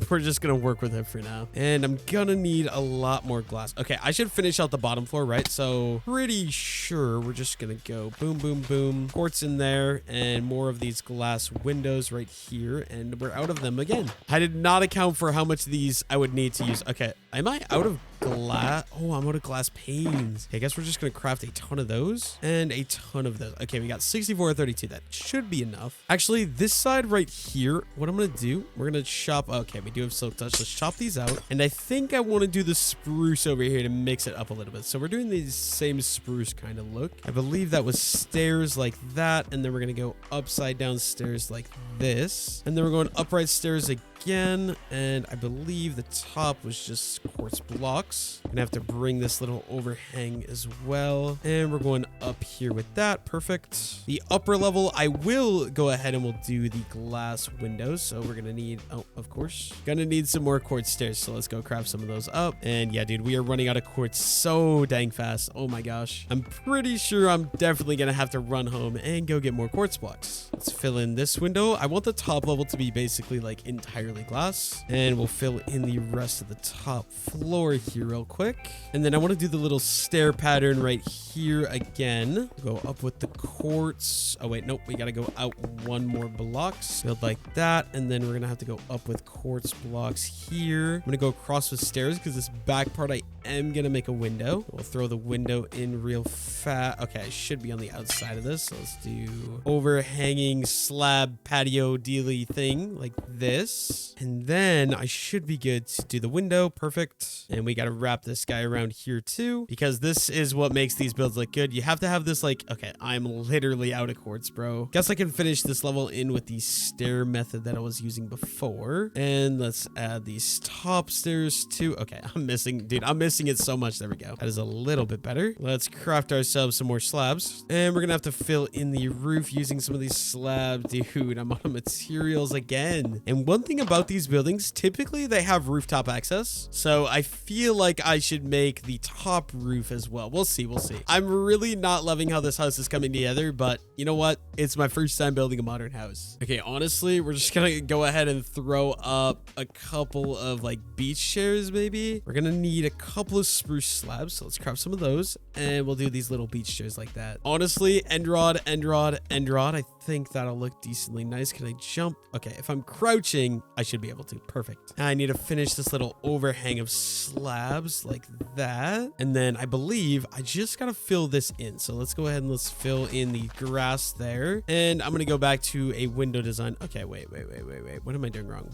We're just gonna work with it for now. And I'm gonna need a lot more glass. Okay, I should finish out the bottom floor, right? So pretty sure we're just gonna go boom, boom, boom. Quartz in there and more of these glass windows right here. And we're out of them again. I did not account for how much of these I would need to use. Okay, am I out of glass? Oh, I'm out of glass panes. Okay, I guess we're just gonna craft a ton of those and a ton of those. Okay, we got 64, 32. That should be enough. Actually, this side right here, what I'm gonna do, we're gonna chop. Okay, we do have silk touch. Let's chop these out. And I think I want to do the spruce over here to mix it up a little bit. So we're doing the same spruce kind of look. I believe that was stairs like that. And then we're gonna go upside down stairs like this. And then we're going upright stairs again, and I believe the top was just quartz blocks. Gonna have to bring this little overhang as well, and we're going up here with that. Perfect. The upper level, I will go ahead and we'll do the glass windows. So we're gonna need, oh, of course, gonna need some more quartz stairs. So let's go craft some of those up. And yeah, dude, we are running out of quartz so dang fast. Oh my gosh, I'm pretty sure I'm definitely gonna have to run home and go get more quartz blocks. Let's fill in this window. I want the top level to be basically like entirely glass, and we'll fill in the rest of the top floor here real quick. And then I want to do the little stair pattern right here again. Go up with the quartz. Oh wait, nope, we got to go out one more blocks. Build like that, and then we're gonna have to go up with quartz blocks here. I'm gonna go across with stairs because this back part I am gonna make a window. We'll throw the window in real fast. Okay, I should be on the outside of this, so let's do overhanging slab patio dealy thing like this. And then I should be good to do the window. Perfect. And we got to wrap this guy around here too, because this is what makes these builds look good. You have to have this like, okay, I'm literally out of quartz, bro. Guess I can finish this level in with the stair method that I was using before. And let's add these top stairs too. Okay, I'm missing, dude, I'm missing it so much. There we go. That is a little bit better. Let's craft ourselves some more slabs. And we're going to have to fill in the roof using some of these slabs. Dude, I'm out of materials again. And one thing about these buildings, typically they have rooftop access, so I feel like I should make the top roof as well. We'll see. I'm really not loving how this house is coming together, but you know what, it's my first time building a modern house. Okay, honestly, we're just gonna go ahead and throw up a couple of like beach chairs. Maybe we're gonna need a couple of spruce slabs, so let's craft some of those, and we'll do these little beach chairs like that. Honestly, end rod, I think that'll look decently nice. Can I jump? Okay, if I'm crouching, I should be able to. Perfect. I need to finish this little overhang of slabs like that. And then I believe I just gotta fill this in. So let's go ahead and let's fill in the grass there. And I'm gonna go back to a window design. Okay, wait. What am I doing wrong?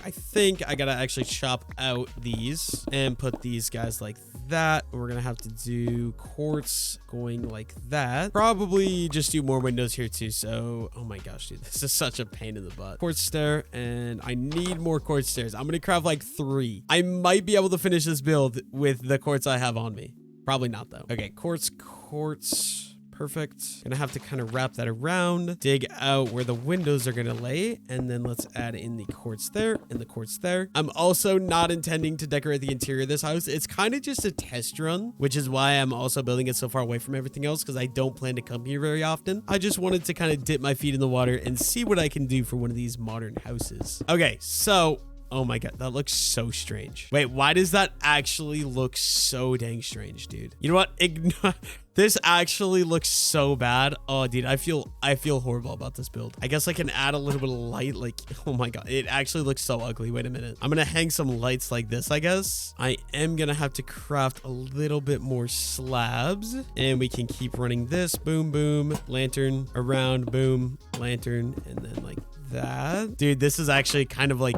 I think I gotta actually chop out these and put these guys like that. We're gonna have to do quartz going like that. Probably just do more windows here too. So, oh my gosh, dude, this is such a pain in the butt. Quartz stair, and I need more quartz stairs. I'm gonna craft like 3. I might be able to finish this build with the quartz I have on me. Probably not though. Okay, quartz. Perfect. Gonna have to kind of wrap that around, dig out where the windows are gonna lay, and then let's add in the quartz there and the quartz there. I'm also not intending to decorate the interior of this house. It's kind of just a test run, which is why I'm also building it so far away from everything else, because I don't plan to come here very often. I just wanted to kind of dip my feet in the water and see what I can do for one of these modern houses. Okay, so oh my god, that looks so strange. Wait, why does that actually look so dang strange, dude? You know what? Ignore. This actually looks so bad. Oh, dude, I feel horrible about this build. I guess I can add a little bit of light. Like, oh my god, it actually looks so ugly. Wait a minute. I'm gonna hang some lights like this, I guess. I am gonna have to craft a little bit more slabs, and we can keep running this. Boom, boom, lantern around, boom, lantern, and then like that. Dude, this is actually kind of like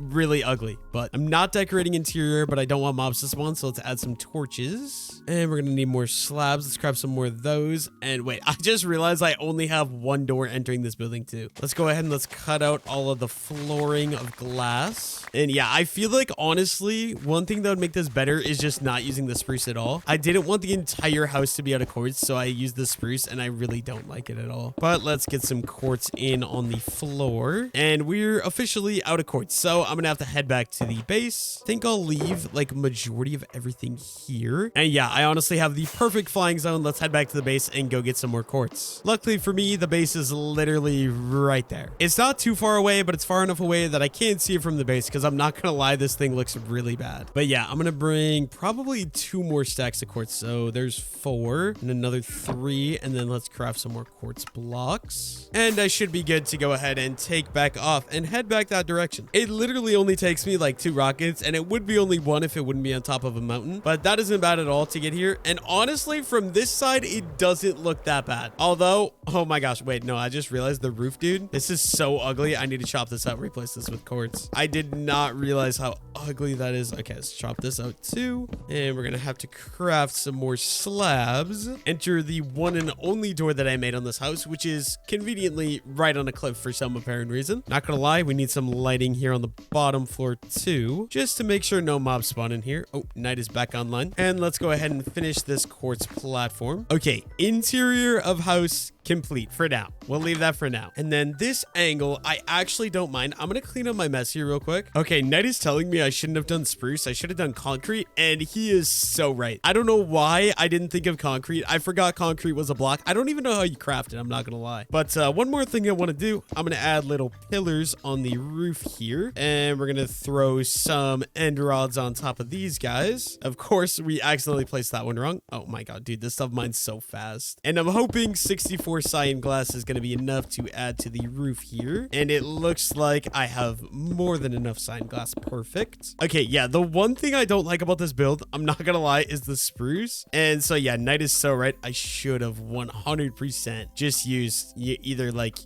really ugly. But I'm not decorating interior, but I don't want mobs to spawn, so let's add some torches. And we're gonna need more slabs. Let's grab some more of those. And wait, I just realized I only have one door entering this building too. Let's go ahead and let's cut out all of the flooring of glass. And yeah, I feel like honestly, one thing that would make this better is just not using the spruce at all. I didn't want the entire house to be out of quartz, so I used the spruce, and I really don't like it at all. But let's get some quartz in on the floor, and we're officially out of quartz, so I'm gonna have to head back to the base. I think I'll leave like majority of everything here, and yeah, I honestly have the perfect flying zone. Let's head back to the base and go get some more quartz. Luckily for me, the base is literally right there. It's not too far away, but it's far enough away that I can't see it from the base, because I'm not gonna lie, this thing looks really bad. But yeah, I'm gonna bring probably 2 more stacks of quartz. So there's 4 and another 3, and then let's craft some more quartz blocks. And I should be good to go ahead and take back off and head back that direction. It literally only takes me like 2 rockets, and it would be only 1 if it wouldn't be on top of a mountain. But that isn't bad at all to get here. And honestly, from this side, it doesn't look that bad. Although, oh my gosh, wait, no, I just realized the roof, dude. This is so ugly. I need to chop this out, replace this with quartz. I did not realize how ugly that is. Okay, let's chop this out too. And we're gonna have to craft some more slabs. Enter the one and only door that I made on this house, which is conveniently right on a cliff for some apparent reason. Not gonna lie, we need some lighting here on the bottom floor too, just to make sure no mobs spawn in here. Oh, night is back online. And let's go ahead and finish this quartz platform. Okay, interior of house complete for now. We'll leave that for now. And then this angle, I actually don't mind. I'm gonna clean up my mess here real quick. Okay, Knight is telling me I shouldn't have done spruce. I should have done concrete, and he is so right. I don't know why I didn't think of concrete. I forgot concrete was a block. I don't even know how you craft it, I'm not gonna lie. But one more thing I want to do, I'm gonna add little pillars on the roof here, and we're gonna throw some end rods on top of these guys. Of course, we accidentally placed that one wrong. Oh my god, dude, this stuff mines so fast. And I'm hoping 64 cyan glass is going to be enough to add to the roof here. And it looks like I have more than enough cyan glass. Perfect. Okay, yeah, the one thing I don't like about this build, I'm not going to lie, is the spruce. And so yeah, Knight is so right. I should have 100% just used either like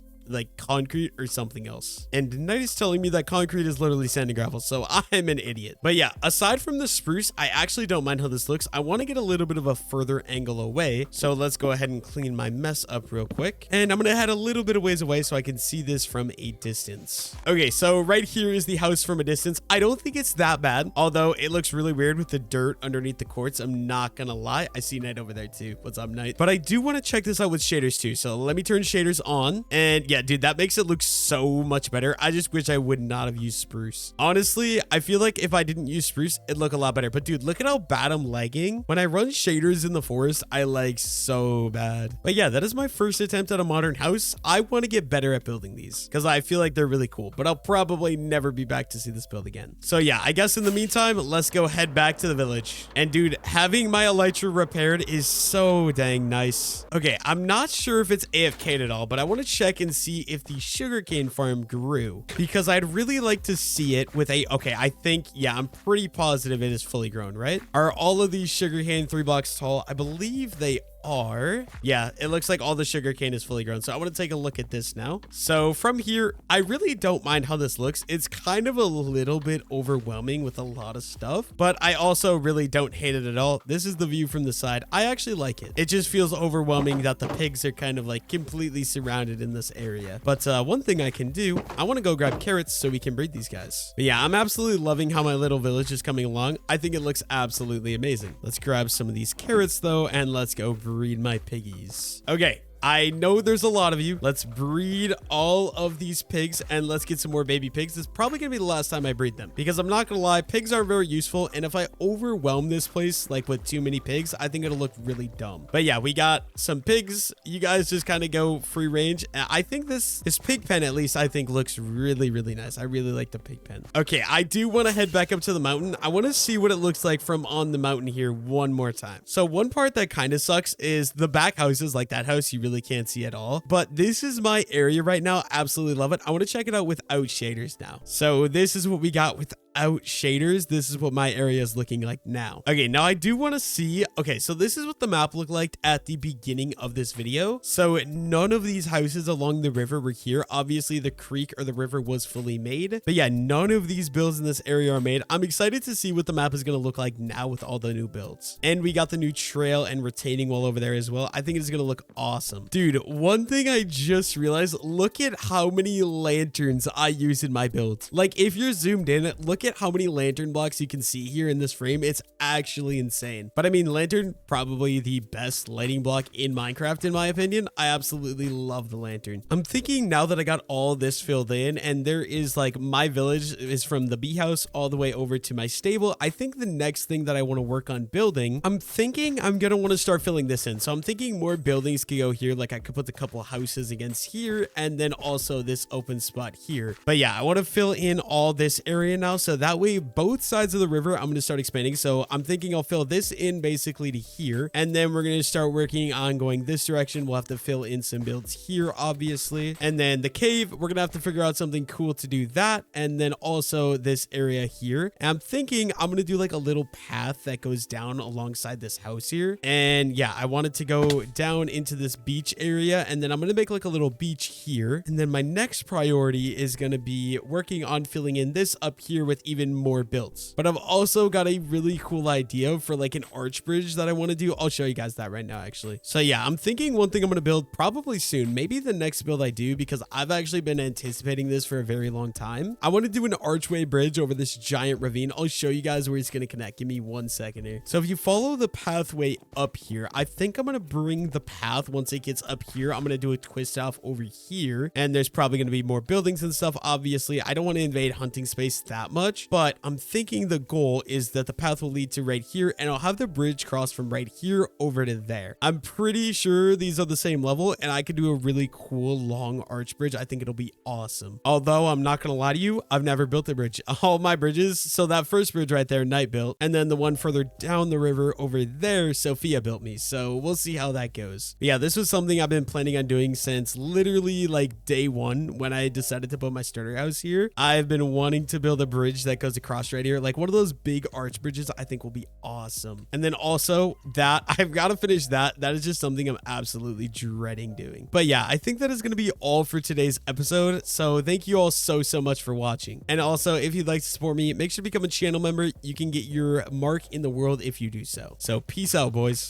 concrete or something else. And Knight is telling me that concrete is literally sand and gravel, so I'm an idiot. But yeah, aside from the spruce, I actually don't mind how this looks. I want to get a little bit of a further angle away, so let's go ahead and clean my mess up real quick. And I'm gonna head a little bit of ways away so I can see this from a distance. Okay, so right here is the house from a distance. I don't think it's that bad, although it looks really weird with the dirt underneath the quartz. I'm not gonna lie. I see Knight over there too. What's up, Knight? But I do want to check this out with shaders too, so let me turn shaders on. And yeah, dude, that makes it look so much better. I just wish I would not have used spruce. Honestly, I feel like if I didn't use spruce, it'd look a lot better. But dude, look at how bad I'm lagging. When I run shaders in the forest, I lag so bad. But yeah, that is my first attempt at a modern house. I want to get better at building these because I feel like they're really cool, but I'll probably never be back to see this build again. So yeah, I guess in the meantime, let's go head back to the village. And dude, having my elytra repaired is so dang nice. Okay, I'm not sure if it's AFK'd at all, but I want to check and see if the sugarcane farm grew, because I'd really like to see it with a, okay, I think, yeah, I'm pretty positive it is fully grown, right? Are all of these sugarcane 3 blocks tall? I believe they are. Yeah, it looks like all the sugarcane is fully grown. So I want to take a look at this now. So from here, I really don't mind how this looks. It's kind of a little bit overwhelming with a lot of stuff, but I also really don't hate it at all. This is the view from the side. I actually like it. It just feels overwhelming that the pigs are kind of like completely surrounded in this area. But one thing I can do, I want to go grab carrots so we can breed these guys. But yeah, I'm absolutely loving how my little village is coming along. I think it looks absolutely amazing. Let's grab some of these carrots though, and let's go breed my piggies. Okay, I know there's a lot of you. Let's breed all of these pigs and let's get some more baby pigs. This is probably gonna be the last time I breed them because I'm not gonna lie, pigs are very useful, and if I overwhelm this place like with too many pigs, I think it'll look really dumb. But yeah, we got some pigs. You guys just kind of go free range. I think this pig pen, at least, I think looks really, really nice. I really like the pig pen. Okay, I do want to head back up to the mountain. I want to see what it looks like from on the mountain here one more time. So one part that kind of sucks is the back houses, like that house you really can't see at all, but this is my area right now. Absolutely love it. I want to check it out without shaders now. So this is what we got without without shaders, this is what my area is looking like now. Okay, now I do want to see, okay, so this is what the map looked like at the beginning of this video. So none of these houses along the river were here. Obviously the creek or the river was fully made, but yeah, none of these builds in this area are made. I'm excited to see what the map is going to look like now with all the new builds. And we got the new trail and retaining wall over there as well. I think it's going to look awesome. Dude, one thing I just realized, look at how many lanterns I use in my build. Like if you're zoomed in, look at how many lantern blocks you can see here in this frame. It's actually insane. But I mean, lantern, probably the best lighting block in Minecraft, in my opinion. I absolutely love the lantern. I'm thinking now that I got all this filled in and there is like my village is from the bee house all the way over to my stable. I think the next thing that I want to work on building, I'm thinking I'm going to want to start filling this in. So I'm thinking more buildings could go here. Like I could put a couple of houses against here and then also this open spot here. But yeah, I want to fill in all this area now. So that way both sides of the river, I'm going to start expanding. So I'm thinking I'll fill this in basically to here. And then we're going to start working on going this direction. We'll have to fill in some builds here, obviously. And then the cave, we're going to have to figure out something cool to do that. And then also this area here. And I'm thinking I'm going to do like a little path that goes down alongside this house here. And yeah, I want it to go down into this beach area. And then I'm going to make like a little beach here. And then my next priority is going to be working on filling in this up here with even more builds. But I've also got a really cool idea for like an arch bridge that I want to do. I'll show you guys that right now, actually. So yeah, I'm thinking one thing I'm going to build probably soon, maybe the next build I do, because I've actually been anticipating this for a very long time. I want to do an archway bridge over this giant ravine. I'll show you guys where it's going to connect. Give me 1 second here. So if you follow the pathway up here, I think I'm going to bring the path once it gets up here. I'm going to do a twist off over here, and there's probably going to be more buildings and stuff. Obviously, I don't want to invade hunting space that much, but I'm thinking the goal is that the path will lead to right here, and I'll have the bridge cross from right here over to there. I'm pretty sure these are the same level, and I could do a really cool long arch bridge. I think it'll be awesome. Although I'm not going to lie to you, I've never built a bridge. All my bridges, so that first bridge right there, Knight built, and then the one further down the river over there, Sophia built me. So we'll see how that goes. But yeah, this was something I've been planning on doing since literally like day one when I decided to put my starter house here. I've been wanting to build a bridge that goes across right here, like one of those big arch bridges. I think will be awesome. And then also that I've got to finish that. That is just something I'm absolutely dreading doing. But yeah, I think that is going to be all for today's episode. So thank you all so much for watching. And also, if you'd like to support me, make sure to become a channel member. You can get your mark in the world if you do so. So peace out, boys.